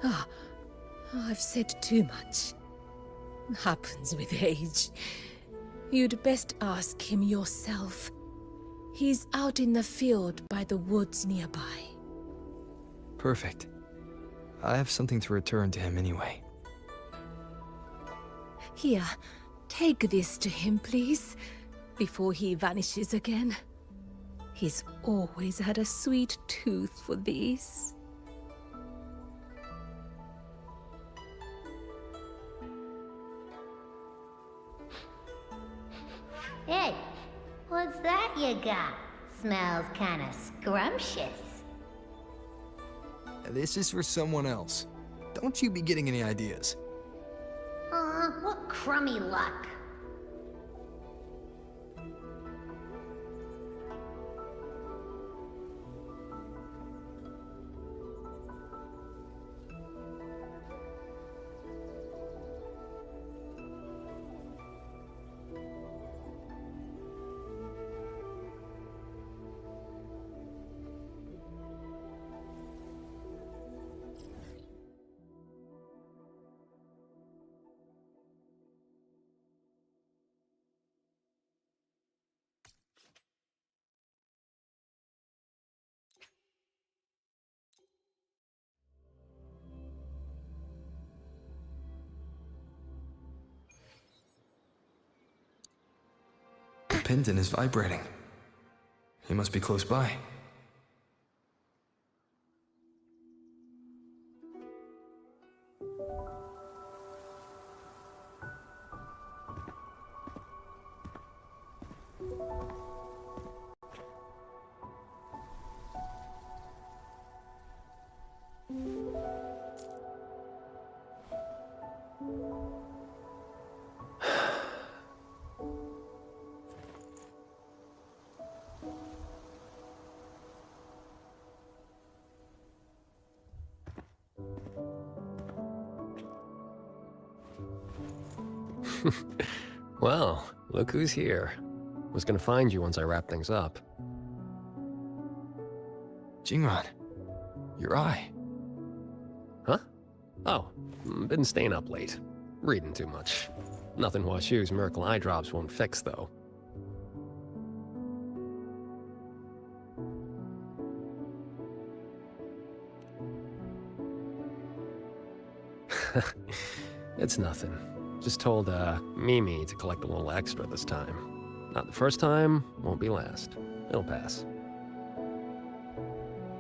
I've said too much. Happens with age. You'd best ask him yourself. He's out in the field by the woods nearby. Perfect. I have something to return to him anyway. Here, take this to him, please, before he vanishes again. He's always had a sweet tooth for these. Hey, what's that you got? Smells kinda scrumptious. This is for someone else. Don't you be getting any ideas. What crummy luck. The pendant is vibrating. He must be close by. Well, look who's here. Was gonna find you once I wrap things up. Jingran, your eye. Huh? Oh, been staying up late. Reading too much. Nothing Huashu's miracle eye drops won't fix, though. It's nothing. Just told, Mimi to collect a little extra this time. Not the first time, won't be last. It'll pass.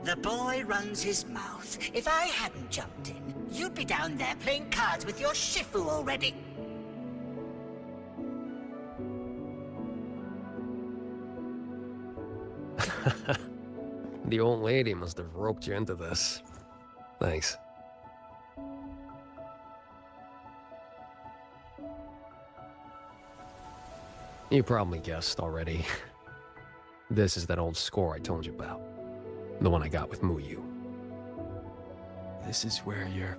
The boy runs his mouth. If I hadn't jumped in, you'd be down there playing cards with your Shifu already. The old lady must have roped you into this. Thanks. You probably guessed already. This is that old score I told you about. The one I got with Muyu. This is where you're...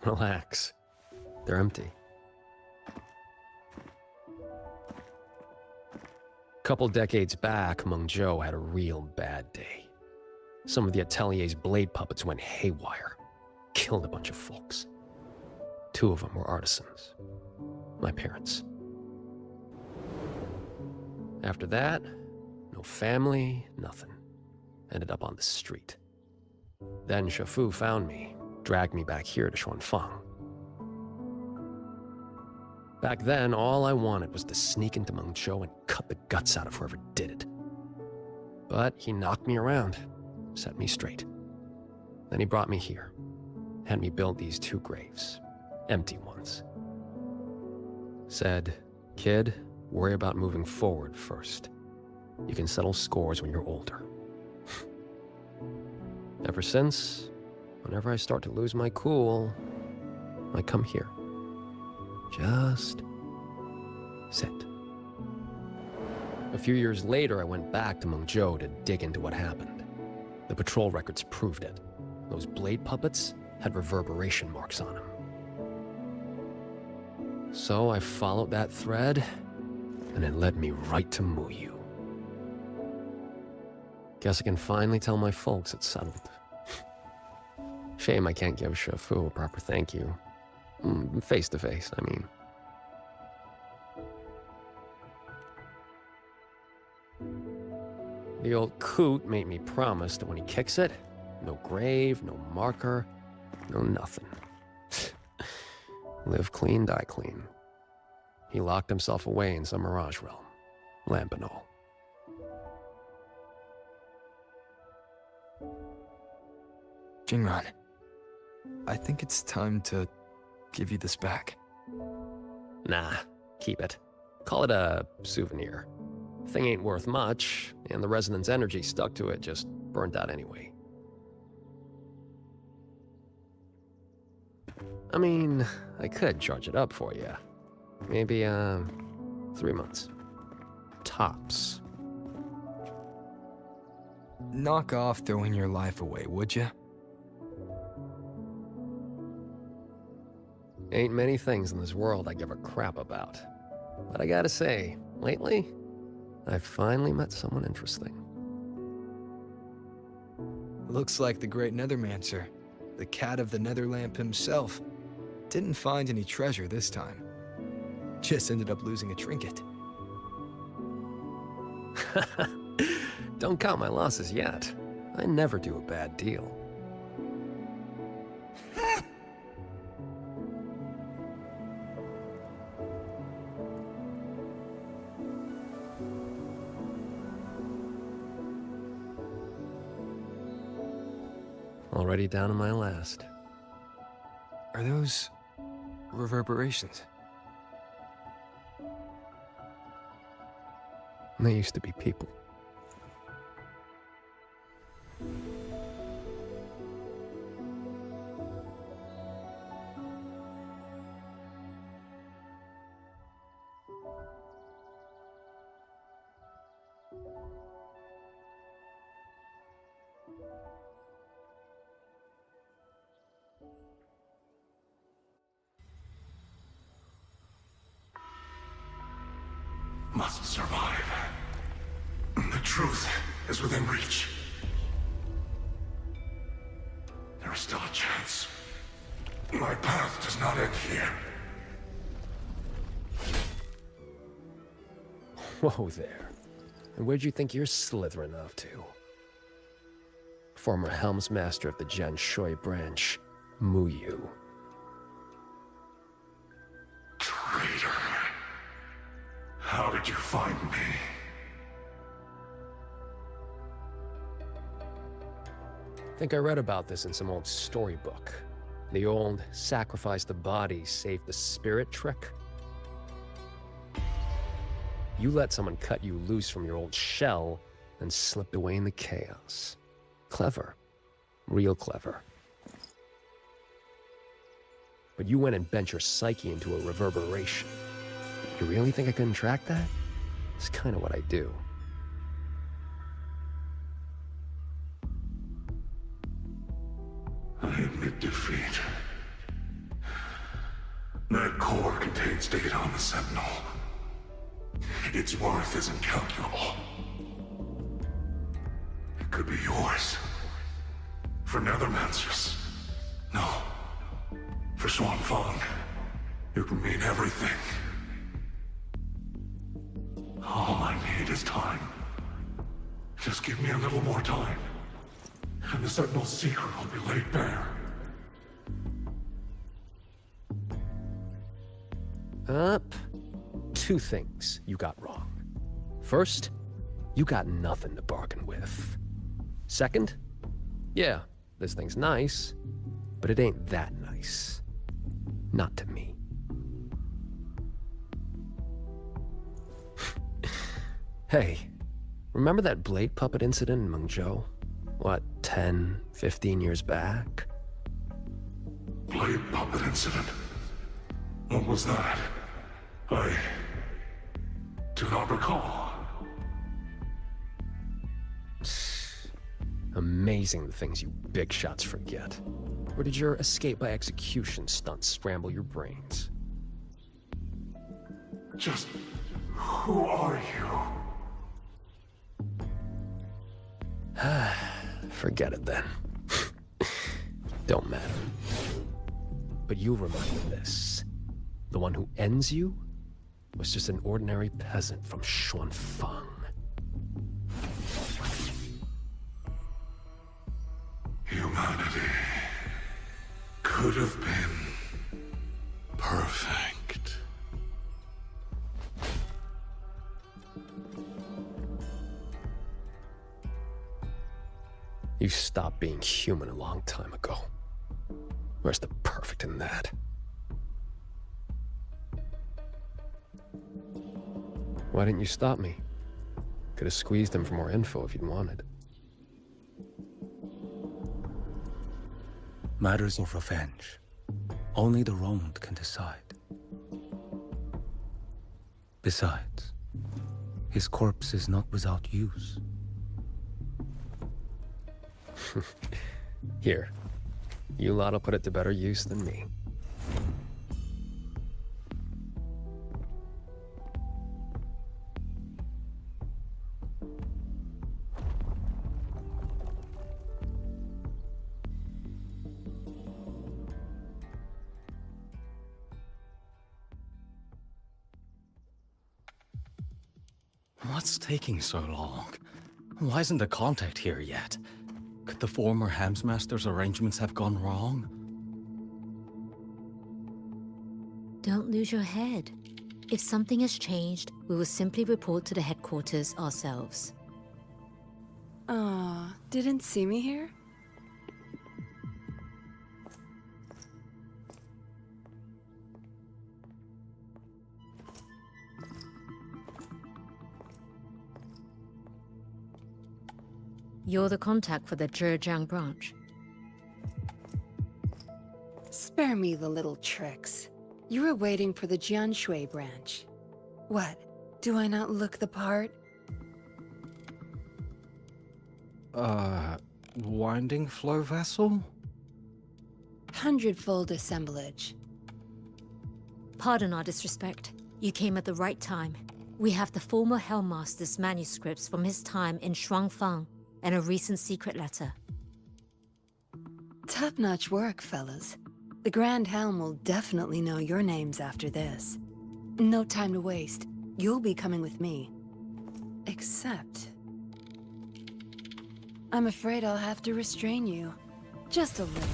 Relax. They're empty. Couple decades back, Mengzhou had a real bad day. Some of the Atelier's blade puppets went haywire. Killed a bunch of folks. 2 of them were artisans. My parents. After that, no family, nothing. Ended up on the street. Then Shifu found me, dragged me back here to Xuanfang. Back then, all I wanted was to sneak into Mengzhou and cut the guts out of whoever did it. But he knocked me around, set me straight. Then he brought me here, had me build these 2 graves, empty ones. Said, kid, worry about moving forward first. You can settle scores when you're older. Ever since, whenever I start to lose my cool, I come here. Just sit. A few years later, I went back to Mengzhou to dig into what happened. The patrol records proved it. Those blade puppets had reverberation marks on them. So I followed that thread, and it led me right to Muyu. Guess I can finally tell my folks it's settled. Shame I can't give Shifu a proper thank you. Face to face, I mean. The old coot made me promise that when he kicks it, no grave, no marker, no nothing. Live clean, die clean. He locked himself away in some mirage realm, lamp and all. Jingran, I think it's time to give you this back. Nah, keep it. Call it a souvenir. Thing ain't worth much, and the resonance energy stuck to it just burnt out anyway. I mean, I could charge it up for you. Maybe, 3 months. Tops. Knock off throwing your life away, would you? Ain't many things in this world I give a crap about. But I gotta say, lately, I've finally met someone interesting. Looks like the great Nethermancer, the cat of the Netherlamp himself, didn't find any treasure this time. Just ended up losing a trinket. Don't count my losses yet. I never do a bad deal. Already down to my last. Are those reverberations. They used to be people. Must survive. The truth is within reach. There is still a chance. My path does not end here. Whoa there. And where'd you think you're slithering off to? Former Helmsmaster of the Janshui branch, Muyu. Traitor. How did you find me? Think I read about this in some old storybook. The old sacrifice the body, save the spirit trick. You let someone cut you loose from your old shell and slipped away in the chaos. Clever. Real clever. But you went and bent your psyche into a reverberation. You really think I couldn't track that? It's kind of what I do. I admit defeat. That core contains data on the Sentinel. Its worth is incalculable. It could be yours. For Nethermancers. No. For Xuanfang. It would mean everything. All I need is time. Just give me a little more time, and the Sentinel's secret will be laid bare. Two things you got wrong. First, you got nothing to bargain with. Second, yeah, this thing's nice, but it ain't that nice. Not to me. Hey, remember that blade puppet incident in Mengzhou? What, 10, 15 years back? Blade puppet incident? What was that? I do not recall. Amazing the things you big shots forget. Or did your escape by execution stunt scramble your brains? Just who are you? Forget it then. Don't matter. But you'll remember this. The one who ends you was just an ordinary peasant from Xuanfang. Humanity could have been perfect. You stopped being human a long time ago. Where's the perfect in that? Why didn't you stop me? Could have squeezed him for more info if you'd wanted. Matters of revenge. Only the wronged can decide. Besides, his corpse is not without use. Here, you lot'll put it to better use than me. What's taking so long? Why isn't the contact here yet? Could the former Helmsmaster's arrangements have gone wrong? Don't lose your head. If something has changed, we will simply report to the headquarters ourselves. Didn't see me here? You're the contact for the Zhejiang branch. Spare me the little tricks. You were waiting for the Jianshui branch. What? Do I not look the part? Winding flow vessel? 100-fold assemblage. Pardon our disrespect. You came at the right time. We have the former Helmmaster's manuscripts from his time in Shuangfang and a recent secret letter. Top-notch work, fellas. The Grand Helm will definitely know your names after this. No time to waste. You'll be coming with me. Except... I'm afraid I'll have to restrain you. Just a little.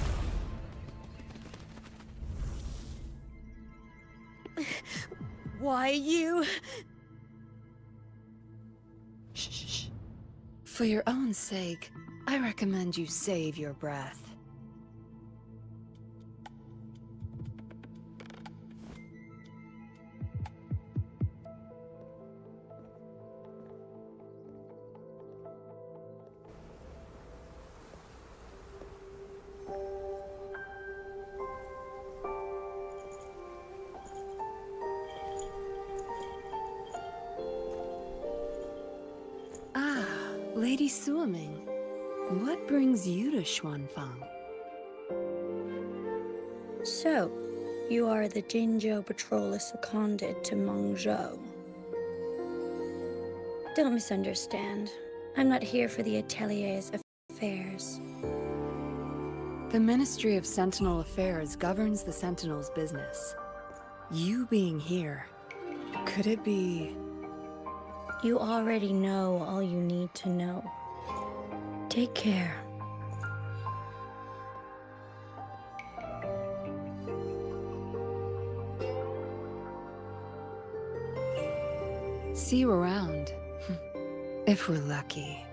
Why you? Shh. For your own sake, I recommend you save your breath. Lady Suoming, what brings you to Xuanfang? So, you are the Jingzhou patroller seconded to Mengzhou. Don't misunderstand. I'm not here for the Atelier's affairs. The Ministry of Sentinel Affairs governs the Sentinel's business. You being here, could it be... You already know all you need to know. Take care. See you around. If we're lucky.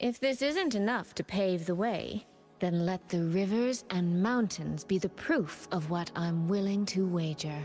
If this isn't enough to pave the way, then let the rivers and mountains be the proof of what I'm willing to wager.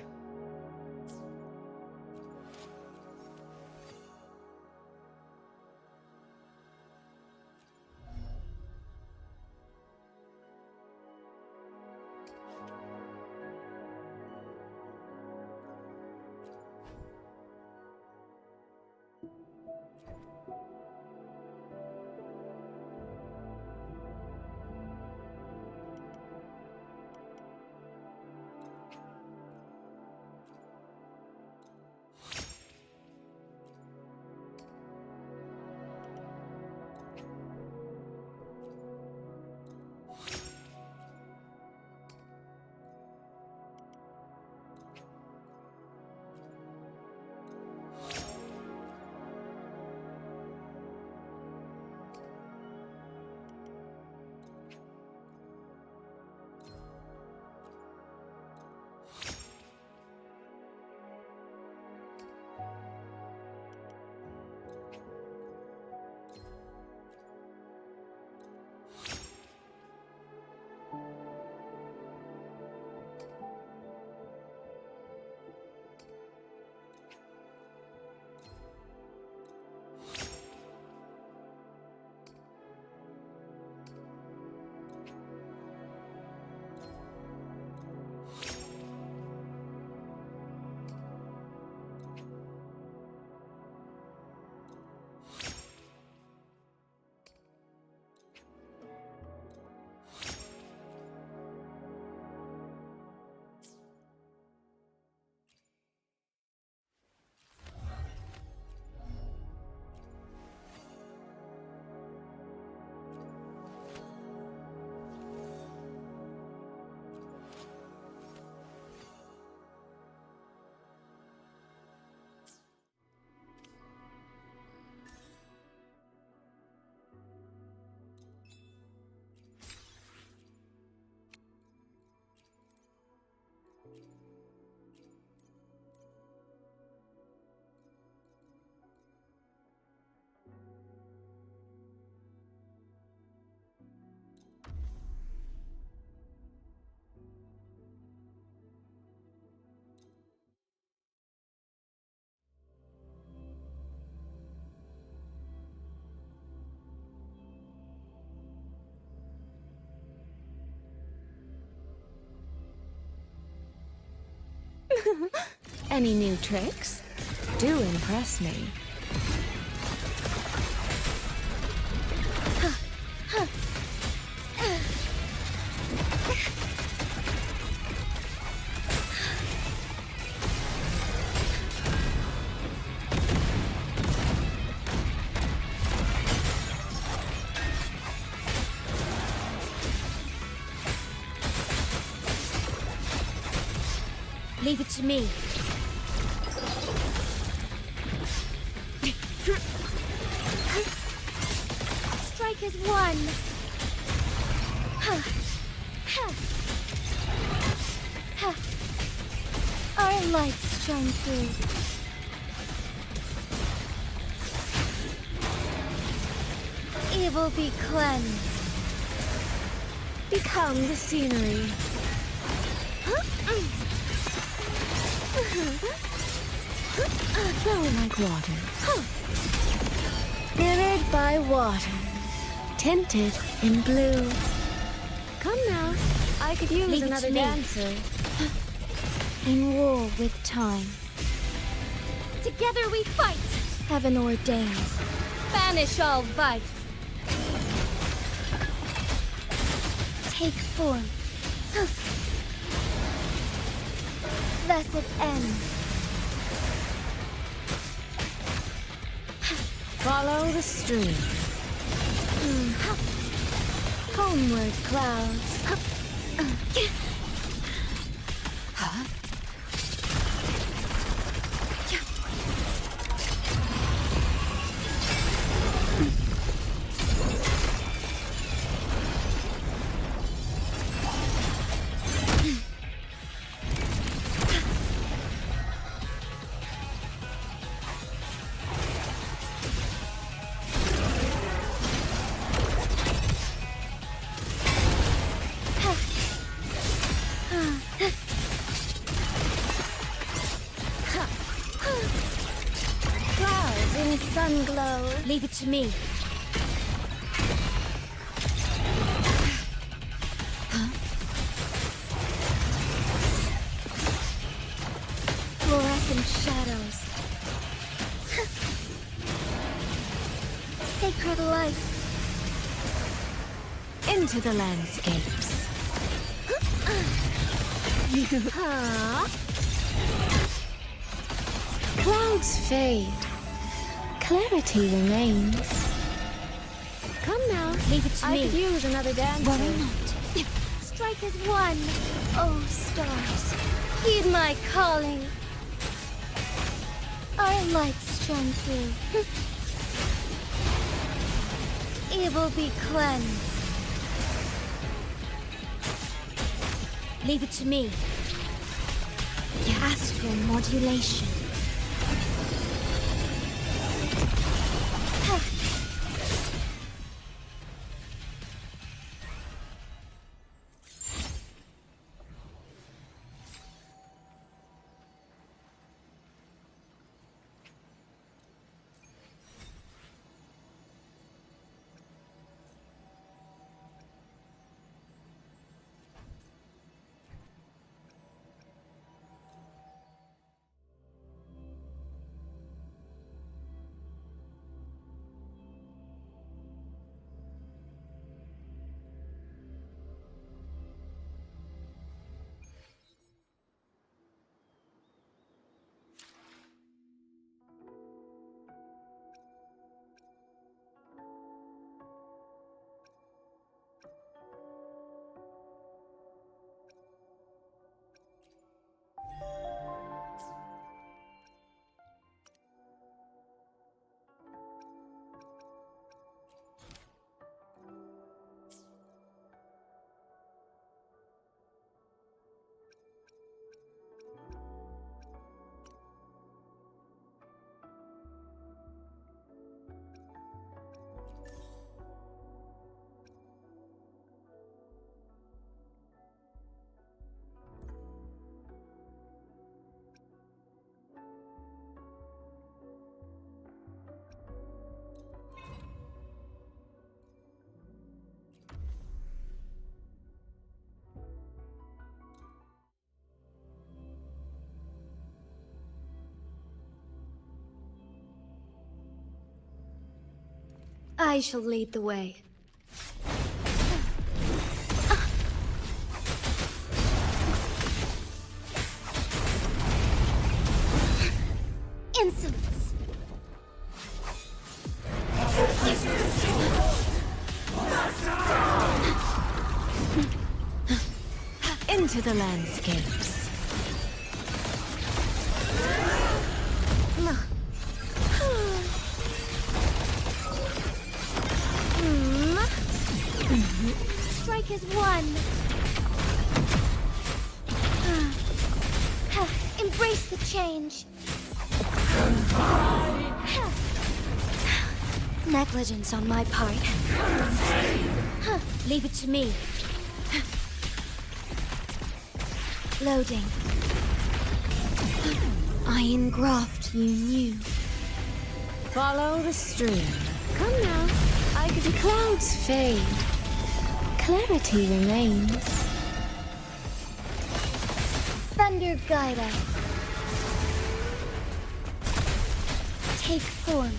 Any new tricks? Do impress me. Leave it to me. Strike as one. Our lights shine through. Evil be cleansed. Become the scenery. Flow like water. Mirrored by water. Tinted in blue. Come now. I could use Leave it another to me. dancer. In war with time. Together we fight. Heaven ordains. Banish all vice. Take form. Blessed end. Follow the stream. Homeward clouds. Leave it to me. Fluorescent shadows. Sacred light. Into the landscapes. Huh? Clouds fade. Clarity remains. Come now. Leave it to I me. could use another dance. Worry not. Strike as one. Oh, stars. Heed my calling. Our lights shine through. Evil be cleansed. Leave it to me. Astral modulation. I shall lead the way. Insolence. Into the landscapes. Strike as one. Embrace the change. Negligence on my part. Leave it to me. Loading. I engraft you new. Follow the stream. Come now. I could be Clouds fade. Clarity remains. Thunder guide us. Take form.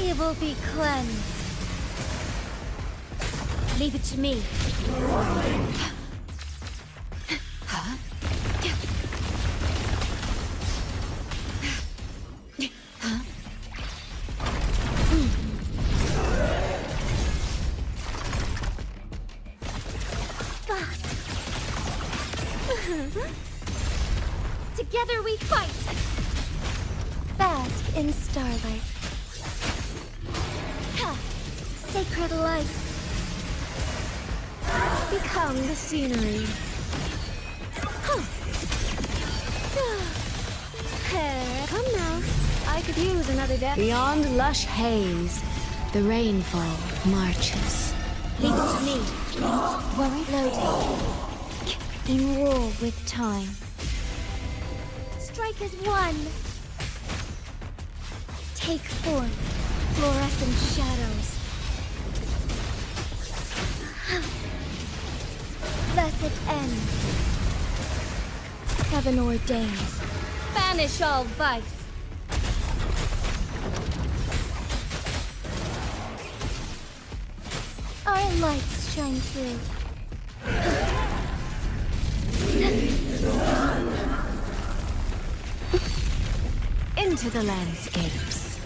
Evil be cleansed. Leave it to me. Together we fight! Bask in starlight. Sacred light. Become the scenery. Come now. I could use another dance. Beyond lush haze, the rainfall marches. Leave it to me. Worry loading. in war with time. Strike as one. Take form, fluorescent shadows. Blessed end. Heaven ordains. Banish all vice. Our lights shine through. Into the landscapes.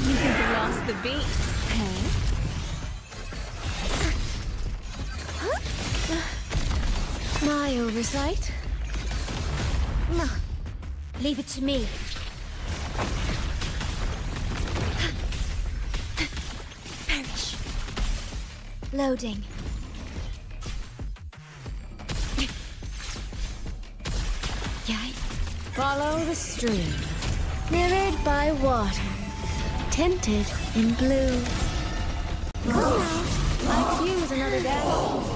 You think you lost the beat, hey? My oversight. Leave it to me. Perish. Loading. Yay. Follow the stream. Mirrored by water. Tinted in blue. I choose another dance.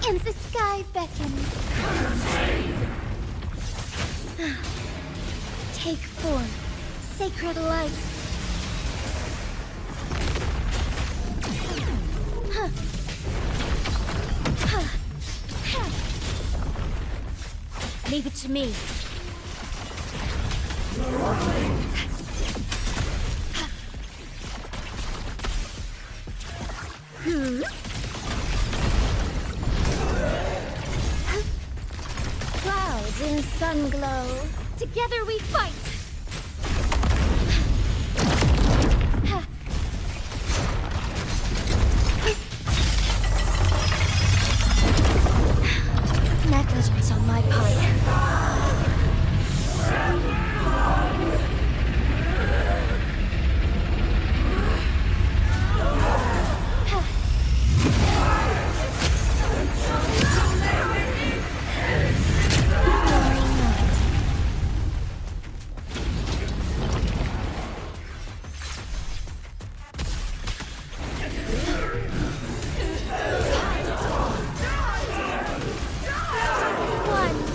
And the sky beckons. Take form, sacred light. Leave it to me. Clouds in sun glow. Together we fight. Negligence on my part.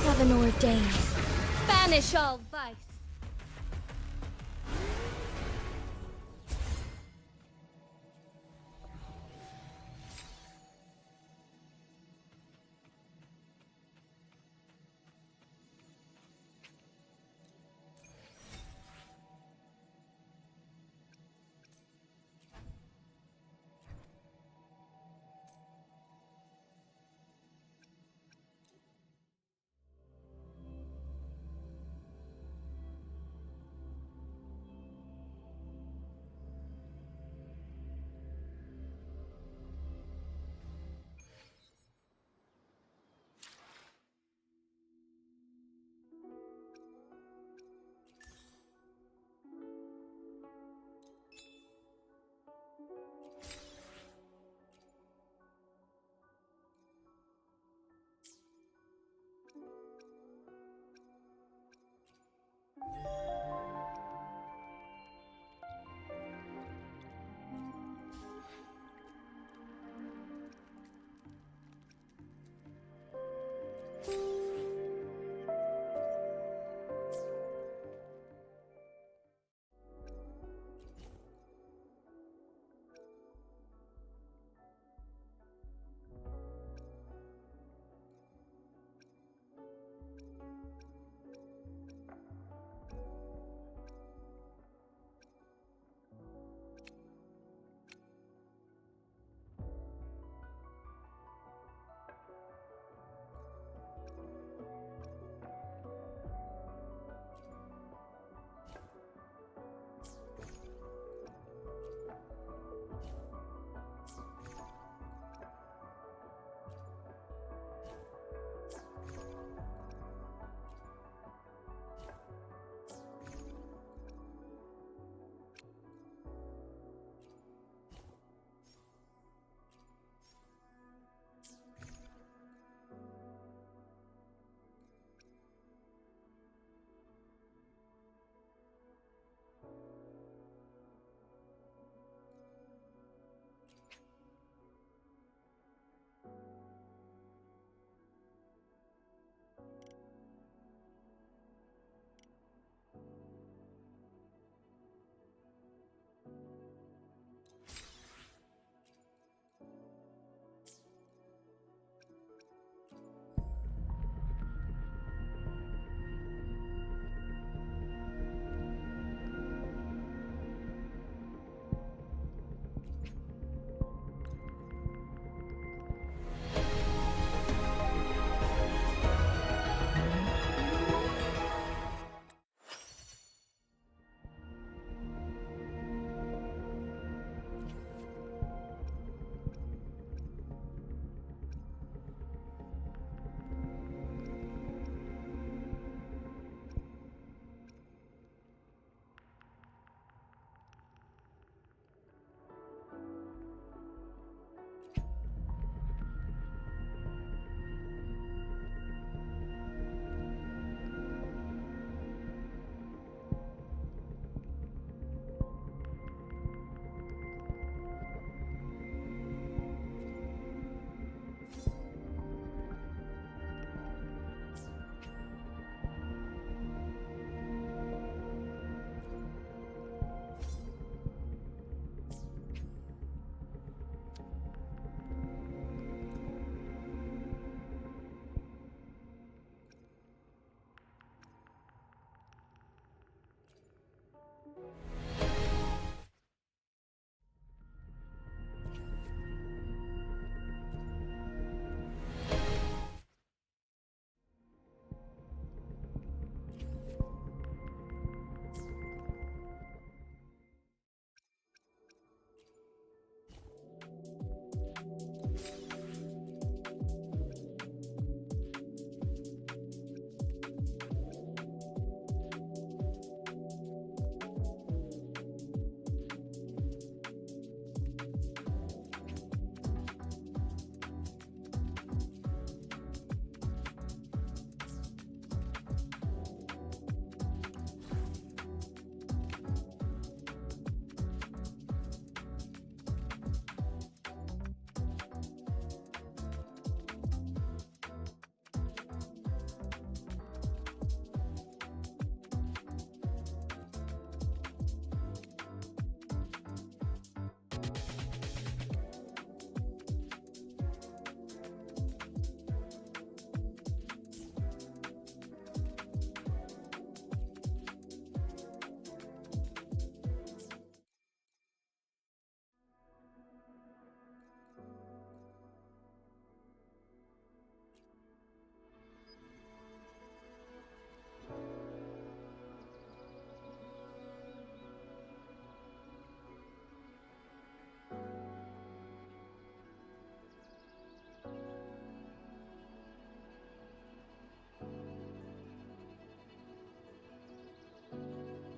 Heaven ordains. Banish all